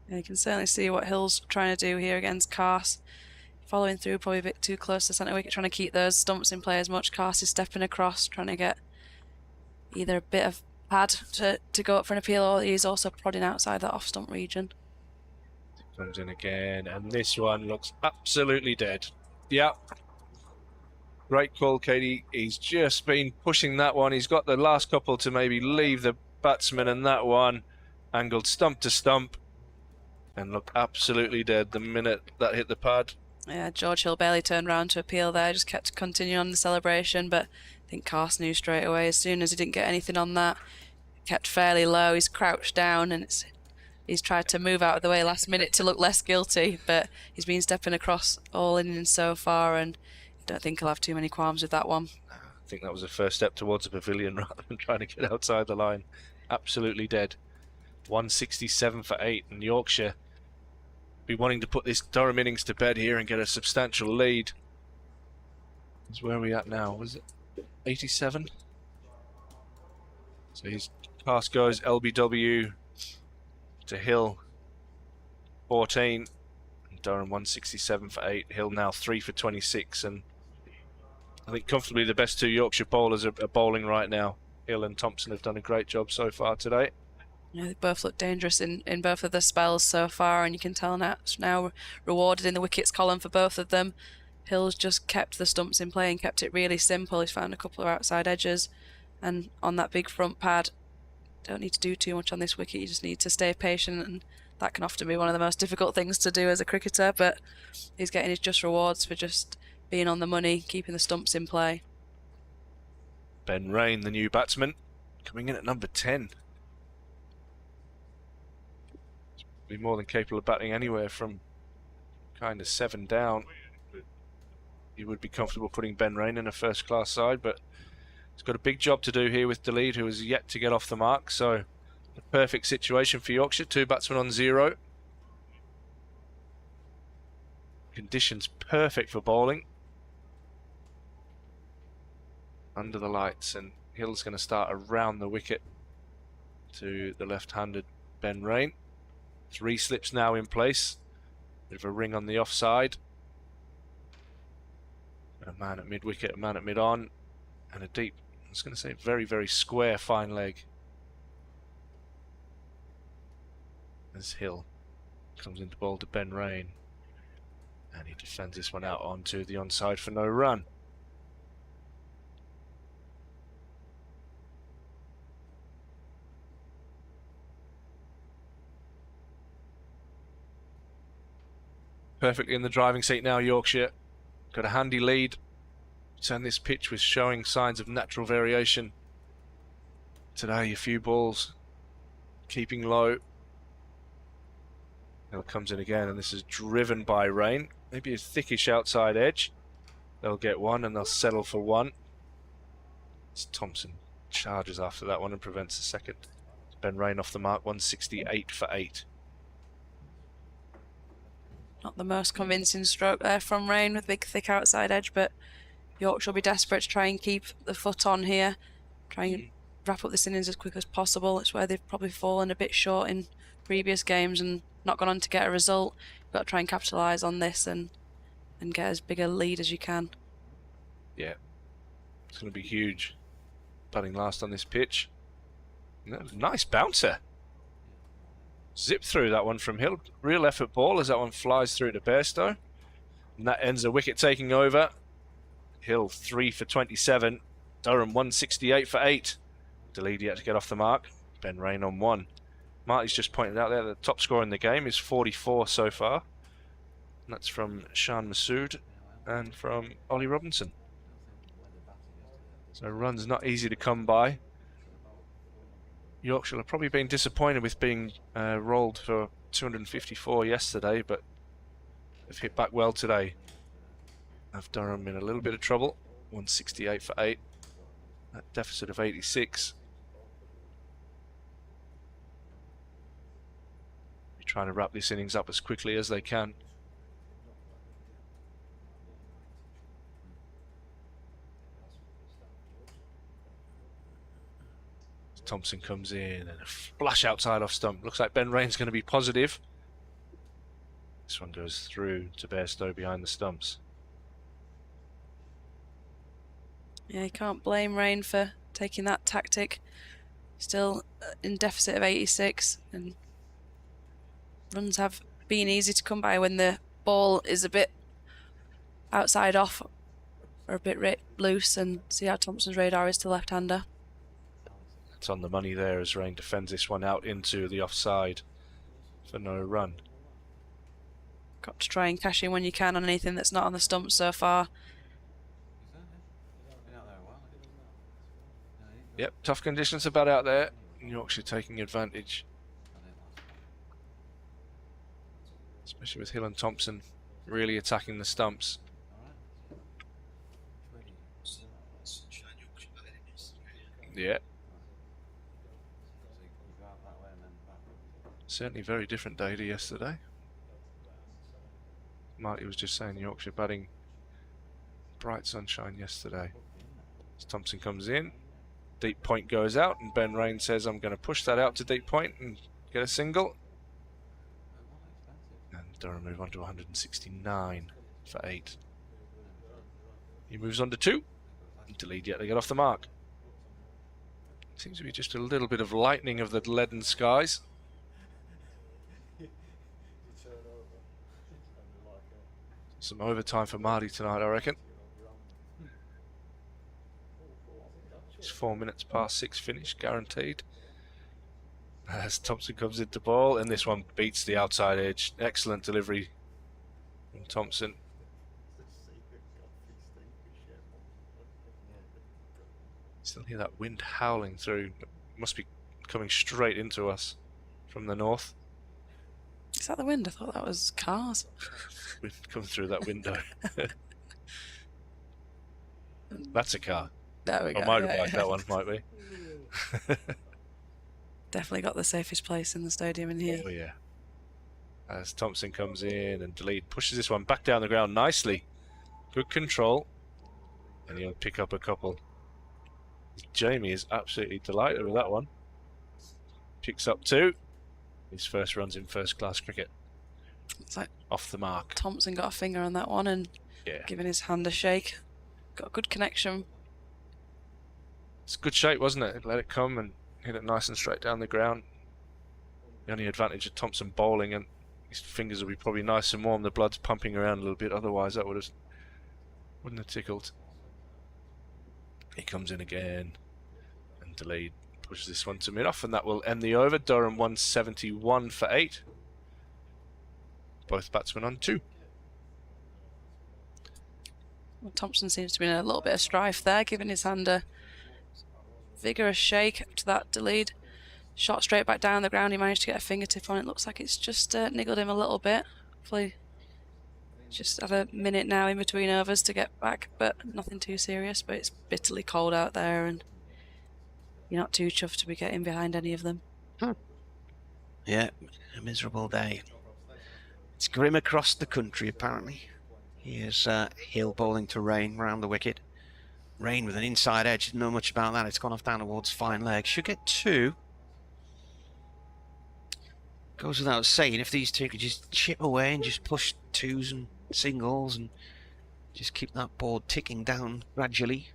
Yeah, you can certainly see what Hill's trying to do here against Cass. Following through, probably a bit too close to centre wicket, trying to keep those stumps in play as much. Cass is stepping across, trying to get either a bit of pad to go up for an appeal, or he's also prodding outside that off stump region. Comes in again, and this one looks absolutely dead. Yeah. Great call, Katie. He's just been pushing that one. He's got the last couple to maybe leave the batsman, and that one angled stump to stump and looked absolutely dead the minute that hit the pad. Yeah, George Hill barely turned round to appeal there, just kept continuing on the celebration, but I think Cass knew straight away as soon as he didn't get anything on that. Kept fairly low, he's crouched down, and he's tried to move out of the way last minute to look less guilty, but he's been stepping across all innings so far, and I don't think he'll have too many qualms with that one. I think that was the first step towards the pavilion rather than trying to get outside the line. Absolutely dead. 167 for 8, and Yorkshire be wanting to put this Durham innings to bed here and get a substantial lead. That's where are we at now? Was it 87? So his pass goes LBW to Hill 14, and Durham 167 for 8. Hill now 3 for 26, and I think comfortably the best two Yorkshire bowlers are bowling right now. Hill and Thompson have done a great job so far today. Yeah, they both look dangerous in both of the spells so far, and you can tell now rewarded in the wickets column for both of them. Hill's just kept the stumps in play and kept it really simple. He's found a couple of outside edges, and on that big front pad, don't need to do too much on this wicket. You just need to stay patient, and that can often be one of the most difficult things to do as a cricketer, but he's getting his just rewards for just being on the money, keeping the stumps in play. Ben Rain, the new batsman, coming in at number 10. Be more than capable of batting anywhere from kind of 7 down. You would be comfortable putting Ben Rain in a first-class side, but he's got a big job to do here with Dalid, who has yet to get off the mark. So, a perfect situation for Yorkshire. 2 batsmen on 0. Conditions perfect for bowling. Under the lights, and Hill's going to start around the wicket to the left-handed Ben Rain. 3 slips now in place. Bit of a ring on the offside. A man at mid-wicket, a man at mid-on, and a deep, I was going to say, very, very square, fine leg. As Hill comes into bowl to Ben Rain. And he defends this one out onto the onside for no run. Perfectly in the driving seat now, Yorkshire. Got a handy lead. And this pitch was showing signs of natural variation. Today, a few balls keeping low. Hill comes in again, and this is driven by Rain. Maybe a thickish outside edge. They'll get one, and they'll settle for 1. As Thompson charges after that one and prevents the second. Ben Rain off the mark, 168 for 8. Not the most convincing stroke there from Rain with big thick outside edge, but Yorkshire will be desperate to try and keep the foot on here, try and wrap up this innings as quick as possible. It's where they've probably fallen a bit short in previous games and not gone on to get a result. You've got to try and capitalise on this and get as big a lead as you can. Yeah, it's going to be huge. Batting last on this pitch. Nice bouncer. Zip through that one from Hill. Real effort ball as that one flies through to Bairstow. And that ends a wicket taking over. Hill 3 for 27. Durham 168 for 8. Dalid yet to get off the mark. Ben Rain on 1. Marty's just pointed out there the top score in the game is 44 so far. And that's from Shan Masood and from Ollie Robinson. So runs not easy to come by. Yorkshire have probably been disappointed with being rolled for 254 yesterday, but they've hit back well today. Have Durham in a little bit of trouble. 168 for 8. That deficit of 86. They're trying to wrap this innings up as quickly as they can. Thompson comes in and a flash outside off stump. Looks like Ben Rain's going to be positive. This one goes through to Bairstow behind the stumps. Yeah, you can't blame Rain for taking that tactic. Still in deficit of 86, and runs have been easy to come by when the ball is a bit outside off or a bit loose, and see how Thompson's radar is to left-hander. It's on the money there as Rain defends this one out into the offside for no run. Got to try and cash in when you can on anything that's not on the stumps so far. Yep, tough conditions about out there. Yorkshire taking advantage. Especially with Hill and Thompson really attacking the stumps. Yeah. Certainly a very different day to yesterday. Marty was just saying Yorkshire batting bright sunshine yesterday. As Thompson comes in, deep point goes out, and Ben Rain says, I'm going to push that out to deep point and get a single. And Durham move on to 169 for 8. He moves on to 2. And Dalid yet to get off the mark. Seems to be just a little bit of lightning of the leaden skies. Some overtime for Marty tonight, I reckon. It's 4 minutes past 6 finish, guaranteed. As Thompson comes into ball, and this one beats the outside edge. Excellent delivery from Thompson. Still hear that wind howling through. It must be coming straight into us from the north. Is that the wind? I thought that was cars. Wind coming through that window. That's a car. There we go. Or motorbike, yeah. that one might be. Definitely got the safest place in the stadium in here. Oh yeah. As Thompson comes in and Delete pushes this one back down the ground nicely. Good control. And he'll pick up a couple. Jamie is absolutely delighted with that one. Picks up 2. His first runs in first class cricket. It's like off the mark. Thompson got a finger on that one and giving his hand a shake. Got a good connection. It's good shape, wasn't it? Let it come and hit it nice and straight down the ground. The only advantage of Thompson bowling, and his fingers will be probably nice and warm. The blood's pumping around a little bit. Otherwise, that wouldn't have tickled. He comes in again, and Delayed pushes this one to mid-off, and that will end the over. Durham 171 for 8. Both batsmen on 2. Well, Thompson seems to be in a little bit of strife there, giving his hand a vigorous shake to that Delayed. Shot straight back down the ground. He managed to get a fingertip on it. Looks like it's just niggled him a little bit. Hopefully just have a minute now in between overs to get back, but nothing too serious. But it's bitterly cold out there, and you're not too chuffed to be getting behind any of them. Yeah, a miserable day. It's grim across the country, apparently. Here's Hill bowling to Rain round the wicket. Rain with an inside edge. Didn't know much about that. It's gone off down towards fine leg. Should get 2. Goes without saying, if these two could just chip away and just push 2s and singles and just keep that board ticking down gradually.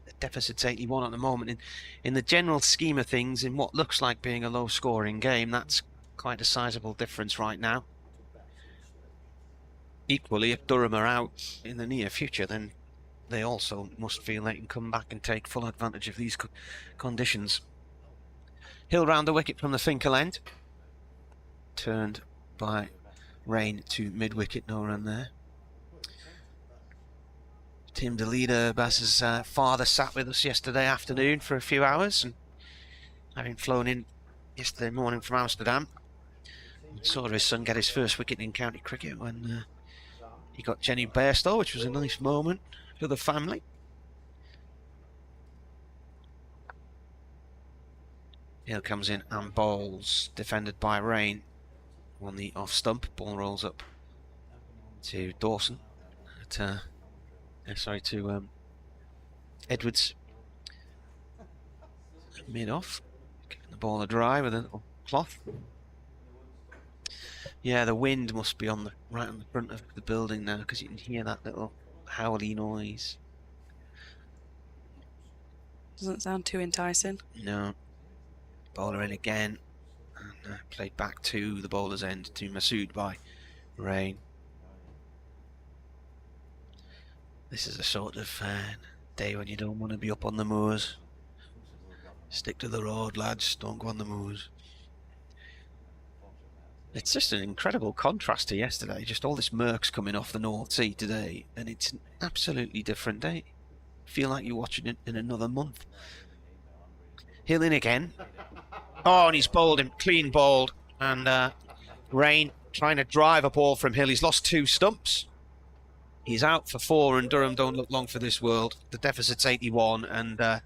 The deficit's 81 at the moment. In the general scheme of things, in what looks like being a low-scoring game, that's quite a sizable difference right now. Equally, if Durham are out in the near future, then they also must feel they can come back and take full advantage of these conditions. Hill round the wicket from the Finkel end. Turned by Rain to mid-wicket, no run there. Tim the leader, Baz's father, sat with us yesterday afternoon for a few hours, and having flown in yesterday morning from Amsterdam, saw his son get his first wicket in county cricket when he got Jenny Bairstow, which was a nice moment for the family. Hill comes in and bowls, defended by Rain on the off stump. Ball rolls up to Dawson. To Edwards. Mid off, giving the ball a dry with a little cloth. Yeah, the wind must be on the right on the front of the building now, because you can hear that little howly noise. Doesn't sound too enticing. No. Bowler in again, and played back to the bowler's end to Masood by Rain. This is a sort of day when you don't want to be up on the moors. Stick to the road, lads, don't go on the moors. It's just an incredible contrast to yesterday. Just all this murk's coming off the North Sea today, and it's an absolutely different day. Feel like you're watching it in another month. Hill in again. Oh, and he's bowled him, clean bowled, and Rain trying to drive a ball from Hill. He's lost 2 stumps. He's out for 4, and Durham don't look long for this world. The deficit's 81, and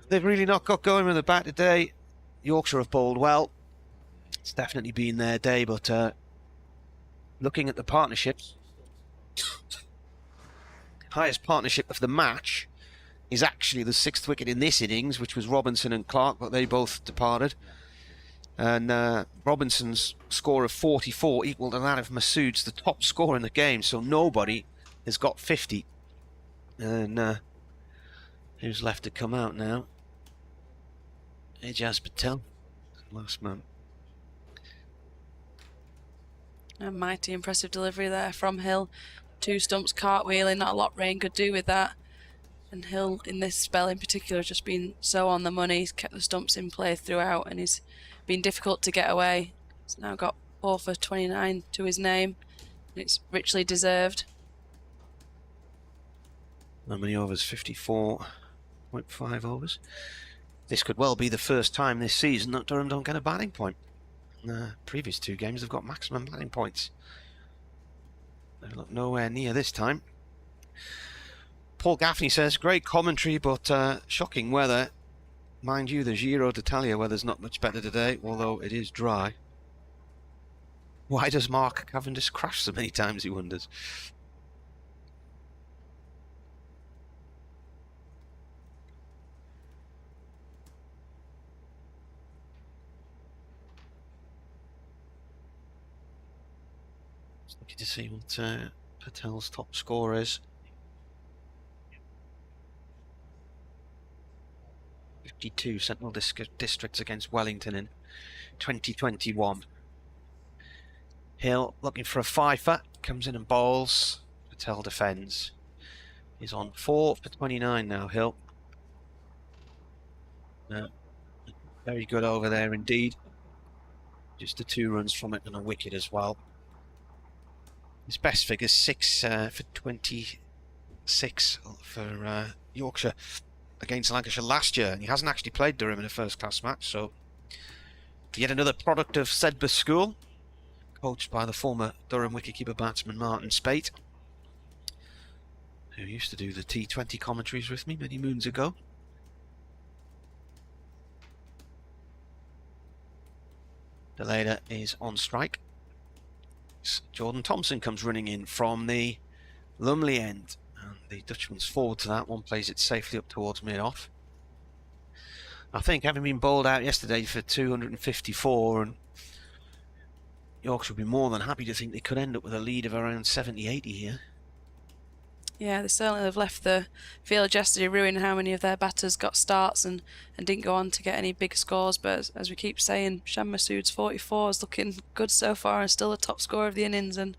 they've really not got going with the bat today. Yorkshire have bowled well. It's definitely been their day, but looking at the partnerships, highest partnership of the match is actually the 6th wicket in this innings, which was Robinson and Clark, but they both departed. And Robinson's score of 44 equal to that of Masood's, the top score in the game, so nobody has got 50. And who's left to come out now? Ejaz Patel, last man. A mighty impressive delivery there from Hill. 2 stumps cartwheeling, not a lot Rain could do with that. And Hill, in this spell in particular, has just been so on the money. He's kept the stumps in play throughout, and he's been difficult to get away. He's now got 4 for 29 to his name, and it's richly deserved. How many overs? 54. 0.5 overs. This could well be the first time this season that Durham don't get a batting point. Previous 2 games have got maximum batting points. They look nowhere near this time. Paul Gaffney says, great commentary, but shocking weather. Mind you, the Giro d'Italia weather's not much better today, although it is dry. Why does Mark Cavendish crash so many times, he wonders. Just looking to see what Patel's top score is. 52 Sentinel districts against Wellington in 2021. Hill looking for a fifer, comes in and bowls. Patel defends. He's on 4 for 29 now, Hill. Very good over there indeed. Just the 2 runs from it and a wicket as well. His best figure 6 for 26 for Yorkshire against Lancashire last year, and he hasn't actually played Durham in a first-class match, so yet another product of Sedber's school, coached by the former Durham wicketkeeper batsman Martin Spate, who used to do the T20 commentaries with me many moons ago. Deleda is on strike. Jordan Thompson comes running in from the Lumley end. And the Dutchman's forward to that one, plays it safely up towards mid-off. I think, having been bowled out yesterday for 254, and Yorkshire would be more than happy to think they could end up with a lead of around 70-80 here. Yeah, they certainly have left the field yesterday ruining how many of their batters got starts and didn't go on to get any big scores. But as we keep saying, Shan Masood's 44 is looking good so far and still the top scorer of the innings, and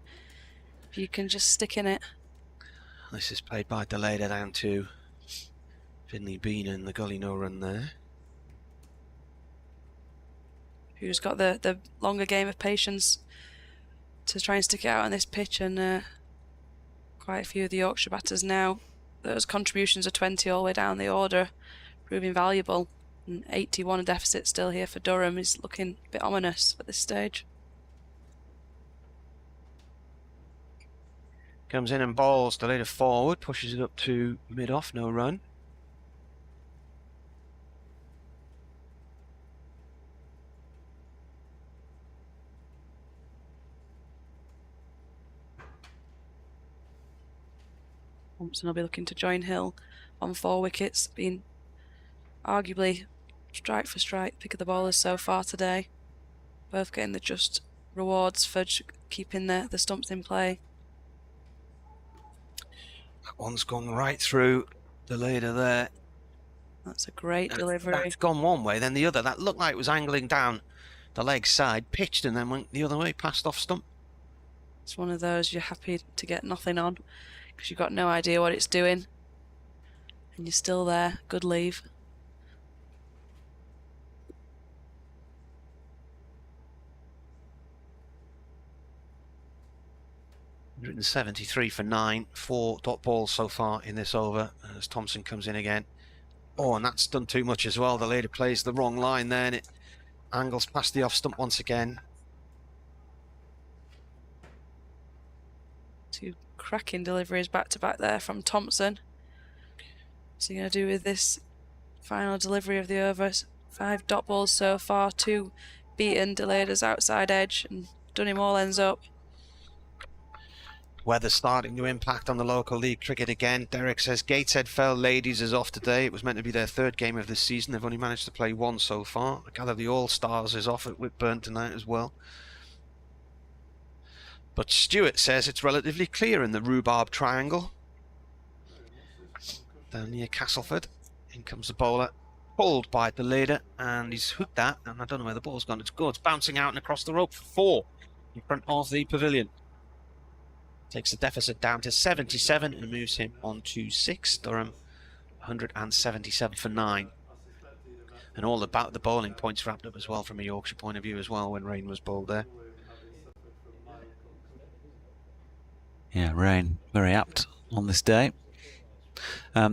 if you can just stick in it. This is played by Deleda down to Finley Bean and the gully no run there. Who's got the longer game of patience to try and stick it out on this pitch, and quite a few of the Yorkshire batters now, those contributions are 20 all the way down the order, proving valuable, and 81 deficit still here for Durham is looking a bit ominous at this stage. Comes in and bowls Deleda forward, pushes it up to mid-off, no run. Thompson will be looking to join Hill on 4 wickets, being arguably strike for strike pick of the bowlers so far today. Both getting the just rewards for keeping the stumps in play. That one's gone right through Deleda there. That's a great delivery. That's gone one way, then the other. That looked like it was angling down the leg side, pitched and then went the other way, passed off stump. It's one of those you're happy to get nothing on, because you've got no idea what it's doing, and you're still there. Good leave. .173 for 9, 4 dot balls so far in this over as Thompson comes in again. Oh, and that's done too much as well. The leader plays the wrong line there, and it angles past the off stump once again. 2 cracking deliveries back to back there from Thompson. What's he going to do with this final delivery of the over? 5 dot balls so far, 2 beaten. Deleda's outside edge and done him all ends up. Weather starting to impact on the local league cricket again. Derek says Gateshead fell, ladies is off today. It was meant to be their 3rd game of the season. They've only managed to play 1 so far. I gather the All-Stars is off at Whitburn tonight as well. But Stuart says it's relatively clear in the Rhubarb Triangle. Down near Castleford. In comes the bowler. Pulled by the leader, and he's hooked that, and I don't know where the ball's gone. It's good. It's bouncing out and across the rope for 4 in front of the pavilion. Takes the deficit down to 77 and moves him on to 6. Durham 177 for 9. And all about the bowling points wrapped up as well from a Yorkshire point of view as well when rain was bowled there. Yeah, rain very apt on this day.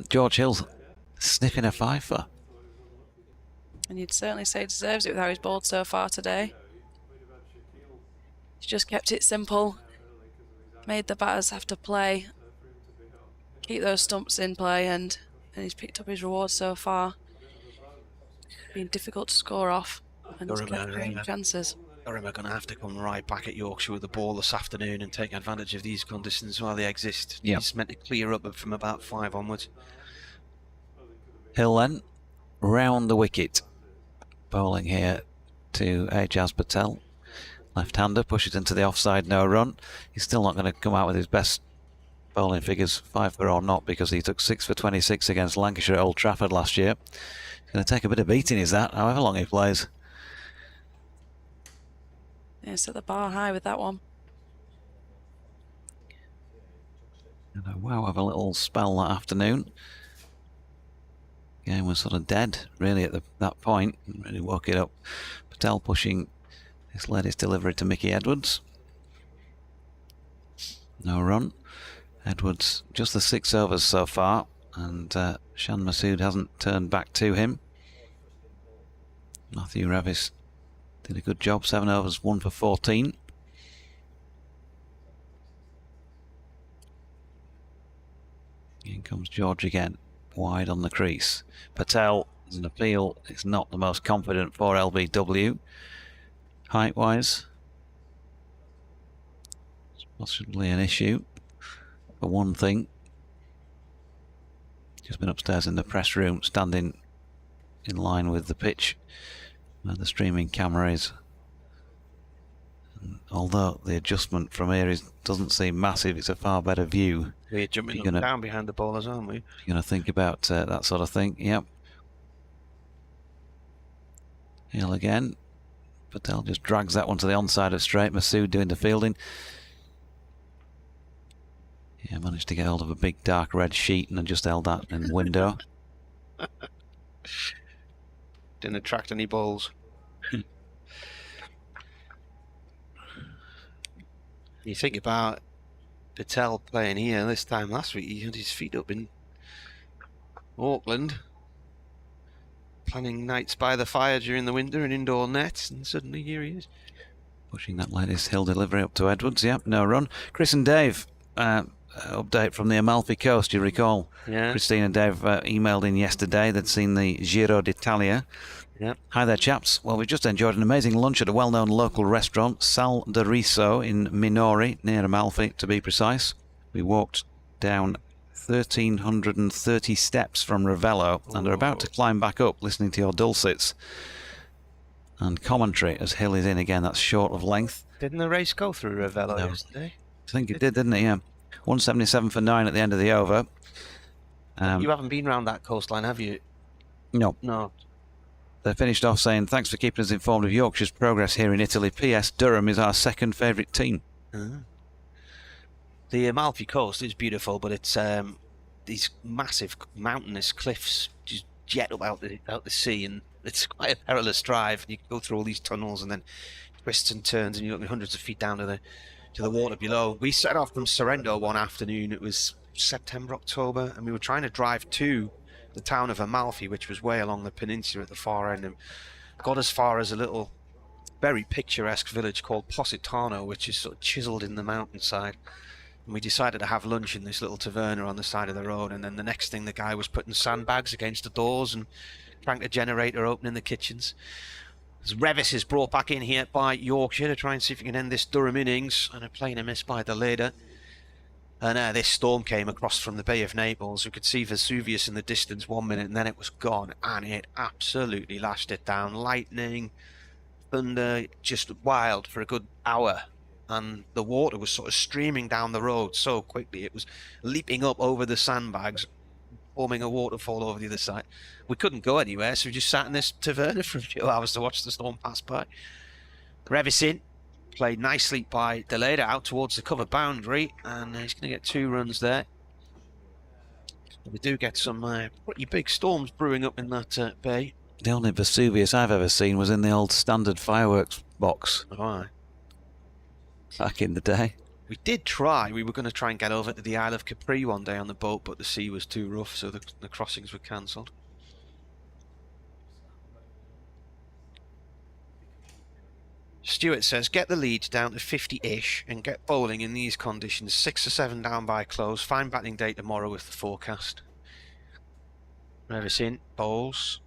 George Hill's sniffing a fifer. And you'd certainly say he deserves it with how he's bowled so far today. He's just kept it simple, made the batters have to play, keep those stumps in play, and he's picked up his reward so far. Been difficult to score off and Durham get great chances. Durham are going to have to come right back at Yorkshire with the ball this afternoon and take advantage of these conditions while they exist. Yep. It's meant to clear up from about 5 onwards. Hill then, round the wicket. Bowling here to Ajaz Patel. Left-hander pushes into the offside, no run. He's still not going to come out with his best bowling figures, 5 for or not, because he took 6 for 26 against Lancashire at Old Trafford last year. He's going to take a bit of beating, is that, however long he plays. Yeah, set the bar high with that one. And a wow of a little spell that afternoon. Game was sort of dead, really, at that point. Really woke it up. Patel pushing his latest delivery to Mickey Edwards. No run. Edwards, just the 6 overs so far, and Shan Masood hasn't turned back to him. Matthew Revis did a good job, 7 overs, 1 for 14. In comes George again, wide on the crease. Patel is an appeal, it's not the most confident for LBW. Height-wise, it's possibly an issue. For one thing, just been upstairs in the press room, standing in line with the pitch where the streaming camera is. And although the adjustment from here doesn't seem massive, it's a far better view. We're jumping up and down behind the bowlers, aren't we? You're going to think about that sort of thing. Yep. Hill again. Patel just drags that one to the onside of straight. Masood doing the fielding. Yeah, managed to get hold of a big dark red sheet and just held that in the window. Didn't attract any balls. You think about Patel playing here this time last week, he had his feet up in Auckland, planning nights by the fire during the winter and indoor nets, and suddenly here he is. Pushing that latest Hill delivery up to Edwards. Yep, no run. Chris and Dave, update from the Amalfi Coast, you recall. Yeah. Christine and Dave emailed in yesterday. They'd seen the Giro d'Italia. Yep. Hi there, chaps. Well, we've just enjoyed an amazing lunch at a well-known local restaurant, Sal de Riso in Minori, near Amalfi, to be precise. We walked down 1,330 steps from Ravello and are about to climb back up, listening to your dulcets and commentary as Hill is in again. That's short of length. Didn't the race go through Ravello yesterday? I think it did, didn't it? Yeah. 177 for 9 at the end of the over. You haven't been round that coastline, have you? No. No. They finished off saying, thanks for keeping us informed of Yorkshire's progress here in Italy. P.S. Durham is our second favourite team. The Amalfi Coast is beautiful, but it's these massive mountainous cliffs just jet up out the sea, and it's quite a perilous drive. You go through all these tunnels and then twists and turns, and you're looking hundreds of feet down to the water below. We set off from Sorrento one afternoon. It was September, October, and we were trying to drive to the town of Amalfi, which was way along the peninsula at the far end, and got as far as a little very picturesque village called Positano, which is sort of chiseled in the mountainside. And we decided to have lunch in this little taverna on the side of the road, and then the next thing, the guy was putting sandbags against the doors and cranked a generator open in the kitchens. As Revis is brought back in here by Yorkshire to try and see if he can end this Durham innings, and a playing a miss by the leader. And this storm came across from the Bay of Naples. We could see Vesuvius in the distance 1 minute, and then it was gone, and it absolutely lashed it down. Lightning, thunder, just wild for a good hour. And the water was sort of streaming down the road so quickly. It was leaping up over the sandbags, forming a waterfall over the other side. We couldn't go anywhere, so we just sat in this taverna for a few hours to watch the storm pass by. Revis in. Played nicely by Deleda out towards the cover boundary, and he's going to get 2 runs there. We do get some pretty big storms brewing up in that bay. The only Vesuvius I've ever seen was in the old standard fireworks box. Oh, back in the day. We did try. We were going to try and get over to the Isle of Capri one day on the boat, but the sea was too rough, so the crossings were cancelled. Stuart says, get the lead down to 50-ish and get bowling in these conditions. 6 or 7 down by close. Fine batting day tomorrow with the forecast. Revis in, bowls.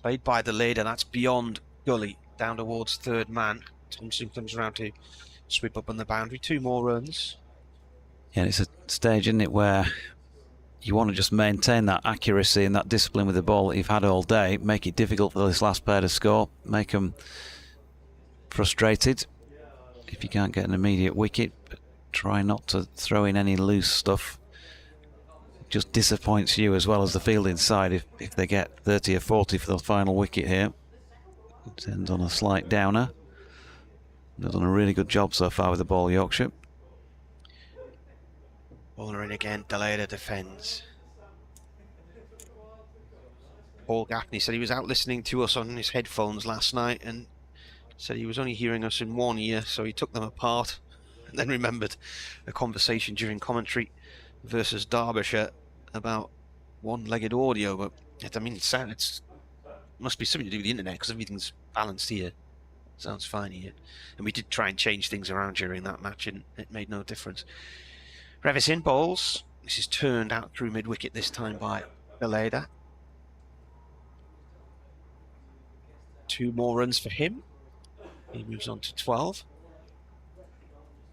Played by the leader, that's beyond gully, down towards third man. Thompson comes around to sweep up on the boundary. 2 more runs. Yeah, it's a stage, isn't it, where you want to just maintain that accuracy and that discipline with the ball that you've had all day. Make it difficult for this last player to score. Make them frustrated if you can't get an immediate wicket, but try not to throw in any loose stuff. It just disappoints you as well as the fielding side if they get 30 or 40 for the final wicket here. It ends on a slight downer. They've done a really good job so far with the ball, Yorkshire. Bowler in again, Deleda defends. Paul Gaffney said he was out listening to us on his headphones last night and said he was only hearing us in one ear, so he took them apart and then remembered a conversation during commentary versus Derbyshire about one-legged audio. But I mean, it must be something to do with the internet because everything's balanced here. Sounds fine here. And we did try and change things around during that match and it made no difference. Revis in bowls. This is turned out through mid-wicket this time by Beleda. 2 more runs for him. He moves on to 12.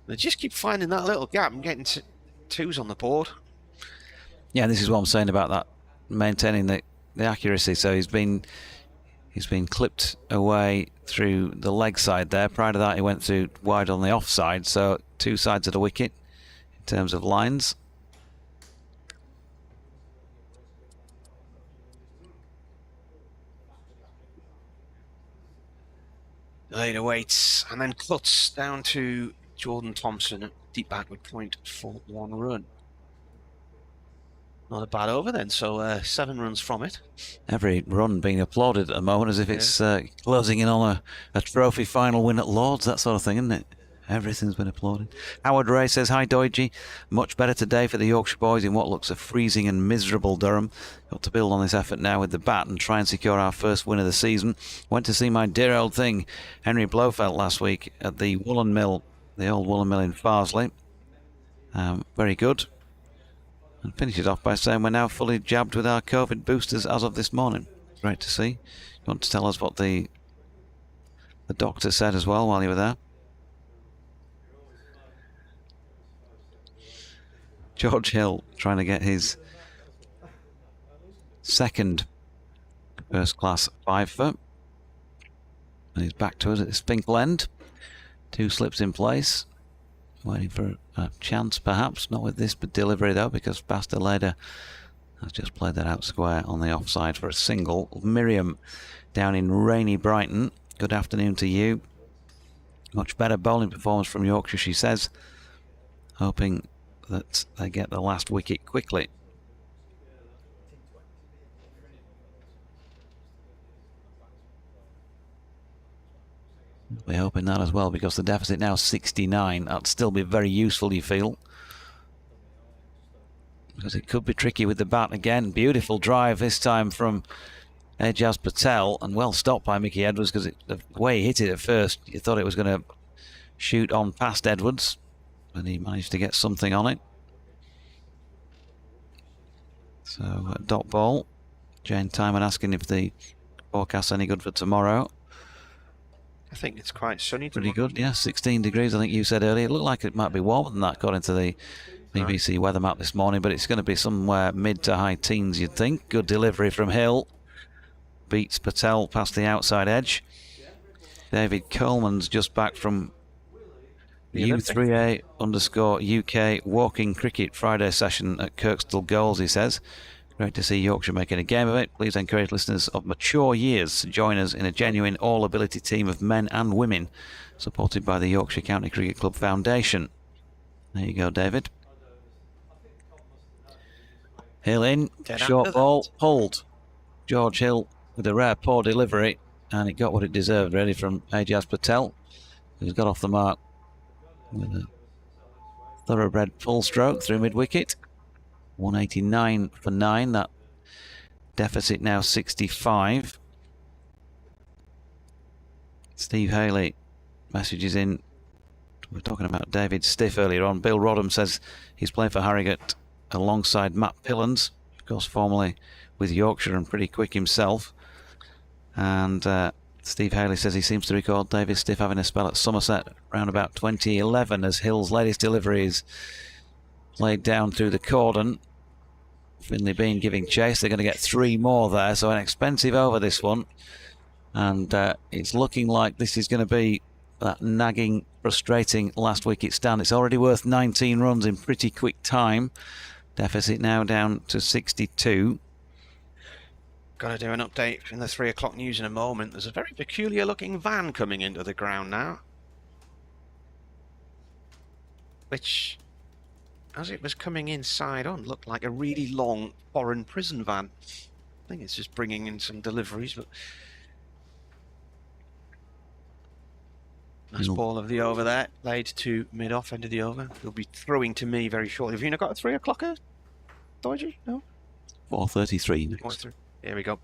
They just keep finding that little gap and getting 2s on the board. Yeah, this is what I'm saying about that, maintaining the accuracy. So he's been clipped away through the leg side there. Prior to that, he went through wide on the offside. So 2 sides of the wicket in terms of lines. Later waits and then cuts down to Jordan Thompson at deep backward point for 1 run. Not a bad over then, so 7 runs from it. Every run being applauded at the moment as if it's closing in on a trophy final win at Lord's, that sort of thing, isn't it? Everything's been applauded. Howard Ray says, hi Doidgy, much better today for the Yorkshire boys in what looks a freezing and miserable Durham. Got to build on this effort now with the bat and try and secure our first win of the season. Went to see my dear old thing, Henry Blofeld, last week at the Woolen Mill, the old Woolen Mill in Farsley. Very good. And finishes off by saying we're now fully jabbed with our COVID boosters as of this morning. Great to see. You want to tell us what the doctor said as well while you were there? George Hill trying to get his second first class 5-foot. And he's back to us at the Spinkle end. 2 slips in place. Waiting for a chance perhaps. Not with this delivery though, because Basteleda has just played that out square on the offside for a single. Miriam down in rainy Brighton. Good afternoon to you. Much better bowling performance from Yorkshire, she says. Hoping that they get the last wicket quickly. We're hoping that as well, because the deficit now 69. That'd still be very useful, you feel, because it could be tricky with the bat again. Beautiful drive this time from Ejaz Patel, and well stopped by Mickey Edwards, because the way he hit it at first, you thought it was going to shoot on past Edwards, but he managed to get something on it. So dot ball. Jane Timon asking if the forecast's any good for tomorrow. I think it's quite sunny. Pretty good, yeah. 16 degrees, I think you said earlier. It looked like it might be warmer than that, according to the BBC weather map this morning, but it's going to be somewhere mid to high teens, you'd think. Good delivery from Hill. Beats Patel past the outside edge. David Coleman's just back from U3A_UK Walking Cricket Friday session at Kirkstall Goals, he says. Great to see Yorkshire making a game of it. Please encourage listeners of mature years to join us in a genuine all-ability team of men and women, supported by the Yorkshire County Cricket Club Foundation. There you go, David. Hill in, short ball, pulled. George Hill with a rare poor delivery, and it got what it deserved, really, from Ejaz Patel, who's got off the mark with a thoroughbred full stroke through mid-wicket. 189 for 9. That deficit now 65. Steve Haley messages in. We were talking about David Stiff earlier on. Bill Rodham says he's playing for Harrogate alongside Matt Pillans, of course formerly with Yorkshire and pretty quick himself. And Steve Haley says he seems to recall David Stiff having a spell at Somerset around about 2011 as Hill's latest delivery is played down through the cordon. Finley Bean giving chase. They're going to get 3 more there, so an expensive over this one. And it's looking like this is going to be that nagging, frustrating last wicket stand. It's already worth 19 runs in pretty quick time. Deficit now down to 62. Got to do an update from the 3 o'clock news in a moment. There's a very peculiar looking van coming into the ground now, which, as it was coming inside on, looked like a really long foreign prison van. I think it's just bringing in some deliveries, but nice ball of the over there, laid to mid-off end of the over. They'll be throwing to me very shortly. Have you not got a 3 o'clocker, Dodger? No? 4:33 next. 4:33. Here we go.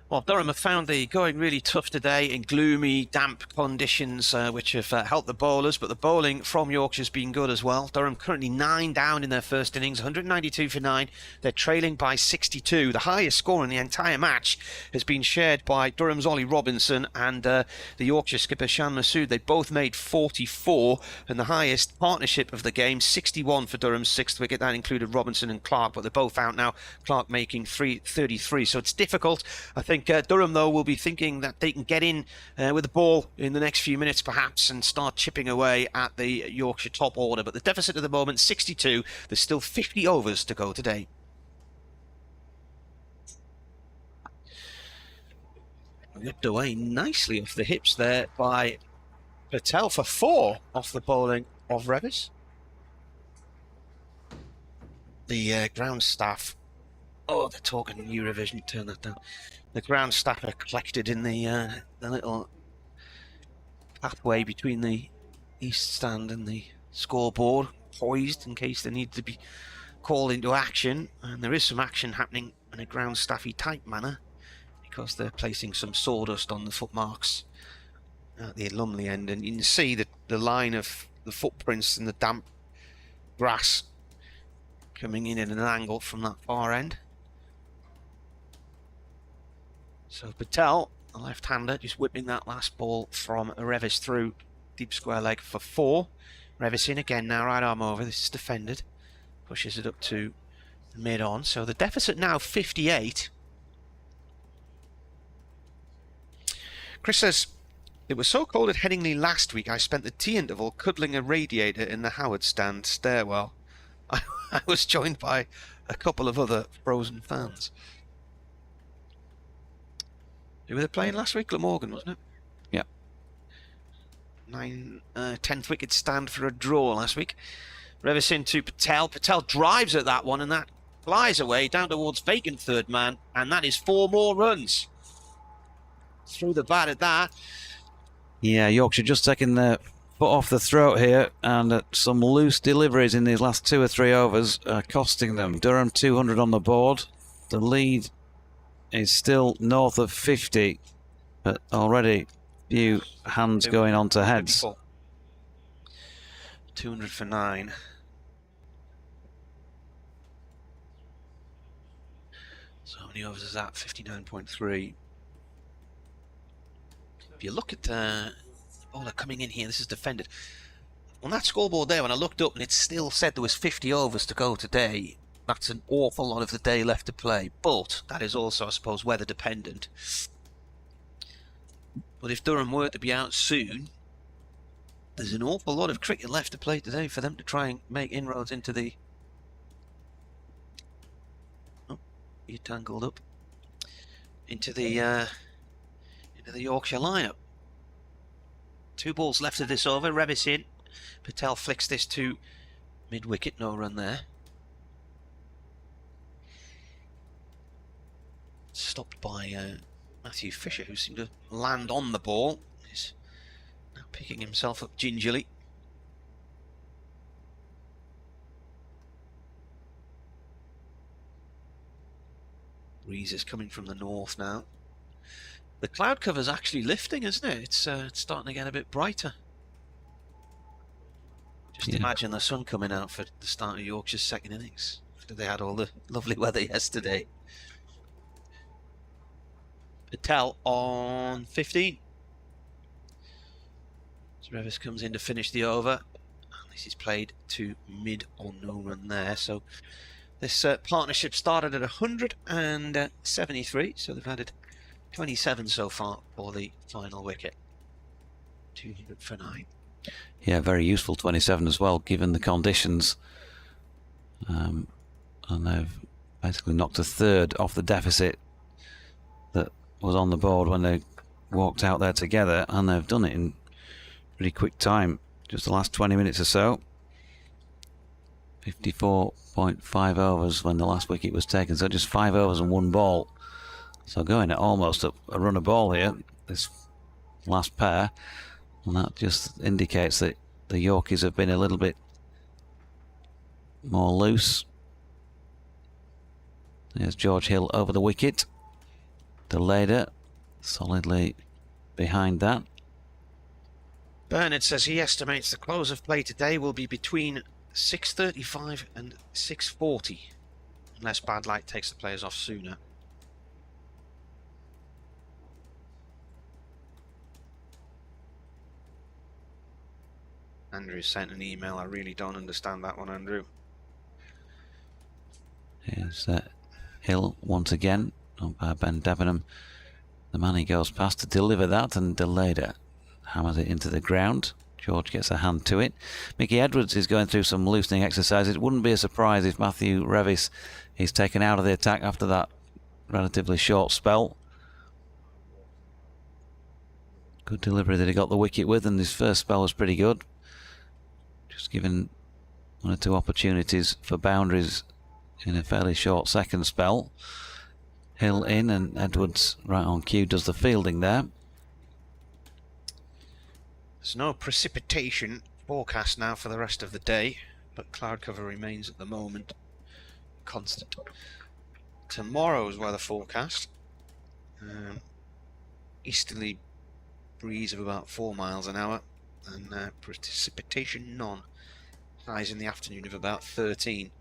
Well, Durham have found the going really tough today in gloomy, damp conditions, which have helped the bowlers, but the bowling from Yorkshire's been good as well. Durham currently 9 down in their first innings, 192 for 9. They're trailing by 62. The highest score in the entire match has been shared by Durham's Ollie Robinson and the Yorkshire skipper Shan Masood. They both made 44, and the highest partnership of the game, 61 for Durham's 6th wicket. That included Robinson and Clark, but they're both out now. Clark making 33, so it's difficult. I think Durham, though, will be thinking that they can get in with the ball in the next few minutes, perhaps, and start chipping away at the Yorkshire top order. But the deficit at the moment, 62. There's still 50 overs to go today. Whipped away nicely off the hips there by Patel for 4 off the bowling of Revis. The ground staff, oh, they're talking Eurovision, turn that down. The ground staff are collected in the little pathway between the east stand and the scoreboard, poised in case they need to be called into action. And there is some action happening in a ground staffy type manner because they're placing some sawdust on the footmarks at the Lumley end, and you can see that the line of the footprints in the damp grass coming in at an angle from that far end. So Patel, the left-hander, just whipping that last ball from Revis through deep square leg for 4. Revis in again now, right arm over. This is defended. Pushes it up to mid-on. So the deficit now 58. Chris says, it was so cold at Headingley last week I spent the tea interval cuddling a radiator in the Howard stand stairwell. I was joined by a couple of other frozen fans. Who were they playing last week? Glamorgan, wasn't it? Yeah. 10th wicket stand for a draw last week. Revis in to Patel. Patel drives at that one, and that flies away down towards vacant third man, and that is 4 more runs. Through the bat at that. Yeah, Yorkshire just taking their foot off the throat here, and some loose deliveries in these last 2 or 3 overs are costing them. Durham 200 on the board. The lead is still north of 50, but already few hands going on to heads. 200 for 9. So how many overs is that? 59.3. If you look at the bowler coming in here, this is defended. On that scoreboard there, when I looked up and it still said there was 50 overs to go today, that's an awful lot of the day left to play, but that is also, I suppose, weather dependent. But if Durham were to be out soon, there's an awful lot of cricket left to play today for them to try and make inroads into the... Oh, you're tangled up. Into the Yorkshire lineup. 2 balls left of this over. Revis in. Patel flicks this to mid-wicket. No run there. Stopped by Matthew Fisher, who seemed to land on the ball. He's now picking himself up gingerly. Breeze is coming from the north now. The cloud cover's actually lifting, isn't it? It's starting to get a bit brighter. Just imagine the sun coming out for the start of Yorkshire's second innings. After they had all the lovely weather yesterday. Patel on 15. Revis comes in to finish the over. This is played to mid or no run there. So this partnership started at 173, so they've added 27 so far for the final wicket. 200 for 9. Yeah, very useful 27 as well, given the conditions. And they've basically knocked a third off the deficit that was on the board when they walked out there together, and they've done it in pretty quick time, just the last 20 minutes or so. 54.5 overs when the last wicket was taken, so just 5 overs and 1 ball. So going at almost a run of ball here, this last pair, and that just indicates that the Yorkies have been a little bit more loose. There's George Hill over the wicket. Deleda solidly behind that. Bernard says he estimates the close of play today will be between 6:35 and 6:40, unless bad light takes the players off sooner. Andrew sent an email. I really don't understand that one, Andrew. Here's Hill once again, on by Ben Debenham. The man he goes past to deliver that, and Deleda hammers it into the ground. George gets a hand to it. Mickey Edwards is going through some loosening exercises. It wouldn't be a surprise if Matthew Revis is taken out of the attack after that relatively short spell. Good delivery that he got the wicket with, and his first spell was pretty good. Just given 1 or 2 opportunities for boundaries in a fairly short second spell. Hill in, and Edwards right on cue does the fielding there. There's no precipitation forecast now for the rest of the day, but cloud cover remains at the moment constant. Tomorrow's weather forecast, easterly breeze of about 4 miles an hour, and precipitation none. Highs in the afternoon of about 13.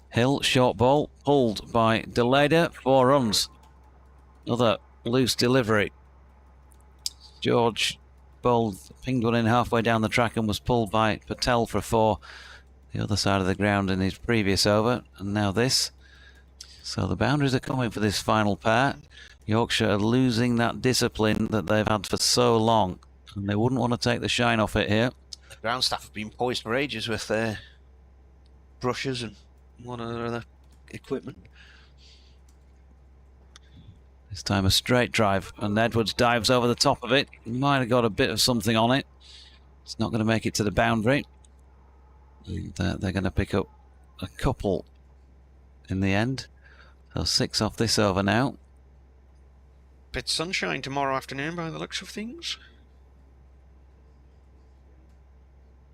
Hill, short ball, pulled by Deleda, 4 runs. Another loose delivery. George bowled, pinged one in halfway down the track and was pulled by Patel for 4. The other side of the ground in his previous over, and now this. So the boundaries are coming for this final pair. Yorkshire are losing that discipline that they've had for so long, and they wouldn't want to take the shine off it here. The ground staff have been poised for ages with their brushes and one or other equipment. This time a straight drive, and Edwards dives over the top of it. He might have got a bit of something on it. It's not going to make it to the boundary. And they're going to pick up a couple in the end. So 6 off this over now. Bit sunshine tomorrow afternoon by the looks of things.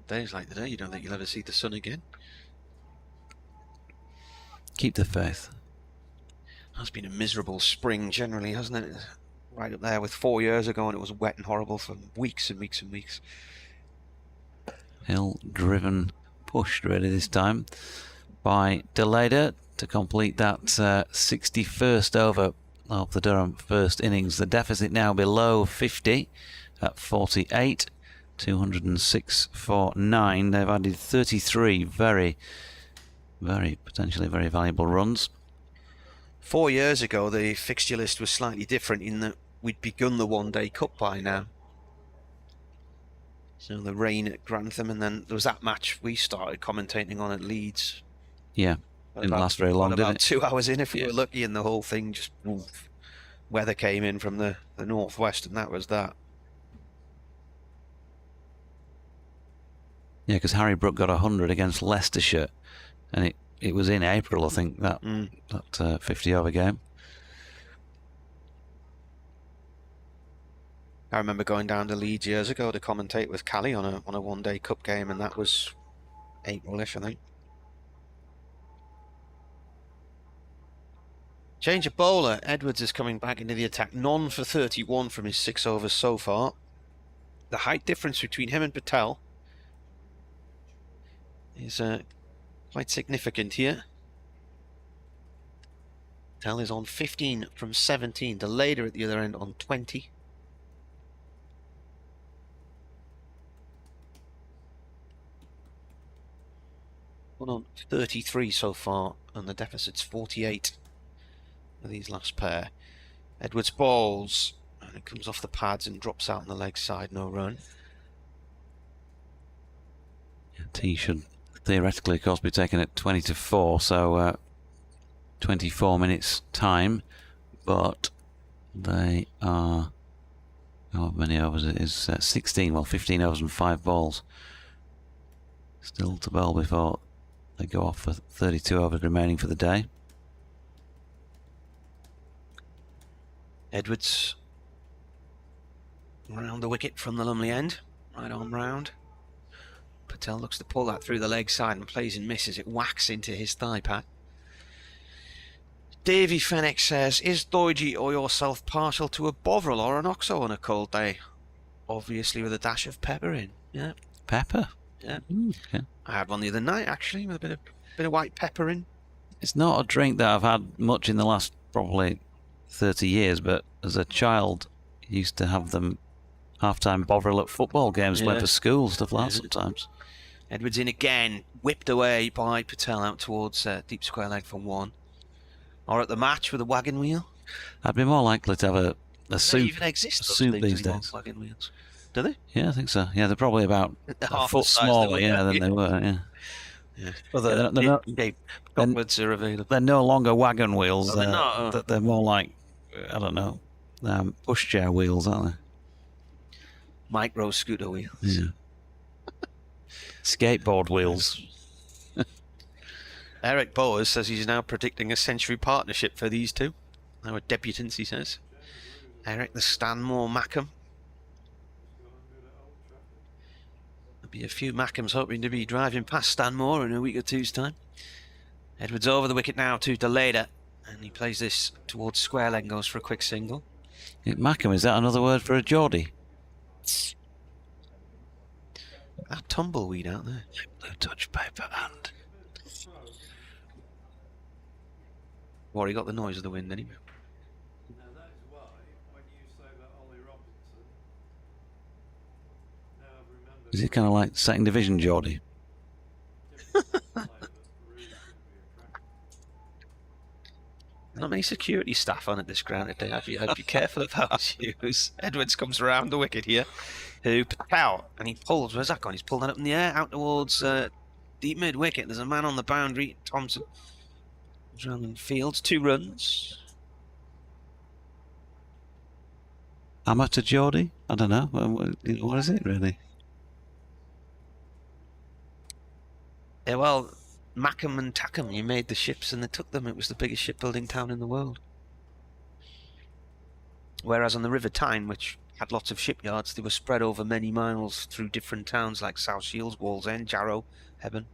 Days like today, you don't think you'll ever see the sun again? Keep the faith. It's been a miserable spring generally, hasn't it? Right up there with 4 years ago, and it was wet and horrible for weeks and weeks and weeks. Hill driven, pushed really this time by Deleda to complete that 61st over of the Durham first innings. The deficit now below 50 at 48. 206 for 9. They've added 33 very potentially very valuable runs. 4 years ago, the fixture list was slightly different in that we'd begun the one-day cup by now. So the rain at Grantham, and then there was that match we started commentating on at Leeds. Yeah, didn't last very long, did it? About 2 hours in, if we were lucky, and the whole thing just weather came in from the northwest, and that was that. Yeah, because Harry Brook got 100 against Leicestershire, and it was in April, I think, that 50 over game. 50 I remember going down to Leeds years ago to commentate with Callie on a one-day cup game, and that was April-ish, I think. Change of bowler. Edwards is coming back into the attack. None for 31 from his 6 overs so far. The height difference between him and Patel is quite significant here. Patel is on 15 from 17. The Lader at the other end on 20. One on 33 so far, and the deficit's 48 for these last pair. Edwards bowls, and it comes off the pads and drops out on the leg side, no run. T should theoretically, of course, be taken at 20-4, so 24 minutes time, but they are, how many overs it is? 16, well, 15 overs and 5 balls still to bowl before they go off for 32 overs remaining for the day. Edwards round the wicket from the Lumley end, right arm round. Patel looks to pull that through the leg side and plays and misses. It whacks into his thigh pad. Davy Fenwick says, is Doidgy or yourself partial to a Bovril or an Oxo on a cold day? Obviously with a dash of pepper in. Yeah. Pepper? Yeah. Okay. I had one the other night actually with a bit of white pepper in. It's not a drink that I've had much in the last probably 30 years, but as a child used to have them half-time Bovril at football games, went for school, stuff like that sometimes. Edwards in again, whipped away by Patel out towards deep square leg for 1. Or at the match with a wagon wheel. I'd be more likely to have a soup. They even exist, a soup these days. Wagon wheels. Do they? Yeah, I think so. Yeah, they're probably about a foot smaller, than they were. Yeah. Well, are available. They're no longer wagon wheels. Oh, they're not. They're more like, I don't know, pushchair wheels, aren't they? Micro scooter wheels. Yeah. Skateboard wheels. Eric Bowers says he's now predicting a century partnership for these two. Our debutants, he says. Eric, the Stanmore Mackham. There'll be a few Mackhams hoping to be driving past Stanmore in a week or two's time. Edwards over the wicket now to Deleda, and he plays this towards square leg and goes for a quick single. Mackham, is that another word for a Geordie? That tumbleweed out there. Blue touch paper and... Well, he got the noise of the wind anyway. Is it kind of like second division Geordie? Not many security staff on at this ground today. I'd be careful of how you use. Edwards comes around the wicket here. Who Patel, and he pulls. Where's that gone? He's pulled that up in the air out towards deep mid wicket. There's a man on the boundary. Thompson comes around and fields 2 runs. Amateur Geordie? I don't know. What is it really? Yeah, well, Mackham and Tackham, you made the ships and they took them. It was the biggest shipbuilding town in the world. Whereas on the River Tyne, which had lots of shipyards, they were spread over many miles through different towns like South Shields, Wallsend, Jarrow, Hebburn.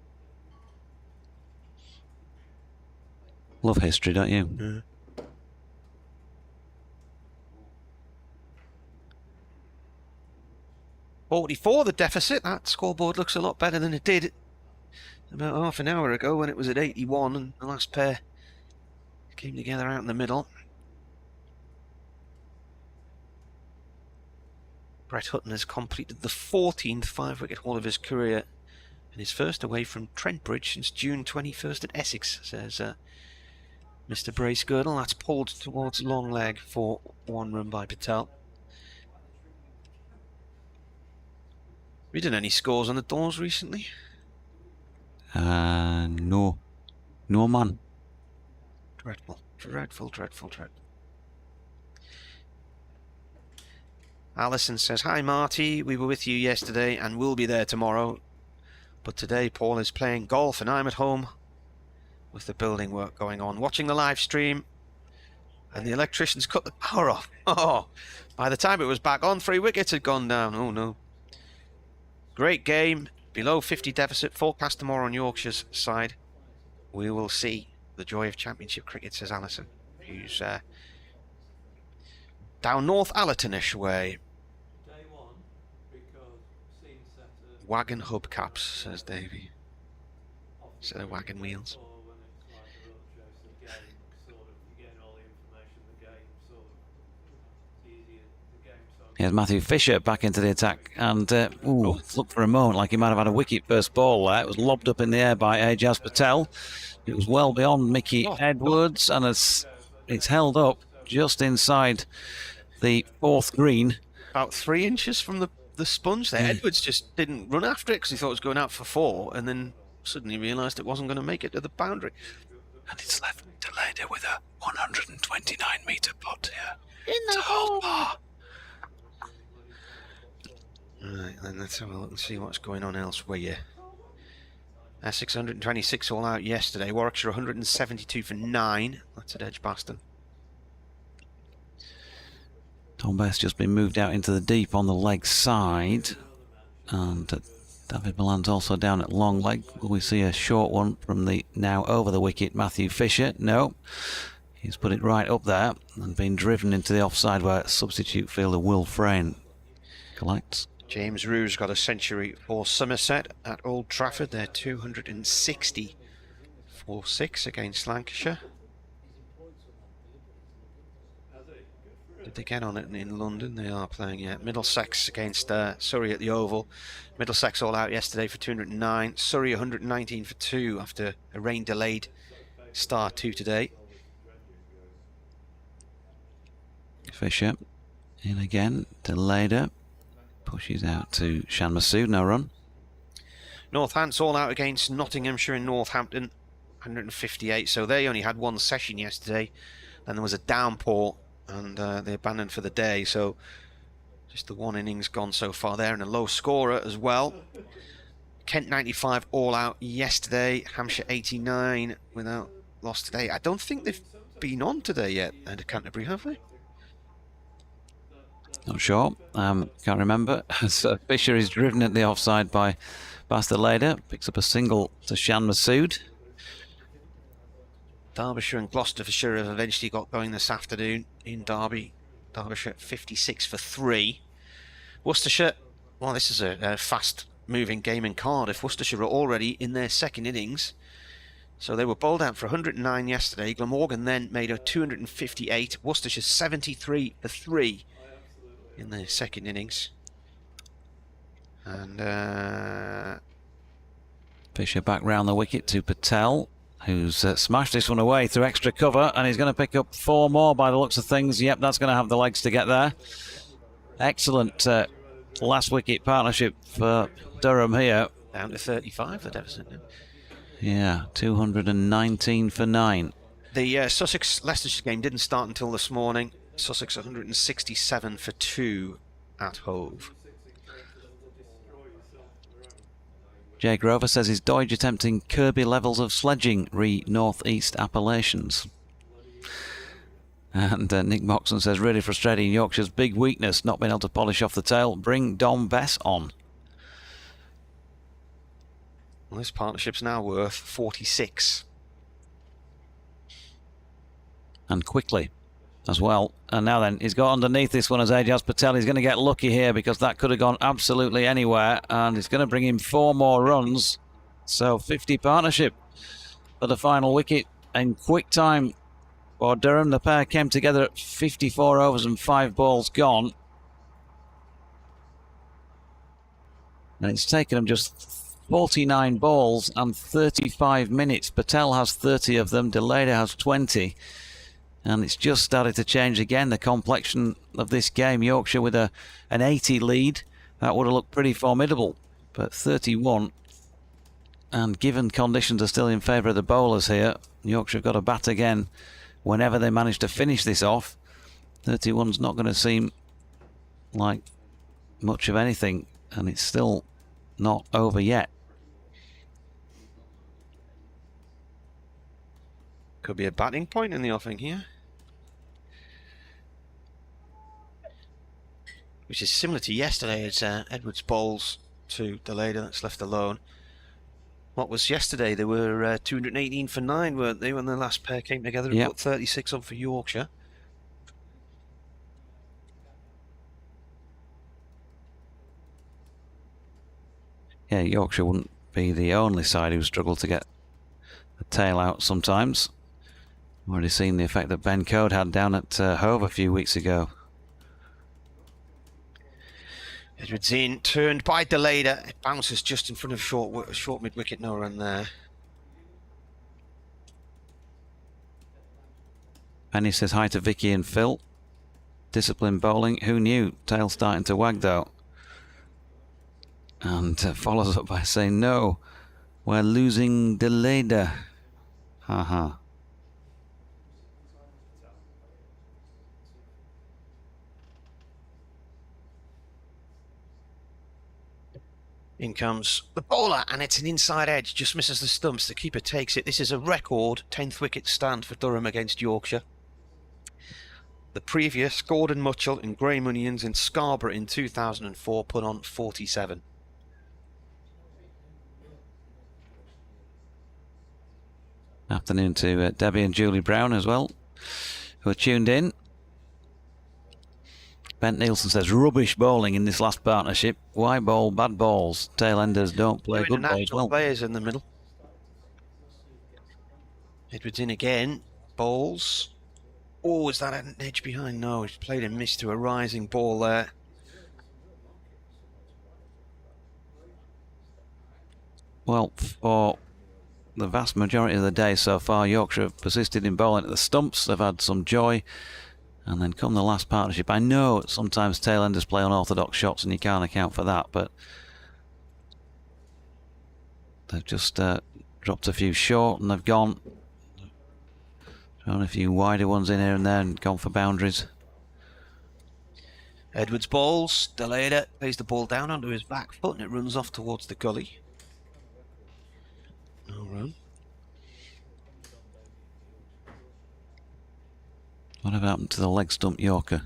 Love history, don't you? Yeah. .44 the deficit. That scoreboard looks a lot better than it did about half an hour ago when it was at 81 and the last pair came together out in the middle. Brett Hutton has completed the 14th 5-wicket haul of his career and his first away from Trentbridge since June 21st at Essex, says Mr. Brace Girdle. That's pulled towards long leg for 1 run by Patel. Have you done any scores on the doors recently? No. No, man. Dreadful. Dreadful, dreadful, dreadful. Alison says, hi Marty, we were with you yesterday and we'll be there tomorrow. But today Paul is playing golf and I'm at home with the building work going on. Watching the live stream And the electricians cut the power off. Oh, by the time it was back on, 3 wickets had gone down. Oh no. Great game. Below 50 deficit. Forecast tomorrow on Yorkshire's side. We will see the joy of Championship cricket, says Alison, who's down North Allertonish way. Wagon hubcaps, says Davey. Instead of wagon wheels. Here's Matthew Fisher back into the attack, and looked for a moment like he might have had a wicket first ball there. It was lobbed up in the air by Ajaz Patel. It was well beyond Mickey Edwards, and it's held up just inside the 4th green. About 3 inches from the sponge there. Edwards just didn't run after it because he thought it was going out for 4, and then suddenly realised it wasn't going to make it to the boundary. And it's left Deleda with a 129-metre putt here. In the hole! Right, then let's have a look and see what's going on elsewhere. 626 all out yesterday. Warwickshire 172 for 9. That's at Edgbaston. Tom Best just been moved out into the deep on the leg side. And David Milan's also down at long leg. Will we see a short one from the now over the wicket Matthew Fisher? No. He's put it right up there and been driven into the offside where substitute fielder Will Frayne collects. James Ruse got a century for Somerset at Old Trafford. They're 260 for 6 against Lancashire. Did they get on it in London? They are playing, yeah. Middlesex against Surrey at the Oval. Middlesex all out yesterday for 209. Surrey 119 for 2 after a rain-delayed start 2 today. Fisher in again. Deleda pushes out to Shan Masood. No run. Northants all out against Nottinghamshire and Northampton. 158. So they only had 1 session yesterday. Then there was a downpour and they abandoned for the day. So just the 1 innings gone so far there, and a low scorer as well. Kent 95 all out yesterday. Hampshire 89 without loss today. I don't think they've been on today yet at Canterbury, have they? Not sure. Can't remember. So Fisher is driven at the offside by Deleda. Picks up a single to Shan Masood. Derbyshire and Gloucestershire have eventually got going this afternoon in Derby. Derbyshire 56 for 3. Worcestershire, well, this is a fast-moving game in Cardiff. Worcestershire are already in their 2nd innings. So they were bowled out for 109 yesterday. Glamorgan then made a 258. Worcestershire 73 for 3 in their 2nd innings. And Fisher back round the wicket to Patel, who's smashed this one away through extra cover, and he's going to pick up 4 more by the looks of things. Yep, that's going to have the legs to get there. Excellent last wicket partnership for Durham here. Down to 35 the deficit. Yeah, 219 for 9. The Sussex-Leicestershire game didn't start until this morning. Sussex 167 for 2 at Hove. Jay Grover says his Doige attempting Kirby levels of sledging re North-East Appalachians. And Nick Moxon says, really frustrating. Yorkshire's big weakness, not being able to polish off the tail. Bring Dom Bess on. Well, this partnership's now worth 46. And quickly as well. And now then, he's got underneath this one as Ajaz Patel. He's going to get lucky here because that could have gone absolutely anywhere. And it's going to bring him 4 more runs. So 50 partnership for the final wicket in quick time for Durham. The pair came together at 54 overs and 5 balls gone. And it's taken them just 49 balls and 35 minutes. Patel has 30 of them. Deleda has 20. And it's just started to change again, the complexion of this game. Yorkshire with an 80 lead. That would have looked pretty formidable. But 31. And given conditions are still in favour of the bowlers here, Yorkshire have got to bat again whenever they manage to finish this off. 31's not going to seem like much of anything. And it's still not over yet. Could be a batting point in the offing here. which is similar to yesterday. It's Edwards bowls to Deleda, that's left alone. What was yesterday? They were 218 for 9, weren't they, when the last pair came together and Yep. put 36 on for Yorkshire. Yeah, Yorkshire wouldn't be the only side who struggled to get the tail out sometimes. We've already seen the effect that Ben Code had down at Hove a few weeks ago. Edwards in, turned by Deleda. It bounces just in front of short mid-wicket, no run there. Penny says hi to Vicky and Phil. Disciplined bowling, who knew? Tail starting to wag though. And follows up by saying, no, we're losing Deleda. Haha. In comes the bowler, and it's an inside edge, just misses the stumps. The keeper takes it. This is a record 10th wicket stand for Durham against Yorkshire. The previous, Gordon Mutchell and Graham Onions in Scarborough in 2004, put on 47. Afternoon to Debbie and Julie Brown as well, who are tuned in. Bent Nielsen says, rubbish bowling in this last partnership. Why bowl bad balls? Tailenders don't play good balls well. Players in the middle. Edwards in again. Bowls. Oh, is that an edge behind? No, he's played a miss to a rising ball there. Well, for the vast majority of the day so far, Yorkshire have persisted in bowling at the stumps. They've had some joy. And then come the last partnership. I know sometimes tailenders play unorthodox shots and you can't account for that, but they've just dropped a few short and they've gone. Thrown a few wider ones in here and there and gone for boundaries. Edwards bowls. Deleda plays the ball down onto his back foot and it runs off towards the gully. No run. Whatever happened to the leg stump Yorker?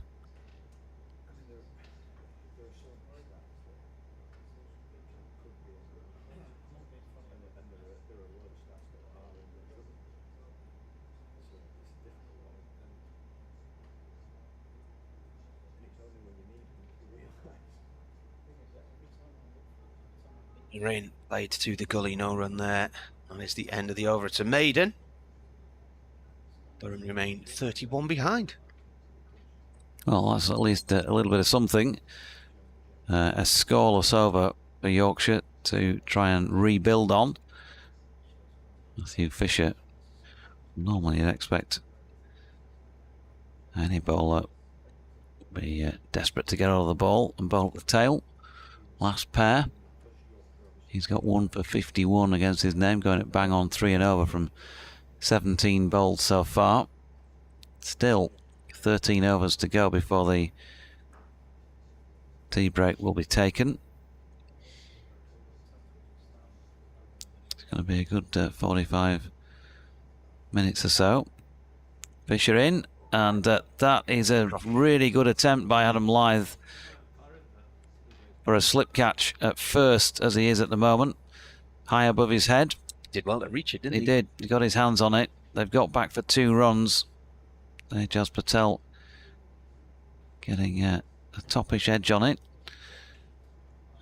Rain played to the gully, no run there. And it's the end of the over. It's a maiden. Durham remain 31 behind. Well, that's at least a little bit of something. A scoreless over for Yorkshire to try and rebuild on. Matthew Fisher, normally you'd expect any bowler be desperate to get out of the ball and bowl at the tail. Last pair. He's got 1 for 51 against his name, going at bang on 3 and over from 17 bowled so far. Still 13 overs to go before the tea break will be taken. It's going to be a good 45 minutes or so. Fisher in, and that is a really good attempt by Adam Lythe for a slip catch at first, as he is at the moment, high above his head. Did well to reach it, didn't he? He did. He got his hands on it. They've got back for 2 runs. Ajaz Patel getting a toppish edge on it.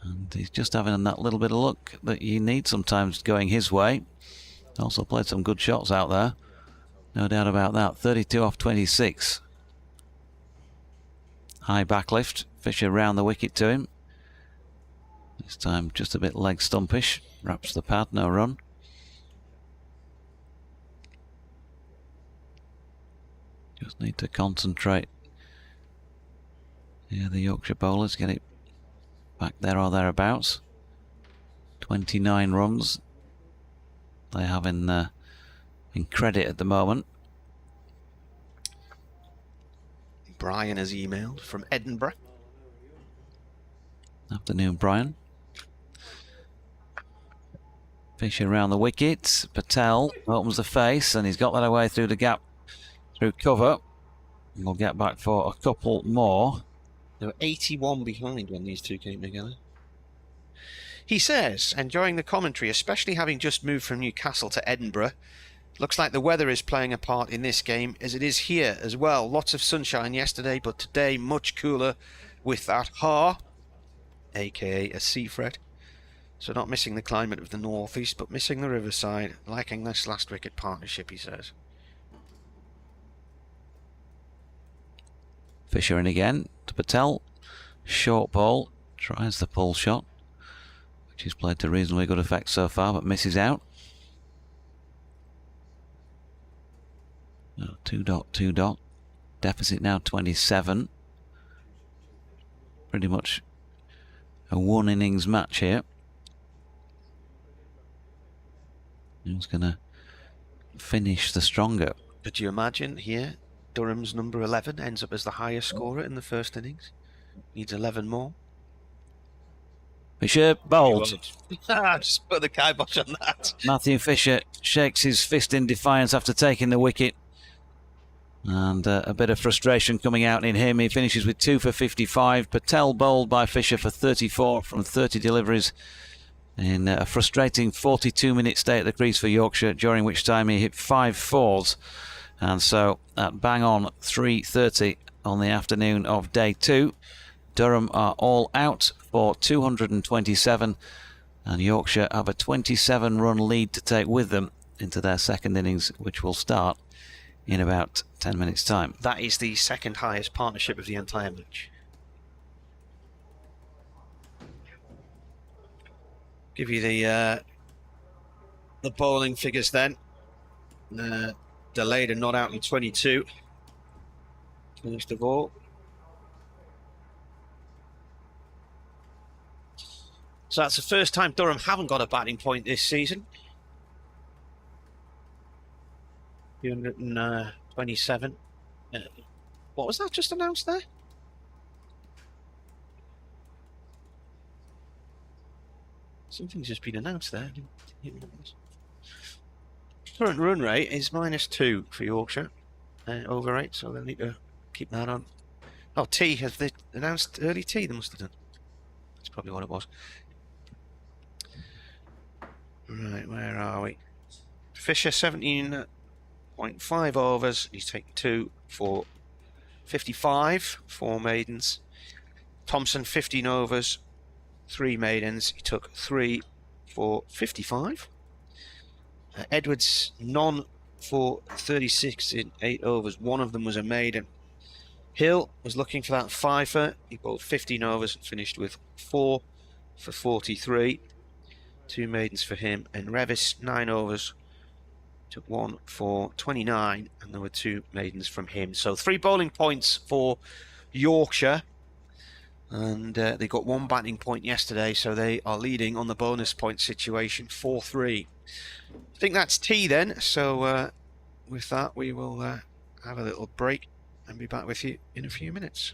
And he's just having that little bit of luck that you need sometimes going his way. Also played some good shots out there. No doubt about that. 32 off 26. High backlift. Fisher round the wicket to him. This time just a bit leg stumpish. Wraps the pad, no run. Just need to concentrate. Yeah, the Yorkshire bowlers get it back there or thereabouts. 29 runs they have in credit at the moment. Brian has emailed from Edinburgh. Afternoon, Brian. Fisher around the wicket. Patel opens the face and he's got that away through the gap, through cover. We'll get back for a couple more. They were 81 behind when these two came together. He says, enjoying the commentary, especially having just moved from Newcastle to Edinburgh. Looks like the weather is playing a part in this game, as it is here as well. Lots of sunshine yesterday, but today much cooler with that ha, aka a sea fret. So not missing the climate of the northeast, but missing the riverside. Liking this last wicket partnership, he says. Fisher in again to Patel. Short ball. Tries the pull shot, which he's played to reasonably good effect so far, but misses out. 2.2. Deficit now 27. Pretty much a one innings match here. Who's going to finish the stronger? Could you imagine here, Durham's number 11 ends up as the highest scorer in the first innings? Needs 11 more. Fisher bowled. Just put the kibosh on that. Matthew Fisher shakes his fist in defiance after taking the wicket. And a bit of frustration coming out in him. He finishes with 2 for 55. Patel bowled by Fisher for 34 from 30 deliveries in a frustrating 42-minute stay at the crease for Yorkshire, during which time he hit 5 fours. And so at bang on 3:30 on the afternoon of day 2, Durham are all out for 227, and Yorkshire have a 27-run lead to take with them into their second innings, which will start in about 10 minutes' time. That is the second highest partnership of the entire match. Give you the bowling figures then. Delayed and not out in 22. First of all. So that's the first time Durham haven't got a batting point this season. 227. What was that just announced there? Something's just been announced there. Current run rate is -2 for Yorkshire. Over 8, so they'll need to keep that on. Oh, tea. Have they announced early tea? They must have done. That's probably what it was. Right, where are we? Fisher, 17.5 overs. He's taken 2 for 55, 4 maidens. Thompson, 15 overs, 3 maidens. He took 3 for 55. Edwards, none for 36 in 8 overs. 1 of them was a maiden. Hill was looking for that fifer. He bowled 15 overs and finished with 4 for 43. 2 maidens for him. And Revis, 9 overs, took 1 for 29, and there were 2 maidens from him. So 3 bowling points for Yorkshire, and they got 1 batting point yesterday, so they are leading on the bonus point situation, 4-3. I think that's tea then, so with that we will have a little break and be back with you in a few minutes.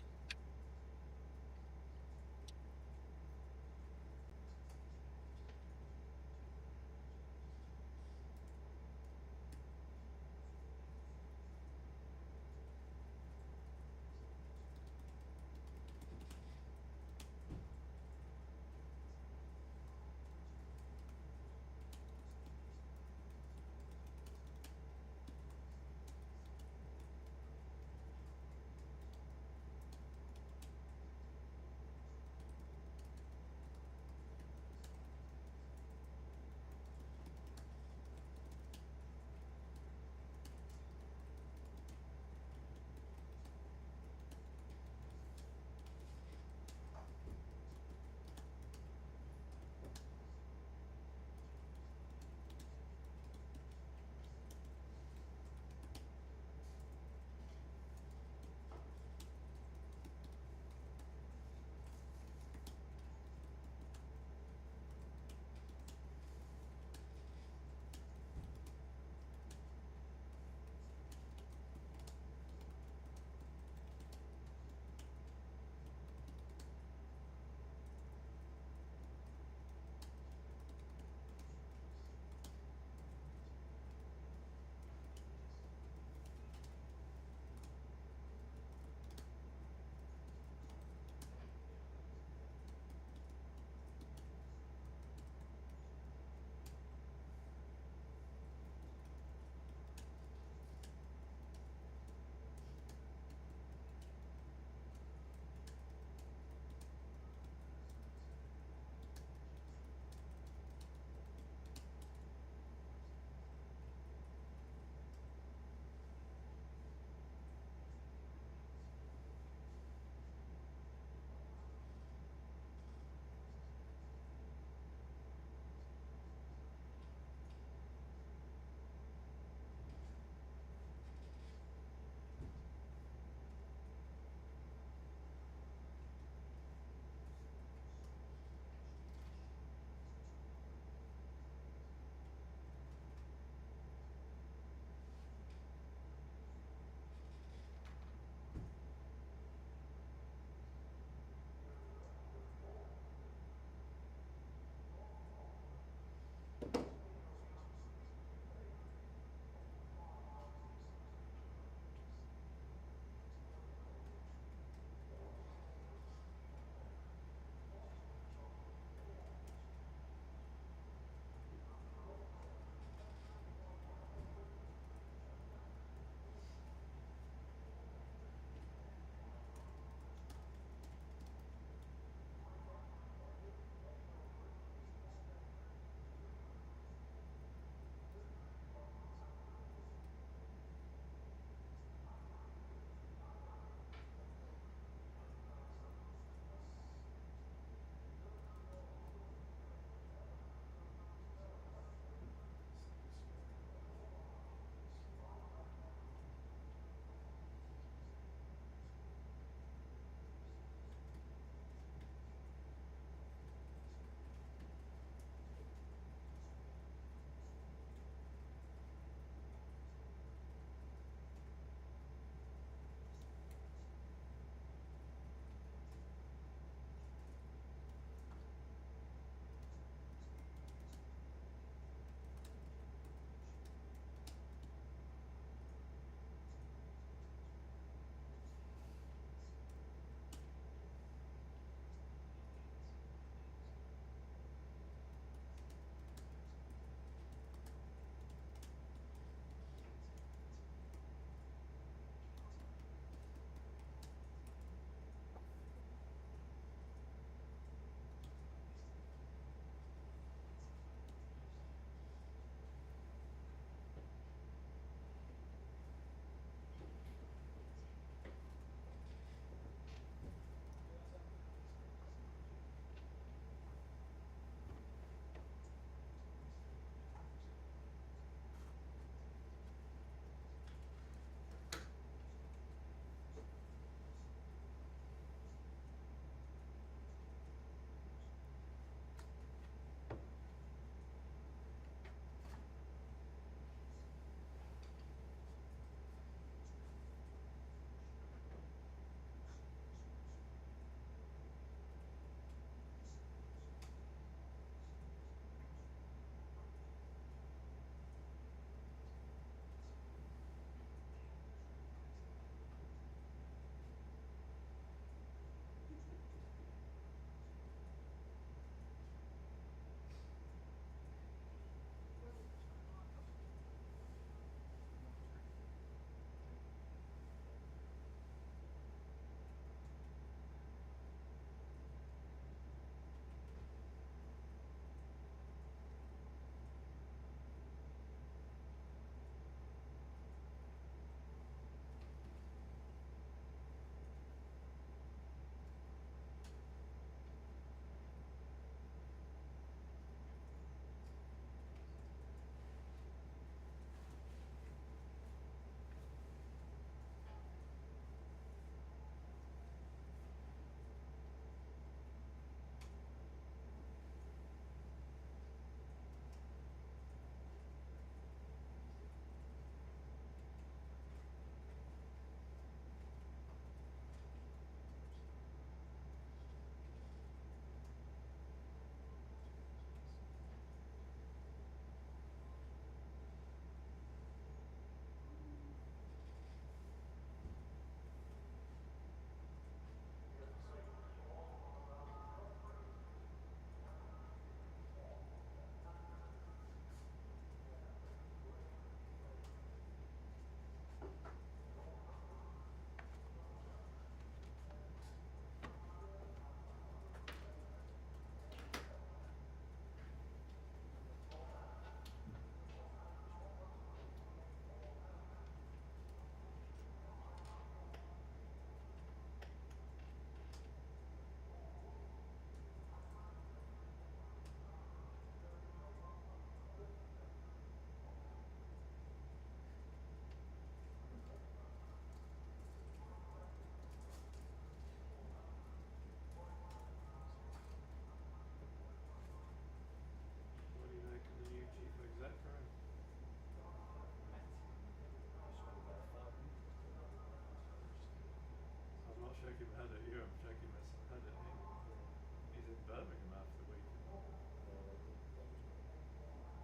Birmingham after the weekend.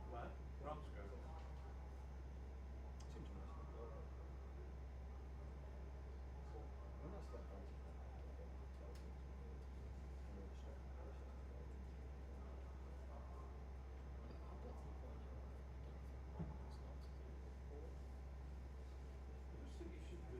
Where? Ramsgate. Seems nice. When that's that fancy. I just think it should be.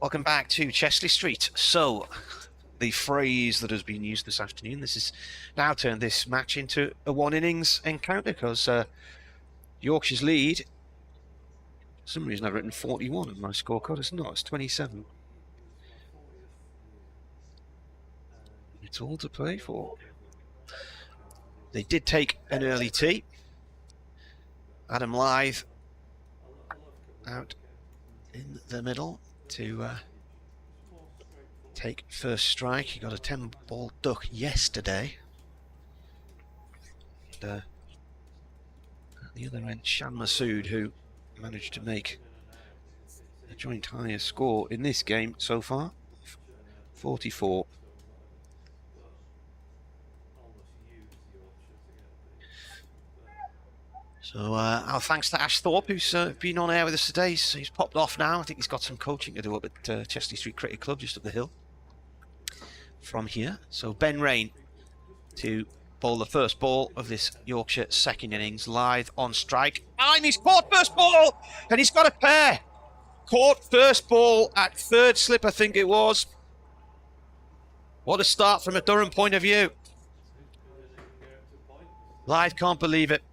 Welcome back to Chesley Street. So, the phrase that has been used this afternoon, this has now turned this match into a one-innings encounter because Yorkshire's lead, for some reason I've written 41 on my scorecard. It's not, it's 27. It's all to play for. They did take an early tee. Adam Lythe out in the middle to take first strike. He got a 10-ball duck yesterday. And, at the other end, Shan Masood, who managed to make a joint highest score in this game so far, 44. So our thanks to Ash Thorpe, who's been on air with us today. He's popped off now. I think he's got some coaching to do up at Chesley Street Cricket Club, just up the hill from here. So Ben Rain to bowl the first ball of this Yorkshire second innings. Lythe on strike. And he's caught first ball! And he's got a pair. Caught first ball at third slip, I think it was. What a start from a Durham point of view. Lythe can't believe it.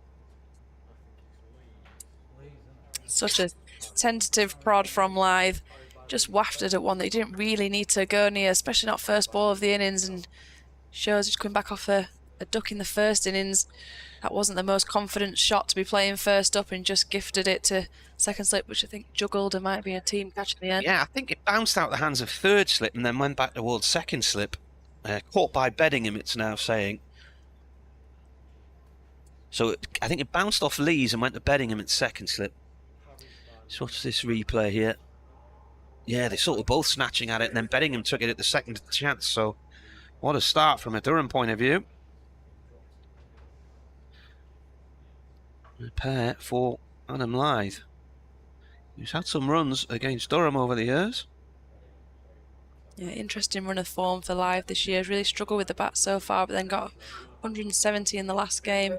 Such a tentative prod from Lythe. Just wafted at one that he didn't really need to go near, especially not first ball of the innings, and shows he's coming back off a duck in the first innings. That wasn't the most confident shot to be playing first up, and just gifted it to second slip, which I think juggled and might be a team catch in the end. Yeah, I think it bounced out the hands of third slip and then went back towards second slip. Caught by Beddingham, it's now saying. So I think it bounced off Lees and went to Beddingham at second slip. So what's this replay here? Yeah, they sort of both snatching at it, and then Beddingham took it at the second chance. So what a start from a Durham point of view. A pair for Adam Lythe, who's had some runs against Durham over the years. Yeah, interesting run of form for Lythe this year. He's really struggled with the bat so far, but then got 170 in the last game.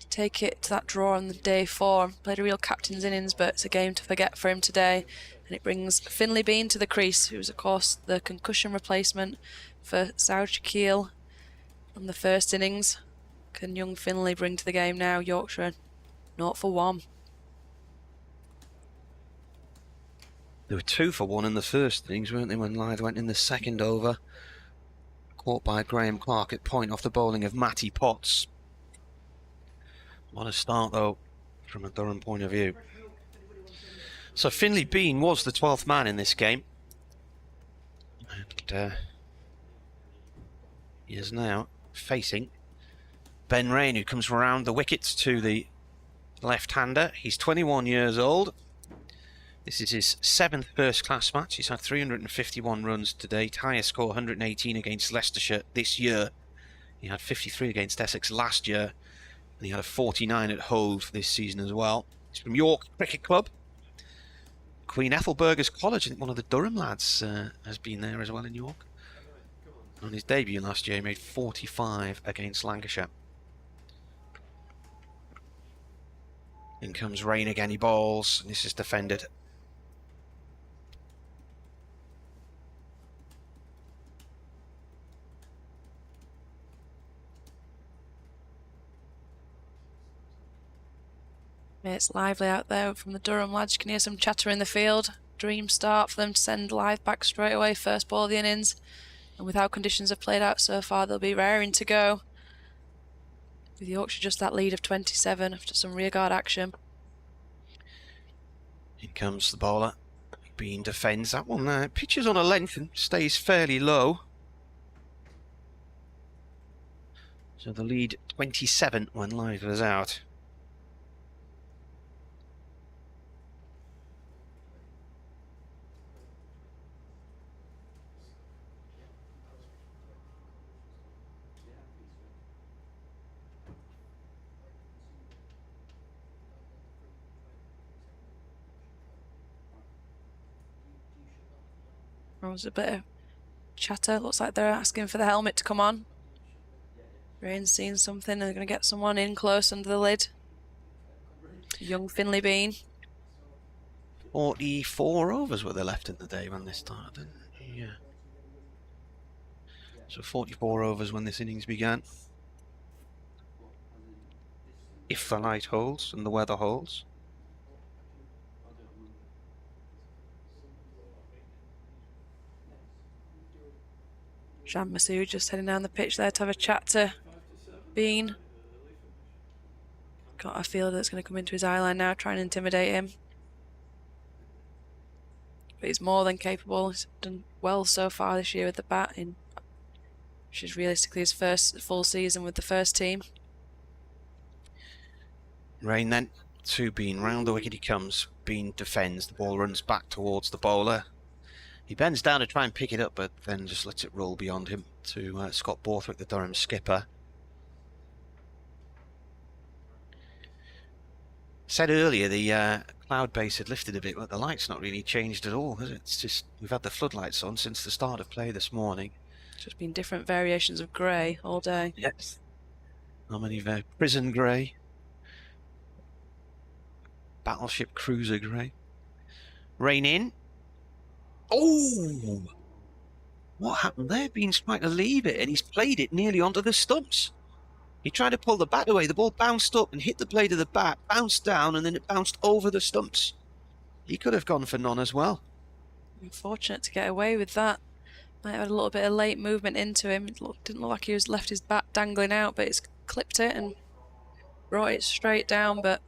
Take it to that draw on the day 4. Played a real captain's innings, but it's a game to forget for him today. And it brings Finlay Bean to the crease, who's of course the concussion replacement for Saud Shakeel on the first innings. Can young Finlay bring to the game now? Yorkshire 0 for 1. They were 2 for 1 in the first innings, weren't they, when Lythe went in the second over. Caught by Graham Clark at point off the bowling of Matty Potts. What a start, though, from a Durham point of view. So Finlay Bean was the 12th man in this game. And he is now facing Ben Rain, who comes around the wickets to the left-hander. He's 21 years old. This is his 7th first-class match. He's had 351 runs to date. Highest score, 118 against Leicestershire this year. He had 53 against Essex last year. And he had a 49 at Hove this season as well. He's from York Cricket Club. Queen Ethelburgers College, I think one of the Durham lads has been there as well in York. On his debut last year, he made 45 against Lancashire. In comes Rain again, he bowls, and this is defended. It's lively out there from the Durham lads. You can hear some chatter in the field. Dream start for them to send Lythe back straight away, first ball of the innings. And with how conditions have played out so far, they'll be raring to go. With Yorkshire just that lead of 27 after some rearguard action. In comes the bowler. Bean defends that one. Pitches on a length and stays fairly low. So the lead 27 when Lythe was out. There was a bit of chatter. Looks like they're asking for the helmet to come on. Rain's seen something and they're going to get someone in close under the lid. Young Finley Bean. 44 overs were there left in the day when this started. Yeah. So 44 overs when this innings began. If the light holds and the weather holds. Shan Masood just heading down the pitch there to have a chat to Bean. Got a fielder that's going to come into his eye line now, try and intimidate him. But he's more than capable. He's done well so far this year with the bat, which is realistically his first full season with the first team. Rain then to Bean. Round the wicket he comes. Bean defends. The ball runs back towards the bowler. He bends down to try and pick it up, but then just lets it roll beyond him to Scott Borthwick, the Durham skipper. Said earlier the cloud base had lifted a bit, but the light's not really changed at all, has it? It's just we've had the floodlights on since the start of play this morning. It's just been different variations of grey all day. Yes. How many prison grey, battleship cruiser grey. Rain in. Oh! What happened there? Bean's trying to leave it, and he's played it nearly onto the stumps. He tried to pull the bat away. The ball bounced up and hit the blade of the bat, bounced down, and then it bounced over the stumps. He could have gone for none as well. Unfortunate to get away with that. Might have had a little bit of late movement into him. It didn't look like he was left his bat dangling out, but it's clipped it and brought it straight down. But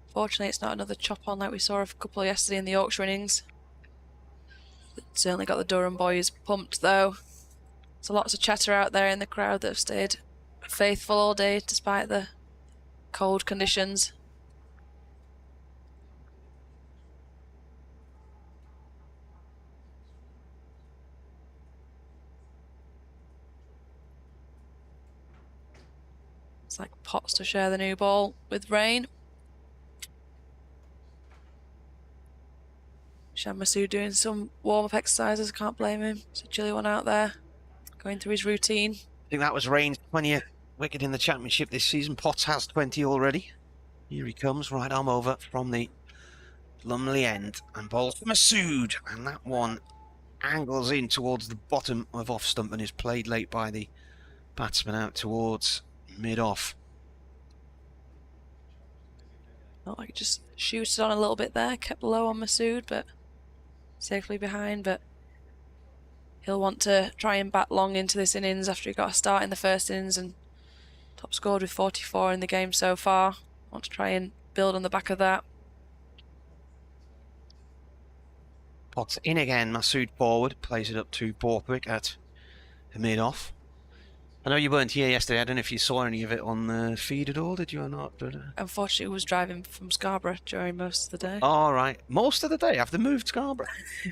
fortunately, it's not another chop on like we saw a couple yesterday in the Yorkshire innings. It certainly got the Durham boys pumped though. There's lots of chatter out there in the crowd that have stayed faithful all day despite the cold conditions. It's like Potts to share the new ball with Rain. Shan Masood doing some warm-up exercises, can't blame him. It's a chilly one out there, going through his routine. I think that was Rain's 20th wicket in the championship this season. Potts has 20 already. Here he comes, right arm over from the Lumley end and bowls for Masood, and that one angles in towards the bottom of off stump and is played late by the batsman out towards mid-off. Not like it just shooted on a little bit there, kept low on Masood, but safely behind. But he'll want to try and bat long into this innings after he got a start in the first innings and top scored with 44 in the game so far. Want to try and build on the back of that. Potts in again, Masood forward, plays it up to Borthwick at mid-off. I know you weren't here yesterday. I don't know if you saw any of it on the feed at all, did you or not? Unfortunately, I was driving from Scarborough during most of the day. All right. Most of the day? Have they moved Scarborough?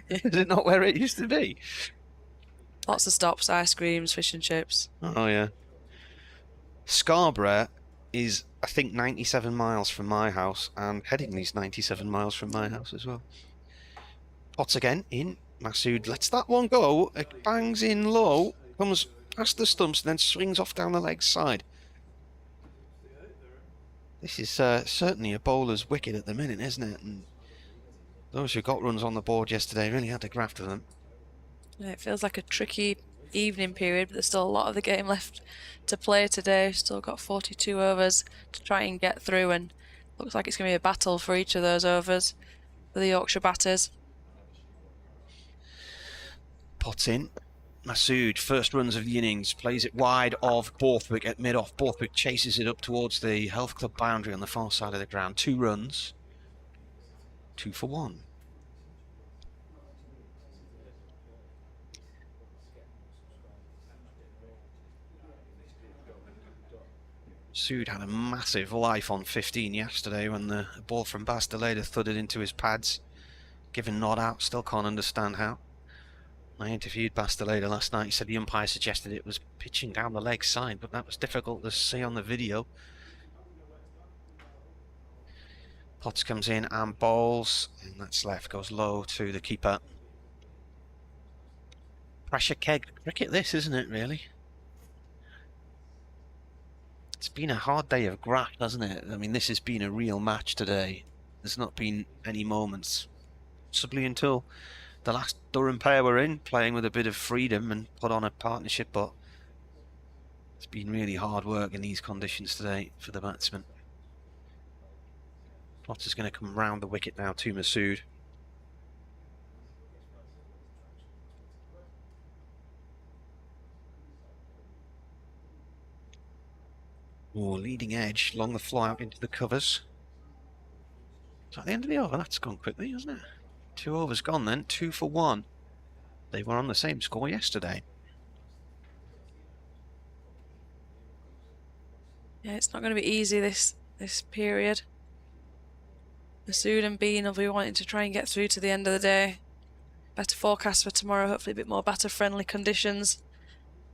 Is it not where it used to be? Lots of stops, ice creams, fish and chips. Oh, yeah. Scarborough is, I think, 97 miles from my house, and Headingley's 97 miles from my house as well. Potts again in. Masood lets that one go. It bangs in low, comes past the stumps, and then swings off down the leg side. This is certainly a bowler's wicket at the minute, isn't it? And those who got runs on the board yesterday really had to graft to them. Yeah, it feels like a tricky evening period, but there's still a lot of the game left to play today. Still got 42 overs to try and get through, and looks like it's going to be a battle for each of those overs for the Yorkshire batters. Potts in. Masood, first runs of the innings, plays it wide of Borthwick at mid-off. Borthwick chases it up towards the Health Club boundary on the far side of the ground. 2 runs, 2 for 1. Masood had a massive life on 15 yesterday when the ball from Bastilleda thudded into his pads. Given not out, still can't understand how. I interviewed Bastilleda last night. He said the umpire suggested it was pitching down the leg side, but that was difficult to see on the video. Potts comes in and bowls, and that's left, goes low to the keeper. Pressure keg cricket this, isn't it, really? It's been a hard day of graft, hasn't it? I mean, this has been a real match today. There's not been any moments, possibly until the last Durham pair were in, playing with a bit of freedom and put on a partnership, but it's been really hard work in these conditions today for the batsman. Potter's going to come round the wicket now to Masood. Oh, leading edge, along the fly out into the covers. Is that the end of the over? That's gone quickly, hasn't it? 2 overs gone then, 2 for 1. They were on the same score yesterday. Yeah, it's not going to be easy this period. Masood and Bean will be wanting to try and get through to the end of the day. Better forecast for tomorrow, hopefully a bit more batter-friendly conditions,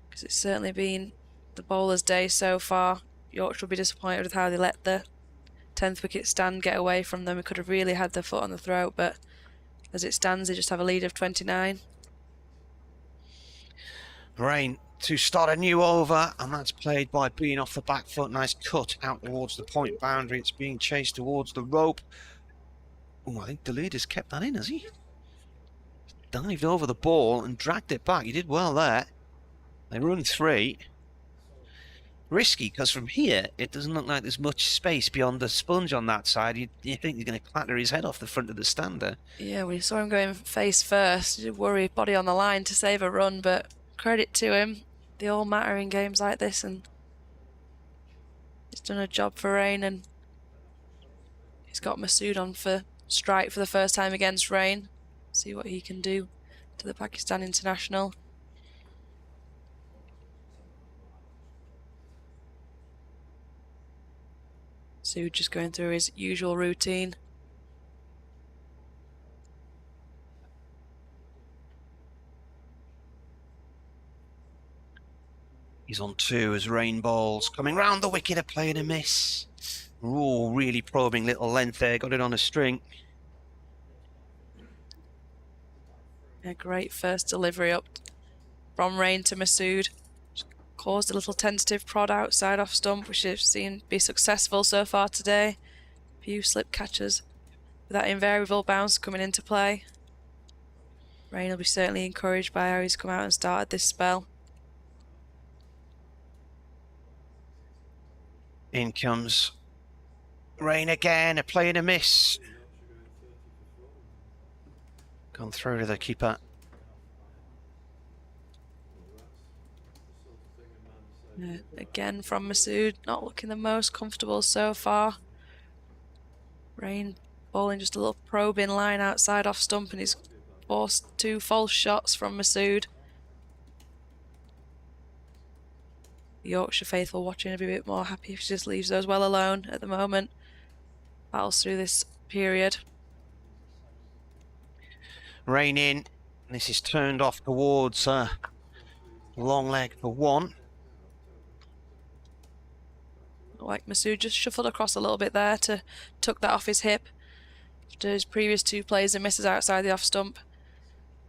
because it's certainly been the bowler's day so far. Yorkshire will be disappointed with how they let the 10th wicket stand get away from them. We could have really had their foot on the throat, but as it stands, they just have a lead of 29. Rain to start a new over, and that's played by Bean off the back foot. Nice cut out towards the point boundary. It's being chased towards the rope. Oh, I think the leader's kept that in, has he? Dived over the ball and dragged it back. He did well there. They run 3. Risky, because from here, it doesn't look like there's much space beyond the sponge on that side. You think he's going to clatter his head off the front of the stander. Yeah, we saw him going face first. You did worry, body on the line to save a run, but credit to him. They all matter in games like this, and he's done a job for Rain, and he's got Masood on for strike for the first time against Rain. See what he can do to the Pakistan international. Masood just going through his usual routine. He's on 2 as Rain bowls. Coming round the wicket, a play and a miss. Oh, really probing little length there. Got it on a string. A great first delivery up from Rain to Masood. Caused a little tentative prod outside off stump, which we've seen be successful so far today. A few slip catches with that invariable bounce coming into play. Rain will be certainly encouraged by how he's come out and started this spell. In comes Rain again, a play and a miss. Gone through to the keeper. Again from Masood, not looking the most comfortable so far. Rain bowling just a little probing line outside off stump, and he's forced 2 false shots from Masood. The Yorkshire faithful watching a bit more happy if she just leaves those well alone at the moment. Battles through this period. Rain in. This is turned off towards long leg for 1. Like Masood just shuffled across a little bit there to tuck that off his hip. After his previous 2 plays and misses outside the off stump.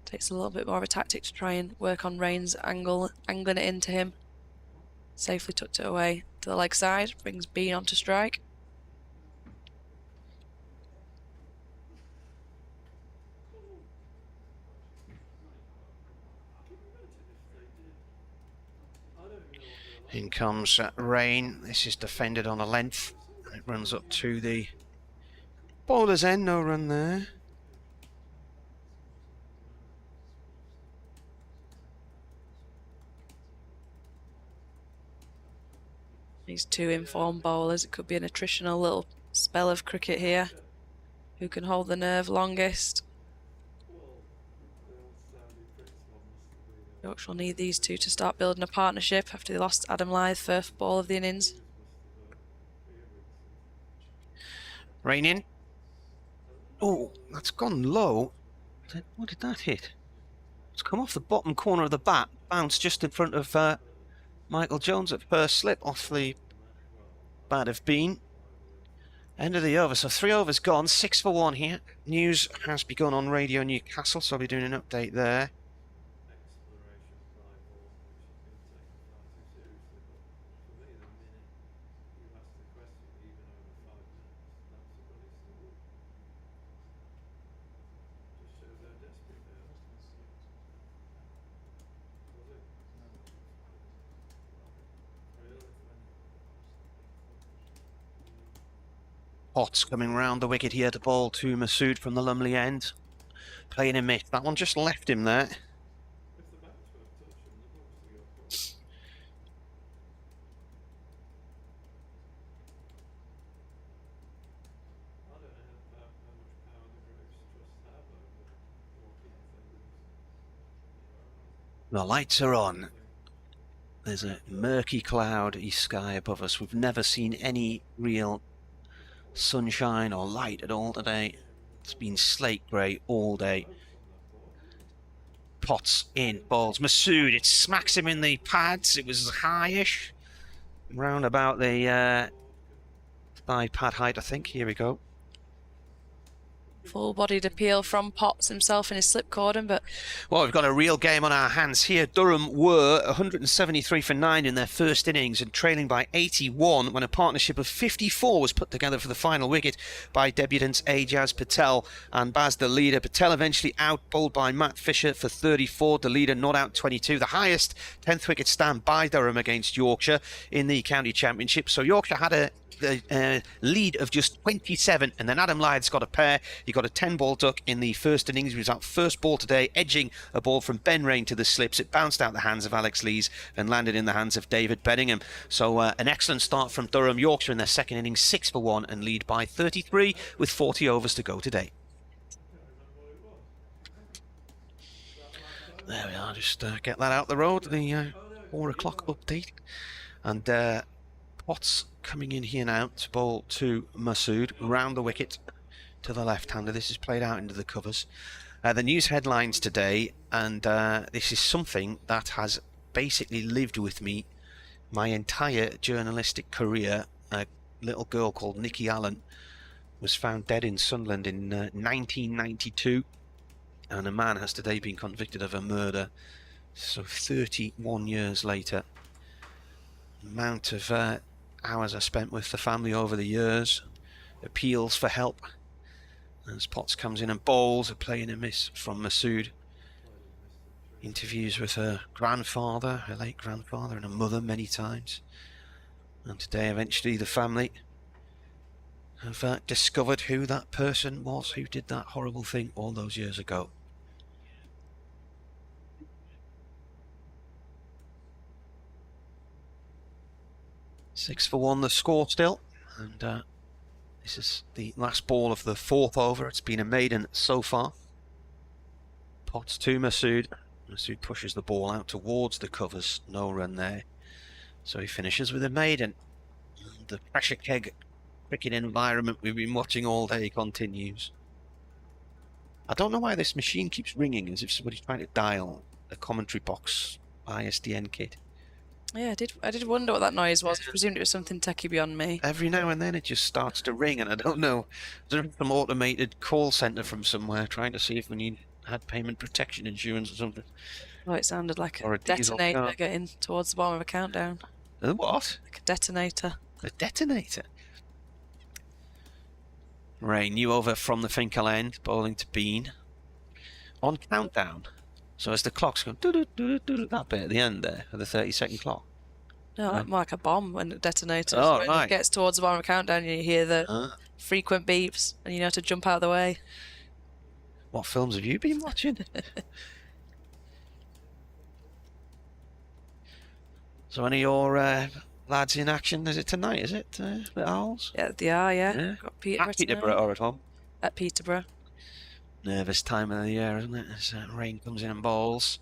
Takes a little bit more of a tactic to try and work on Rain's angle, angling it into him. Safely tucked it away to the leg side, brings Bean on to strike. In comes Rain. This is defended on a length. It runs up to the bowler's end. No run there. These 2 informed bowlers. It could be an attritional little spell of cricket here. Who can hold the nerve longest? Yorkshire will need these 2 to start building a partnership after they lost Adam Lyth first ball of the innings. Rain in. Oh, that's gone low. What did that hit? It's come off the bottom corner of the bat. Bounced just in front of Michael Jones at first slip off the bat of Bean. End of the over. So 3 overs gone. 6 for 1 here. News has begun on Radio Newcastle, so I'll be doing an update there. Potts coming round the wicket here to bowl to Masood from the Lumley end. Playing a miss. That one just left him there. The lights are on. There's a murky cloudy sky above us. We've never seen any real sunshine or light at all today. It's been slate grey all day. Potts in, balls. Masood, it smacks him in the pads. It was high-ish. Round about the thigh pad height, I think. Here we go. Full-bodied appeal from Potts himself in his slip cordon, but... Well, we've got a real game on our hands here. Durham were 173 for 9 in their first innings and trailing by 81 when a partnership of 54 was put together for the final wicket by debutants Ajaz Patel and Baz the leader. Patel eventually out-bowled by Matt Fisher for 34, the leader not out 22. The highest 10th wicket stand by Durham against Yorkshire in the county championship. So Yorkshire had a lead of just 27, and then Adam Lyth's got a pair. He got a 10-ball duck in the first innings. He was out first ball today, edging a ball from Ben Rain to the slips. It bounced out the hands of Alex Lees and landed in the hands of David Bedingham. So an excellent start from Durham. Yorkshire in their second innings, 6 for 1 and lead by 33 with 40 overs to go today. There we are, just get that out the road, the 4 o'clock update. And Potts coming in here now to bowl to Masood, round the wicket to the left-hander. This is played out into the covers. The news headlines today, and this is something that has basically lived with me my entire journalistic career. A little girl called Nikki Allen was found dead in Sunderland in 1992, and a man has today been convicted of a murder. So 31 years later, the amount of hours I spent with the family over the years, appeals for help, as Potts comes in and bowls, a play and a miss from Masood. Interviews with her grandfather, her late grandfather, and her mother many times. And today eventually the family have discovered who that person was who did that horrible thing all those years ago. Six for 1 the score still, and this is the last ball of the 4th over. It's been a maiden so far. Potts to Masood. Masood pushes the ball out towards the covers, no run there, so he finishes with a maiden. And the pressure keg cricket environment we've been watching all day continues. I don't know why this machine keeps ringing as if somebody's trying to dial a commentary box ISDN kit. Yeah, I did wonder what that noise was. I presumed it was something techie beyond me. Every now and then it just starts to ring, and I don't know. There's some automated call centre from somewhere trying to see if we had payment protection insurance or something. Oh, it sounded like Or a detonator getting towards the bottom of a countdown. A what? Like a detonator. A detonator? Ray, new over from the Finkel end, bowling to Bean. On countdown. So as the clock's going, that bit at the end there, of the 30-second clock. No, more like a bomb when it detonates. Oh, when right. it gets towards the bottom of the countdown, you hear the frequent beeps, and you know to jump out of the way. What films have you been watching? So any of your lads in action? Is it tonight, is it? The Owls? Yeah, they are, yeah. Got Peterborough At Peterborough or at home? At Peterborough. Nervous time of the year, isn't it? As Rain comes in and bowls.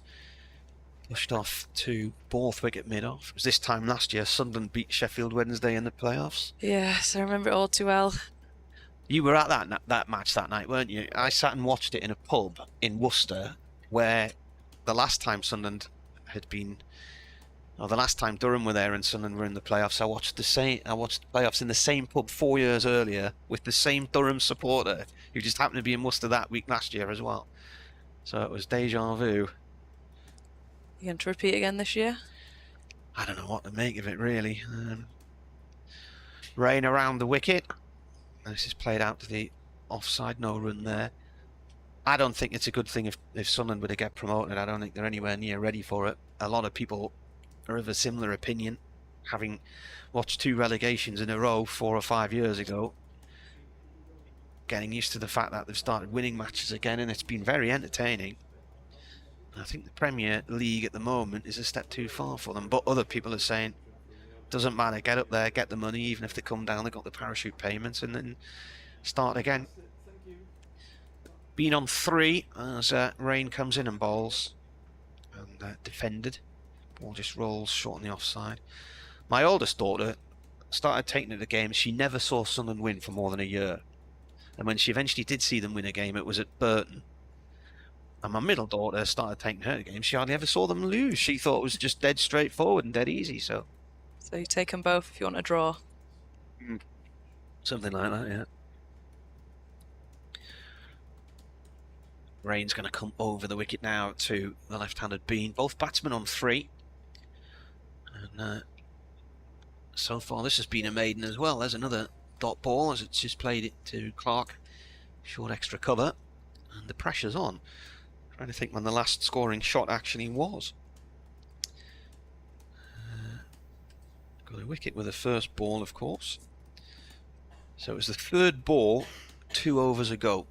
Pushed off to Borthwick at mid-off. It was this time last year Sunderland beat Sheffield Wednesday in the playoffs. Yes, I remember it all too well. You were at that match that night, weren't you? I sat and watched it in a pub in Worcester, where the last time Sunderland had been, or the last time Durham were there and Sunderland were in the playoffs, I watched the playoffs in the same pub 4 years earlier with the same Durham supporter who just happened to be in Worcester that week last year as well. So it was deja vu. You going to repeat again this year? I don't know what to make of it, really. Rain around the wicket. This is played out to the offside, no run there. I don't think it's a good thing if Sunderland were to get promoted. I don't think they're anywhere near ready for it. A lot of people are of a similar opinion, having watched 2 relegations in a row 4 or 5 years ago. getting used to the fact that they've started winning matches again, and it's been very entertaining. I think the Premier League at the moment is a step too far for them, but other people are saying, doesn't matter, get up there, get the money, even if they come down, they've got the parachute payments, and then start again. Been on 3 as Rain comes in and bowls, and defended. Ball just rolls short on the offside. My oldest daughter started taking to the game. She never saw Sunderland win for more than a year, and when she eventually did see them win a game, it was at Burton. And my middle daughter started taking her to the game. She hardly ever saw them lose. She thought it was just dead straightforward and dead easy. So you take them both if you want to draw. Something like that, yeah. Rain's going to come over the wicket now to the left-handed Bean. Both batsmen on 3. And so far this has been a maiden as well. There's another dot ball as it's just played it to Clark. Short extra cover. And the pressure's on. Trying to think when the last scoring shot actually was. Got a wicket with the first ball, of course. So it was the 3rd ball 2 overs ago.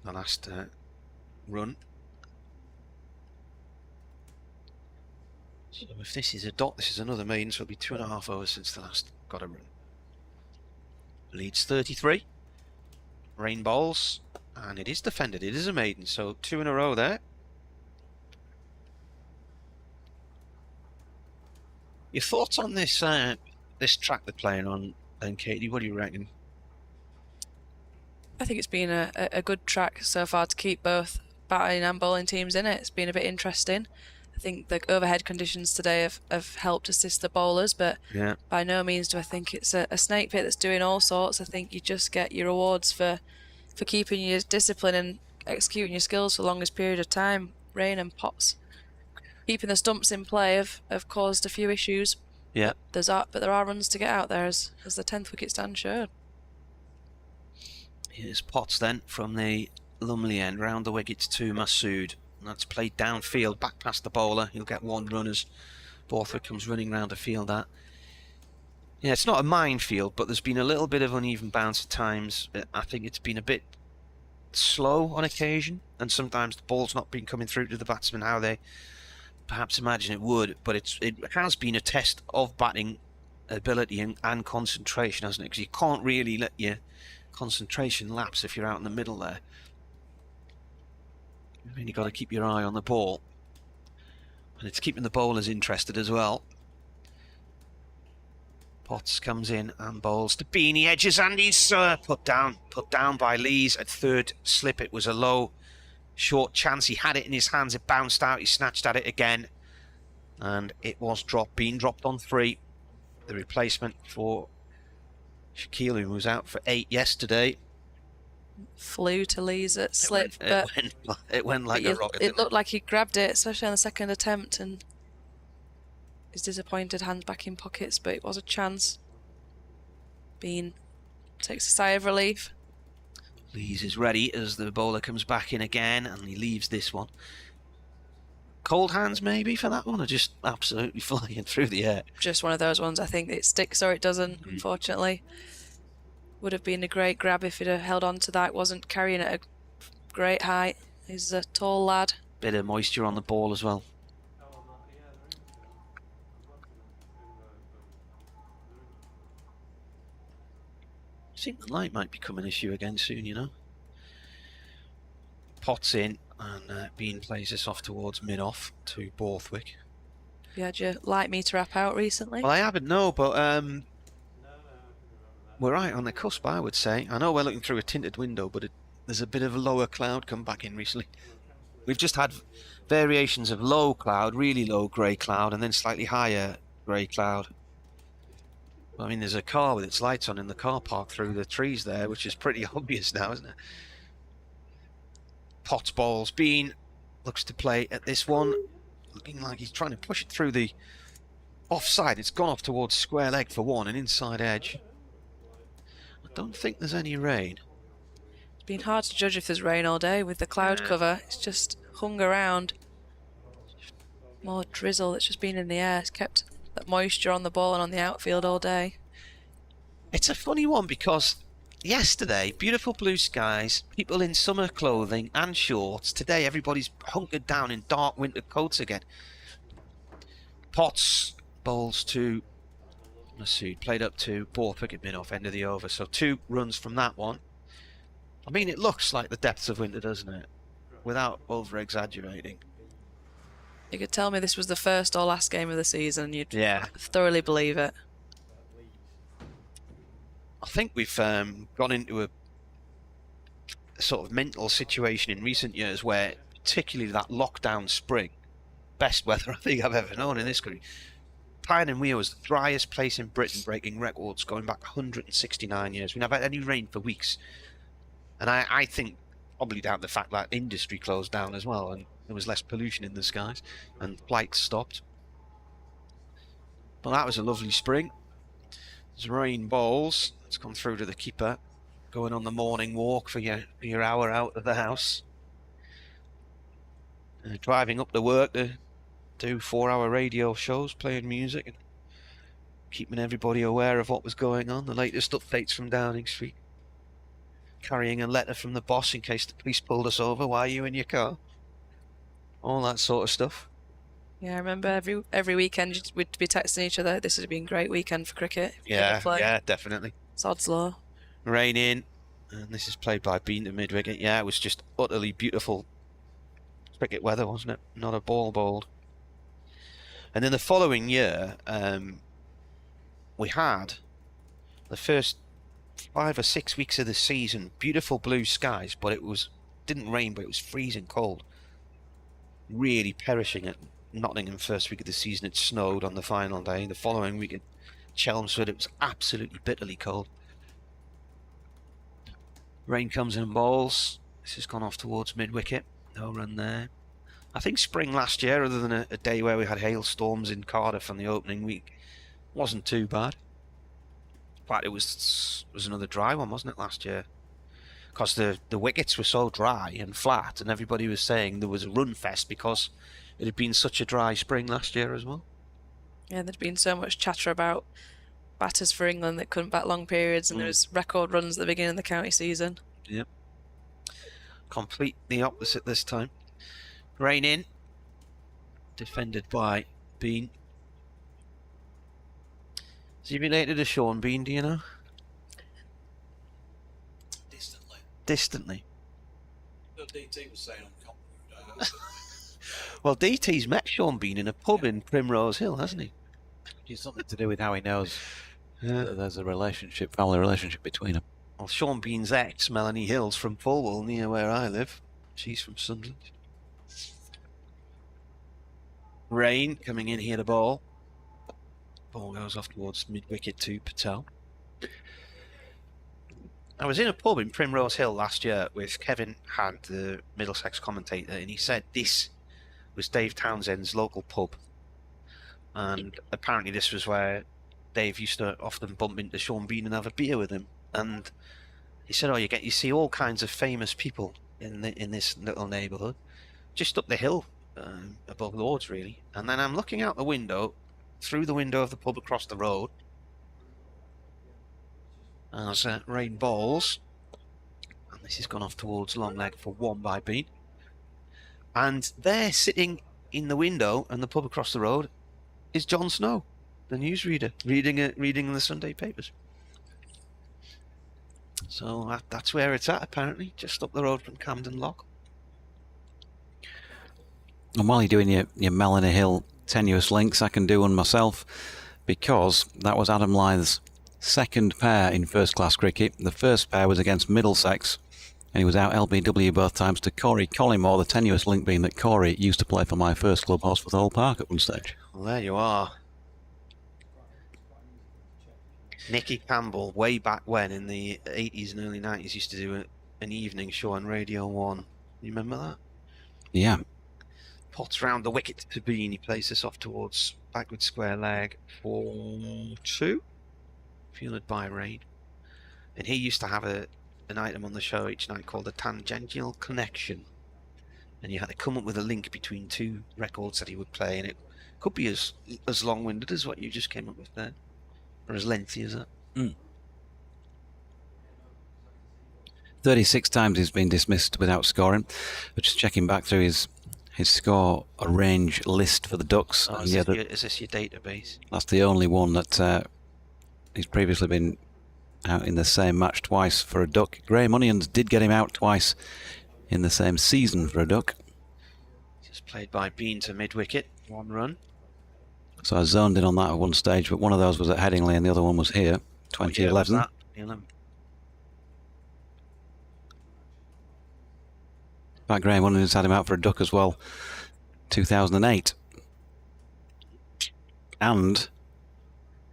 The last run. So if this is a dot, this is another maiden, so it'll be 2.5 overs since the last got a run. Leads 33. Rain bowls, and it is defended. It is a maiden, so 2 in a row there. Your thoughts on this this track they're playing on, then, Katie? What do you reckon? I think it's been a good track so far to keep both batting and bowling teams in it. It's been a bit interesting. I think the overhead conditions today have helped assist the bowlers, but by no means do I think it's a snake pit that's doing all sorts. I think you just get your rewards for keeping your discipline and executing your skills for the longest period of time. Rain and Potts keeping the stumps in play have caused a few issues. Yeah. But there are runs to get out there, as the 10th wicket stand showed. Here's Potts then from the Lumley end, round the wickets to Masood. And that's played downfield, back past the bowler. He'll get 1 run as Borthwick comes running round to field that. Yeah, it's not a minefield, but there's been a little bit of uneven bounce at times. I think it's been a bit slow on occasion, and sometimes the ball's not been coming through to the batsmen how they perhaps imagine it would. But it has been a test of batting ability and concentration, hasn't it? Because you can't really let your concentration lapse if you're out in the middle there. You've really got to keep your eye on the ball, and it's keeping the bowlers interested as well. Potts comes in and bowls to Beanie, edges, and he's put down by Lees at 3rd slip. It was a low, short chance. He had it in his hands, it bounced out, he snatched at it again, and it was dropped. Bean dropped on 3. The replacement for Shaquille, who was out for 8 yesterday. Flew to Lees at slip, but it went like a rocket. It looked like he grabbed it, especially on the 2nd attempt, and he's disappointed, hands back in pockets, but it was a chance. Bean takes a sigh of relief. Lees is ready as the bowler comes back in again, and he leaves this one. Cold hands maybe for that one, or just absolutely flying through the air? Just one of those ones. I think it sticks or it doesn't, unfortunately. Would have been a great grab if he'd have held on to that. Wasn't carrying it at a great height. He's a tall lad. Bit of moisture on the ball as well. I think the light might become an issue again soon, you know. Potts in, and Bean plays this off towards mid-off to Borthwick. You had your light meter app out recently? Well, I haven't, no, but we're right on the cusp, I would say. I know we're looking through a tinted window, but there's a bit of a lower cloud come back in recently. We've just had variations of low cloud, really low grey cloud, and then slightly higher grey cloud. I mean, there's a car with its lights on in the car park through the trees there, which is pretty obvious now, isn't it? Potts bowls. Bean looks to play at this one, looking like he's trying to push it through the offside. It's gone off towards square leg for 1, an inside edge. I don't think there's any rain. It's been hard to judge if there's rain all day with the cloud cover. It's just hung around. More drizzle that's just been in the air. It's kept that moisture on the ball and on the outfield all day. It's a funny one because yesterday, beautiful blue skies, people in summer clothing and shorts. Today, everybody's hunkered down in dark winter coats again. Potts bowls to, let's see, played up to Borthwick had been off end of the over, so 2 runs from that one. I mean, it looks like the depths of winter, doesn't it? Without over-exaggerating. You could tell me this was the first or last game of the season, you'd thoroughly believe it. I think we've gone into a sort of mental situation in recent years where, particularly that lockdown spring, best weather I think I've ever known in this country. Pine and Weir was the driest place in Britain, breaking records going back 169 years. We never had any rain for weeks. And I think probably down to the fact that industry closed down as well, and there was less pollution in the skies, and flights stopped. But that was a lovely spring. There's rain bowls. It's gone through to the keeper. Going on the morning walk for your hour out of the house. Driving up to work to do 4-hour radio shows, playing music, and keeping everybody aware of what was going on. The latest updates from Downing Street. Carrying a letter from the boss in case the police pulled us over. Why are you in your car? All that sort of stuff. Yeah, I remember every weekend we'd be texting each other, this has been a great weekend for cricket. Yeah, definitely. Sod's law. Rain in, and this is played by Bean to mid-wicket. Yeah, it was just utterly beautiful cricket weather, wasn't it? Not a ball bowled. And then the following year, we had the first 5 or 6 weeks of the season, beautiful blue skies, but didn't rain, but it was freezing cold. Really perishing at Nottingham first week of the season. It snowed on the final day. The following week at Chelmsford, it was absolutely bitterly cold. Rain comes in bowls. This has gone off towards mid-wicket. No run there. I think spring last year, other than a day where we had hailstorms in Cardiff on the opening week, wasn't too bad. In fact, it was another dry one, wasn't it, last year? Because the wickets were so dry and flat, and everybody was saying there was a run fest because it had been such a dry spring last year as well. Yeah, there'd been so much chatter about batters for England that couldn't bat long periods, and there was record runs at the beginning of the county season. Yep. Complete the opposite this time. Rain in. Defended by Bean. Is he related to Sean Bean, do you know? Distantly. DT was saying on Well, DT's met Sean Bean in a pub in Primrose Hill, hasn't he? It's something to do with how he knows that there's a family relationship between them. Well, Sean Bean's ex, Melanie Hills, from Pulwell, near where I live. She's from Sunderland. Rain coming in here to bowl. Ball goes off towards mid-wicket to Patel. I was in a pub in Primrose Hill last year with Kevin Hunt, the Middlesex commentator, and he said this was Dave Townsend's local pub. And apparently this was where Dave used to often bump into Sean Bean and have a beer with him. And he said, you see all kinds of famous people in this little neighbourhood, just up the hill, above Lord's really. And then I'm looking out the window, through the window of the pub across the road, as rain bowls, and this has gone off towards long leg for 1 by Bean. And there, sitting in the window and the pub across the road, is John Snow, the newsreader, reading the Sunday papers. So that's where it's at, apparently, just up the road from Camden Lock. And while you're doing your Melanie Hill tenuous links, I can do one myself, because that was Adam Lythe's second pair in first-class cricket. The first pair was against Middlesex, and he was out LBW both times to Corey Collymore, the tenuous link being that Corey used to play for my first club, Horsforth Park, at one stage. Well, there you are. Nicky Campbell, way back when, in the 80s and early 90s, used to do an evening show on Radio 1. You remember that? Yeah. Pots round the wicket to Bean. He plays this off towards backward square leg for 2. Fueled by rain. And he used to have an item on the show each night called the Tangential Connection. And you had to come up with a link between 2 records that he would play, and it could be as long-winded as what you just came up with there. Or as lengthy as that. 36 times he's been dismissed without scoring. But just checking back through his score range list for the Ducks. Oh, and is this your database? That's the only one that he's previously been out in the same match twice for a Duck. Graham Onions did get him out twice in the same season for a Duck. Just played by Bean to mid-wicket, 1 run. So I zoned in on that at one stage, but one of those was at Headingley and the other one was here, 2011. What year was that? In fact, Graham Onions had him out for a Duck as well, 2008. And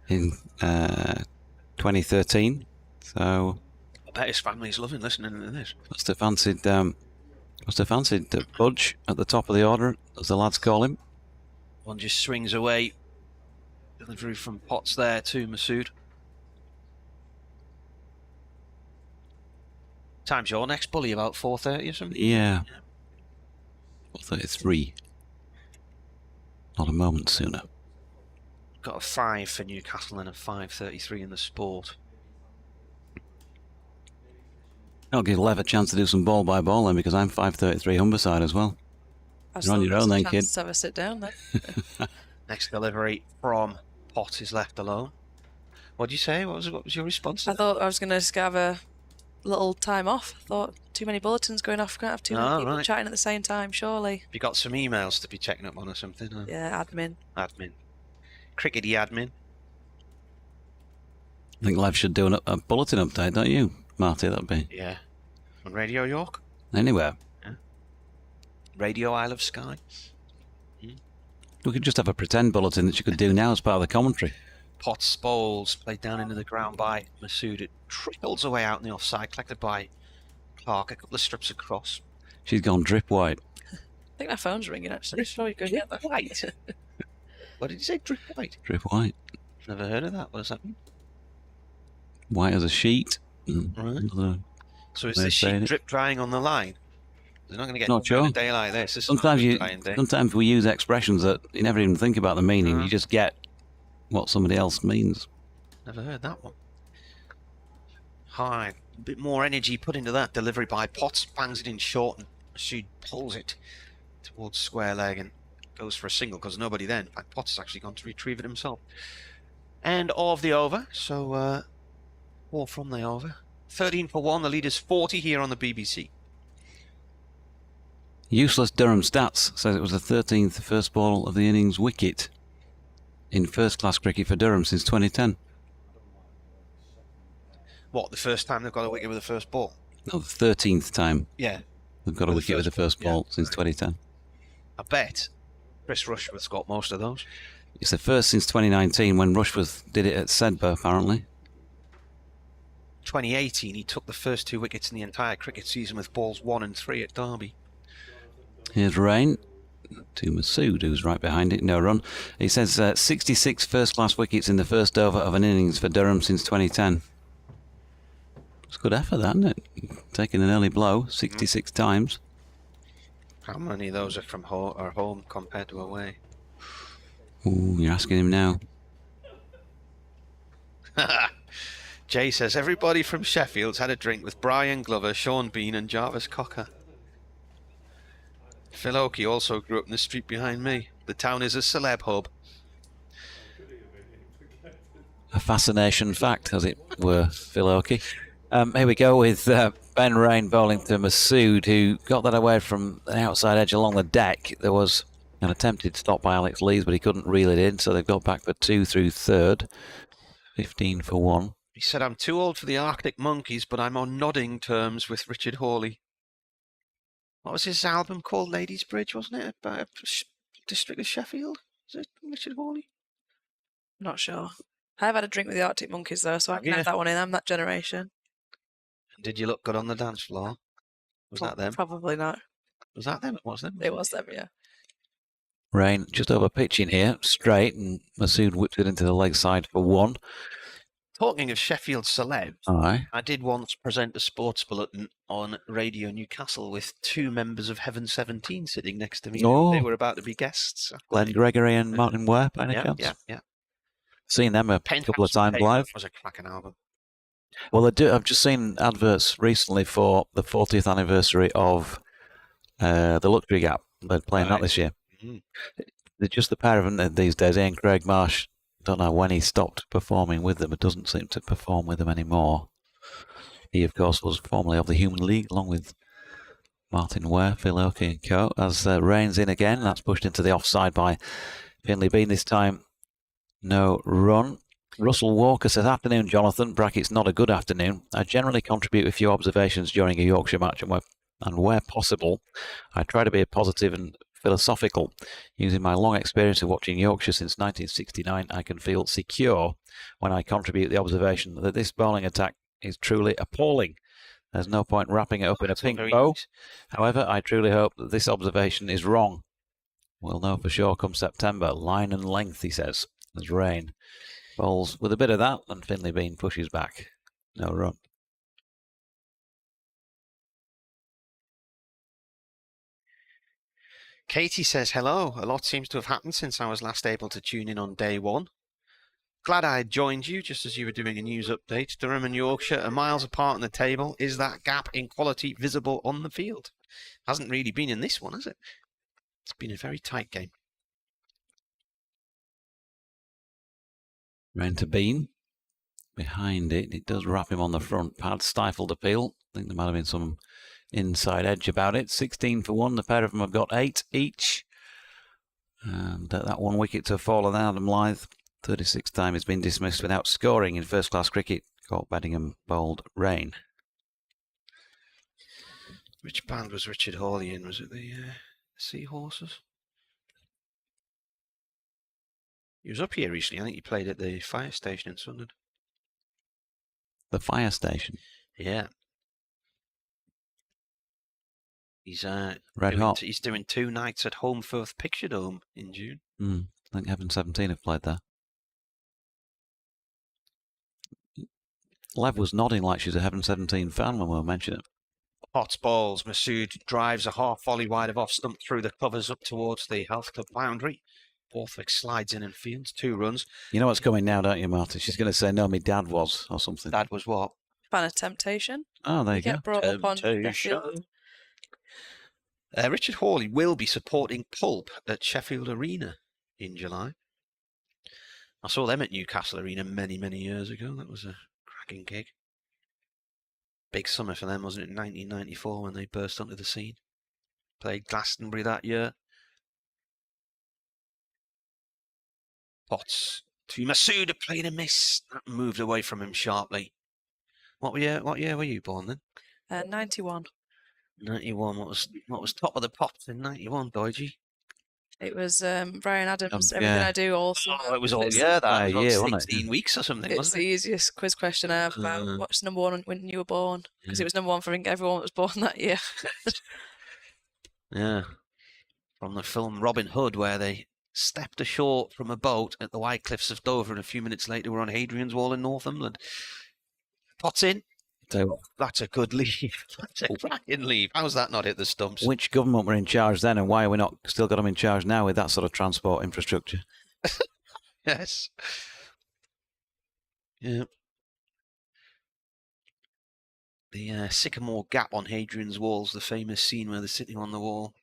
in 2013. So I bet his family's loving listening to this. Must have fancied Budge at the top of the order, as the lads call him. One just swings away. Delivery from Potts there to Masood. Time's your next bully, about 4:30 or something? Yeah. 4:33. Not a moment sooner. Got a 5 for Newcastle and a 5:33 in the Sport. I'll give Lev a chance to do some ball by ball then, because I'm 5:33 Humberside as well. You're on your own then, kid. Let's have a sit down then. Next delivery from Potts is left alone. What did you say? What was your response to I thought I was going to have a little time off. I thought too many bulletins going off. Can't have too many people chatting at the same time, surely. Have you got some emails to be checking up on or something? Or? Yeah, admin. Admin. Crickety admin. I think Lev should do a bulletin update, don't you, Marty? That'd be. Yeah. On Radio York? Anywhere. Yeah. Radio Isle of Skye. We could just have a pretend bulletin that you could do now as part of the commentary. Potts bowls played down into the ground by Masood. It trickles away out in the offside, collected by Clark. A couple of strips across. She's gone drip white. I think my phone's ringing actually. Sure you could get that. White. What did you say? Drip white? Drip white. Never heard of that. What does that mean? White as a sheet. Right. So is the sheet drip drying on the line? They're not going to get Not sure. a day like this. Sometimes we use expressions that you never even think about the meaning. You just get what somebody else means. Never heard that one. High, a bit more energy put into that delivery by Potts. Bangs it in short and she pulls it towards square leg and goes for a single because nobody then. In fact, Potts has actually gone to retrieve it himself. And of the over, so 4 from the over. 13 for 1. The lead is 40 here on the BBC. Useless Durham Stats says it was the 13th first ball of the innings wicket in first-class cricket for Durham since 2010. What, the first time they've got a wicket with the first ball? No, the 13th time. Yeah. They've got a wicket with the first ball since 2010. I bet Chris Rushworth's got most of those. It's the first since 2019 when Rushworth did it at Sedbergh, apparently. 2018, he took the first 2 wickets in the entire cricket season with balls 1 and 3 at Derby. Here's Rain to Masood, who's right behind it. No run. He says 66 first-class wickets in the first over of an innings for Durham since 2010. It's a good effort, that, isn't it? Taking an early blow 66 times. How many of those are from home compared to away? Ooh, you're asking him now. Jay says, everybody from Sheffield's had a drink with Brian Glover, Sean Bean and Jarvis Cocker. Phil Oakey also grew up in the street behind me. The town is a celeb hub. A fascination fact, as it were, Phil Oakey. Here we go with Ben Rain bowling to Masood, who got that away from the outside edge along the deck. There was an attempted stop by Alex Lees, but he couldn't reel it in, so they've got back for 2 through third. 15 for 1. He said, I'm too old for the Arctic Monkeys, but I'm on nodding terms with Richard Hawley. What was his album called? Ladies Bridge, wasn't it? About District of Sheffield? Is it Richard Hawley? Not sure. I've had a drink with the Arctic Monkeys though, so I can have that one in. I'm that generation. Did you look good on the dance floor? Was that them? Probably not. Was that them? It was them. It was them, yeah. Rain just over pitching here, straight, and Masood whipped it into the leg side for 1. Talking of Sheffield celebs, Aye. I did once present a sports bulletin on Radio Newcastle with 2 members of Heaven 17 sitting next to me. Oh. They were about to be guests. Glenn Gregory and Martin Ware, by any chance? Yeah. Seen them a couple of times Paper live. was a cracking album. Well, I've just seen adverts recently for the 40th anniversary of the Luxury Gap. They're playing that this year. They're just the pair of them these days. Ian Craig Marsh, don't know when he stopped performing with them, but doesn't seem to perform with them anymore. He, of course, was formerly of the Human League, along with Martin Ware, Phil Oakey and co. As Rain's in again, that's pushed into the offside by Finley Bean this time. No run. Russell Walker says, afternoon, Jonathan. Brackets, not a good afternoon. I generally contribute a few observations during a Yorkshire match, and where possible, I try to be positive and philosophical. Using my long experience of watching Yorkshire since 1969, I can feel secure when I contribute the observation that this bowling attack is truly appalling. There's no point wrapping it up in a pink bow. Nice. However, I truly hope that this observation is wrong. We'll know for sure come September. Line and length, he says. There's Rain. Bowls with a bit of that, and Finley Bean pushes back. No run. Katie says, hello. A lot seems to have happened since I was last able to tune in on day one. Glad I had joined you just as you were doing a news update. Durham and Yorkshire are miles apart on the table. Is that gap in quality visible on the field? Hasn't really been in this one, has it? It's been a very tight game. Rain to Bean. Behind it, it does wrap him on the front pad. Stifled appeal. I think there might have been some inside edge about it. 16 for 1. The pair of them have got 8 each. And that 1 wicket to have fallen. Adam Lyth, 36th time, has been dismissed without scoring in first-class cricket. Court Beddingham bowled Rain. Which band was Richard Hawley in? Was it the Seahorses? He was up here recently. I think he played at the fire station in Sunderland. The fire station? Yeah. He's Red Hot. He's doing 2 nights at Home Firth Picture Dome in June. I think Heaven 17 have played there. Lev was nodding like she's a Heaven 17 fan when we mentioned it. Potts balls. Masood drives a half volley wide of off stump through the covers up towards the Health Club boundary. Borthwick slides in and fields 2 runs. You know what's coming now, don't you, Martin? She's going to say, no, my dad was, or something. Dad was what? Fan of Temptation. Oh, there you go. Get brought up on Sheffield. Richard Hawley will be supporting Pulp at Sheffield Arena in July. I saw them at Newcastle Arena many, many years ago. That was a cracking gig. Big summer for them, wasn't it? In 1994 when they burst onto the scene. Played Glastonbury that year. Potts to Masood, playing a miss. That moved away from him sharply. What year were you born then? 91. 91. What was top of the pops in 91, Doigi? It was Brian Adams. Everything I do all summer. Oh, it was all year that. It was 16 weeks or something. It's the easiest quiz question I have about what's number 1 when you were born, because it was number 1 for everyone that was born that year. Yeah, from the film Robin Hood, where they stepped ashore from a boat at the White Cliffs of Dover, and a few minutes later were on Hadrian's Wall in Northumberland. Potts in. That's a good leave. That's a cracking leave. How's that not hit the stumps? Which government were in charge then, and why are we not still got them in charge now with that sort of transport infrastructure? Yes. Yeah. The Sycamore Gap on Hadrian's Wall is the famous scene where they're sitting on the wall.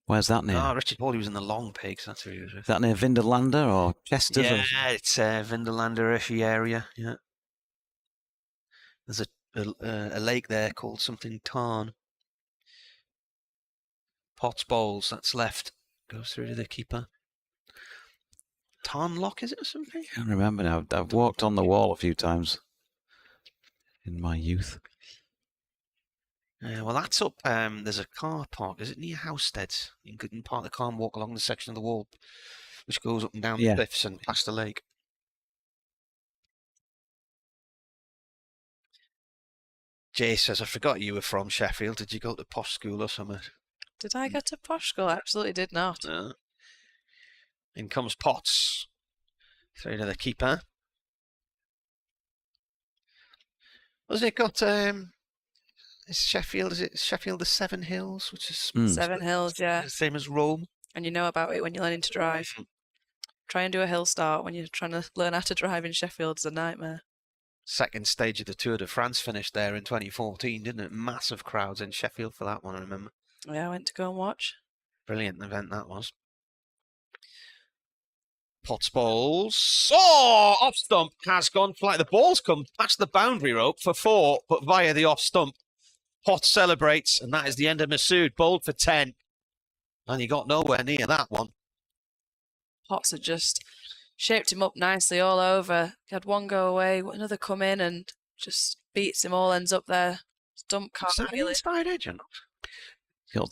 Where's that near? Oh, Richard Hawley was in the Long Pigs. That's who he was with. Is that near Vinderlander or Chester? Yeah, it's Vinderlander-ish area. Yeah. There's a lake there called something Tarn. Potts bowls. That's left. Goes through to the keeper. Tarn Lock, is it, or something? I can't remember now. I've walked on the wall a few times in my youth. Well, that's up. There's a car park. Is it near Housesteads? You can park the car and walk along the section of the wall which goes up and down the cliffs and past the lake. Jay says, I forgot you were from Sheffield. Did you go to posh school or something? Did I go to posh school? I absolutely did not. In comes Potts. Through to the keeper. Was it got... Is it Sheffield the Seven Hills, which is Seven Hills, yeah. Same as Rome. And you know about it when you're learning to drive. try and do a hill start when you're trying to learn how to drive in Sheffield is a nightmare. Second stage of the Tour de France finished there in 2014, didn't it? Massive crowds in Sheffield for that one, I remember. Yeah, I went to go and watch. Brilliant event that was. Potts balls. Oh, off stump has gone flat. The ball's come past the boundary rope for 4, but via the off stump. Potts celebrates, and that is the end of Masood. Bowled for 10. And he got nowhere near that one. Potts had just shaped him up nicely all over. He had one go away, another come in, and just beats him all, ends up there. Stump can't Is that feel it. inside edge or not?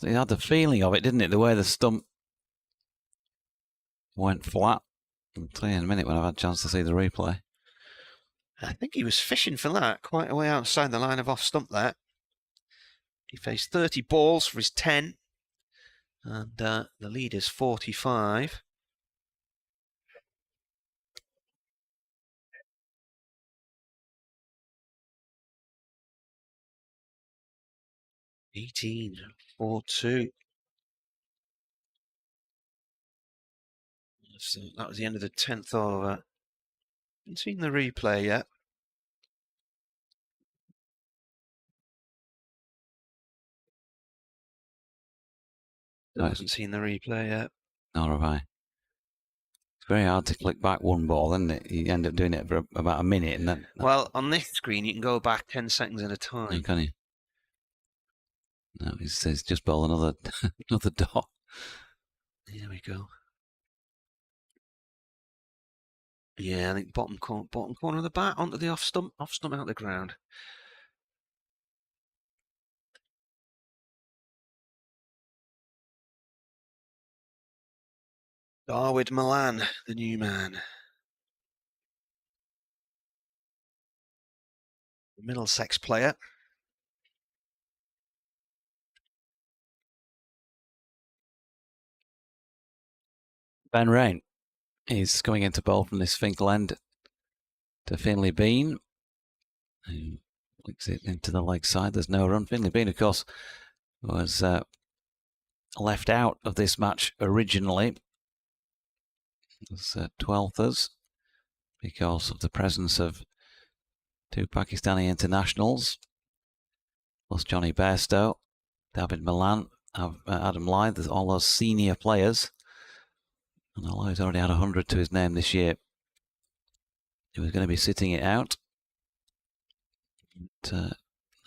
He had the feeling of it, didn't it? The way the stump went flat. I'll tell you in a minute when I've had a chance to see the replay. I think he was fishing for that quite a way outside the line of off stump there. He faced 30 balls for his 10. And the lead is 45. $18, 4-2. So that was the end of the 10th over. Haven't seen the replay yet. I haven't seen the replay yet. Nor have I. It's very hard to click back one ball, isn't it? You end up doing it for about a minute, and then. Well, on this screen, you can go back 10 seconds at a time. Can you? No, it says just bowl another another dot. Here we go. Yeah, I think bottom corner of the bat onto the off stump out the ground. Darwin Milan, the new man. The Middlesex player. Ben Rain is coming into bowl from this Finkel end to Finley Bean, who flicks it into the leg side. There's no run. Finley Bean, of course, was left out of this match originally as 12thers because of the presence of 2 Pakistani internationals, plus Johnny Bairstow, David Milan, Adam Lyth, there's all those senior players. And although he's already had 100 to his name this year, he was going to be sitting it out. But,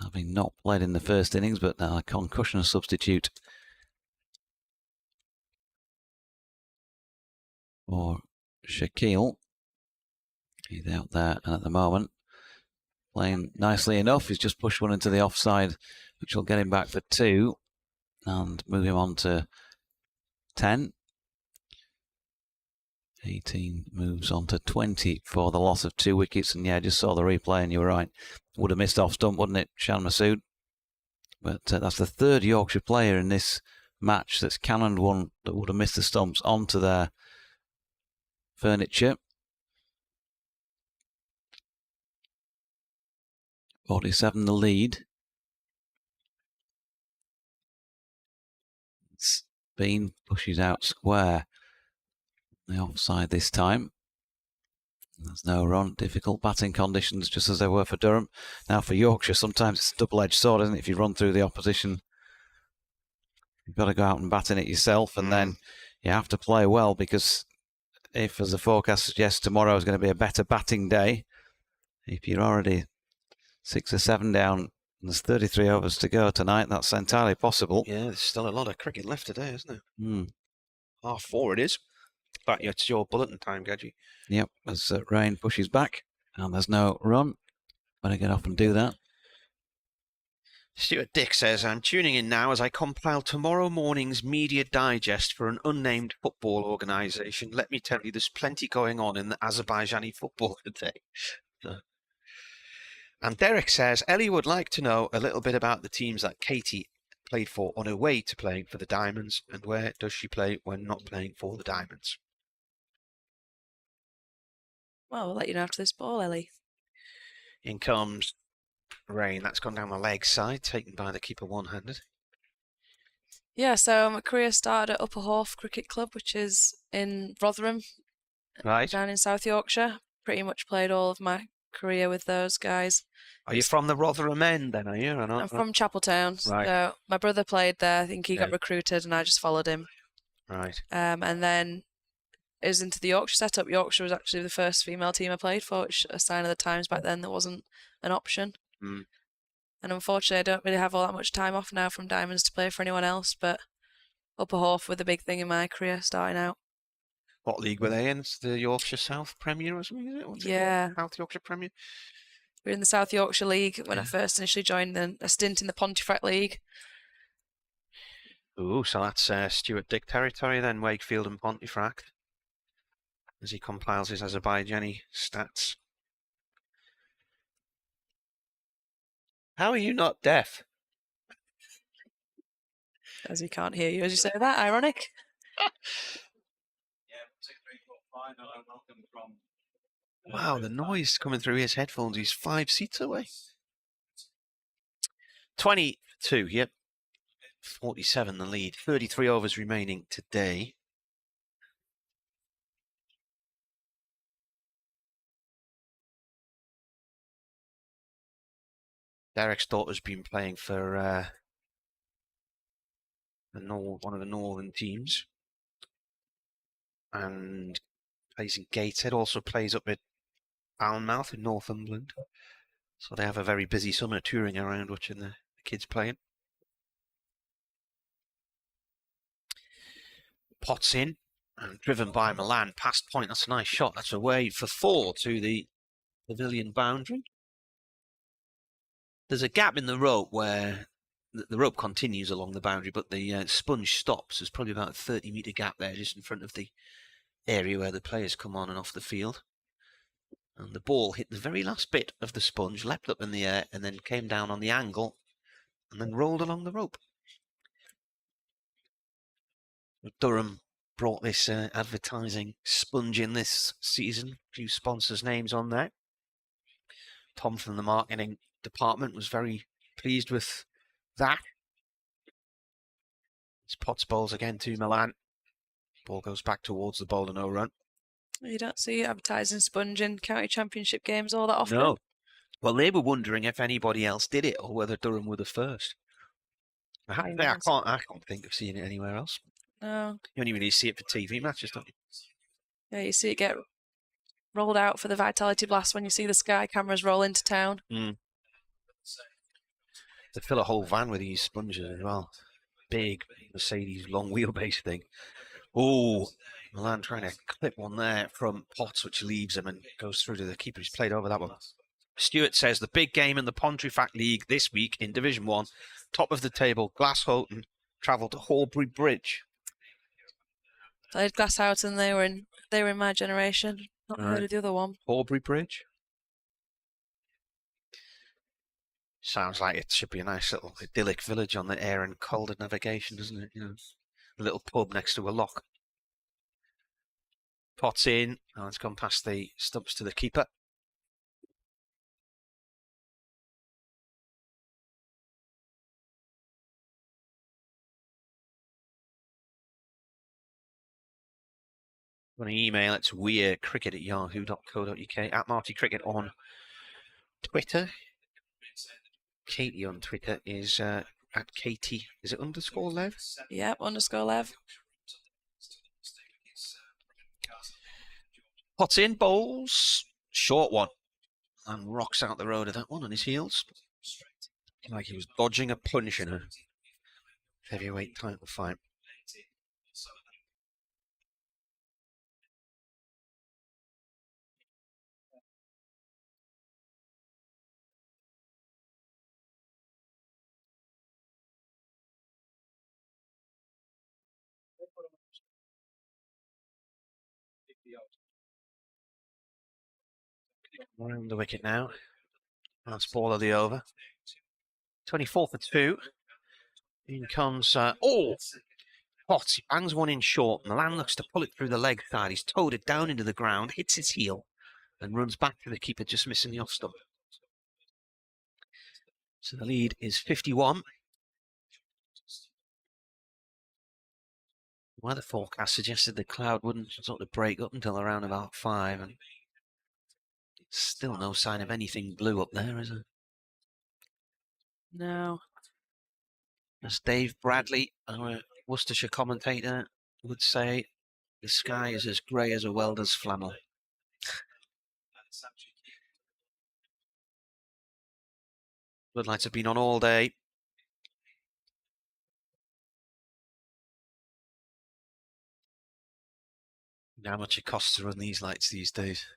having not played in the first innings, but now a concussion substitute for Shaquille. He's out there, and at the moment, playing nicely enough. He's just pushed one into the offside, which will get him back for 2 and move him on to 10. 18 moves on to 20 for the loss of 2 wickets. And yeah, I just saw the replay and you were right. Would have missed off stump, wouldn't it, Shan Masood? But that's the 3rd Yorkshire player in this match that's cannoned one that would have missed the stumps onto their furniture. 47 the lead. Bean pushes out square. The offside this time. There's no run. Difficult batting conditions, just as they were for Durham. Now for Yorkshire, sometimes it's a double-edged sword, isn't it? If you run through the opposition, you've got to go out and bat in it yourself, and then you have to play well, because if, as the forecast suggests, tomorrow is going to be a better batting day, if you're already 6 or 7 down, and there's 33 overs to go tonight, that's entirely possible. Yeah, there's still a lot of cricket left today, isn't there? 4:30 it is. But it's your bulletin time, Gadget. Yep, as Rain pushes back, and there's no run. Better get off and do that. Stuart Dick says, I'm tuning in now as I compile tomorrow morning's media digest for an unnamed football organisation. Let me tell you, there's plenty going on in the Azerbaijani football today. And Derek says, Ellie would like to know a little bit about the teams that Katie played for on her way to playing for the Diamonds, and where does she play when not playing for the Diamonds? Well, we'll let you know after this ball, Ellie. In comes Rain. That's gone down the leg side, taken by the keeper one-handed. Yeah, so my career started at Upper Horth Cricket Club, which is in Rotherham. down in South Yorkshire. Pretty much played all of my career with those guys. Are you from the Rotherham end then, are you? Or not? I'm from Chapeltown. Right. So my brother played there. I think he got Yeah. recruited and I just followed him. Right. And then it was into the Yorkshire setup. Yorkshire was actually the first female team I played for, which a sign of the times back then. There wasn't an option. Mm. And unfortunately, I don't really have all that much time off now from Diamonds to play for anyone else, but Upper Horth were the big thing in my career starting out. What league were they in? It's the Yorkshire South Premier or something, is it? What's it Yeah. called? South Yorkshire Premier? We were in the South Yorkshire League when I first initially joined, then a stint in the Pontefract League. Ooh, so that's Stuart Dick territory then, Wakefield and Pontefract, as he compiles his Azerbaijani stats. How are you not deaf? As he can't hear you as you say that, ironic. Wow, the noise coming through his headphones. He's 5 seats away. 22, yep. 47 the lead. 33 overs remaining today. Derek's daughter's been playing for one of the northern teams. And plays in Gateshead, also plays up at Alnmouth in Northumberland. So they have a very busy summer touring around watching the kids playing. Potts in and driven by Milan. Past point, that's a nice shot. That's away for 4 to the pavilion boundary. There's a gap in the rope where the rope continues along the boundary, but the sponge stops. There's probably about a 30-metre gap there just in front of the area where the players come on and off the field. And the ball hit the very last bit of the sponge, leapt up in the air, and then came down on the angle, and then rolled along the rope. Durham brought this advertising sponge in this season. A few sponsors' names on there. Tom from the marketing department was very pleased with that. It's Potts bowls again to Milan. Ball goes back towards the bowler, no run. You don't see advertising sponge in county championship games all that often. No. Well, they were wondering if anybody else did it or whether Durham were the first. I can't think of seeing it anywhere else. No. You only really see it for TV matches, don't you? Yeah, you see it get rolled out for the Vitality Blast when you see the Sky cameras roll into town. Mm. They fill a whole van with these sponges as well. Big Mercedes long wheelbase thing. Oh, Milan trying to clip one there from Potts, which leaves him and goes through to the keeper. He's played over that one. Stewart says the big game in the Pontefract League this week in Division 1. Top of the table, Glasshoughton travel to Horbury Bridge. Played Glasshoughton, they were in my generation. Not heard of the other one. Horbury Bridge. Sounds like it should be a nice little idyllic village on the air and Calder navigation, doesn't it? You know, a little pub next to a lock. Potts in. Oh, it's gone past the stumps to the keeper. Want to email it to weircricket@yahoo.co.uk, at Marty Cricket on Twitter. Katie on Twitter is at Katie, is it _Lev? Yep, _Lev. Potts in, bowls, short one, and rocks out the road of that one on his heels. Like he was dodging a punch in a heavyweight title fight. Around the wicket now. Last ball of the over. 24 for 2. In comes, Potts. He bangs one in short. Milan looks to pull it through the leg side. He's towed it down into the ground, hits his heel, and runs back to the keeper, just missing the off stump. So the lead is 51. Weather forecast suggested the cloud wouldn't sort of break up until around about 5, and still no sign of anything blue up there, is there? No. As Dave Bradley, our Worcestershire commentator, would say, the sky is as grey as a welder's flannel. Floodlights have been on all day. How much it costs to run these lights these days?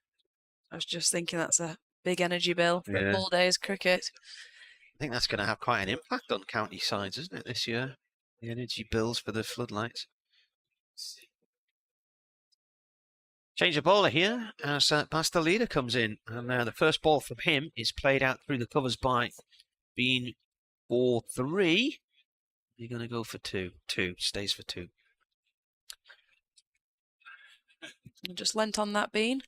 I was just thinking that's a big energy bill for Yeah. a full day's cricket. I think that's going to have quite an impact on county sides, isn't it, this year? The energy bills for the floodlights. Change of bowler here as Pastor Leader comes in. And the first ball from him is played out through the covers by Bean for 3. You're going to go for 2. 2. Stays for 2. Just lent on that Bean.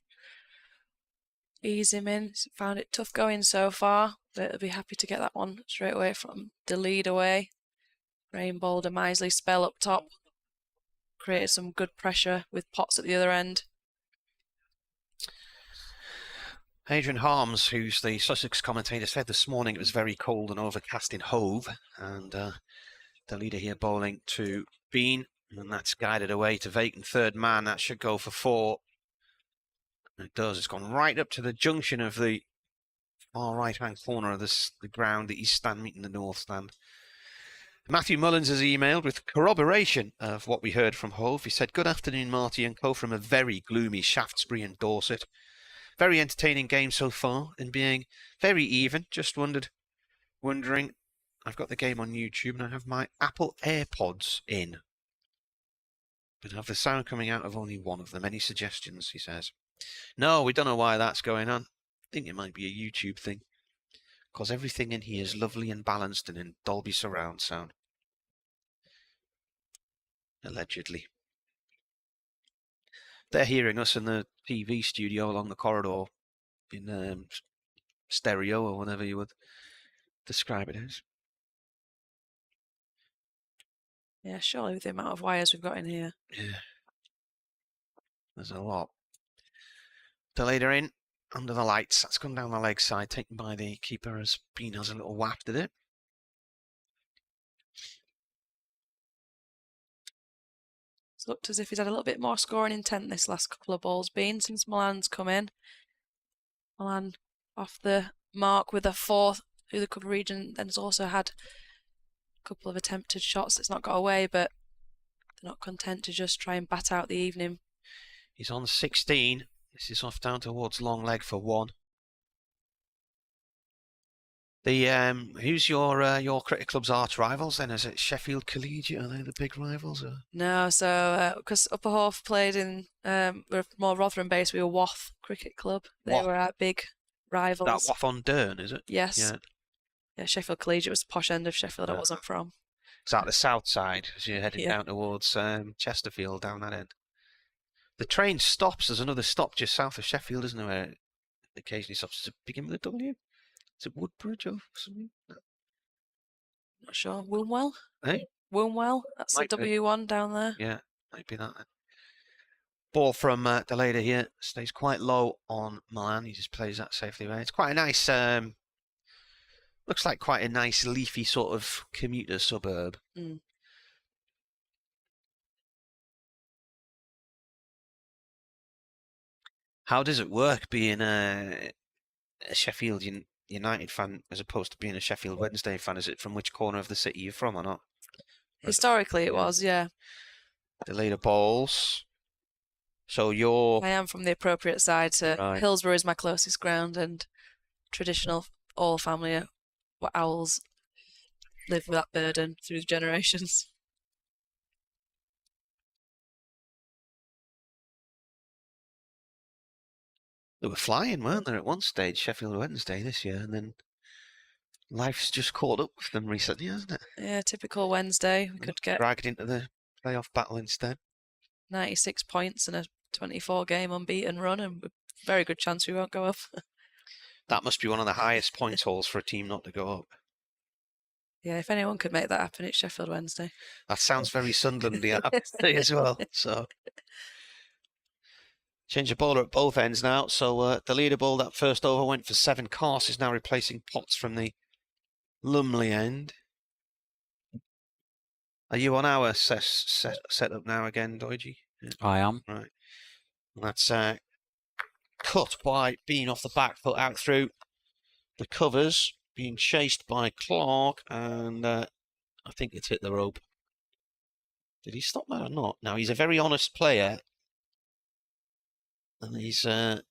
Ease him in. Found it tough going so far, but he'll be happy to get that one straight away from the lead away. Rain bowled a miserly spell up top. Created some good pressure with Potts at the other end. Adrian Harms, who's the Sussex commentator, said this morning it was very cold and overcast in Hove, and the leader here bowling to Bean, and that's guided away to vacant third man. That should go for 4. And it does. It's gone right up to the junction of the far right-hand corner of the ground, the east stand meeting the north stand. Matthew Mullins has emailed with corroboration of what we heard from Hove. He said, "Good afternoon, Marty and co, from a very gloomy Shaftesbury and Dorset. Very entertaining game so far, and being very even. Just wondering, I've got the game on YouTube and I have my Apple AirPods in, but I have the sound coming out of only one of them. Any suggestions?" he says. No, we don't know why that's going on. I think it might be a YouTube thing, because everything in here is lovely and balanced and in Dolby surround sound. Allegedly. They're hearing us in the TV studio along the corridor in stereo or whatever you would describe it as. Yeah, surely with the amount of wires we've got in here. Yeah. There's a lot. Delader in under the lights. That's gone down the leg side, taken by the keeper as Bean has a little waft at it. It's looked as if he's had a little bit more scoring intent this last couple of balls, Bean, since Milan's come in. Milan off the mark with a 4 through the cover region, then has also had a couple of attempted shots that's not got away, but they're not content to just try and bat out the evening. He's on 16. This is off down towards long leg for 1. Who's your cricket club's arch rivals then? Is it Sheffield Collegiate? Are they the big rivals? Or? No, so because Upper Hoff played in, we're more Rotherham based, we were Wath Cricket Club. They were our big rivals. That Wath on Durn, is it? Yes. Yeah, Sheffield Collegiate was the posh end of Sheffield I wasn't from. It's out the south side as you're heading down towards Chesterfield, down that end. The train stops. There's another stop just south of Sheffield, isn't there? Where it occasionally stops. Does it begin with a W? Is it Woodbridge or something? No. Not sure. Wombwell? Hey? Wombwell? That's Might the W1 down there. Yeah, might be that. Ball from Delader here. Stays quite low on Milan. He just plays that safely away. It's quite a nice, looks like quite a nice leafy sort of commuter suburb. Mm. How does it work being a Sheffield United fan as opposed to being a Sheffield Wednesday fan? Is it from which corner of the city you're from or not? Historically it was, yeah. The later balls. So I am from the appropriate side, so Right. Hillsborough is my closest ground, and traditional all family Owls live with that burden through generations. They were flying, weren't they, at one stage, Sheffield Wednesday this year, and then life's just caught up with them recently, hasn't it? Yeah, typical Wednesday. We could get Dragged into the playoff battle instead. 96 points and a 24-game unbeaten run, and very good chance we won't go up. That must be one of the highest points hauls for a team not to go up. Yeah, if anyone could make that happen, it's Sheffield Wednesday. That sounds very Sunderland-y as well. So change the bowler at both ends now. So the leader ball, that first over went for 7. Cars is now replacing Potts from the Lumley end. Are you on our setup now again, Doigi? Yeah. I am. Right. That's cut by Bean off the back foot out through the covers, being chased by Clark, and I think it's hit the rope. Did he stop that or not? Now, he's a very honest player, and he's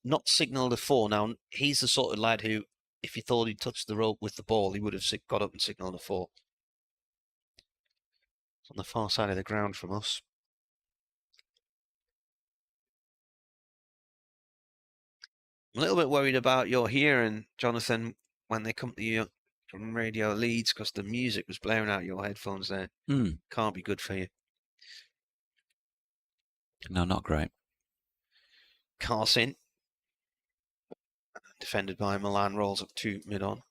not signalled a 4. Now, he's the sort of lad who, if he thought he'd touched the rope with the ball, he would have got up and signalled a 4. It's on the far side of the ground from us. I'm a little bit worried about your hearing, Jonathan, when they come to you from Radio Leeds, because the music was blaring out your headphones there. Can't be good for you. No, not great. Carson, defended by Milan, rolls up to mid-on.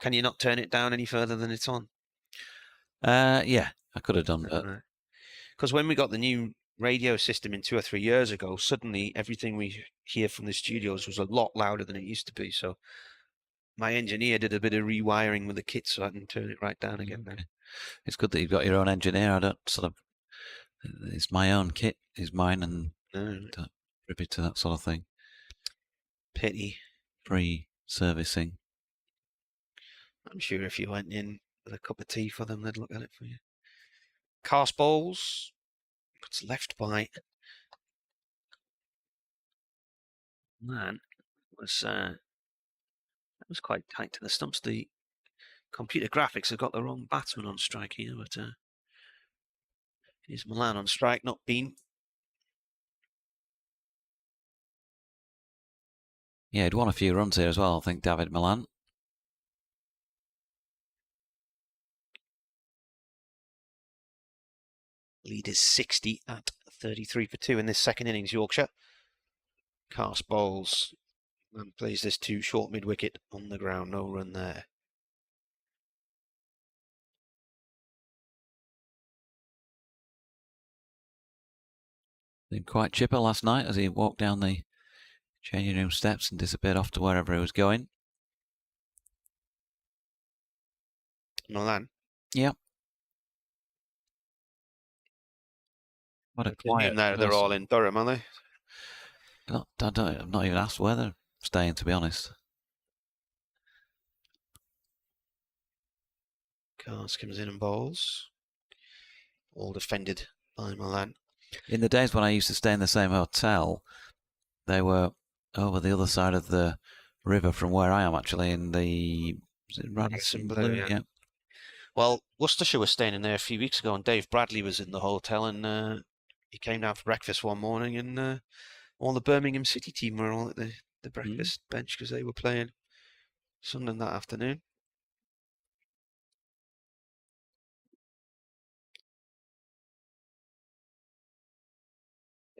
Can you not turn it down any further than it's on? Yeah, I could have done that. Because when we got the new radio system in 2 or 3 years ago, suddenly everything we hear from the studios was a lot louder than it used to be. So my engineer did a bit of rewiring with the kit so I can turn it right down again. Okay. It's good that you've got your own engineer. I don't sort of... It's my own kit, is mine, and don't privy to that sort of thing. Pity. Free servicing. I'm sure if you went in with a cup of tea for them, they'd look at it for you. Cast balls. It's left by man. That was quite tight to the stumps. The computer graphics have got the wrong batsman on strike here, but here's Milan on strike, not Bean. Yeah, he'd won a few runs here as well, I think, David Milan. Lead is 60 at 33 for 2 in this second innings, Yorkshire. Cast bowls and plays this to short mid-wicket on the ground. No run there. Been quite chipper last night as he walked down the changing room steps and disappeared off to wherever he was going. Milan. Yep. What a quiet. They're all in Durham, are they? I've not even asked where they're staying, to be honest. Cars comes in and bowls. All defended by Milan. In the days when I used to stay in the same hotel, they were over the other side of the river from where I am, actually, in the Radisson Blue. Yeah. Well, Worcestershire was staying in there a few weeks ago, and Dave Bradley was in the hotel, and he came down for breakfast one morning, and all the Birmingham City team were all at the breakfast bench because they were playing Sunderland that afternoon.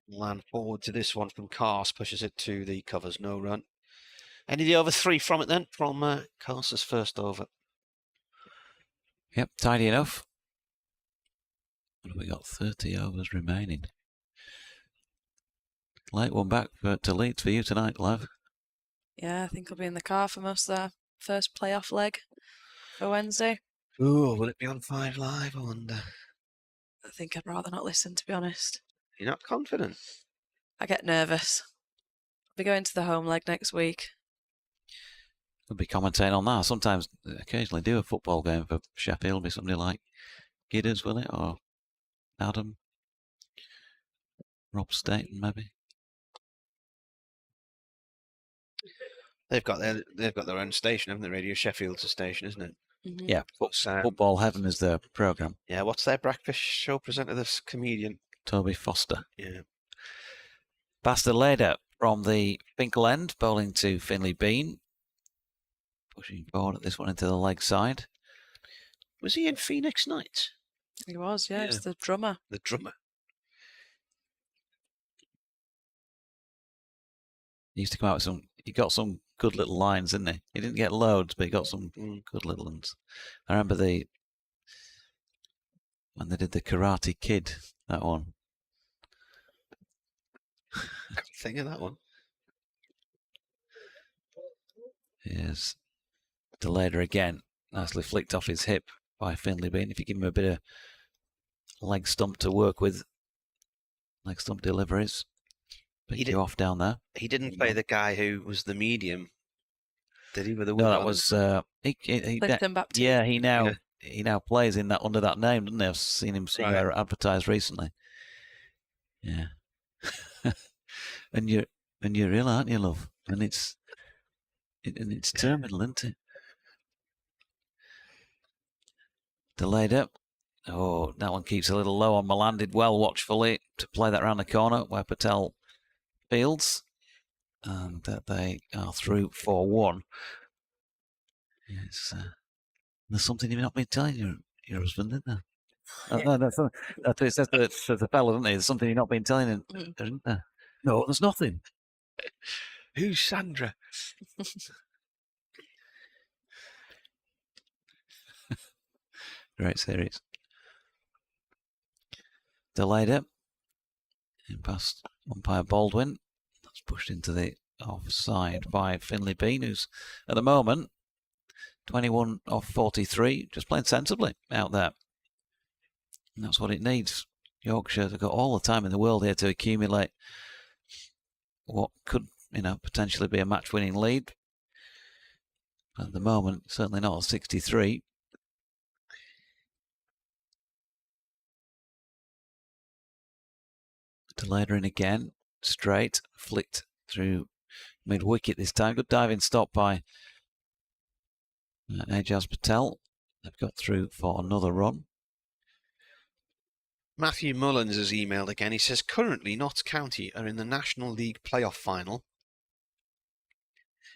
Land forward to this one from Cars, pushes it to the covers, no run. Any of the over 3 from it then, from Cars's first over? Yep, tidy enough. What have we got? 30 overs remaining. Late one back to Leeds for you tonight, love. Yeah, I think I'll be in the car for most of the first playoff leg for Wednesday. Ooh, will it be on 5 Live, I wonder? I think I'd rather not listen, to be honest. You're not confident? I get nervous. I'll be going to the home leg next week. I'll be commentating on that. Sometimes, occasionally do a football game for Sheffield. It'll be somebody like Gidders, will it? Or Adam? Rob Staten, maybe? They've got their own station, haven't they? Radio Sheffield's a station, isn't it? Mm-hmm. Yeah, Football Heaven is their programme. Yeah, what's their breakfast show presenter, this comedian? Toby Foster. Yeah. Basta Leda from the Finkel end, bowling to Finley Bean. Pushing forward at this one into the leg side. Was he in Phoenix Nights? He was, yeah. It's the drummer. The drummer. He used to come out with he got some good little lines, didn't he? He didn't get loads, but he got some good little ones. I remember the when they did the Karate Kid, that one. Can't think of that one. Here's Deleder again. Nicely flicked off his hip by Finley Bean. If you give him a bit of leg stump to work with, leg stump deliveries, pick you off down there. He didn't play the guy who was the medium, did he? With the No, that was Clifton Baptiste. Yeah, he now plays in that under that name, doesn't he? I've seen him somewhere advertised recently. Yeah, and you're ill, aren't you, love? And it's terminal, isn't it? Delayed up. Oh, that one keeps a little low on Milan. Did well watchfully to play that round the corner where Patel fields. And they are through 4-1. Yes, there's something you've not been telling your husband, isn't there? No, that's what it says to the fella, doesn't he? There's something you've not been telling him, isn't there? No, there's nothing. Who's Sandra? Great series. Delayed it. In past umpire Baldwin. That's pushed into the offside by Finley Bean, who's at the moment 21 off 43, just playing sensibly out there. And that's what it needs. Yorkshire have got all the time in the world here to accumulate what could, potentially be a match-winning lead. At the moment, certainly not at 63. Deleder in again, straight, flicked through mid-wicket this time. Good diving stop by Ajaz Patel. They've got through for another run. Matthew Mullins has emailed again. He says, currently Notts County are in the National League playoff final.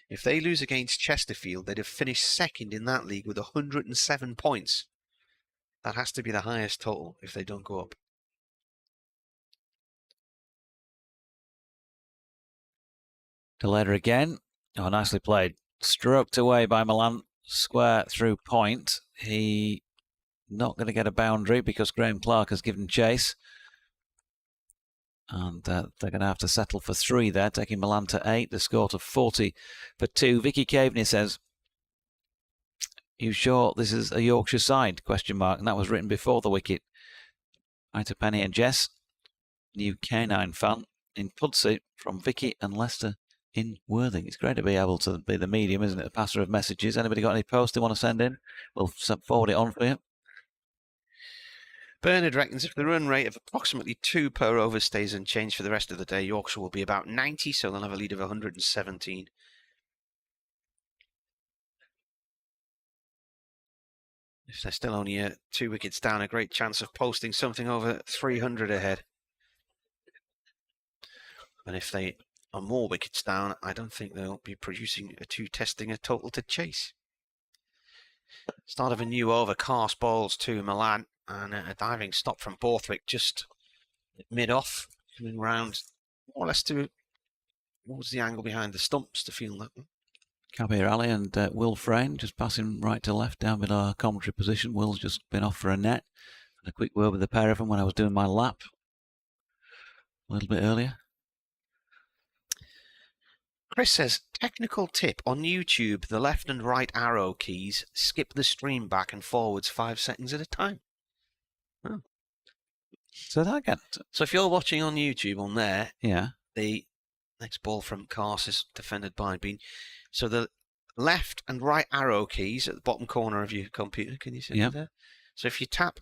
If they lose against Chesterfield, they'd have finished second in that league with 107 points. That has to be the highest total if they don't go up. Deleder again. Oh, nicely played. Stroked away by Milan. Square through point. He not going to get a boundary because Graham Clark has given chase. And they're going to have to settle for 3 there, taking Milan to 8. The score to 40 for 2. Vicky Caveney says, "You sure this is a Yorkshire side?" ? And that was written before the wicket. Hi to Penny and Jess, new K9 fan in Pudsey from Vicky and Leicester in Worthing. It's great to be able to be the medium, isn't it? The passer of messages. Anybody got any posts they want to send in? We'll forward it on for you. Bernard reckons if the run rate of approximately 2 per over stays unchanged for the rest of the day, Yorkshire will be about 90, so they'll have a lead of 117. If they're still only 2 wickets down, a great chance of posting something over 300 ahead. And if they are more wickets down, I don't think they'll be testing a total to chase. Start of a new over. Cars bowls to Milan. And a diving stop from Borthwick just mid-off, coming round more or less to what was the angle behind the stumps to feel that one. Kabir Ali and Will Frayne just passing right to left down below our commentary position. Will's just been off for a net. A quick word with the pair of them when I was doing my lap a little bit earlier. Chris says, technical tip on YouTube, the left and right arrow keys skip the stream back and forwards 5 seconds at a time. Oh. So that again. So if you're watching on YouTube on there, yeah, the next ball from Cars is defended by Bean. So the left and right arrow keys at the bottom corner of your computer, can you see it there? So if you tap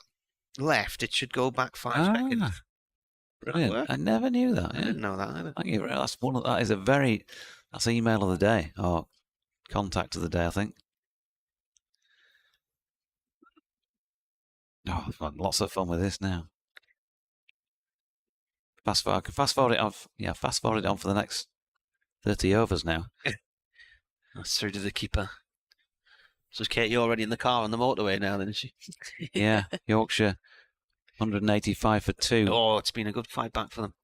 left, it should go back 5 seconds. Brilliant. I never knew that. I didn't know that either. Thank you. That's email of the day, or contact of the day, I think. Oh, I've got lots of fun with this now. Fast forward it on. Yeah, fast forward it on for the next 30 overs now. That's through to the keeper. So Kate, you're already in the car on the motorway now, then, is she? Yeah, Yorkshire, 185 for 2. Oh, it's been a good fight back for them.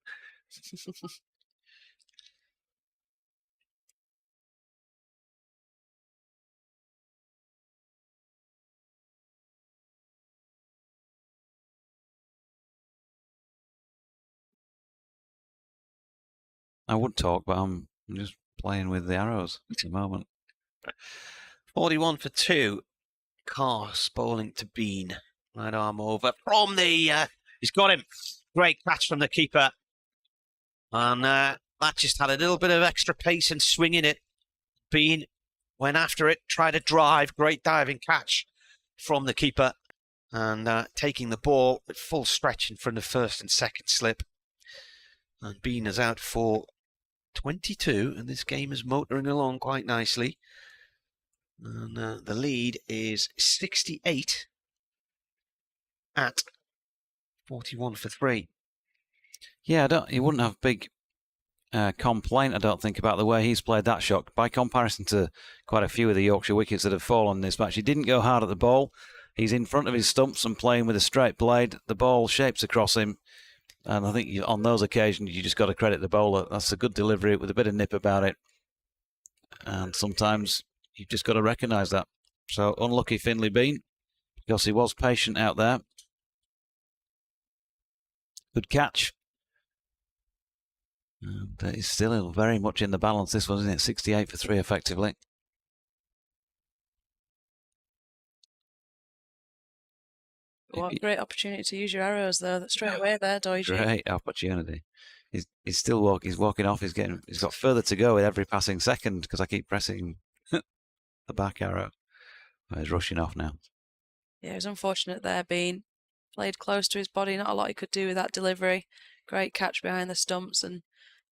I would talk, but I'm just playing with the arrows at the moment. 41 for 2. Cars bowling to Bean. Right arm over from the... he's got him. Great catch from the keeper. And that just had a little bit of extra pace and swing in it. Bean went after it, tried to drive. Great diving catch from the keeper. And taking the ball at full stretch in front of first and second slip. And Bean is out for 22, and this game is motoring along quite nicely. And the lead is 68 at 41 for 3. Yeah, you wouldn't have big complaint, I don't think, about the way he's played that shot. By comparison to quite a few of the Yorkshire wickets that have fallen in this match, he didn't go hard at the ball. He's in front of his stumps and playing with a straight blade. The ball shapes across him. And I think on those occasions, you just got to credit the bowler. That's a good delivery with a bit of nip about it. And sometimes you've just got to recognise that. So unlucky Finley Bean, because he was patient out there. Good catch. And he's still very much in the balance, this one, isn't it? 68 for 3 effectively. What a great opportunity to use your arrows, though. Straight away there, Doige. Great opportunity. He's still walking. He's walking off. He's got further to go with every passing second because I keep pressing the back arrow. He's rushing off now. Yeah, it was unfortunate there, Bean. Played close to his body. Not a lot he could do with that delivery. Great catch behind the stumps. And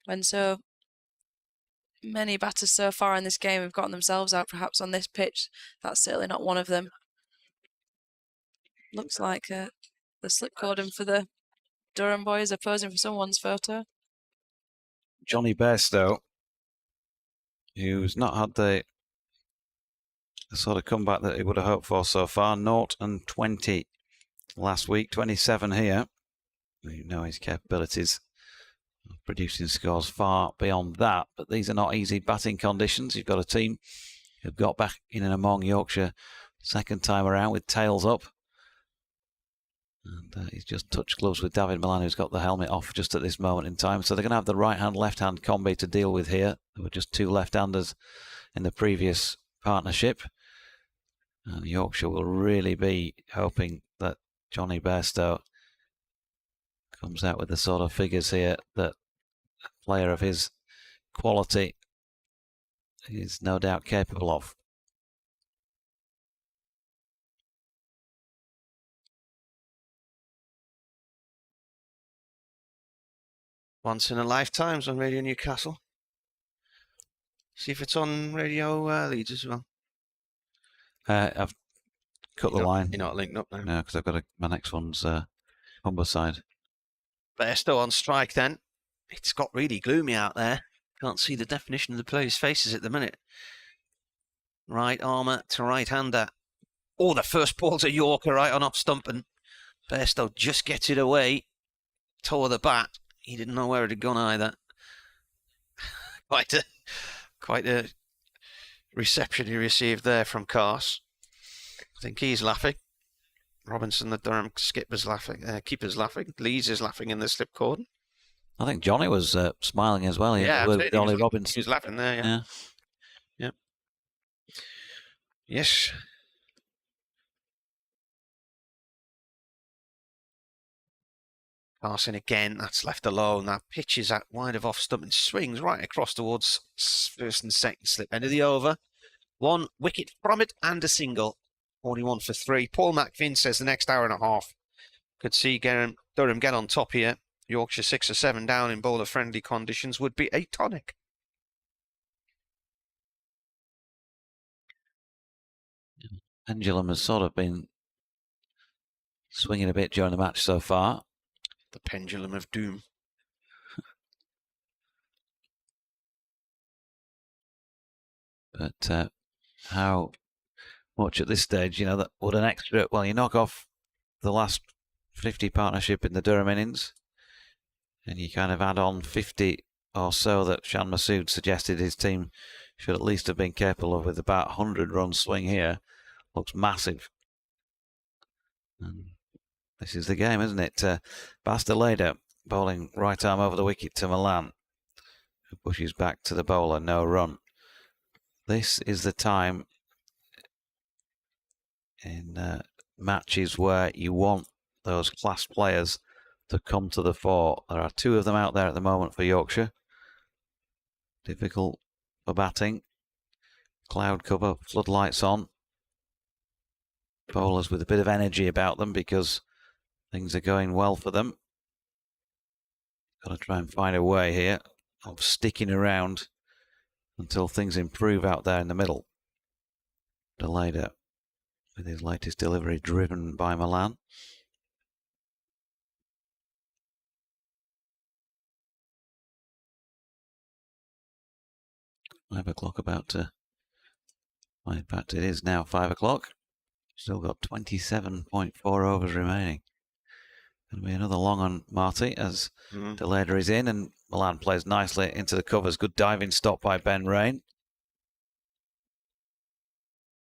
when so many batters so far in this game have gotten themselves out, perhaps on this pitch, that's certainly not one of them. Looks like the slip cordon for the Durham boys are posing for someone's photo. Johnny Bairstow, who's not had the sort of comeback that he would have hoped for so far. 0 and 20 last week, 27 here. You know his capabilities of producing scores far beyond that, but these are not easy batting conditions. You've got a team who've got back in and among Yorkshire second time around with tails up. And he's just touched gloves with David Milan, who's got the helmet off just at this moment in time. So they're going to have the right-hand, left-hand combi to deal with here. There were just 2 left-handers in the previous partnership. And Yorkshire will really be hoping that Johnny Bairstow comes out with the sort of figures here that a player of his quality is no doubt capable of. Once in a Lifetime's on Radio Newcastle. See if it's on Radio Leeds as well. I've cut the line. You're not linked up now. No, because I've got my next one's Humberside. Bairstow on strike then. It's got really gloomy out there. Can't see the definition of the players' faces at the minute. Right armour to right-hander. Oh, the first ball's a Yorker right on off stump, and Bairstow just gets it away. Tore the bat. He didn't know where it had gone either. Quite a reception he received there from Cars. I think he's laughing. Robinson, the Durham skipper's laughing. Keeper's laughing. Lees is laughing in the slip cordon. I think Johnny was smiling as well. Yeah, with Ollie Robinson. He was laughing there. Yeah. Yep. Yes. Carson again, that's left alone. That pitches out wide of off stump and swings right across towards first and second slip. End of the over. 1 wicket from it and a single. 41 for 3. Paul McFinn says the next hour and a half could see Durham get on top here. Yorkshire 6 or 7 down in bowler-friendly conditions would be a tonic. Pendulum has sort of been swinging a bit during the match so far. The pendulum of doom. But how much at this stage, that would an extra... Well, you knock off the last 50 partnership in the Durham innings, and you kind of add on 50 or so that Shan Masood suggested his team should at least have been capable of with about 100-run swing here. Looks massive. And this is the game, isn't it? Basteleda bowling right arm over the wicket to Milan, who pushes back to the bowler, no run. This is the time in matches where you want those class players to come to the fore. There are 2 of them out there at the moment for Yorkshire. Difficult for batting. Cloud cover, floodlights on. Bowlers with a bit of energy about them because things are going well for them. Got to try and find a way here of sticking around until things improve out there in the middle. Deleda with his latest delivery driven by Milan. $5 about to... Well, in fact, it is now 5 o'clock. Still got 27.4 overs remaining. Going to be another long on Marty as Deleda is in, and Milan plays nicely into the covers. Good diving stop by Ben Rain.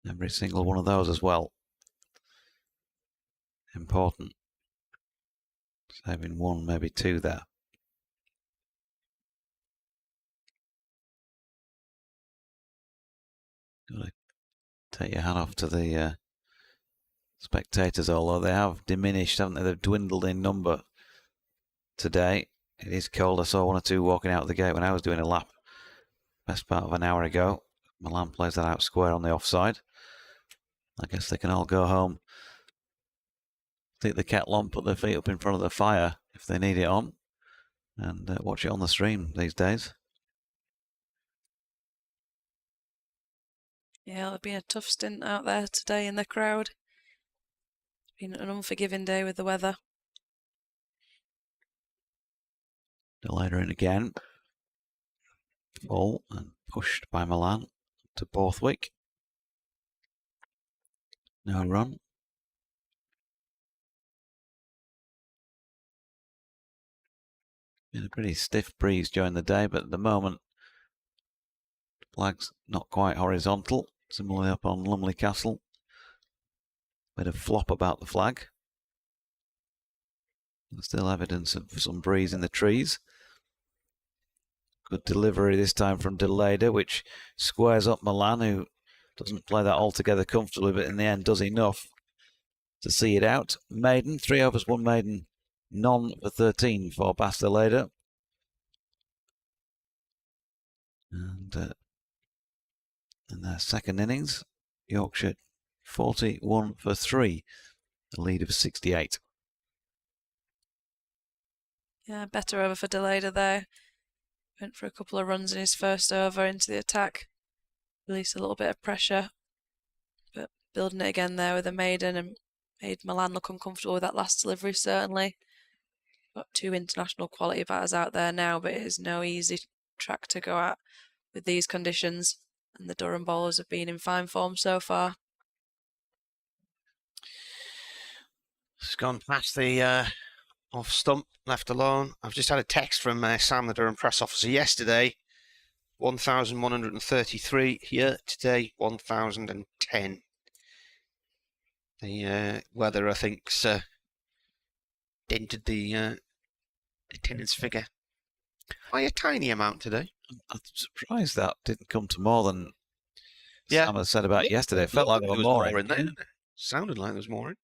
Every single one of those as well. Important. Saving 1, maybe 2 there. Got to take your hat off to the spectators, although they have diminished, haven't they? They've dwindled in number today. It is cold. I saw 1 or 2 walking out of the gate when I was doing a lap best part of an hour ago. Milan plays that out square on the offside. I guess they can all go home, stick the kettle on, put their feet up in front of the fire if they need it on, and watch it on the stream these days. Yeah, it'll be a tough stint out there today in the crowd. It's been an unforgiving day with the weather. Deleda in again. Full and pushed by Milan to Borthwick. No run. Been a pretty stiff breeze during the day, but at the moment, the flag's not quite horizontal. Similarly up on Lumley Castle. Bit of flop about the flag. There's still evidence of some breeze in the trees. Good delivery this time from Deleda, which squares up Milan, who doesn't play that altogether comfortably, but in the end does enough to see it out. Maiden, 3 overs, 1 maiden, none for 13 for Bas Deleda. And in their second innings, Yorkshire 41 for 3, a lead of 68. Yeah, better over for Deleda there. Went for a couple of runs in his first over into the attack. Released a little bit of pressure. But building it again there with a maiden and made Milan look uncomfortable with that last delivery, certainly. Got 2 international quality batters out there now, but it is no easy track to go at with these conditions. And the Durham bowlers have been in fine form so far. It's gone past the off stump, left alone. I've just had a text from Sam, the Durham press officer, yesterday. 1,133 here, today 1,010. The weather, I think, dented the attendance figure by a tiny amount today. I'm surprised that didn't come to more than Sam had said about yesterday. It felt like there was more in there. Sounded like there was more in.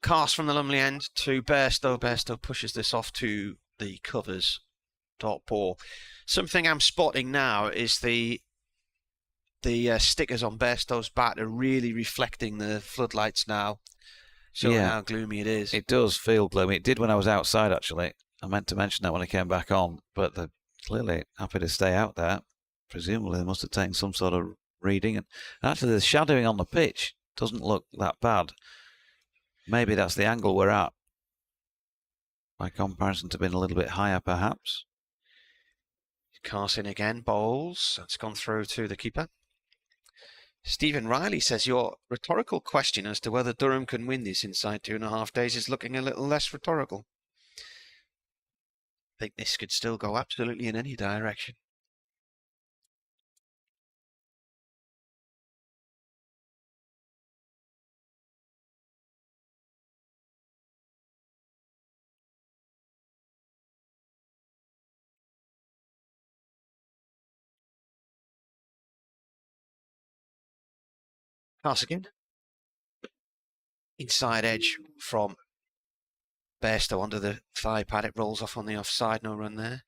Cast from the Lumley end to Bairstow. Bairstow pushes this off to the covers. Dot ball. Something I'm spotting now is the stickers on Bairstow's bat are really reflecting the floodlights now, showing how gloomy it is. It does feel gloomy. It did when I was outside, actually. I meant to mention that when I came back on, but they're clearly happy to stay out there. Presumably they must have taken some sort of reading. And actually the shadowing on the pitch doesn't look that bad. Maybe that's the angle we're at, by comparison to being a little bit higher, perhaps. Carson again, bowls. That's gone through to the keeper. Stephen Riley says your rhetorical question as to whether Durham can win this inside 2.5 days is looking a little less rhetorical. I think this could still go absolutely in any direction. Pass again. Inside edge from Bairstow onto the thigh pad. It rolls off on the offside. No run there.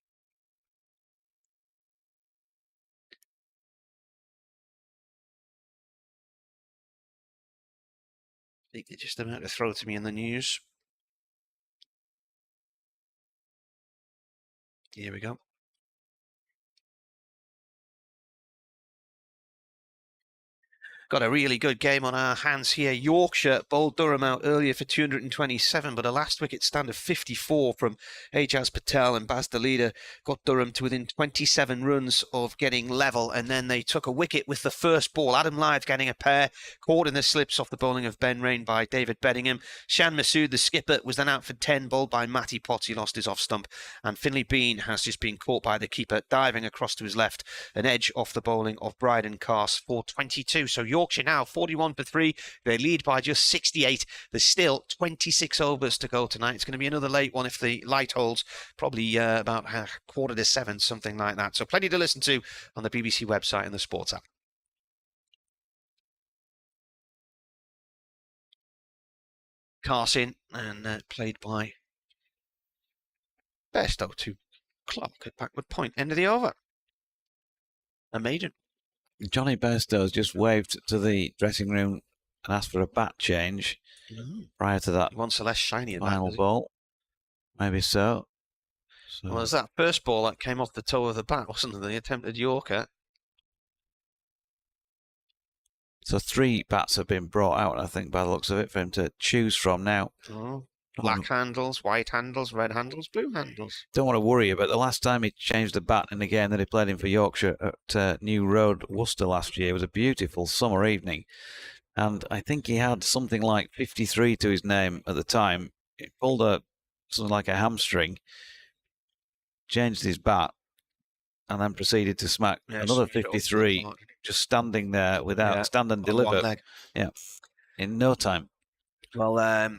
I think they're just about to throw to me in the news. Here we go. Got a really good game on our hands here. Yorkshire bowled Durham out earlier for 227, but a last wicket stand of 54 from Ajaz Patel, and Baz Dalida got Durham to within 27 runs of getting level, and then they took a wicket with the first ball. Adam Lyth getting a pair, caught in the slips off the bowling of Ben Rain by David Beddingham. Shan Masood, the skipper, was then out for 10, bowled by Matty Potts. He lost his off stump, and Finlay Bean has just been caught by the keeper, diving across to his left, an edge off the bowling of Bryden Carse for 22. So Yorkshire now 41 for 3. They lead by just 68. There's still 26 overs to go tonight. It's going to be another late one if the light holds, probably about 6:45, something like that. So plenty to listen to on the BBC website and the sports app. Carse in and played by Bairstow to Clark at backward point. End of the over. A maiden. Johnny Bairstow's just waved to the dressing room and asked for a bat change prior to that. He wants a less shiny final ball. Maybe so. Well, there's that first ball that came off the toe of the bat, wasn't it? The attempted Yorker. So 3 bats have been brought out, I think, by the looks of it, for him to choose from now. Oh. Black handles, white handles, red handles, blue handles. Don't want to worry about the last time he changed the bat in a game that he played in for Yorkshire at New Road, Worcester last year. It was a beautiful summer evening. And I think he had something like 53 to his name at the time. He pulled something like a hamstring, changed his bat, and then proceeded to smack another 53, just standing there without stand and deliver. Yeah, in no time. Well,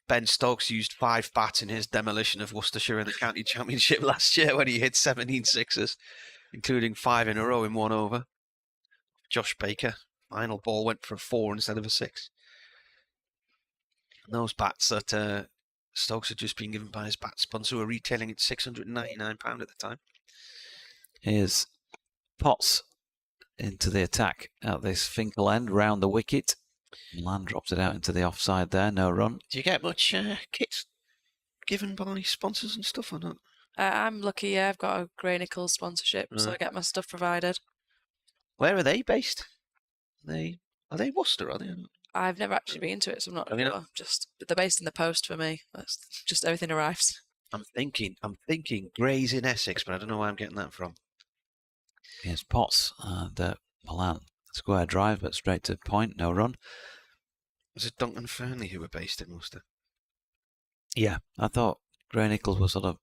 Ben Stokes used 5 bats in his demolition of Worcestershire in the county championship last year when he hit 17 sixes, including 5 in a row in 1 over. Josh Baker, final ball went for a 4 instead of a 6. And those bats that Stokes had just been given by his bat sponsor were retailing at £699 at the time. Here's Potts into the attack at this Finkel end, round the wicket. Milan drops it out into the offside there, no run. Do you get much kit given by sponsors and stuff or not? I'm lucky, yeah. I've got a Grey Nichols sponsorship, so I get my stuff provided. Where are they based? Are they Worcester, are they? I've never actually been to it, so I'm not sure. Just they're based in the post for me. That's just everything arrives. I'm thinking Grays in Essex, but I don't know where I'm getting that from. Here's Potts and Milan. Square drive, but straight to point, no run. Was it Duncan Fernley who were based in Worcester? Yeah, I thought Grey Nichols was sort of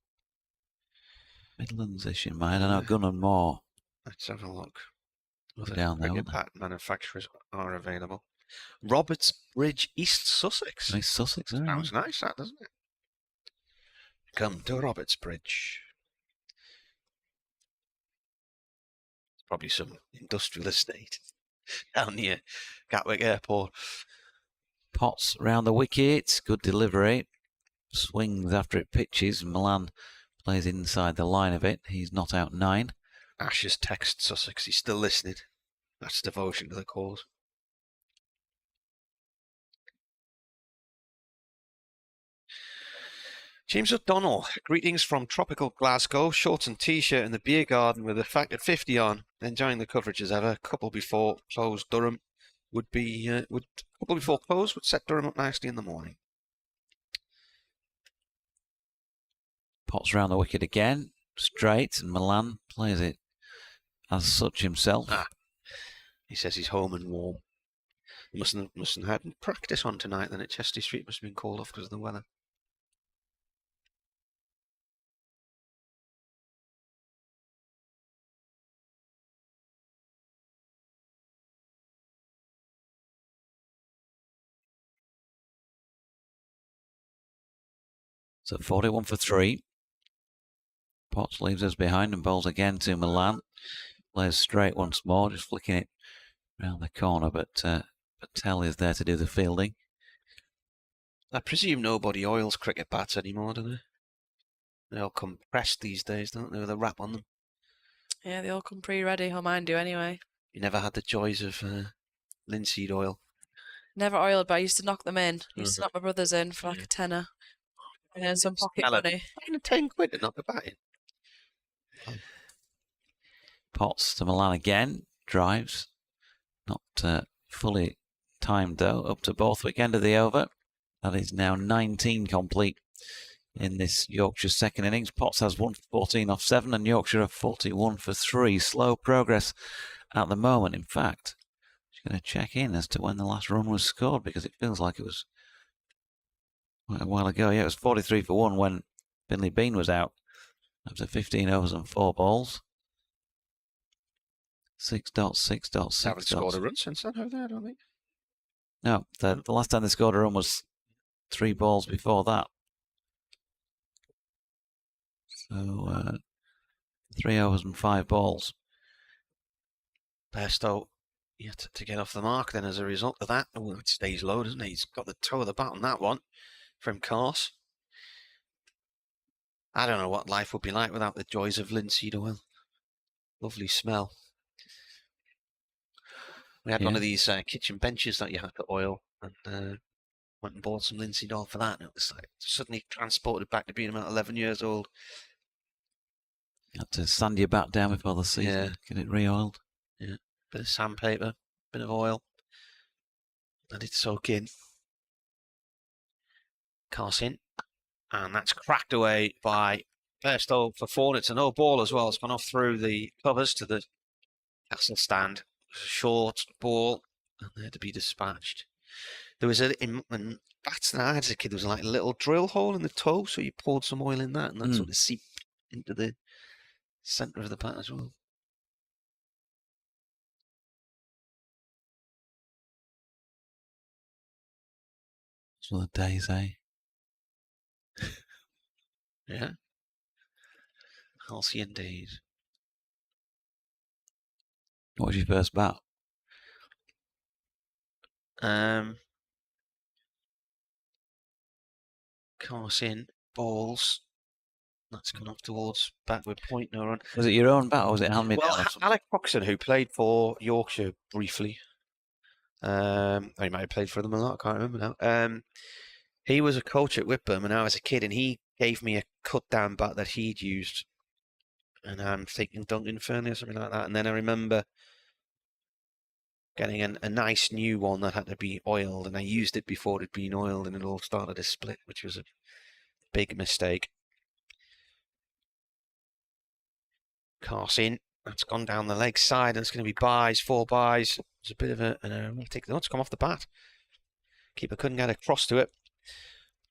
Midlands-ish in mind. I know Gunn and Moore. Let's have a look. Other down there, bat manufacturers are available. Roberts Bridge, East Sussex. East Sussex, sounds nice, that, doesn't it? Come to Roberts Bridge. It's probably some industrial estate down near Gatwick Airport. Potts round the wicket, good delivery. Swings after it pitches. Milan plays inside the line of it. He's not out 9. Ashes text Sussex, he's still listening. That's devotion to the cause. James O'Donnell, greetings from tropical Glasgow, shorts and t-shirt in the beer garden with a fact at 50 on, enjoying the coverage as ever. Couple before close, Durham would set Durham up nicely in the morning. Potts round the wicket again, straight, and Milan plays it as such himself. He says he's home and warm. Mustn't have practice on tonight then at Chester Street. Must have been called off because of the weather. So 41 for 3. Potts leaves us behind and bowls again to Milan. Plays straight once more, just flicking it round the corner, but Patel is there to do the fielding. I presume nobody oils cricket bats anymore, do they? They all come pressed these days, don't they, with a wrap on them? Yeah, they all come pre-ready, or mine do anyway. You never had the joys of linseed oil? Never oiled, but I used to knock them in. Used to knock my brothers in for like a tenner. And then some pocket money. 10 quid to knock a bat in. Potts to Milan again. Drives. Not fully timed though. Up to Borthwick, end of the over. That is now 19 complete in this Yorkshire second innings. Potts has 1 for 14 off 7 and Yorkshire have 41 for 3. Slow progress at the moment. In fact, just going to check in as to when the last run was scored because it feels like it was quite a while ago. Yeah, it was 43 for 1 when Finley Bean was out after 15 overs and 4 balls. 6 dots, 6 dots, 6 Haven't dots. scored a run since then, have they? I don't think. No, the last time they scored a run was 3 balls before that. So 3 overs and 5 balls. Bairstow yet to get off the mark then as a result of that. Oh, it stays low, doesn't he? He's got the toe of the bat on that one from Carse. I don't know what life would be like without the joys of linseed oil. Lovely smell. We had one of these kitchen benches that you had to oil, and went and bought some linseed oil for that, and it was like suddenly transported back to being about 11 years old. You had to sand your bat down before the season, get it re-oiled. Yeah, bit of sandpaper, bit of oil, let it soak in. Carse in, and that's cracked away by Bairstow for 4. It's a no ball as well. It's gone off through the covers to the castle stand. Short ball, and there to be dispatched. There was in bats that I had as a kid, there was like a little drill hole in the toe, so you poured some oil in that, and that sort of seeped into the centre of the bat as well. So the days, eh? Yeah. Halcyon days. What was your first bat? Carse in, balls. That's gone off towards bat with point no run. Was it your own bat or was it hand-me-down? Well, Alec Coxon, who played for Yorkshire briefly, he might have played for them a lot, I can't remember now. He was a coach at Whitburn when I was a kid, and he gave me a cut-down bat that he'd used. And I'm thinking Duncan Fernley or something like that. And then I remember getting a nice new one that had to be oiled, and I used it before it had been oiled, and it all started to split, which was a big mistake. Carse in. That's gone down the leg side, and it's going to be byes, 4 byes. It's a bit of an erratic. It's come off the bat. Keeper couldn't get across to it.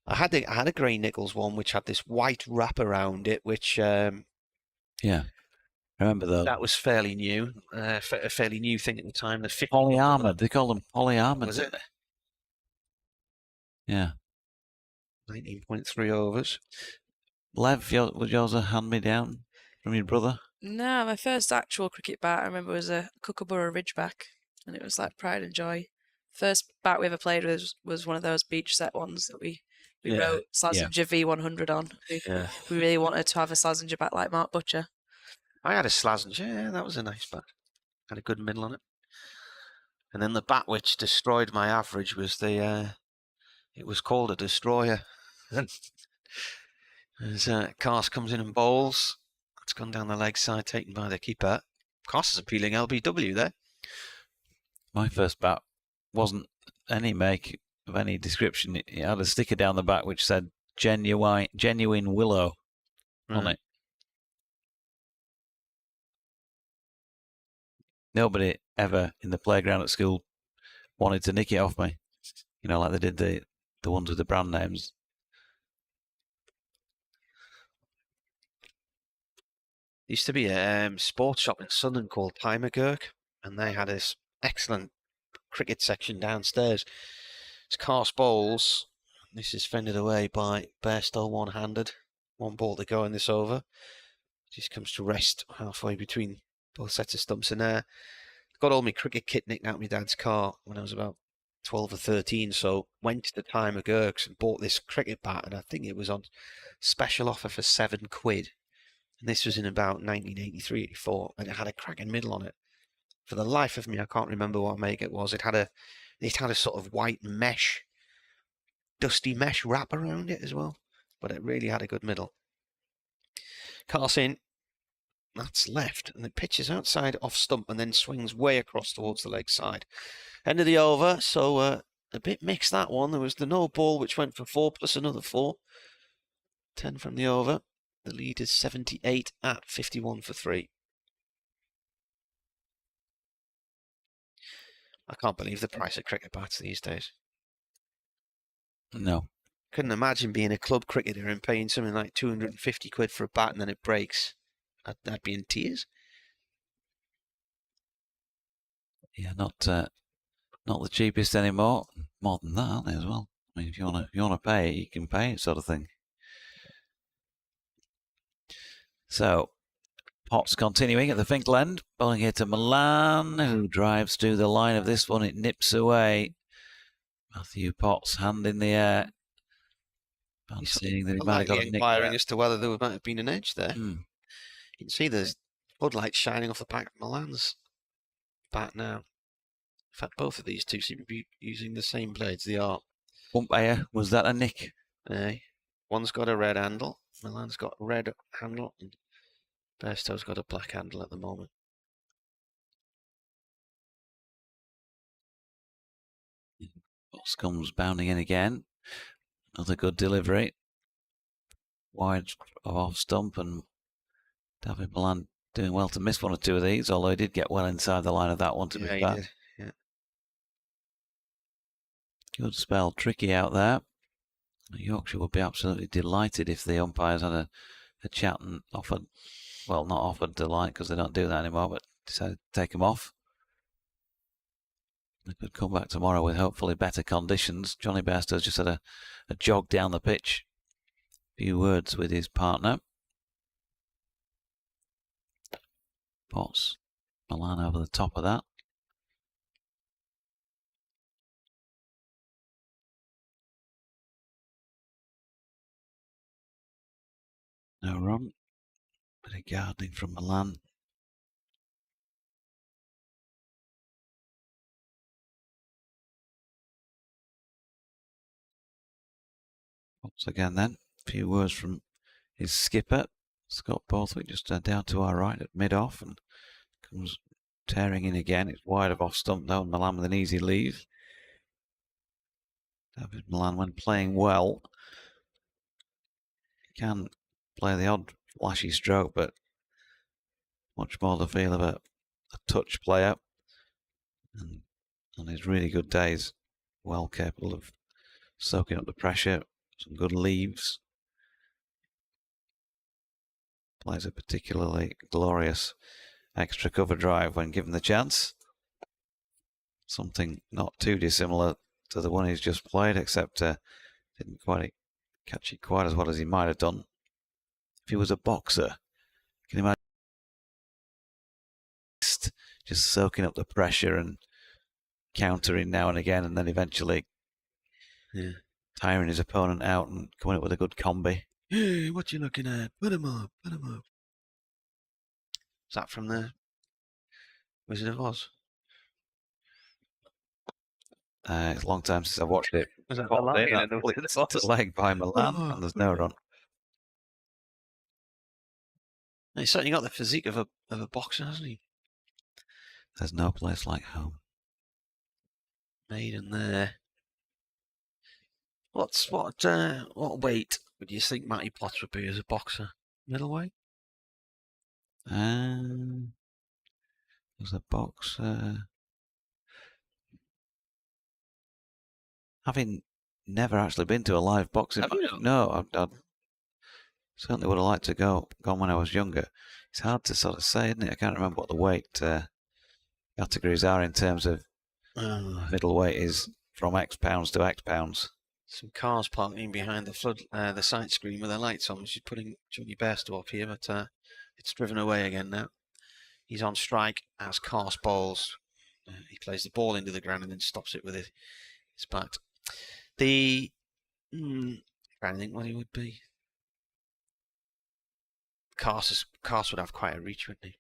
I had a Gray Nichols one which had this white wrap around it, which yeah, I remember those. That was fairly new, a fairly new thing at the time. The polyarmoured. They called them polyarmoured. Was it? Yeah. 19.3 overs. Lev, was yours a hand-me-down from your brother? No, my first actual cricket bat I remember was a Kookaburra Ridgeback, and it was like pride and joy. First bat we ever played with was one of those beach set ones that we wrote Slazenger V100 on. We really wanted to have a Slazenger bat like Mark Butcher. I had a Slazenger, yeah, that was a nice bat. Had a good middle on it. And then the bat which destroyed my average was it was called a Destroyer. As Carse comes in and bowls, it's gone down the leg side, taken by the keeper. Carse is appealing LBW there. My first bat wasn't any make of any description. It had a sticker down the back which said genuine willow on it. Nobody ever in the playground at school wanted to nick it off me. You know, like they did the ones with the brand names. Used to be a sports shop in Sunderland called Pie McGurk, and they had this excellent cricket section downstairs. It's Carse bowls. This is fended away by Bairstow one-handed. 1 ball to go in this over. Just comes to rest halfway between both sets of stumps in there. Got all my cricket kit nicked out of my dad's car when I was about 12 or 13, so went to the Time of Gurks and bought this cricket bat, and I think it was on special offer for £7. And this was in about 1983, 84, and it had a cracking middle on it. For the life of me, I can't remember what make it was. It had a sort of white mesh, dusty mesh wrap around it as well, but it really had a good middle. Cars in, that's left, and it pitches outside off stump and then swings way across towards the leg side. End of the over, so a bit mixed that one. There was the no ball, which went for 4 plus another 4. 10 from the over. The lead is 78 at 51 for 3. I can't believe the price of cricket bats these days. No. Couldn't imagine being a club cricketer and paying something like 250 quid for a bat and then it breaks. I'd be in tears. Yeah, not the cheapest anymore. More than that, aren't they, as well? I mean, if you wanna pay it, you can pay it, sort of thing. So, Potts continuing at the Finkel end, bowling here to Milan, who drives to the line of this one. It nips away. Matthew Potts, hand in the air. Seeing that he might have got a nick inquiring as to whether there might have been an edge there. You can see there's floodlights shining off the back of Milan's bat now. In fact, both of these two seem to be using the same blades. They are. Umpire, was that a nick? One's got a red handle. Milan's got a red handle. And Bairstow's got a black handle at the moment. Potts comes bounding in again. Another good delivery. Wide of off stump, and David Milan doing well to miss one or two of these, although he did get well inside the line of that one to be fair. Yeah. Good spell, tricky out there. Yorkshire would be absolutely delighted if the umpires had a chat and offered, well, not offered delight because they don't do that anymore, but decided to take them off. They could come back tomorrow with hopefully better conditions. Johnny Bairstow's just had a jog down the pitch. A few words with his partner. Potts, Milan over the top of that. No run. Bit of gardening from Milan. Potts again then. A few words from his skipper, Scott Borthwick, just down to our right at mid-off, and comes tearing in again. It's wide of off stump though, and Milan with an easy leave. David Milan, when playing well, can play the odd flashy stroke, but much more the feel of a touch player. And on his really good days, well capable of soaking up the pressure, some good leaves. Plays a particularly glorious extra cover drive when given the chance. Something not too dissimilar to the one he's just played, except didn't quite catch it quite as well as he might have done if he was a boxer. Can you imagine just soaking up the pressure and countering now and again, and then eventually tiring his opponent out and coming up with a good combi? Hey, what you looking at? Put him up, put him up. Is that from the Wizard of Oz? It's a long time since I've watched it. Was that the lion in the Wizard of Oz? Leg by Milan, and there's no run. He's certainly got the physique of a boxer, hasn't he? There's no place like home. Maiden there. What weight would you think Matty Potts would be as a boxer? Middleweight? As a boxer, having never actually been to a live boxing match, no, I certainly would have liked to gone when I was younger. It's hard to sort of say, isn't it? I can't remember what the weight categories are in terms of middleweight is from X pounds to X pounds. Some cars parking behind the sight screen with their lights on. She's putting Johnny Bairstow up here, but it's driven away again now. He's on strike as Cars bowls. He plays the ball into the ground and then stops it with is back. The trying to think what he would be. Cars would have quite a reach, wouldn't he?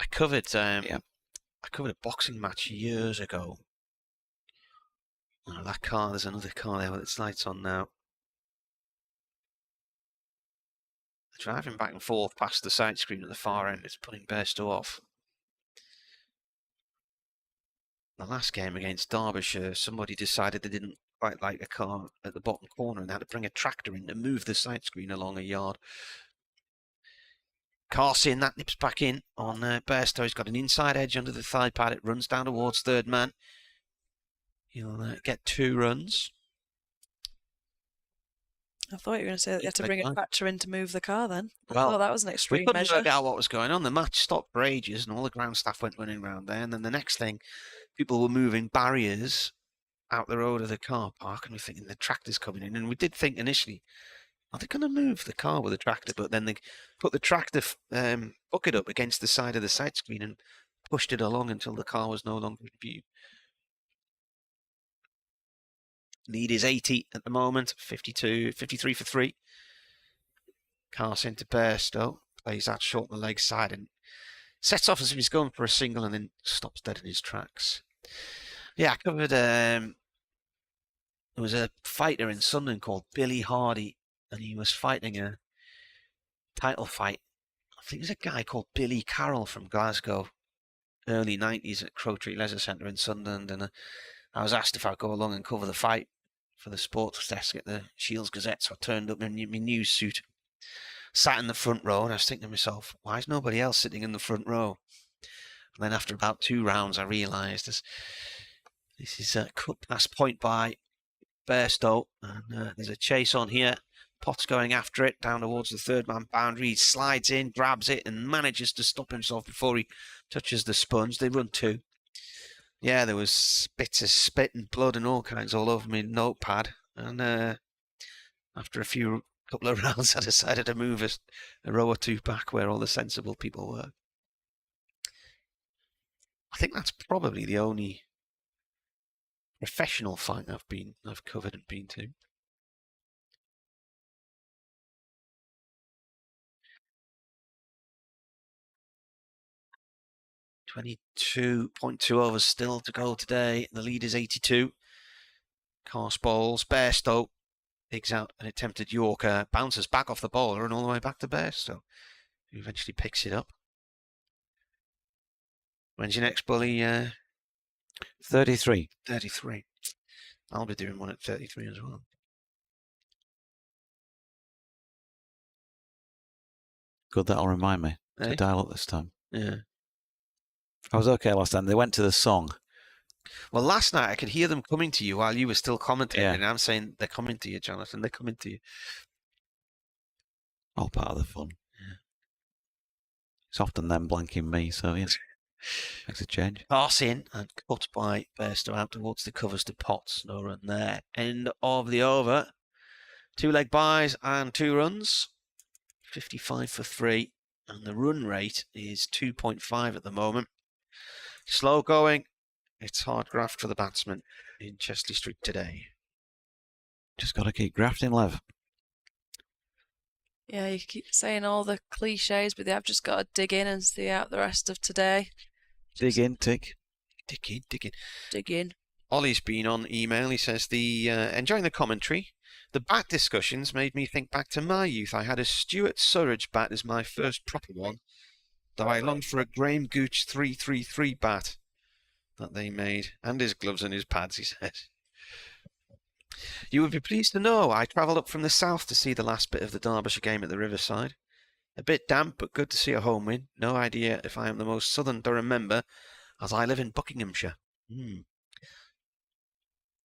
I covered a boxing match years ago. Oh, that car, there's another car there with its lights on now. Driving back and forth past the side screen at the far end, it's putting Bairstow off. The last game against Derbyshire, somebody decided they didn't quite like the car at the bottom corner and they had to bring a tractor in to move the side screen along a yard. Carson, that nips back in on Bairstow. He's got an inside edge under the thigh pad. It runs down towards third man. He'll get 2 runs. I thought you were going to say that you had to bring a tractor in to move the car then. Well, that was an extreme we couldn't measure. work out what was going on. The match stopped for ages and all the ground staff went running around there. And then the next thing, people were moving barriers out the road of the car park. And we're thinking the tractor's coming in. And we did think initially, are they going to move the car with the tractor? But then they put the tractor bucket up against the side of the side screen and pushed it along until the car was no longer in view. Lead is 80 at the moment, 53 for 3. Carson to Bairstow, plays that short on the leg side and sets off as if he's going for a single and then stops dead in his tracks. Yeah, I covered, there was a fighter in Sunderland called Billy Hardy and he was fighting a title fight. I think there's a guy called Billy Carroll from Glasgow, early 90s at Crow Tree Leisure Centre in Sunderland, and I was asked if I'd go along and cover the fight for the sports desk at the Shields Gazette, so I turned up in my news suit, sat in the front row, and I was thinking to myself, why is nobody else sitting in the front row? And then after about 2 rounds, I realised this is a cut past point by Bairstow, and there's a chase on here. Potts going after it, down towards the third man boundary. He slides in, grabs it, and manages to stop himself before he touches the sponge. They run 2. Yeah, there was bits of spit and blood and all kinds all over my notepad. And after a couple of rounds, I decided to move a row or 2 back where all the sensible people were. I think that's probably the only professional fight I've covered and been to. .2 overs still to go today. The lead is 82. Cast bowls. Bairstow digs out an attempted Yorker, bounces back off the bowler and all the way back to Bairstow, who eventually picks it up. When's your next bully? 33. 33. I'll be doing one at 33 as well. Good, that'll remind me to dial up this time. Yeah. I was okay last time. They went to the song. Well, last night I could hear them coming to you while you were still commentating, and I'm saying they're coming to you, Jonathan. They're coming to you. All part of the fun. Yeah. It's often them blanking me, so yes, makes a change. Pass in and cut by Bairstow out towards the covers to Potts. No run there. End of the over. 2 leg byes and 2 runs. 55 for 3, and the run rate is 2.5 at the moment. Slow going. It's hard graft for the batsman in Chesley Street today. Just got to keep grafting, Lev. Yeah, you keep saying all the cliches, but they have just got to dig in and see out the rest of today. Dig in, tick. Dig in. Ollie's been on email. He says, enjoying the commentary. The bat discussions made me think back to my youth. I had a Stuart Surridge bat as my first proper one, though I longed for a Graham Gooch 333 bat that they made, and his gloves and his pads, he says. You would be pleased to know I travelled up from the south to see the last bit of the Derbyshire game at the Riverside. A bit damp, but good to see a home win. No idea if I am the most southern Durham member, as I live in Buckinghamshire.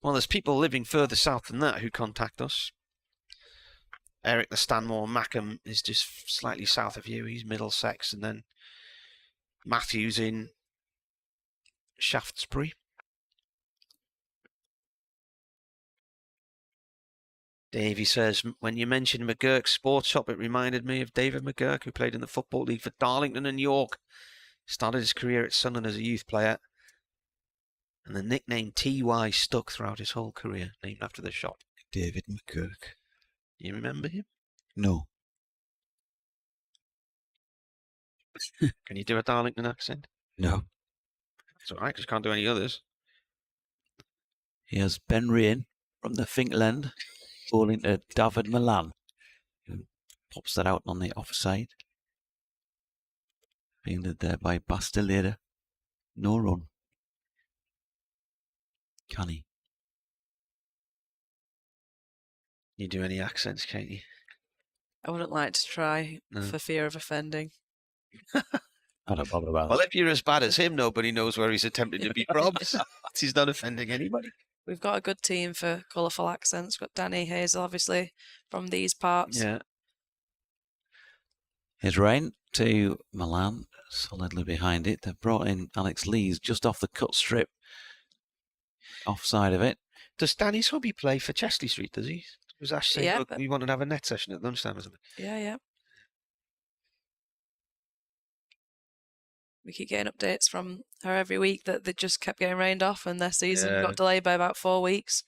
Well, there's people living further south than that who contact us. Eric the Stanmore Mackham is just slightly south of you. He's Middlesex. And then Matthews in Shaftesbury. Davey says, when you mentioned McGurk's sports shop, it reminded me of David McGurk, who played in the Football League for Darlington and York. Started his career at Sunderland as a youth player And the nickname TY stuck throughout his whole career, named after the shot. David McKirk. You remember him? No. Can you do a Darlington accent? No. That's all right, because can't do any others. Here's Ben Rain from the Finkland bowling to David Milan, who pops that out on the offside. Fielded there by Bastillera. No run. Can he? You do any accents, can't you? I wouldn't like to try No. for fear of offending. I don't bother about Well, if you're as bad as him, nobody knows where he's attempting to be from. He's not offending anybody. We've got a good team for colourful accents. We've got Danny Hazel, obviously, from these parts. Yeah. Here's Rain to Milan, solidly behind it. They've brought in Alex Lees just off the cut strip, offside of it. Does Danny's hubby play for Chesley Street, does he? Was Ash saying, Yeah, look, we wanted to have a net session at lunchtime or something? Yeah. We keep getting updates from her every week that they just kept getting rained off and their season Yeah. got delayed by about 4 weeks.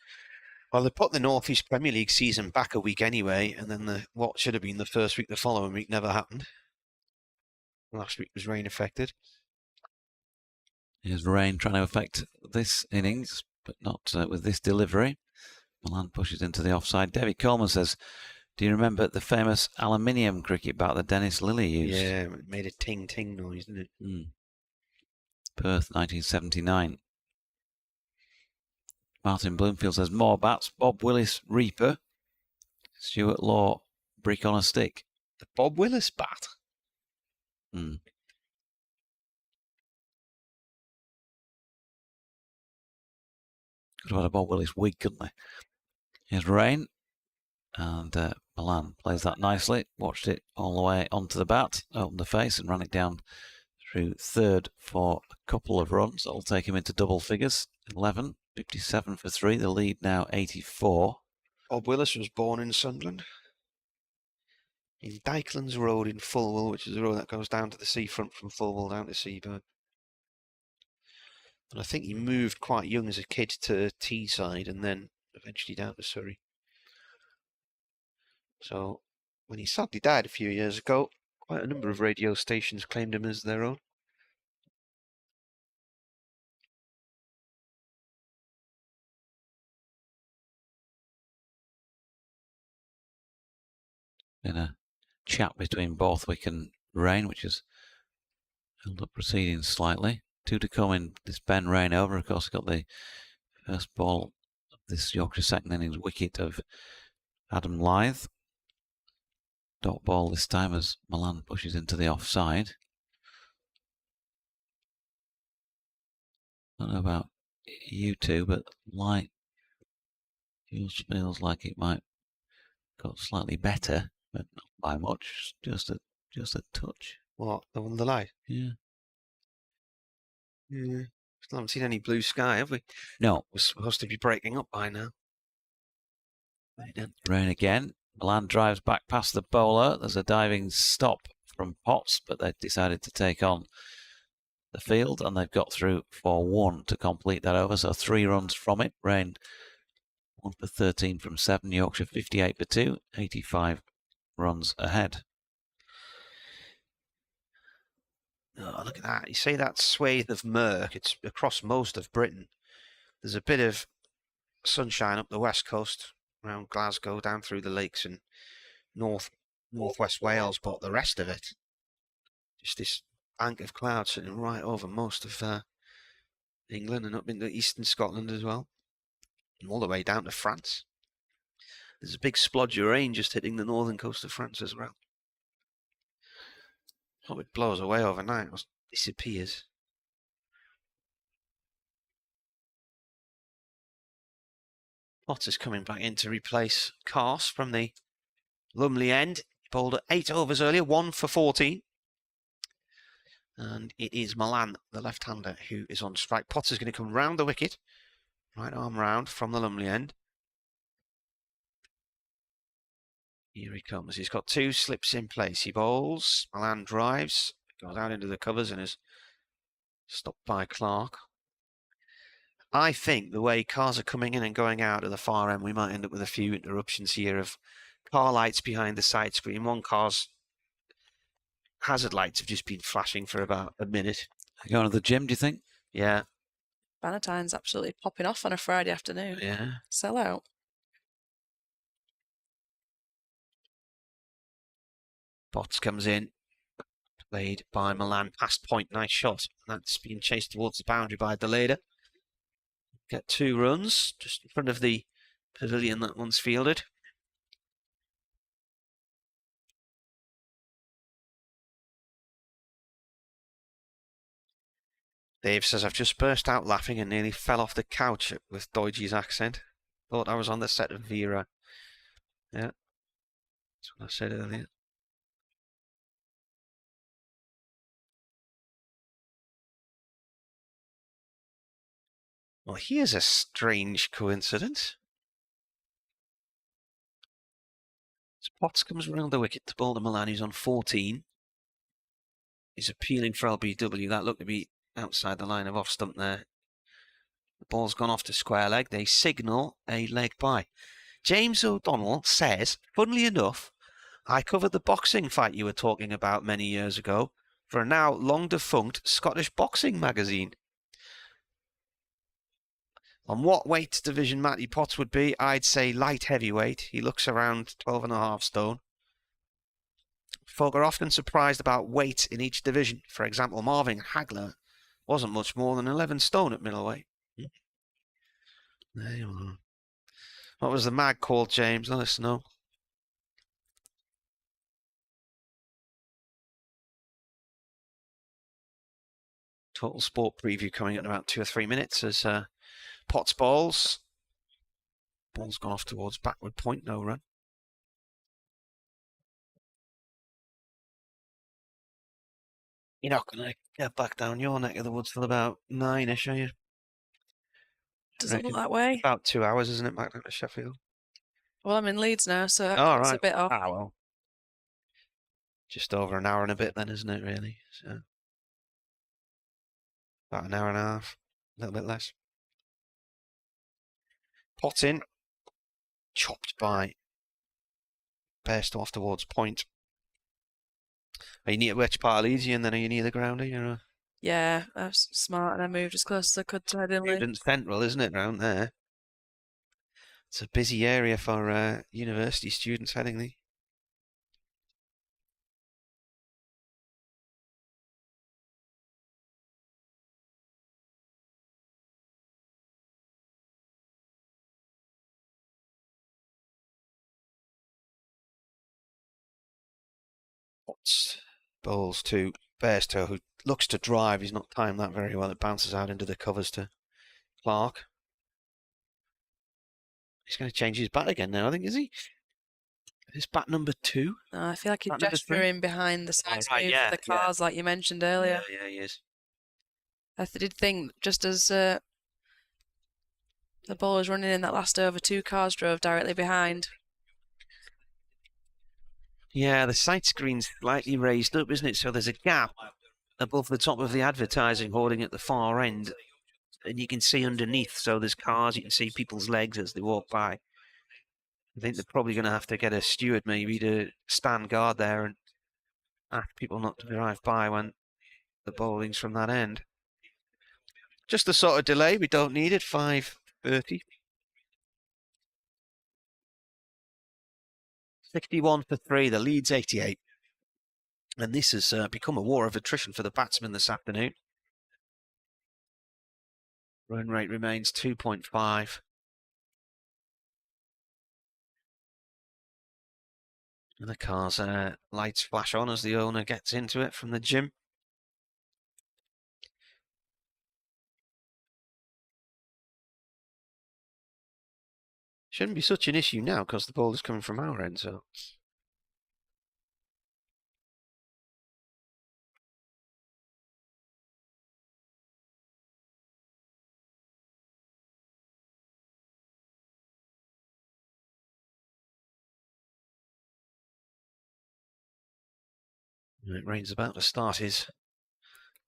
Well, they put the North East Premier League season back a week anyway, and then what should have been the first week the following week never happened. Last week was rain affected. Here's Rain trying to affect this innings, but not with this delivery. Milan pushes into the offside. David Coleman says, do you remember the famous aluminium cricket bat that Dennis Lilly used? Yeah, it made a ting-ting noise, didn't it? Perth, 1979. Martin Bloomfield says, more bats. Bob Willis, Reaper. Stuart Law, brick on a stick. The Bob Willis bat? Could have had a Bob Willis wig, couldn't they? Here's Rain. And Milan plays that nicely. Watched it all the way onto the bat, opened the face and ran it down through third for a couple of runs. That'll take him into double figures. 11, 57 for 3. The lead now 84. Bob Willis was born in Sunderland. In Dykelands Road in Fulwell, which is the road that goes down to the seafront from Fulwell down to Seaburn. And I think he moved quite young as a kid to Teesside and then eventually down to Surrey. So when he sadly died a few years ago, quite a number of radio stations claimed him as their own. Been a chat between Borthwick and Rain, which has held up proceedings slightly. 2 to come in this Ben Rain over. Of course, got the first ball of this Yorkshire second innings wicket of Adam Lyth. Dot ball this time as Milan pushes into the offside. I don't know about you two, but light feels like it might got slightly better, but not by much. Just a touch. What, the one on the light? Yeah. Yeah. Still haven't seen any blue sky, have we? No. We're supposed to be breaking up by now. Rain again. Milan drives back past the bowler. There's a diving stop from Potts, but they decided to take on the field, and they've got through for 1 to complete that over. So 3 runs from it. Rain 1 for 13 from 7. Yorkshire 58 for 2. 85 runs ahead. Oh, look at that. You say that swathe of murk, it's across most of Britain. There's a bit of sunshine up the west coast, around Glasgow, down through the lakes and northwest Wales, but the rest of it, just this bank of clouds sitting right over most of England and up into eastern Scotland as well, and all the way down to France. There's a big splodge of rain just hitting the northern coast of France as well. Oh, it blows away overnight, it disappears. Potts is coming back in to replace Cars from the Lumley end. He bowled at 8 overs earlier, 1 for 14. And it is Milan, the left-hander, who is on strike. Potts is going to come round the wicket. Right arm round from the Lumley end. Here he comes. He's got 2 slips in place. He bowls. Milan drives. Goes out into the covers and is stopped by Clark. I think the way cars are coming in and going out at the far end, we might end up with a few interruptions here of car lights behind the side screen. One car's hazard lights have just been flashing for about a minute. Going to the gym, do you think? Yeah. Bannatyne's absolutely popping off on a Friday afternoon. Yeah. Sell out. Potts comes in, played by Milan, past point, nice shot. That's been chased towards the boundary by Deleda. Get 2 runs, just in front of the pavilion that one's fielded. Dave says, I've just burst out laughing and nearly fell off the couch with Doige's accent. Thought I was on the set of Vera. Yeah, that's what I said earlier. Well, here's a strange coincidence. Potts comes around the wicket to bowl to Milan, who's on 14. He's appealing for LBW. That looked to be outside the line of off stump there. The ball's gone off to square leg. They signal a leg by. James O'Donnell says, funnily enough, I covered the boxing fight you were talking about many years ago for a now long-defunct Scottish boxing magazine. On what weight division Matty Potts would be, I'd say light heavyweight. He looks around 12.5 stone. Folk are often surprised about weight in each division. For example, Marvin Hagler wasn't much more than 11 stone at middleweight. There you are. What was the mag called, James? Let us know. Total Sport preview coming in about 2 or 3 minutes as Potts bowls. Ball's gone off towards backward point, no run. You're not going to get back down your neck of the woods till about 9-ish, are you? Doesn't look that way. About 2 hours, isn't it, back down to Sheffield? Well, I'm in Leeds now, so Oh, it's right. a bit off. Ah, well. Just over an hour and a bit then, isn't it, really? So, about an hour and a half, a little bit less. Pot in, chopped by Bairstow off towards point. Are you near which part of Leeds, and then are you near the ground? Are you? Yeah, I was smart and I moved as close as I could to Headingley. Student Central, isn't it, round there? It's a busy area for university students, Headingley. Potts bowls to Bairstow, who looks to drive. He's not timed that very well. It bounces out into the covers to Clark. He's going to change his bat again now, I think, is he? Is bat number 2? No, I feel like he's gesturing behind the side right, yeah, the cars, like you mentioned earlier. Yeah, he is. I did think, just as the ball was running in that last over, 2 cars drove directly behind. Yeah, the side screen's slightly raised up, isn't it? So there's a gap above the top of the advertising hoarding at the far end. And you can see underneath, so there's cars, you can see people's legs as they walk by. I think they're probably going to have to get a steward maybe to stand guard there and ask people not to drive by when the bowling's from that end. Just the sort of delay we don't need at 5:30. 61 for 3, the lead's 88. And this has become a war of attrition for the batsmen this afternoon. Run rate remains 2.5. And the car's lights flash on as the owner gets into it from the gym. Shouldn't be such an issue now because the ball is coming from our end, so. Rain's about to start his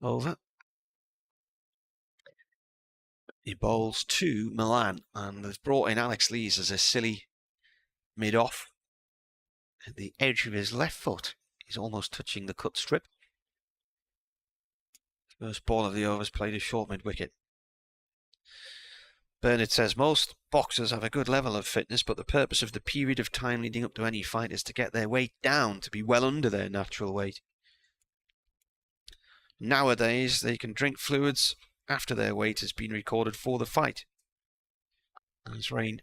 over. He bowls to Milan, and they've brought in Alex Lees as a silly mid-off. At the edge of his left foot, he's almost touching the cut strip. First ball of the overs played a short mid-wicket. Bernard says most boxers have a good level of fitness, but the purpose of the period of time leading up to any fight is to get their weight down, to be well under their natural weight. Nowadays, they can drink fluids after their weight has been recorded for the fight. As Rain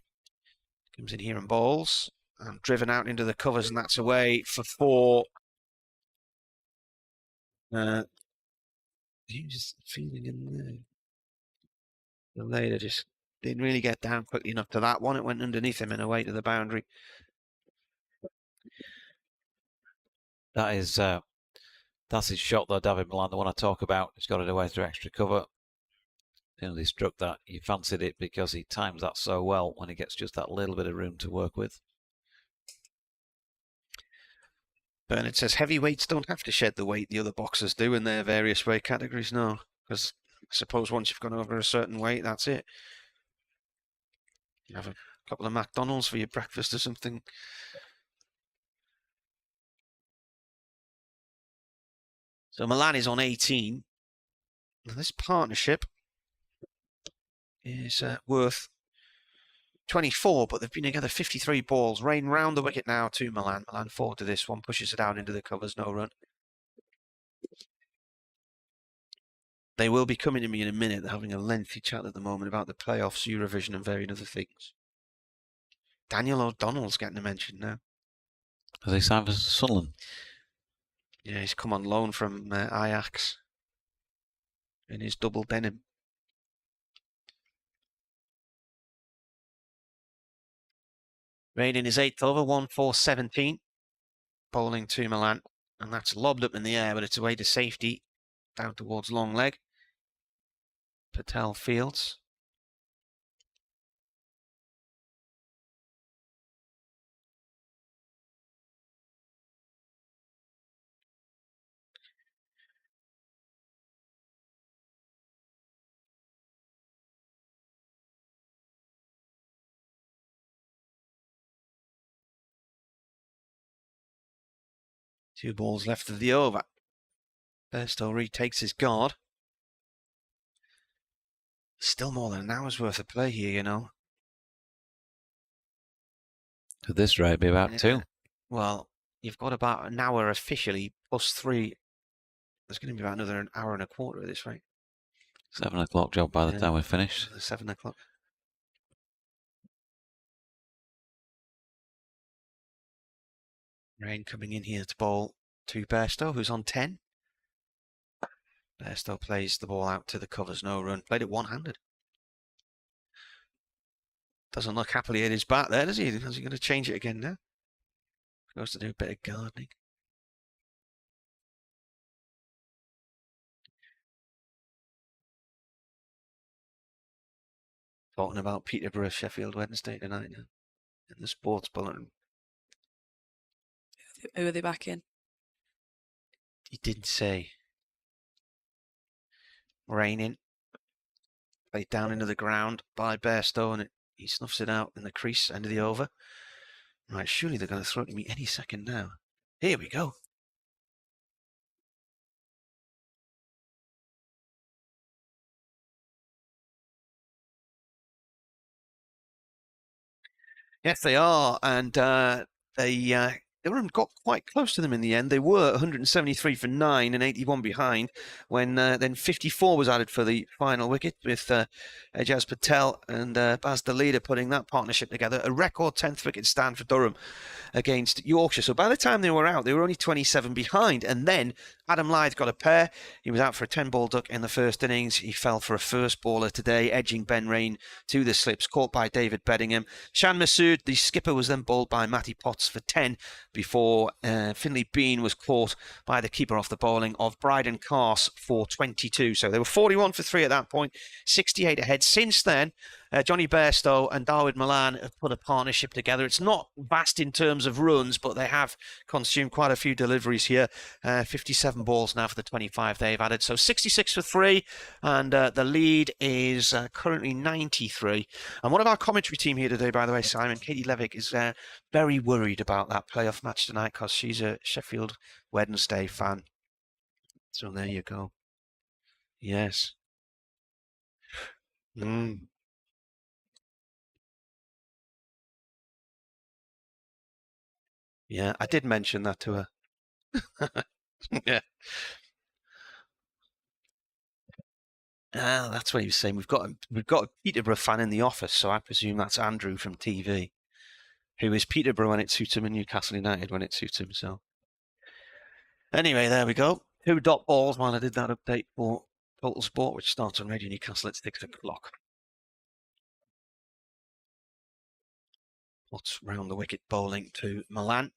comes in here and bowls, and driven out into the covers, and that's away for 4. He was just feeling in there. The later just didn't really get down quickly enough to that one. It went underneath him and away to the boundary. That is, that's his shot though, David Milan, the one I talk about. He's got it away through extra cover. As soon as he struck that, he fancied it because he times that so well when he gets just that little bit of room to work with. Bernard says heavyweights don't have to shed the weight the other boxers do in their various weight categories, no. Because I suppose once you've gone over a certain weight, that's it. You have a couple of McDonald's for your breakfast or something. So Milan is on 18. Now this partnership is worth 24, but they've been together 53 balls. Rain round the wicket now to Milan. Milan forward to this one, pushes it down into the covers, no run. They will be coming to me in a minute. They're having a lengthy chat at the moment about the playoffs, Eurovision and various other things. Daniel O'Donnell's getting a mention now. Has he signed for Sunderland? Yeah, he's come on loan from Ajax in his double denim. Rain in his 8th over, 1-4-17. Bowling to Milan. And that's lobbed up in the air, but it's away to safety. Down towards long leg. Patel fields. Two balls left of the over. Bairstow retakes his guard. Still more than an hour's worth of play here, you know. At this rate, it'd be about 2. Well, you've got about an hour officially, plus 3. There's going to be about another hour and a quarter at this rate. 7 o'clock job by the time we're finished. 7 o'clock. Rain coming in here to bowl to Bairstow, who's on 10. Bairstow plays the ball out to the covers, no run. Played it one-handed. Doesn't look happily at his bat there, does he? Is he going to change it again now? Goes to do a bit of gardening. Talking about Peterborough, Sheffield Wednesday tonight now. In the sports bulletin. Who are they backing? He didn't say. Rain in. Played down into the ground by Bairstow, and he snuffs it out in the crease, end of the over. Right, surely they're going to throw it to me any second now. Here we go. Yes, they are, and Durham got quite close to them in the end. They were 173 for 9 and 81 behind when then 54 was added for the final wicket with Ejaz Patel and Baz the leader putting that partnership together. A record 10th wicket stand for Durham against Yorkshire. So by the time they were out, they were only 27 behind. And then Adam Lyth got a pair. He was out for a 10-ball duck in the first innings. He fell for a first baller today, edging Ben Rain to the slips, caught by David Beddingham. Shan Masood, the skipper, was then bowled by Matty Potts for 10 before Finlay Bean was caught by the keeper off the bowling of Bryden Carse for 22. So they were 41 for 3 at that point, 68 ahead. Since then, Johnny Bairstow and Darwin Milan have put a partnership together. It's not vast in terms of runs, but they have consumed quite a few deliveries here. 57 balls now for the 25 they've added. So 66 for 3, and the lead is currently 93. And one of our commentary team here today, by the way, Simon, Katie Levick, is very worried about that playoff match tonight because she's a Sheffield Wednesday fan. So there you go. Yes. Yeah, I did mention that to her. Yeah. That's what he was saying. We've got a Peterborough fan in the office, so I presume that's Andrew from TV, who is Peterborough when it suits him and Newcastle United when it suits him. So anyway, there we go. 2 dot balls while I did that update for Total Sport, which starts on Radio Newcastle at 6 o'clock. What's round the wicket bowling to Milan.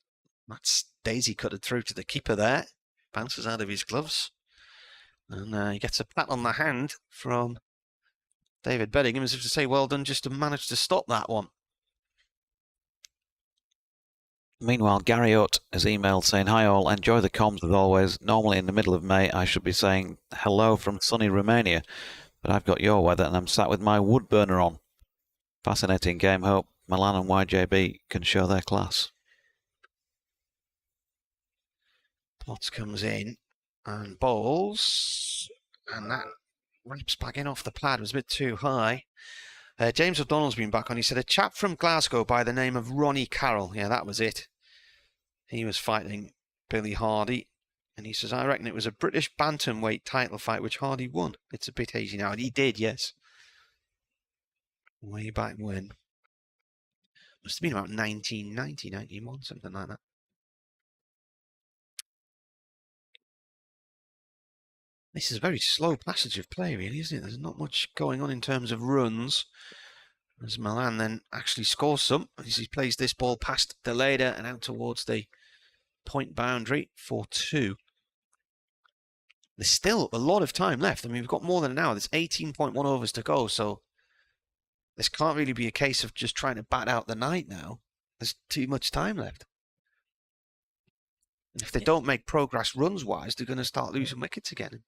That's daisy cutted through to the keeper there. Bounces out of his gloves. And he gets a pat on the hand from David Bedingham as if to say, well done, just to manage to stop that one. Meanwhile, Gary Ott has emailed saying, hi all, enjoy the comms as always. Normally in the middle of May, I should be saying hello from sunny Romania, but I've got your weather and I'm sat with my wood burner on. Fascinating game. Hope Milan and YJB can show their class. Potts comes in and bowls, and that rips back in off the pad. It was a bit too high. James O'Donnell's been back on. He said a chap from Glasgow by the name of Ronnie Carroll. Yeah, that was it. He was fighting Billy Hardy, and he says, I reckon it was a British bantamweight title fight which Hardy won. It's a bit hazy now. And he did, yes. Way back when. Must have been about 1990, 91, something like that. This is a very slow passage of play, really, isn't it? There's not much going on in terms of runs. As Milan then actually scores some as he plays this ball past Deleda and out towards the point boundary for 2. There's still a lot of time left. I mean, we've got more than an hour. There's 18.1 overs to go, so this can't really be a case of just trying to bat out the night now. There's too much time left. And if they don't make progress runs-wise, they're going to start losing wickets again.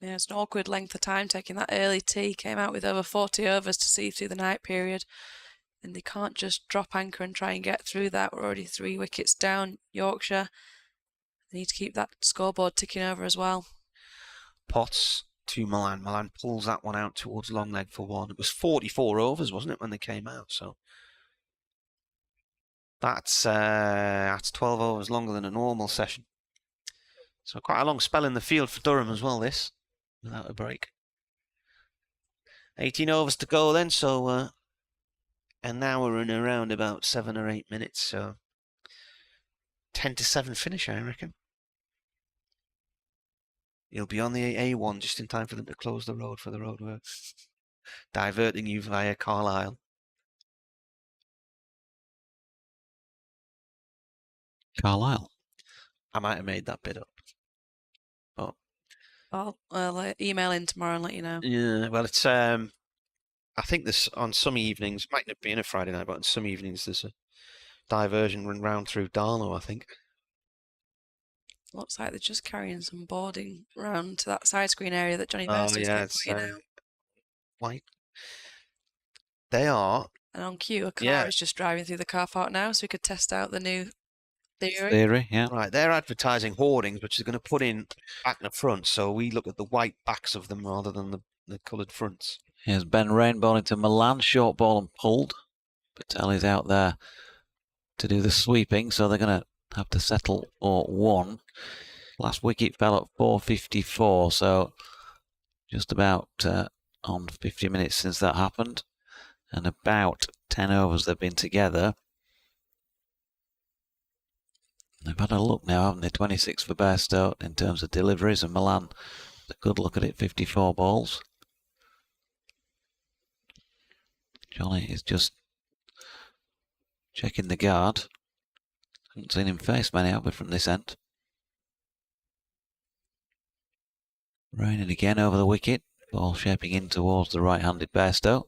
Yeah, it's an awkward length of time taking that early tee. Came out with over 40 overs to see through the night period. And they can't just drop anchor and try and get through that. We're already 3 wickets down, Yorkshire. They need to keep that scoreboard ticking over as well. Potts to Milan. Milan pulls that one out towards long leg for 1. It was 44 overs, wasn't it, when they came out? So that's 12 overs longer than a normal session. So quite a long spell in the field for Durham as well, this, without a break. 18 overs to go then, so an hour and around about 7 or 8 minutes, so 10-7 finish, I reckon. He'll be on the A1 just in time for them to close the road for the roadworks, diverting you via Carlisle. Carlisle? I might have made that bit up. I'll email in tomorrow and let you know. Yeah, well, it's I think this on some evenings, might not be in a Friday night, but on some evenings there's a diversion run round through Darlow, I think. Looks like they're just carrying some boarding round to that side screen area that Johnny Bairstow's putting out. White. They are. And on cue, a car is just driving through the car park now, so we could test out the new theory, yeah. Right, they're advertising hoardings, which is going to put in back and the front, so we look at the white backs of them rather than the coloured fronts. Here's Ben Rain bowling to Milan, short ball and pulled. Patelli's out there to do the sweeping, so they're going to have to settle for 1. Last wicket fell at 4:54, so just about on 50 minutes since that happened, and about 10 overs they've been together. They've had a look now, haven't they? 26 for Bairstow in terms of deliveries, and Milan, a good look at it, 54 balls. Johnny is just checking the guard. Haven't seen him face many, have we, from this end? Raining again over the wicket. Ball shaping in towards the right-handed Bairstow.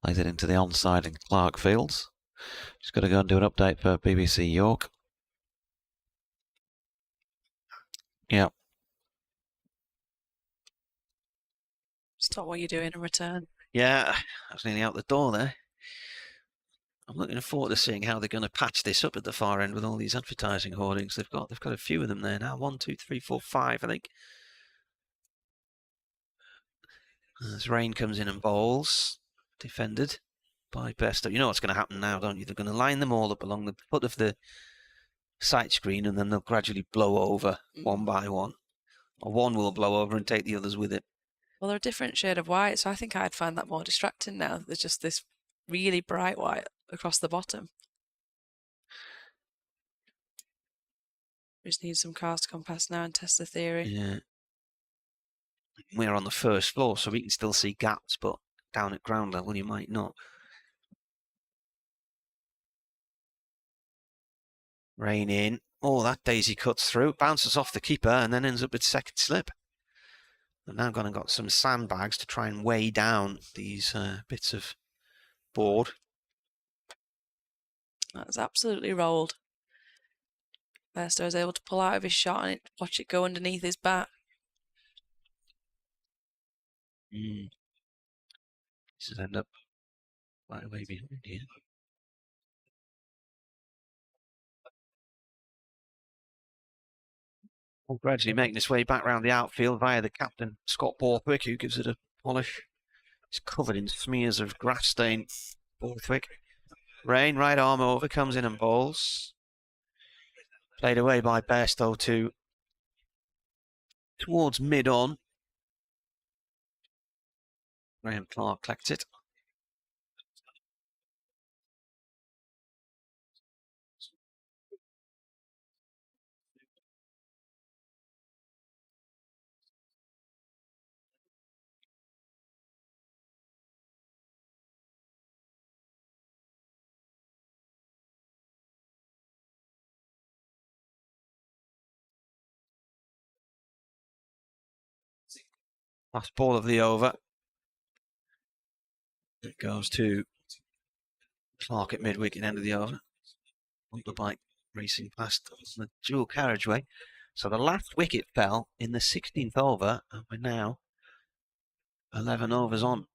Plays it into the onside in Clark Fields. Just got to go and do an update for BBC York. Yeah. Stop what you're doing and return. Yeah, I was nearly out the door there. I'm looking forward to seeing how they're going to patch this up at the far end with all these advertising hoardings they've got. They've got a few of them there now. 1, 2, 3, 4, 5, I think. As Rain comes in and bowls, defended by Besto. You know what's going to happen now, don't you? They're going to line them all up along the foot of the sight screen, and then they'll gradually blow over one by one. Or one will blow over and take the others with it. Well, they're a different shade of white, so I think I'd find that more distracting now. There's just this really bright white across the bottom. We just need some cars to come past now and test the theory. Yeah. We're on the first floor, so we can still see gaps, but down at ground level you might not. Rain in. Oh, that daisy cuts through, bounces off the keeper, and then ends up with second slip. They've now gone and got some sandbags to try and weigh down these bits of board. That's absolutely rolled. Besto is able to pull out of his shot and watch it go underneath his bat. This has ended up right away behind here. Gradually making his way back round the outfield via the captain, Scott Borthwick, who gives it a polish. He's covered in smears of grass stain. Borthwick. Rain, right arm over, comes in and bowls. Played away by Bairstow towards mid-on. Graham Clark collects it. Last ball of the over. It goes to Clark at mid-wicket, end of the over. Motorbike racing past the dual carriageway. So the last wicket fell in the 16th over, and we're now 11 overs on.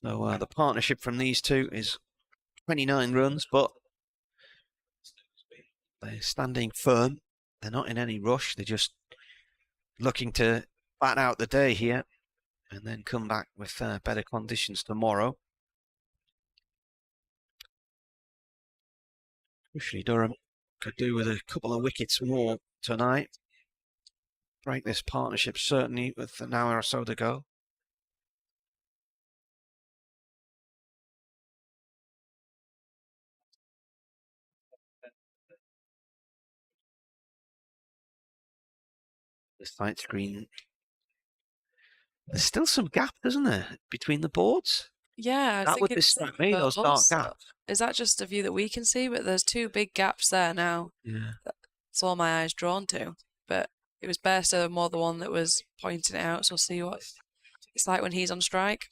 So the partnership from these two is 29 runs, but they're standing firm. They're not in any rush. They're just looking to bat out the day here and then come back with better conditions tomorrow. Crucially, Durham could do with a couple of wickets more tonight. Break this partnership certainly with an hour or so to go. The sight screen. There's still some gap, isn't there, between the boards? Yeah, that would distract me, those dark gaps. Is that just a view that we can see? But there's two big gaps there now. Yeah. That's all my eyes drawn to. But it was Bairstow more the one that was pointing it out, so we'll see what it's like when he's on strike.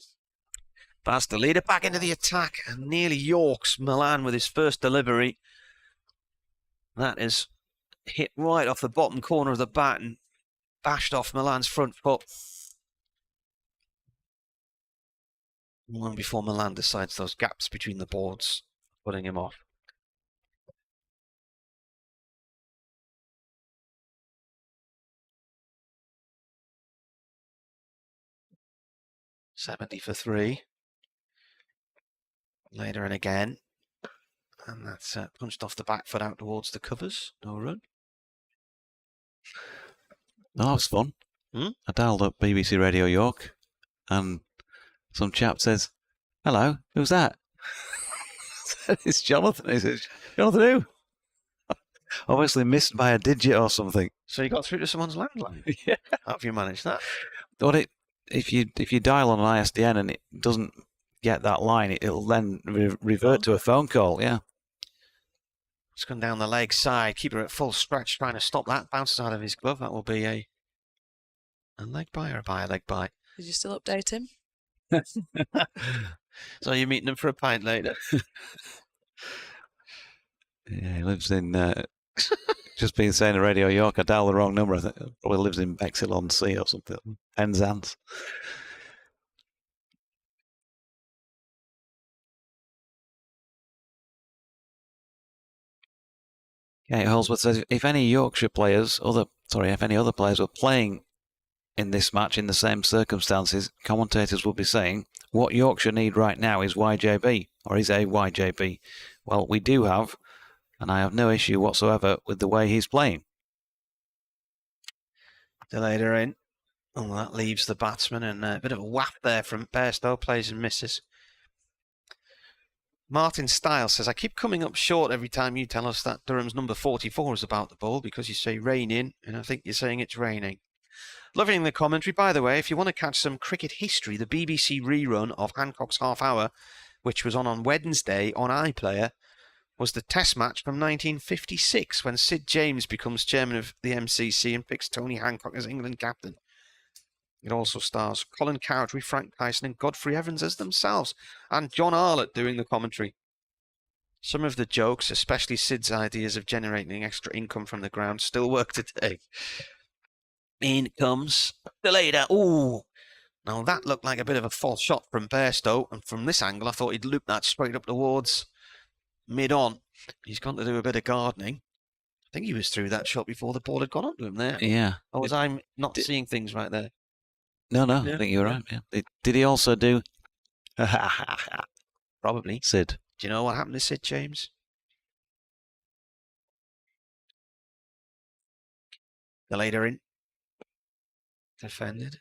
Pass the leader back into the attack and nearly Yorks Milan with his first delivery. That is hit right off the bottom corner of the bat and bashed off Milan's front foot. Long before Milan decides those gaps between the boards, putting him off. $70 for 3. Later and again. And that's punched off the back foot out towards the covers. No run. No, that was fun. I dialed up BBC Radio York and some chap says, "Hello, who's that?" It's Jonathan. He says, "Jonathan who?" Obviously missed by a digit or something. So you got through to someone's landline? Yeah. How have you managed that? But if you dial on an ISDN and it doesn't get that line, it'll then revert to a phone call. Yeah. It's gone down the leg side. Keeper at full stretch trying to stop that. Bounces out of his glove. That will be a leg bye or a leg bye. Did you still update him? So you're meeting him for a pint later? Yeah, he lives in, just been saying on Radio York, I dialed the wrong number. I think probably lives in Bexhill-on-Sea or something. Penzance. Kate Holsworth says, if any Yorkshire players, if any other players were playing in this match in the same circumstances, commentators would be saying, what Yorkshire need right now is YJB, or is a YJB. Well, we do have, and I have no issue whatsoever with the way he's playing. Delayed her in. Oh, that leaves the batsman, and a bit of a whap there from Bairstow, plays and misses. Martin Stiles says, I keep coming up short every time you tell us that Durham's number 44 is about the ball because you say rain in, and I think you're saying it's raining. Loving the commentary. By the way, if you want to catch some cricket history, the BBC rerun of Hancock's Half Hour, which was on Wednesday on iPlayer, was the Test match from 1956 when Sid James becomes chairman of the MCC and picks Tony Hancock as England captain. It also stars Colin Cowdrey, Frank Tyson and Godfrey Evans as themselves, and John Arlott doing the commentary. Some of the jokes, especially Sid's ideas of generating extra income from the ground, still work today. In comes the leader. Ooh! Now that looked like a bit of a false shot from Bairstow, and from this angle I thought he'd loop that straight up towards mid-on. He's gone to do a bit of gardening. I think he was through that shot before the ball had gone onto him there. Yeah. Or was I not seeing things right there? No, I think you're right. Yeah. Did he also do... Probably. Sid. Do you know what happened to Sid James? The later in. Defended.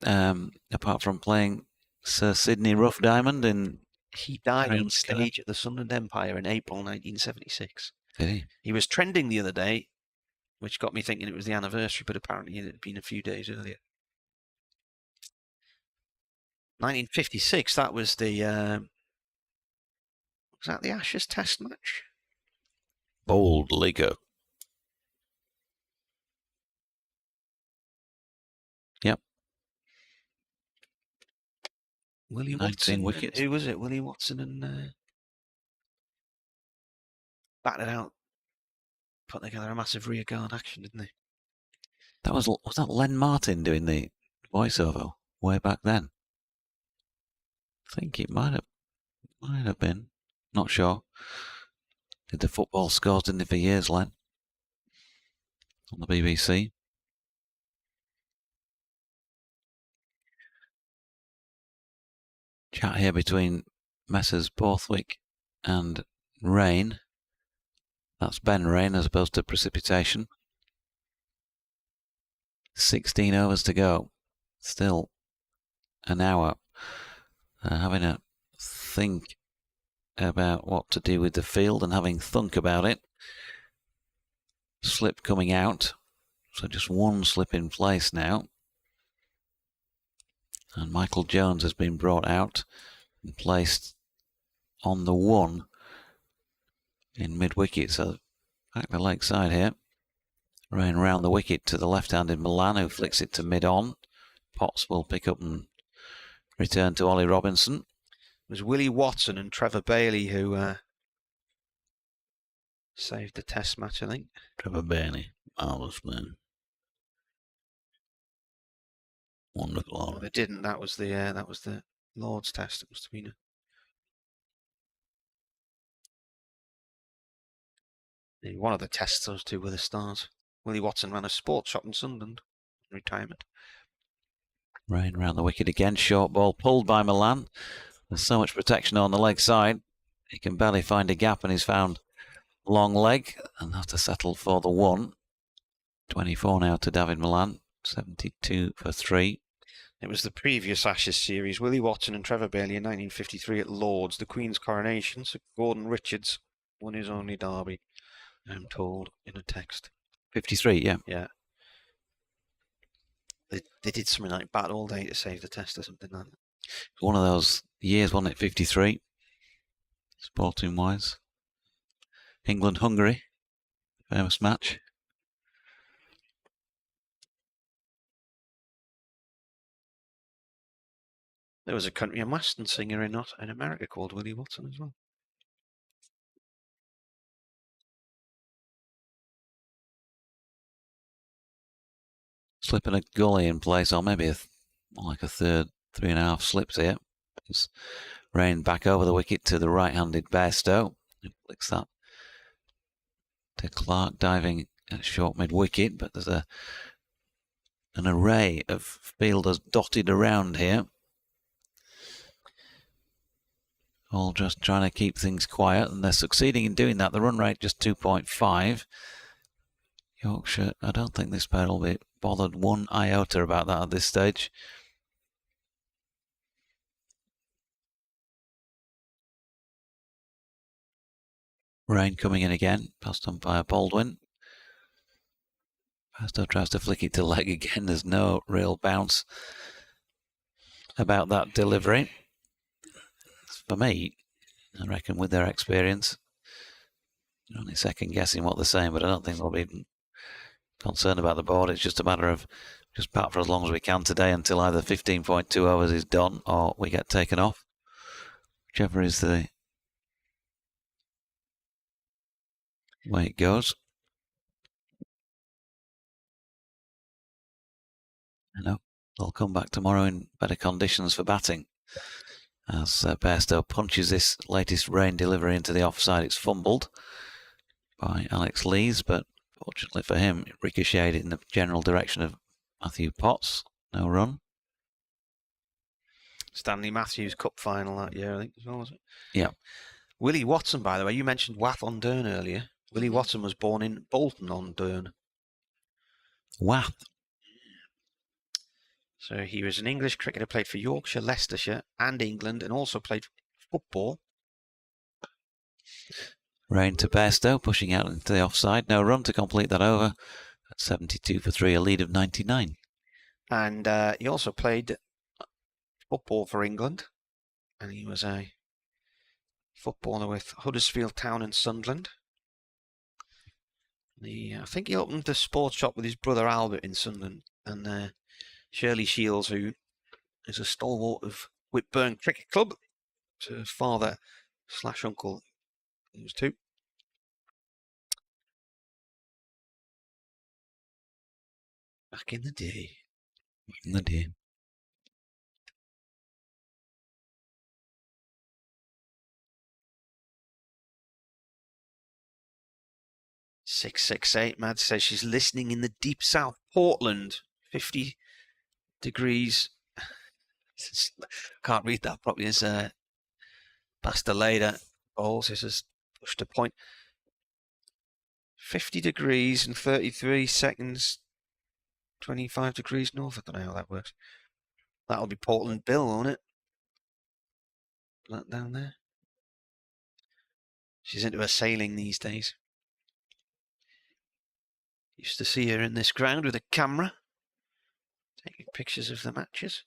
Apart from playing Sir Sidney Rough Diamond in... He died on stage at the Sunderland Empire in April 1976. Did he? He was trending the other day, which got me thinking it was the anniversary, but apparently it had been a few days earlier. 1956, that was the... was that the Ashes Test match? Bold Liga. Yep. Willie 19 Watson. wickets. Who was it? Willie Watson and batted out, put together a massive rearguard action, didn't they? That was that Len Martin doing the voiceover way back then? I think it might have been. Not sure. Did the football scores, didn't he, for years, Len? On the BBC. Chat here between Messrs Borthwick and Rain. That's Ben Rain as opposed to Precipitation. 16 overs to go. Still an hour. Having a think about what to do with the field and having thunk about it. Slip coming out. So just one slip in place now. And Michael Jones has been brought out and placed on the one in mid-wicket. So back the leg side here. Running round the wicket to the left-handed Milan, who flicks it to mid-on. Potts will pick up and return to Ollie Robinson. It was Willie Watson and Trevor Bailey who saved the Test match, I think. Trevor Bailey, marvellous man. Wonderful. No, they didn't. That was the Lord's Test. It must have been one of the tests. Those two were the stars. Willie Watson ran a sports shop in Sunderland in retirement. Rain round the wicket again. Short ball pulled by Milan. There's so much protection on the leg side. He can barely find a gap, and he's found long leg and have to settle for the one. 24 now to David Milan. 72 for 3. It was the previous Ashes series. Willie Watson and Trevor Bailey in 1953 at Lord's, the Queen's coronation. So Gordon Richards won his only derby, I'm told in a text. 53, yeah. Yeah. They did something like bat all day to save the Test or something like that. One of those years, wasn't it? 53, sporting wise. England-Hungary, famous match. There was a country and western singer in America called Willie Watson as well. Slipping a gully in place, or maybe like a third, 3.5 slips here. It's Rain back over the wicket to the right-handed Bairstow. Who flicks that to Clark, diving at short mid-wicket, but there's an array of fielders dotted around here. All just trying to keep things quiet, and they're succeeding in doing that. The run rate just 2.5. Yorkshire, I don't think this pair will be bothered one iota about that at this stage. Rain coming in again, past umpire Baldwin. Bairstow tries to flick it to leg again. There's no real bounce about that delivery. For me, I reckon with their experience, they're only second guessing what they're saying, but I don't think they'll be concerned about the board. It's just a matter of just bat for as long as we can today until either 15.2 overs is done or we get taken off. Whichever is the way it goes. I know they'll come back tomorrow in better conditions for batting. As Bairstow punches this latest Rain delivery into the offside, it's fumbled by Alex Lees, but fortunately for him, it ricocheted in the general direction of Matthew Potts. No run. Stanley Matthews Cup final that year, I think, as well, was it? Yeah. Willie Watson, by the way, you mentioned Wath-on-Dearne earlier. Willie Watson was born in Bolton-on-Dearne. Wath. So he was an English cricketer, played for Yorkshire, Leicestershire and England, and also played football. Rain to Bairstow, pushing out into the offside. No run to complete that over. At 72 for 3, a lead of 99. And he also played football for England. And he was a footballer with Huddersfield Town and Sunderland. I think he opened the sports shop with his brother Albert in Sunderland. And Shirley Shields, who is a stalwart of Whitburn Cricket Club, to father / uncle, he was 2. Back in the day. Back in the day. "668" Mad says she's listening in the deep south, Portland, 50 degrees. Can't read that properly. It's Basta later. Bowles, this has pushed a point. 50 degrees and 33 seconds. 25 degrees north. I don't know how that works. That'll be Portland Bill, won't it? That down there. She's into her sailing these days. Used to see her in this ground with a camera, taking pictures of the matches.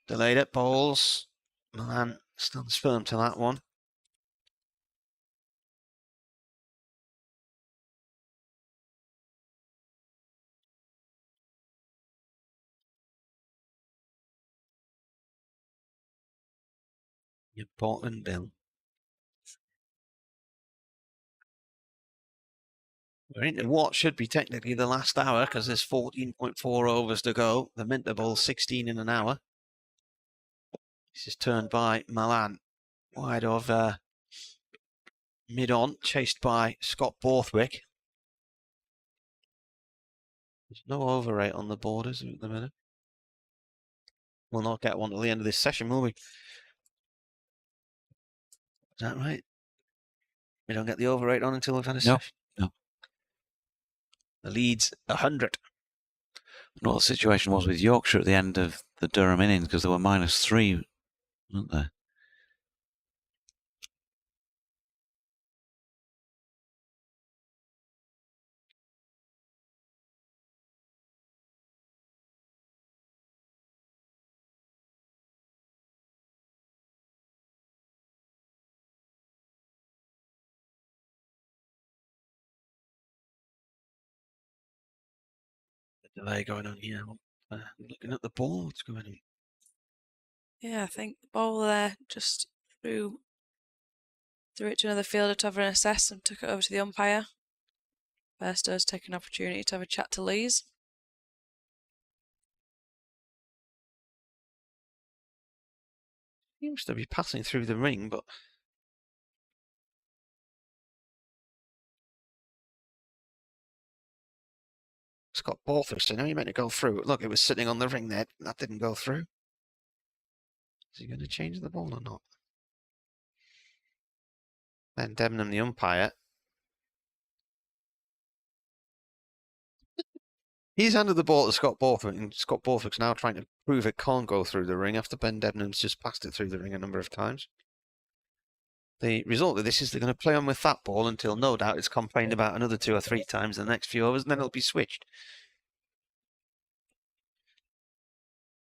Delayed at Bowles. Milan still firm to that one. Your Portland Bill. We're into what should be technically the last hour because there's 14.4 overs to go. The Minter Bowl 16 in an hour. This is turned by Milan. Wide of mid-on, chased by Scott Borthwick. There's no over rate on the borders at the minute. We'll not get one till the end of this session, will we? Is that right? We don't get the over rate on until we've had a session? No. The lead's 100. What the situation was with Yorkshire at the end of the Durham innings, because they were -3, weren't they? The delay going on here. Looking at the ball, what's going on? Yeah, I think the ball there just threw it to another fielder to have an assess and took it over to the umpire. Bairstow's taken an opportunity to have a chat to Lees. Seems to be passing through the ring, but Scott Borthwick, you meant to go through. Look, it was sitting on the ring there. That didn't go through. Is he going to change the ball or not? Ben Debenham, the umpire. He's handed the ball to Scott Borthwick, and Scott Borthwick's now trying to prove it can't go through the ring after Ben Debenham's just passed it through the ring a number of times. The result of this is they're going to play on with that ball until no doubt it's complained about another 2 or 3 times in the next few overs, and then it'll be switched.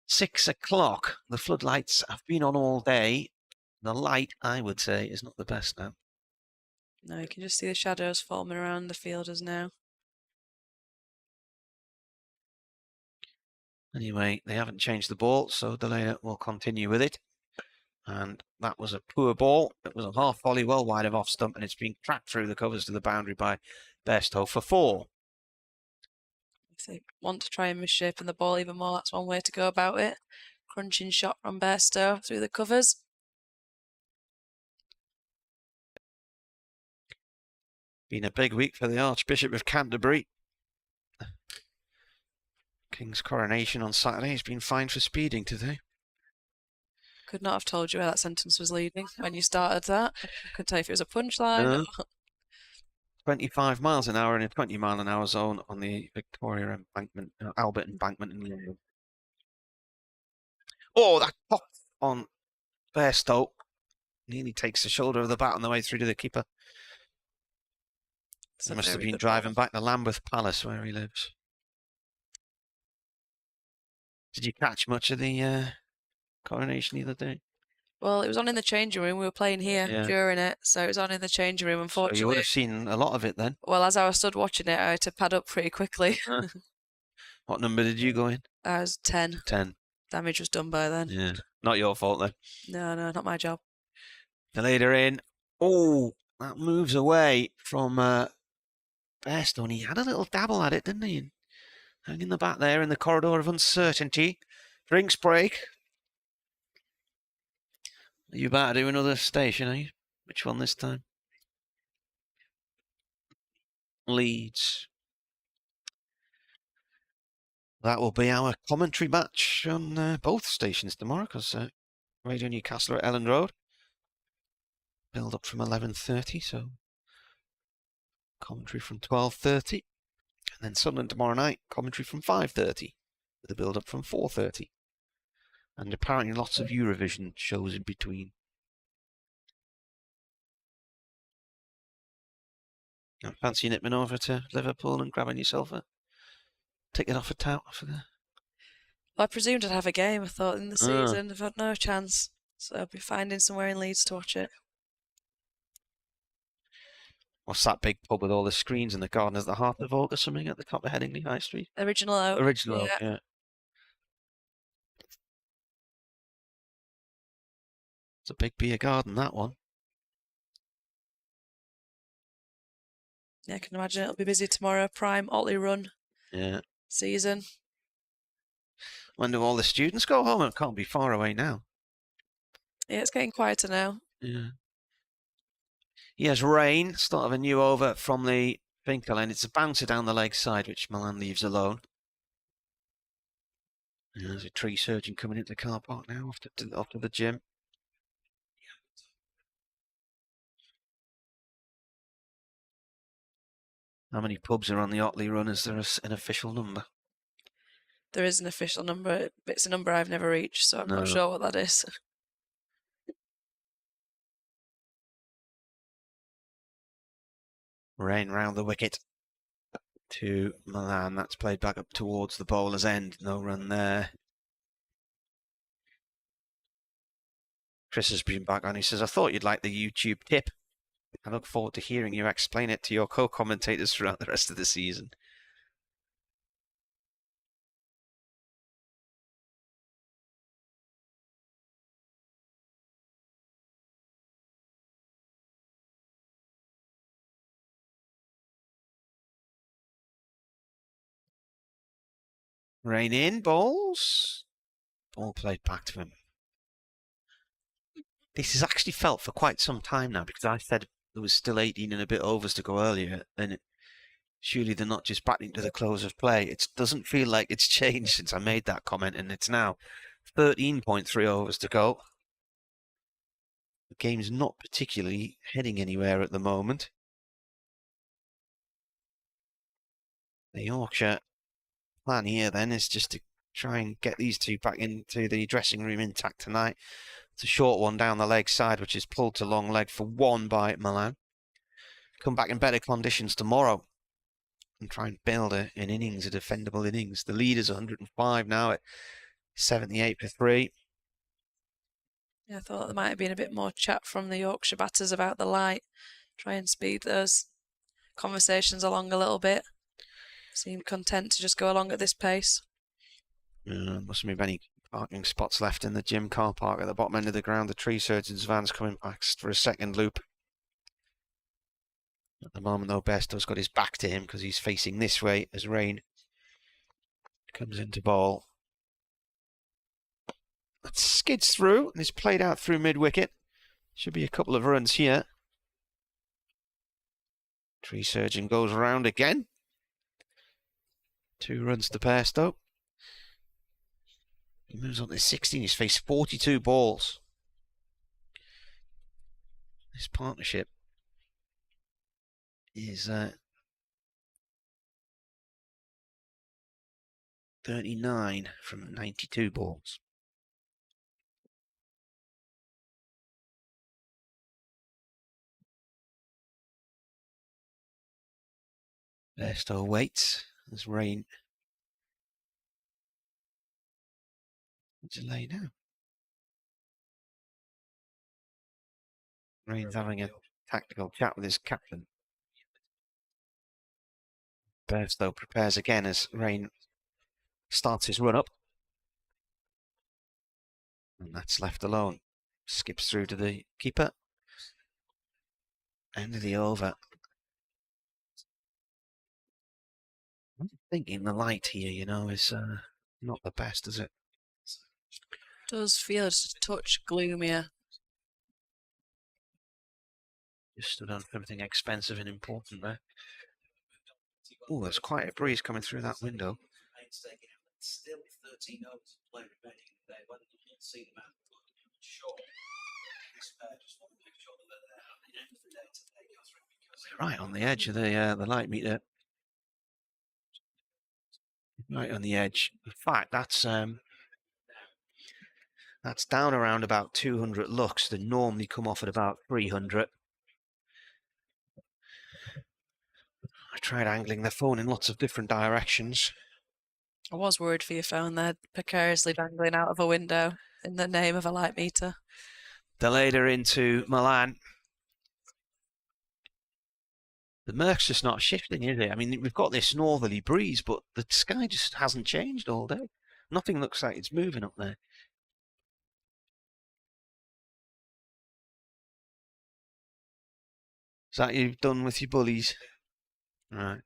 6 o'clock. The floodlights have been on all day. The light, I would say, is not the best now. No, you can just see the shadows forming around the fielders now. Anyway, they haven't changed the ball, so Delaney will continue with it. And that was a poor ball. It was a half volley well wide of off stump, and it's been tracked through the covers to the boundary by Bairstow for 4. If they want to try and misshapen the ball even more, that's one way to go about it. Crunching shot from Bairstow through the covers. Been a big week for the Archbishop of Canterbury. King's coronation on Saturday. He's been fined for speeding today. Could not have told you where that sentence was leading when you started that. I couldn't tell you if it was a punchline. 25 miles an hour in a 20-mile-an-hour zone on the Victoria Embankment, Albert Embankment in London. Oh, that pop on Bairstow nearly takes the shoulder of the bat on the way through to the keeper. He must have been driving back to Lambeth Palace where he lives. Did you catch much of the coronation the other day? Well, it was on in the changing room. We were playing here during it, so it was on in the changing room, unfortunately. So you would have seen a lot of it then? Well, as I was stood watching it, I had to pad up pretty quickly. What number did you go in? I was 10. 10. Damage was done by then. Yeah, not your fault then. No, not my job. The leader in. Oh, that moves away from Bairstow. He had a little dabble at it, didn't he? Hanging the bat there in the corridor of uncertainty. Drinks break. Are you about to do another station, are you? Which one this time? Leeds. That will be our commentary match on both stations tomorrow, because Radio Newcastle at Ellen Road. Build up from 11:30, so commentary from 12:30. And then Sunderland tomorrow night, commentary from 5:30, with a build up from 4:30. And apparently lots of Eurovision shows in between. Fancy nipping over to Liverpool and grabbing yourself a ticket off a tout for the... Well, I presumed I'd have a game. I thought in the season I've had no chance, so I'll be finding somewhere in Leeds to watch it. What's that big pub with all the screens in the garden? Is the Heart of Oak or something at the top of Headingley High Street? Original Oak. Original Oak, yeah. It's a big beer garden, that one. Yeah, I can imagine it'll be busy tomorrow. Prime Otley Run season. When do all the students go home? It can't be far away now. Yeah, it's getting quieter now. Yeah. Here's Rain, start of a new over from the Finkel end. It's a bouncer down the leg side, which Milan leaves alone. And there's a tree surgeon coming into the car park now after the gym. How many pubs are on the Otley Run? Is there an official number? There is an official number. It's a number I've never reached, so I'm not sure what that is. Rain round the wicket to Milan. That's played back up towards the bowler's end. No run there. Chris has been back on. He says, I thought you'd like the YouTube tip. I look forward to hearing you explain it to your co-commentators throughout the rest of the season. Rain in, balls. Ball played back to him. This has actually felt for quite some time now, because I said there was still 18 and a bit overs to go earlier, and surely they're not just batting to the close of play. It doesn't feel like it's changed since I made that comment, and it's now 13.3 overs to go. The game's not particularly heading anywhere at the moment. The Yorkshire plan here then is just to try and get these two back into the dressing room intact tonight. It's a short one down the leg side, which is pulled to long leg for 1 by Milan. Come back in better conditions tomorrow and try and build an innings, a defendable innings. The lead is 105 now at 78 for 3. Yeah, I thought there might have been a bit more chat from the Yorkshire batters about the light. Try and speed those conversations along a little bit. Seem content to just go along at this pace. Mustn't be many parking spots left in the gym car park at the bottom end of the ground. The tree surgeon's van's coming back for a second loop. At the moment, though, Bairstow's got his back to him because he's facing this way as rain comes into ball. That skids through and is played out through mid-wicket. Should be a couple of runs here. Tree surgeon goes around again. 2 runs to Bairstow. He moves on to 16. He's faced 42 balls. This partnership is 39 from 92 balls. Bairstow waits as rain. Delay now. Rain's having a tactical chat with his captain. Bairstow prepares again as Rain starts his run up. And that's left alone. Skips through to the keeper. End of the over. I'm thinking the light here, you know, is not the best, is it? Does feel just a touch gloomier. Just stood on something expensive and important there. Oh, there's quite a breeze coming through that window. Right on the edge of the light meter. Right on the edge. In fact, that's down around about 200 lux. They normally come off at about 300. I tried angling the phone in lots of different directions. I was worried for your phone there, precariously dangling out of a window in the name of a light meter. Delayed her into Milan. The murk's just not shifting, is it? I mean, we've got this northerly breeze, but the sky just hasn't changed all day. Nothing looks like it's moving up there. Is that you done with your bullies? Right.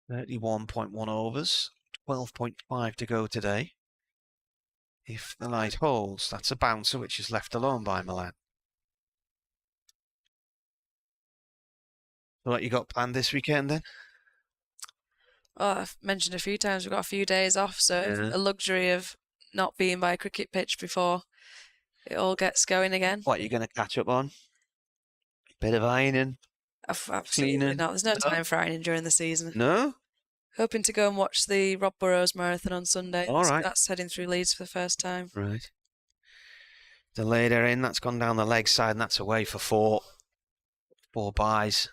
.1 overs, 12.5 to go today. If the light holds, that's a bouncer which is left alone by Milan. So what you got planned this weekend then? Oh, I've mentioned a few times we've got a few days off, so it's a luxury of not being by a cricket pitch before it all gets going again. What are you going to catch up on? Bit of ironing? Absolutely cleaning? not. There's no time for ironing during the season. No? Hoping to go and watch the Rob Burrows marathon on Sunday. All right. That's heading through Leeds for the first time. Right. Delayed her in. That's gone down the leg side, and that's away for 4. 4 buys.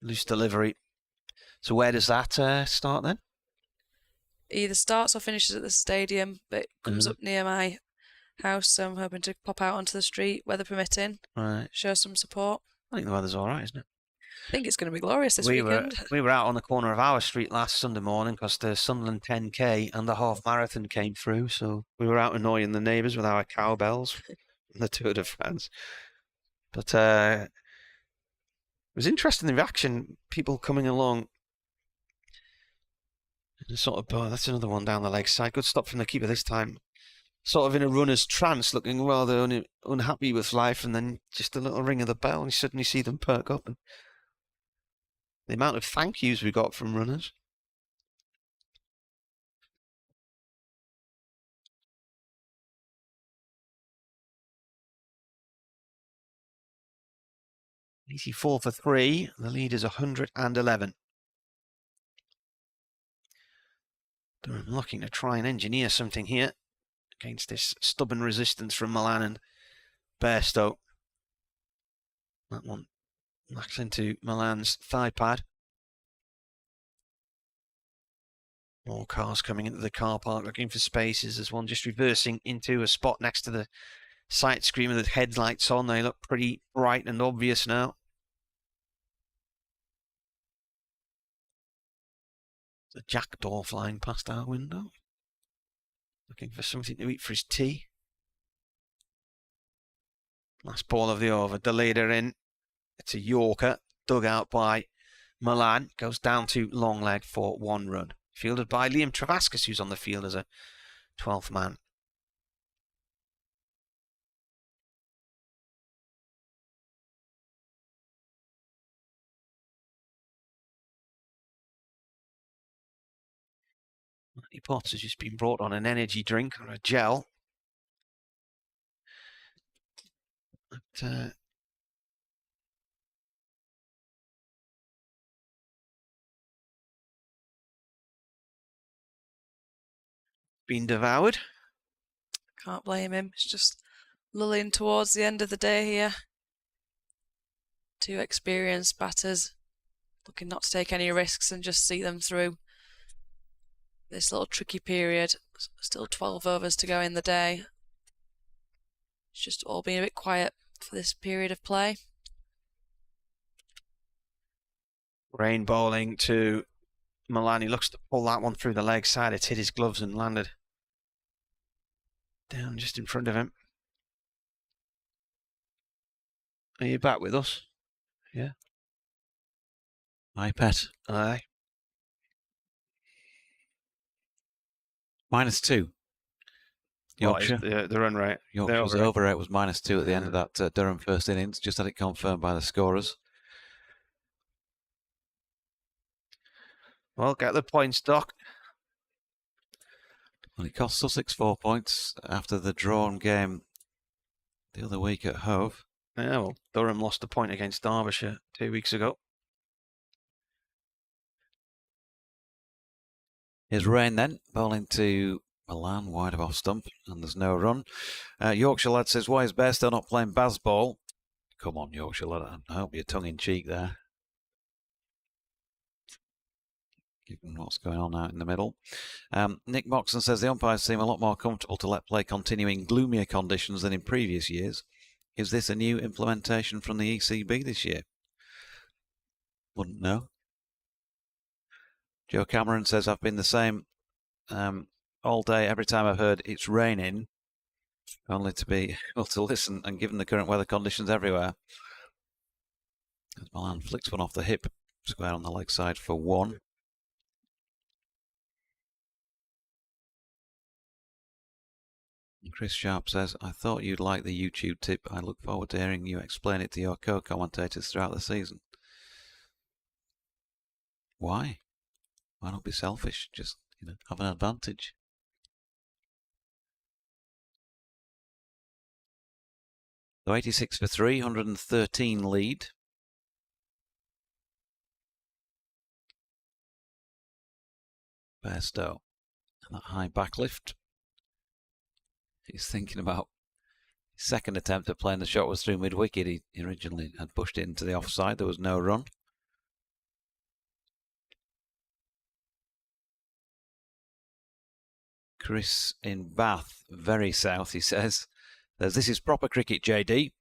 Loose delivery. So where does that start then? Either starts or finishes at the stadium, but it comes up near my house, so I'm hoping to pop out onto the street, weather permitting. Right. Show some support. I think the weather's all right, isn't it? I think it's going to be glorious this weekend. We were out on the corner of our street last Sunday morning because the Sunderland 10K and the half marathon came through, so we were out annoying the neighbours with our cowbells and the Tour de France. But was interesting, the reaction, people coming along. Sort of, oh, that's another one down the leg side. Good stop from the keeper this time. Sort of in a runner's trance, looking rather unhappy with life, and then just a little ring of the bell, and you suddenly see them perk up. And the amount of thank yous we got from runners. Easy 4 for 3. The lead is 111. Durham looking to try and engineer something here against this stubborn resistance from Milan and Bairstow. That one knocks into Milan's thigh pad. More cars coming into the car park looking for spaces. There's one just reversing into a spot next to the sight screen with the headlights on. They look pretty bright and obvious now. There's a jackdaw flying past our window, looking for something to eat for his tea. Last ball of the over, delayed her in. It's a Yorker, dug out by Milan. Goes down to long leg for 1 run. Fielded by Liam Travascus, who's on the field as a 12th man. Matty Potts has just been brought on an energy drink or a gel. But, been devoured. Can't blame him. It's just lulling towards the end of the day here. 2 experienced batters looking not to take any risks and just see them through this little tricky period. Still 12 overs to go in the day. It's just all been a bit quiet for this period of play. Rain bowling to Milan. He looks to pull that one through the leg side. It's hit his gloves and landed down just in front of him. Are you back with us? Yeah. My pet. Aye. -2. Yorkshire. The run rate. Yorkshire's over rate was -2 at the end of that Durham first innings. Just had it confirmed by the scorers. Well, get the points, Doc. Well, it cost Sussex 4 points after the drawn game the other week at Hove. Yeah, well, Durham lost a point against Derbyshire 2 weeks ago. Here's Rain then, bowling to Milan, wide of off stump, and there's no run. Yorkshire lad says, why is Bairstow not playing Bazball? Come on, Yorkshire lad, I hope you're tongue-in-cheek there. Given what's going on out in the middle. Nick Moxon says the umpires seem a lot more comfortable to let play continue in gloomier conditions than in previous years. Is this a new implementation from the ECB this year? Wouldn't know. Joe Cameron says, I've been the same all day, every time I've heard it's raining, only to be able to listen and given the current weather conditions everywhere. As Milan flicks one off the hip, square on the leg side for 1. Chris Sharp says, I thought you'd like the YouTube tip. I look forward to hearing you explain it to your co-commentators throughout the season. Why? Why not be selfish? Just, have an advantage. So 86 for 3, 113 lead. Bairstow. And that high backlift. He's thinking about his second attempt at playing the shot was through mid-wicket. He originally had pushed it into the offside. There was no run. Chris in Bath, very south, he says. This is proper cricket, JD.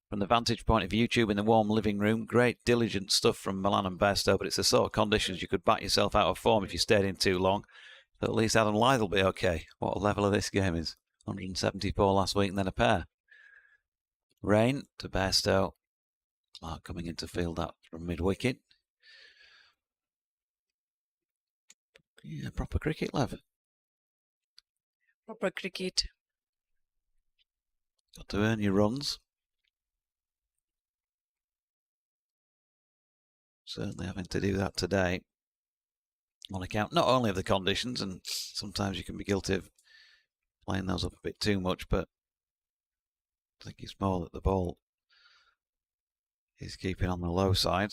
From the vantage point of YouTube in the warm living room, great diligent stuff from Milan and Bairstow, but it's the sort of conditions you could back yourself out of form if you stayed in too long. But at least Adam Lyth will be okay. What a level of this game is. 174 last week and then a pair. Rain to Bairstow. Clark coming in to field that from mid-wicket. Yeah, proper cricket, Lev. Proper cricket. Got to earn your runs. Certainly having to do that today. On account not only of the conditions, and sometimes you can be guilty of playing those up a bit too much, but I think it's more that the ball is keeping on the low side.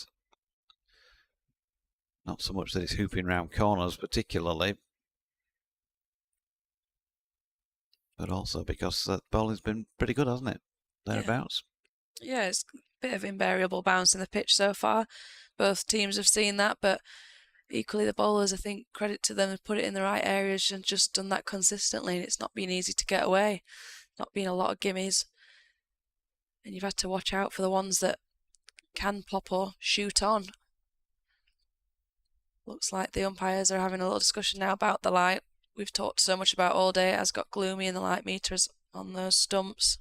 Not so much that it's hooping round corners particularly, but also because that ball has been pretty good, hasn't it? Thereabouts. Yeah, it's a bit of invariable bounce in the pitch so far. Both teams have seen that, but equally the bowlers, I think, credit to them, have put it in the right areas and just done that consistently, and it's not been easy to get away. Not been a lot of gimmies. And you've had to watch out for the ones that can pop or shoot on. Looks like the umpires are having a little discussion now about the light. We've talked so much about all day. It has got gloomy and the light meters on those stumps.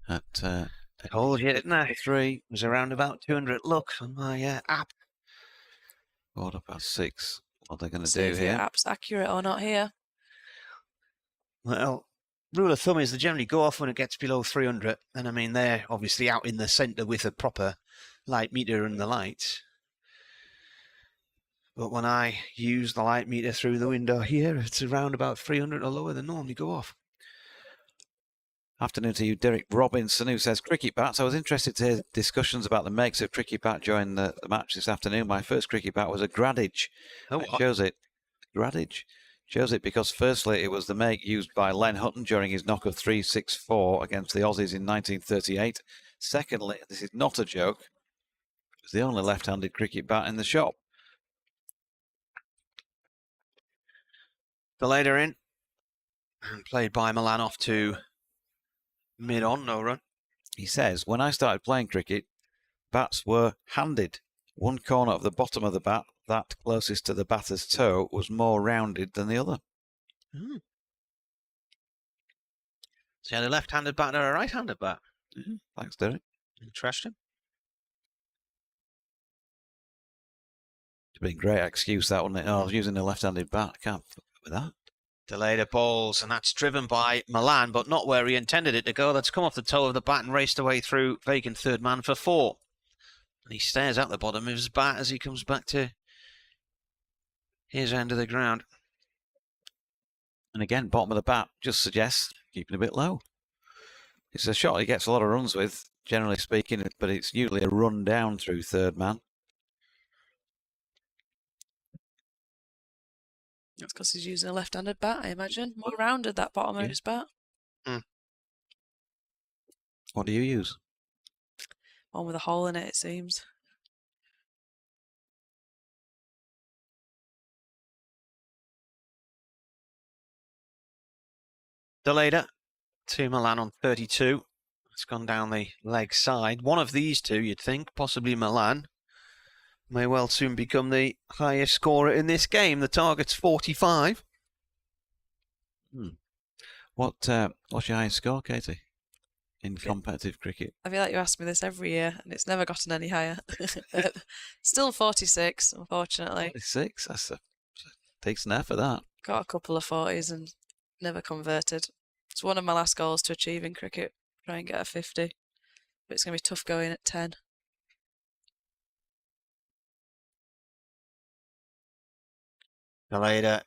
At I told you, didn't I? 3 was around about 200 looks on my app. 6:15. What they're going to See do if your here? app's accurate or not here. Well, rule of thumb is they generally go off when it gets below 300. And I mean, they're obviously out in the centre with a proper light meter and the lights. But when I use the light meter through the window here, it's around about 300 or lower than normally go off. Afternoon to you, Derek Robinson, who says cricket bats. I was interested to hear discussions about the makes of cricket bat during the match this afternoon. My first cricket bat was a Gradage. Oh, shows it. Gradage. Shows it because firstly it was the make used by Len Hutton during his knock of 364 against the Aussies in 1938. Secondly, this is not a joke, it was the only left-handed cricket bat in the shop. The later in, and played by Milan off to mid-on, no run. He says, when I started playing cricket, bats were handed. One corner of the bottom of the bat, that closest to the batter's toe, was more rounded than the other. Hmm. So you had a left-handed bat or a right-handed bat? Mm-hmm. Thanks, Derek. Interesting. It'd been a great excuse, that, wouldn't it? Oh, I was using a left-handed bat. Can't fuck with that. Delayed balls, and that's driven by Milan, but not where he intended it to go. That's come off the toe of the bat and raced away through vacant third man for 4. And he stares at the bottom of his bat as he comes back to his end of the ground. And again, bottom of the bat just suggests keeping a bit low. It's a shot he gets a lot of runs with, generally speaking, but it's usually a run down through third man. That's because he's using a left-handed bat, I imagine. More rounded, that bottom of his bat. Mm. What do you use? One with a hole in it, it seems. Delayed to Milan on 32. It's gone down the leg side. One of these two, you'd think, possibly Milan, may well soon become the highest scorer in this game. The target's 45. What's your highest score, Katie, in competitive cricket? I feel like you ask me this every year, and it's never gotten any higher. Still 46, unfortunately. 46? That's a decent effort, that. Got a couple of 40s and never converted. It's one of my last goals to achieve in cricket. Try and get a 50. But it's going to be tough going at 10. Delayed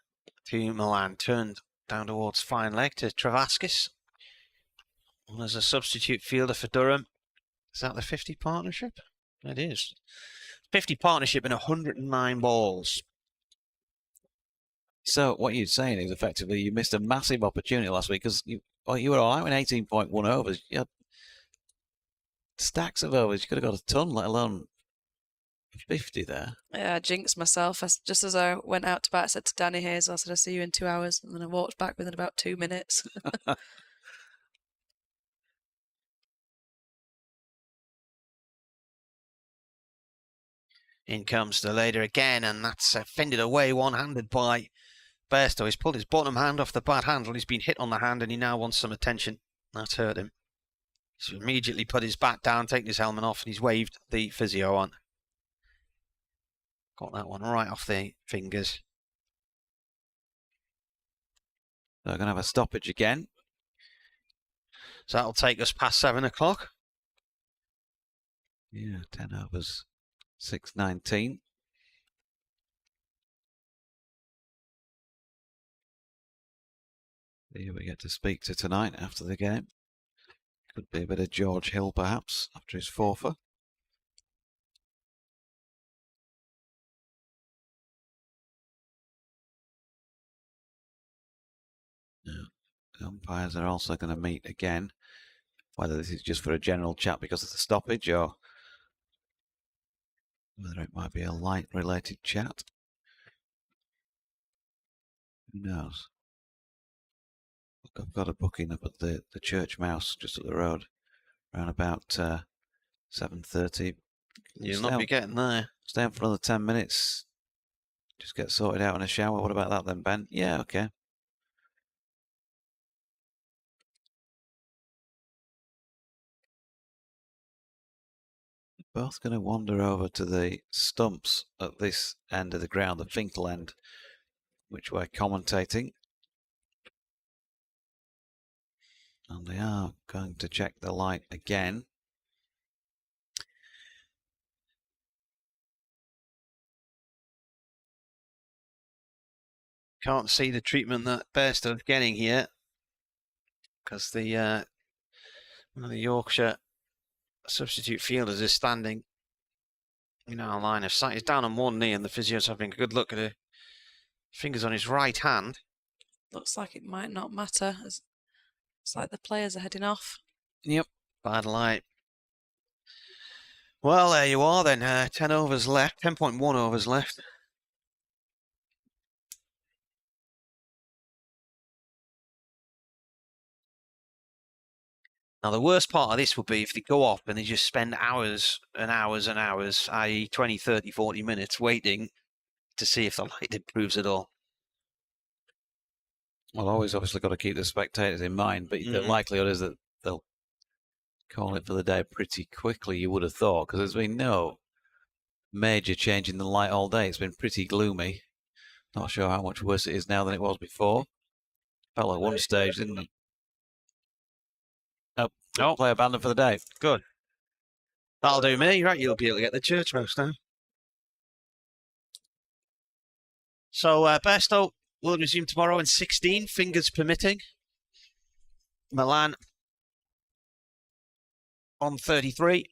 to Milan, turned down towards fine leg to Travaskis. And as a substitute fielder for Durham. Is that the 50 partnership? It is. 50 partnership in 109 balls. So what you're saying is effectively you missed a massive opportunity last week because you were all right with 18.1 overs. You had stacks of overs. You could have got a ton, let alone 50 there. Yeah, I jinxed myself. Just as I went out to bat, I said to Danny Hayes, I said, I'll see you in 2 hours. And then I walked back within about 2 minutes. In comes the later again, and that's fended away one-handed by Bairstow. He's pulled his bottom hand off the bat handle. He's been hit on the hand, and he now wants some attention. That's hurt him. He's immediately put his bat down, taken his helmet off, and he's waved the physio on. Got that one right off the fingers. They're going to have a stoppage again. So that'll take us past 7 o'clock. Yeah, 10 overs, 6:19. Here we get to speak to tonight after the game. Could be a bit of George Hill, perhaps, after his forfeit. Yeah. The umpires are also going to meet again. Whether this is just for a general chat because of the stoppage or whether it might be a light-related chat. Who knows? Look, I've got a booking up at the Church Mouse just up the road around about 7:30. You'll not be getting there. Stay on for another 10 minutes. Just get sorted out in a shower. What about that then, Ben? Yeah, okay. Both going to wander over to the stumps at this end of the ground, the Finkel end, which we're commentating. And they are going to check the light again. Can't see the treatment that Bairstow's getting here because the one of the Yorkshire substitute fielders is standing in our line of sight. He's down on one knee and the physio's having a good look at the fingers on his right hand. Looks like it might not matter. It's like the players are heading off. Yep. Bad light. Well, there you are then. 10 overs left. 10.1 overs left. Now, the worst part of this would be if they go off and they just spend hours and hours and hours, i.e. 20, 30, 40 minutes, waiting to see if the light improves at all. Well, always obviously got to keep the spectators in mind, but the likelihood is that they'll call it for the day pretty quickly, you would have thought, because there's been no major change in the light all day. It's been pretty gloomy. Not sure how much worse it is now than it was before. Felt like one stage, didn't it? Oh, play abandoned for the day. Good. That'll do me. Right, you'll be able to get the Church Mouse now. So, Bairstow will resume tomorrow in 16, fingers permitting. Milan on 33.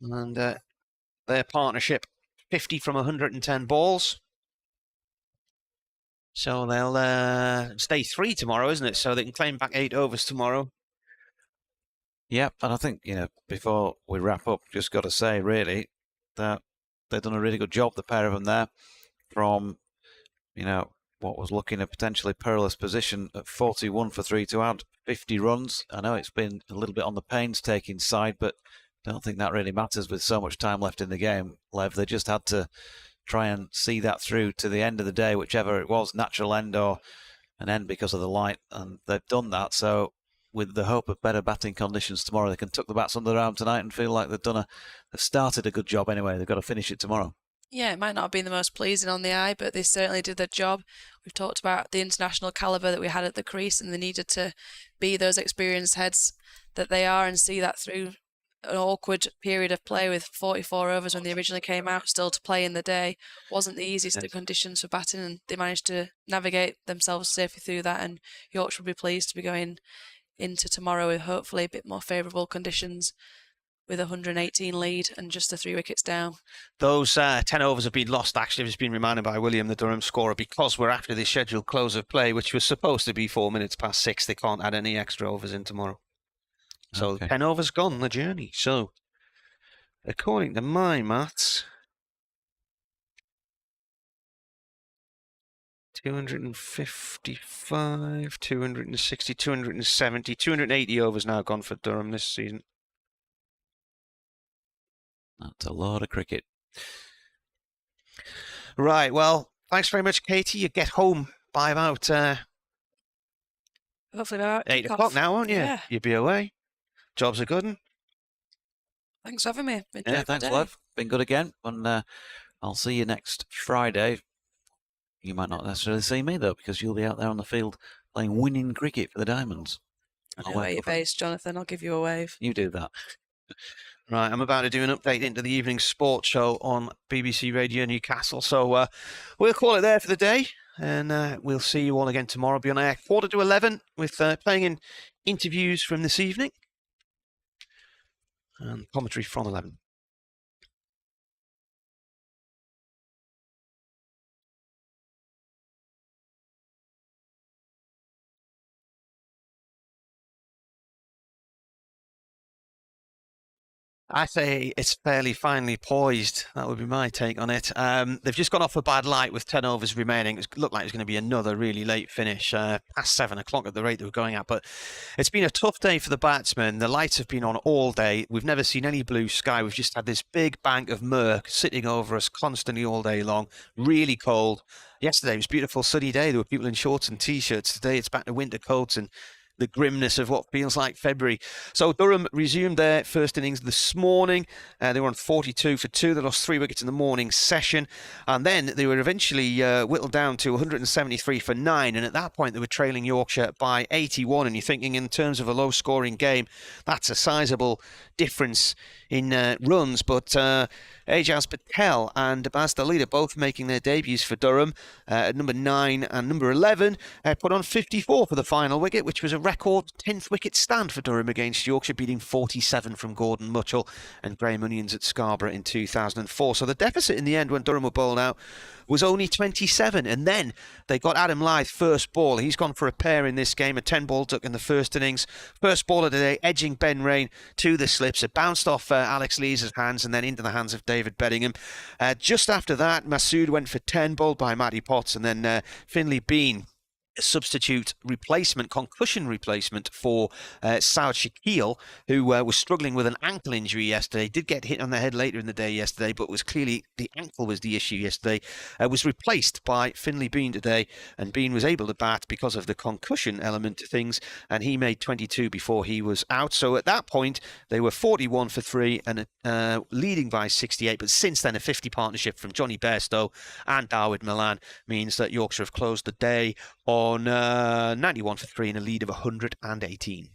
And their partnership, 50 from 110 balls. So they'll stay 3 tomorrow, isn't it? So they can claim back 8 overs tomorrow. Yep, and I think, before we wrap up, just got to say, really, that they've done a really good job, the pair of them there, from, what was looking a potentially perilous position at 41 for 3 to add 50 runs. I know it's been a little bit on the painstaking side, but I don't think that really matters with so much time left in the game, Lev. They just had to try and see that through to the end of the day, whichever it was, natural end or an end because of the light, and they've done that. So with the hope of better batting conditions tomorrow, they can tuck the bats under their arm tonight and feel like they've started a good job anyway. They've got to finish it tomorrow. Yeah, it might not have been the most pleasing on the eye, but they certainly did their job. We've talked about the international calibre that we had at the crease, and they needed to be those experienced heads that they are and see that through an awkward period of play with 44 overs when they originally came out, still to play in the day. Wasn't the easiest of conditions for batting, and they managed to navigate themselves safely through that, and Yorkshire will be pleased to be going into tomorrow with hopefully a bit more favourable conditions with a 118 lead and just the 3 wickets down. Those 10 overs have been lost, actually. It's been reminded by William, the Durham scorer, because we're after the scheduled close of play, which was supposed to be 4 minutes past 6. They can't add any extra overs in tomorrow. So 10 overs gone the journey. So, according to my maths, 255, 260, 270, 280 overs now gone for Durham this season. That's a lot of cricket. Right, well, thanks very much, Katie. You get home by about hopefully about 8 o'clock now, won't you? Yeah. You'll be away. Jobs are good. Un? Thanks for having me. Yeah, thanks, Lev. Been good again. And I'll see you next Friday. You might not necessarily see me, though, because you'll be out there on the field playing winning cricket for the Diamonds. I know where you're based, Jonathan. I'll give you a wave. You do that. Right, I'm about to do an update into the evening sports show on BBC Radio Newcastle. So we'll call it there for the day, and we'll see you all again tomorrow. Be on air 11:45 with playing in interviews from this evening and commentary from 11. I say it's fairly finely poised. That would be my take on it. They've just gone off a bad light with 10 overs remaining. It looked like it was going to be another really late finish, past 7 o'clock at the rate they were going at. But it's been a tough day for the batsmen. The lights have been on all day. We've never seen any blue sky. We've just had this big bank of murk sitting over us constantly all day long. Really cold. Yesterday was a beautiful sunny day. There were people in shorts and T-shirts. Today it's back to winter coats and the grimness of what feels like February. So Durham resumed their first innings this morning. They were on 42 for 2. They lost 3 wickets in the morning session. And then they were eventually whittled down to 173 for 9. And at that point, they were trailing Yorkshire by 81. And you're thinking, in terms of a low-scoring game, that's a sizable difference in runs. But Ajaz Patel and Baz Dalida both making their debuts for Durham at number 9 and number 11 put on 54 for the final wicket, which was a record 10th wicket stand for Durham against Yorkshire, beating 47 from Gordon Mutchell and Graham Onions at Scarborough in 2004. So the deficit in the end when Durham were bowled out was only 27, and then they got Adam Lyth first ball. He's gone for a pair in this game, a 10-ball duck in the first innings. First ball of the day, edging Ben Rain to the slips. It bounced off Alex Lees' hands and then into the hands of David Bedingham. Just after that, Masood went for 10, bowled by Matty Potts, and then Finlay Bean, substitute replacement, concussion replacement for Saud Shakil, who was struggling with an ankle injury yesterday. Did get hit on the head later in the day yesterday, but was clearly the ankle was the issue yesterday. Was replaced by Finlay Bean today, and Bean was able to bat because of the concussion element to things, and he made 22 before he was out. So at that point, they were 41 for 3 and leading by 68. But since then, a 50 partnership from Johnny Bairstow and Dawood Milan means that Yorkshire have closed the day on 91 for 3 in a lead of 118.